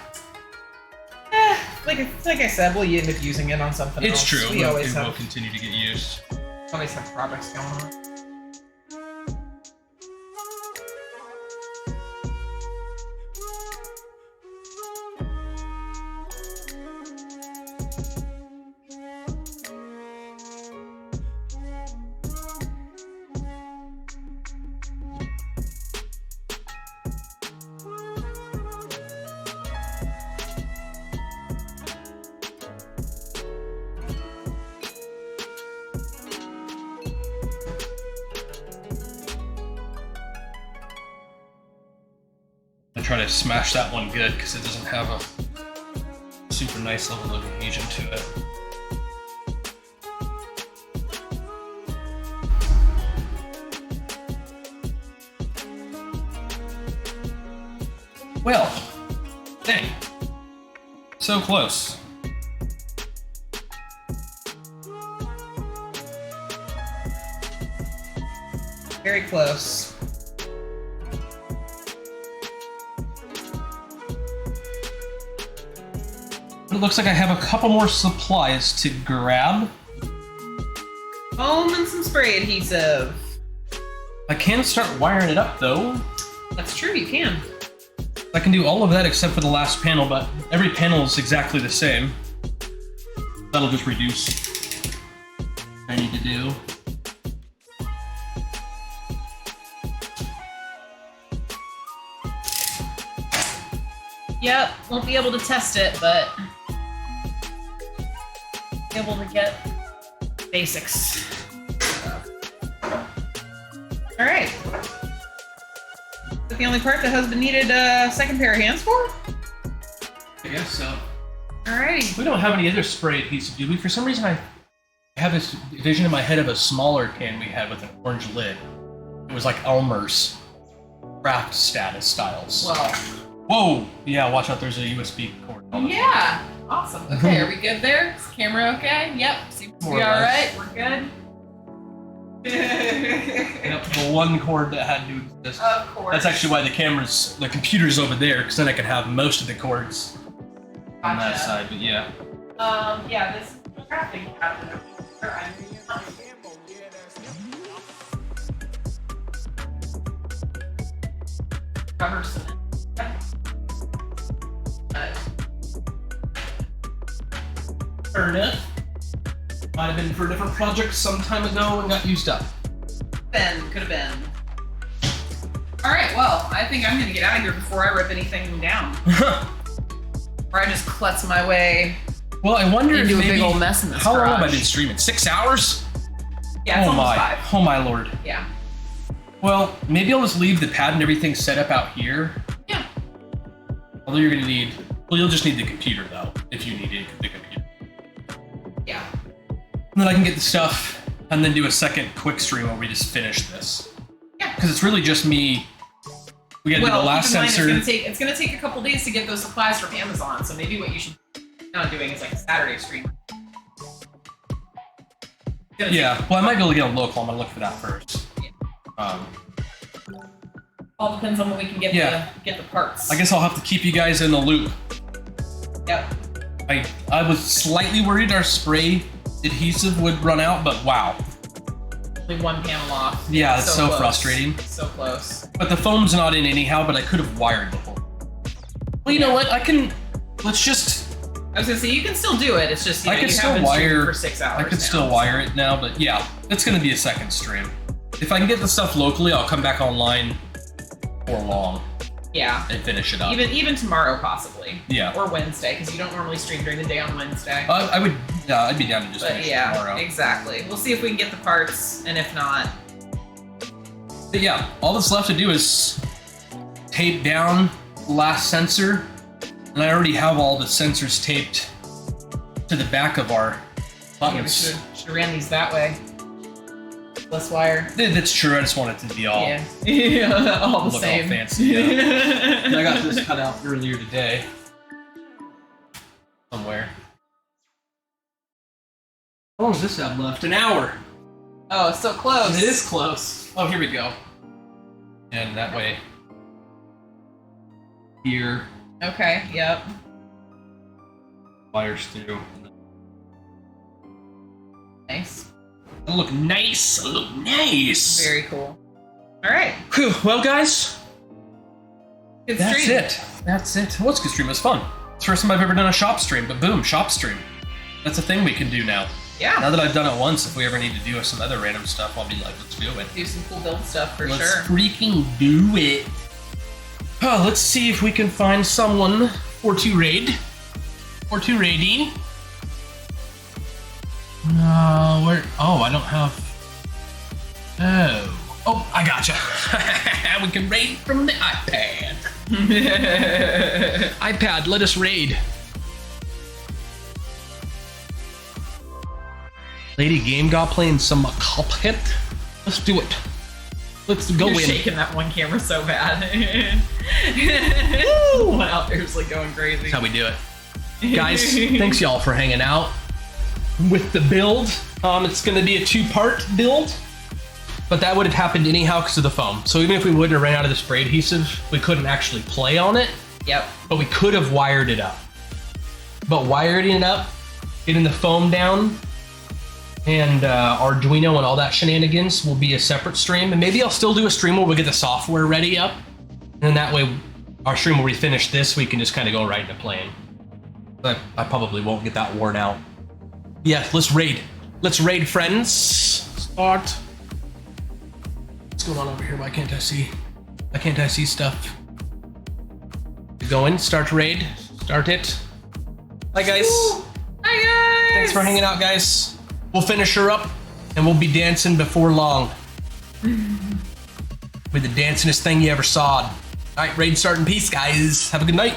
Speaker 2: Like I said, we'll end up using it on something else.
Speaker 1: It's true.
Speaker 2: We always
Speaker 1: it will
Speaker 2: have
Speaker 1: continue to get used.
Speaker 2: projects going on.
Speaker 1: I try to smash that one good because it doesn't have a super nice level of adhesion to it. Well, dang. So close.
Speaker 2: Very close.
Speaker 1: It looks like I have a couple more supplies to grab.
Speaker 2: Foam and some spray adhesive.
Speaker 1: I can start wiring it up though.
Speaker 2: That's true, you can.
Speaker 1: I can do all of that except for the last panel, but every panel is exactly the same. That'll just reduce what I need to do.
Speaker 2: Yep, won't be able to test it, but be able to get basics. All right. Is that the only part the husband needed a second pair of hands for?
Speaker 1: I guess so.
Speaker 2: All right.
Speaker 1: We don't have any other spray adhesive, do we? For some reason, I have this vision in my head of a smaller can we had with an orange lid. It was like Elmer's craft status styles.
Speaker 2: Well,
Speaker 1: Whoa! Yeah, watch out, there's a USB cord.
Speaker 2: yeah. Awesome. Okay, are we good there? Is the camera okay? Yep. Seems to
Speaker 1: More
Speaker 2: be
Speaker 1: or
Speaker 2: all
Speaker 1: less.
Speaker 2: right. We're good.
Speaker 1: Yep, the one cord that had to exist.
Speaker 2: Of course.
Speaker 1: That's actually why the computer's over there, because then I could have most of the cords on that
Speaker 2: Gotcha.
Speaker 1: side, but yeah.
Speaker 2: Yeah, this is the crafting cabinet. Rubber cement.
Speaker 1: Fair enough. Might have been for a different project some time ago and got used up.
Speaker 2: Could have been. All right, well, I think I'm gonna get out of here before I rip anything down. Or I just klutz my way.
Speaker 1: Well, I wonder
Speaker 2: Into a
Speaker 1: if maybe...
Speaker 2: big old mess in this
Speaker 1: How long have I
Speaker 2: garage.
Speaker 1: been streaming? 6 hours?
Speaker 2: Yeah, it's
Speaker 1: oh
Speaker 2: almost
Speaker 1: my.
Speaker 2: 5.
Speaker 1: Oh my lord.
Speaker 2: Yeah.
Speaker 1: Well, maybe I'll just leave the pad and everything set up out here.
Speaker 2: Yeah.
Speaker 1: Although you're gonna need... Well, you'll just need the computer though, if you need the computer.
Speaker 2: Yeah.
Speaker 1: And then I can get the stuff and then do a second quick stream where we just finish this.
Speaker 2: Yeah.
Speaker 1: Because it's really just me. We gotta do the last
Speaker 2: keep in mind,
Speaker 1: sensor.
Speaker 2: it's gonna take a couple days to get those supplies from Amazon. So maybe what you should not doing is like a Saturday stream. It's gonna
Speaker 1: Yeah, well, I might be able to get a local. I'm gonna look for that first.
Speaker 2: all depends on when we can get
Speaker 1: Yeah.
Speaker 2: the parts.
Speaker 1: I guess I'll have to keep you guys in the loop.
Speaker 2: Yep.
Speaker 1: I was slightly worried our spray adhesive would run out, but wow.
Speaker 2: Only one panel off.
Speaker 1: Yeah, it's so
Speaker 2: close.
Speaker 1: frustrating.
Speaker 2: So close.
Speaker 1: But the foam's not in anyhow, but I could have wired the whole. Well, you know what? Let's just...
Speaker 2: I was gonna say you can still do it. It's just you
Speaker 1: I
Speaker 2: know,
Speaker 1: could
Speaker 2: you
Speaker 1: still
Speaker 2: have been streaming
Speaker 1: wire...
Speaker 2: for 6 hours.
Speaker 1: I could
Speaker 2: now,
Speaker 1: still
Speaker 2: so.
Speaker 1: wire it now, but yeah, it's gonna be a second stream. If I can get the stuff locally, I'll come back online for long
Speaker 2: Yeah.
Speaker 1: and finish it up.
Speaker 2: Even tomorrow possibly.
Speaker 1: Yeah.
Speaker 2: Or Wednesday because you don't normally stream during the day on Wednesday.
Speaker 1: I would, yeah, I'd be down to just
Speaker 2: But
Speaker 1: finish
Speaker 2: yeah,
Speaker 1: tomorrow.
Speaker 2: exactly. We'll see if we can get the parts, and if not,
Speaker 1: But yeah, all that's left to do is tape down the last sensor, and I already have all the sensors taped to the back of our
Speaker 2: yeah, we
Speaker 1: buttons.
Speaker 2: should have ran these that way. Less wire.
Speaker 1: That's true. I just want it to be all
Speaker 2: Yeah. all the
Speaker 1: look all
Speaker 2: same.
Speaker 1: fancy. Yeah. I got this cut out earlier today, somewhere. How long does this have left? An hour.
Speaker 2: Oh, it's so close.
Speaker 1: It is close. Oh, here we go. And that way. Here,
Speaker 2: Okay. Yep.
Speaker 1: wires through.
Speaker 2: Nice.
Speaker 1: It'll look nice. It'll look nice.
Speaker 2: Very cool. All right.
Speaker 1: Whew. Well, guys,
Speaker 2: Good
Speaker 1: that's
Speaker 2: stream.
Speaker 1: it. That's it. Well, it's a good stream. It was fun. It's the first time I've ever done a shop stream, but boom, shop stream. That's a thing we can do now.
Speaker 2: Yeah.
Speaker 1: Now that I've done it once, if we ever need to do some other random stuff, I'll be like, let's do it.
Speaker 2: Do some cool build stuff for
Speaker 1: Let's
Speaker 2: sure.
Speaker 1: freaking do it. Oh, let's see if we can find someone for to raid. Or to raiding. No, where? Oh, I don't have. Oh, I gotcha. We can raid from the iPad. iPad, let us raid. Lady Game God playing some Cuphead. Let's do it. Let's go
Speaker 2: You're
Speaker 1: in.
Speaker 2: shaking that one camera so bad. One out there's like going crazy.
Speaker 1: That's how we do it. Guys, thanks y'all for hanging out with the build. It's going to be a 2-part build, but that would have happened anyhow because of the foam. So even if we wouldn't have ran out of the spray adhesive, we couldn't actually play on it,
Speaker 2: Yep.
Speaker 1: but we could have wired it up. But wiring it up, getting the foam down, and Arduino and all that shenanigans will be a separate stream. And maybe I'll still do a stream where we get the software ready up. And then that way our stream will be finished this week and just kind of go right into playing. But I probably won't get that worn out. Yeah, let's raid. Let's raid, friends. Start. What's going on over here? Why can't I see? Why can't I see stuff? Going, start raid. Start it. Hi, guys.
Speaker 2: Hi guys.
Speaker 1: Thanks for hanging out, guys. We'll finish her up, and we'll be dancing before long. With the dancingest thing you ever saw. All right, raid starting. Peace, guys. Have a good night.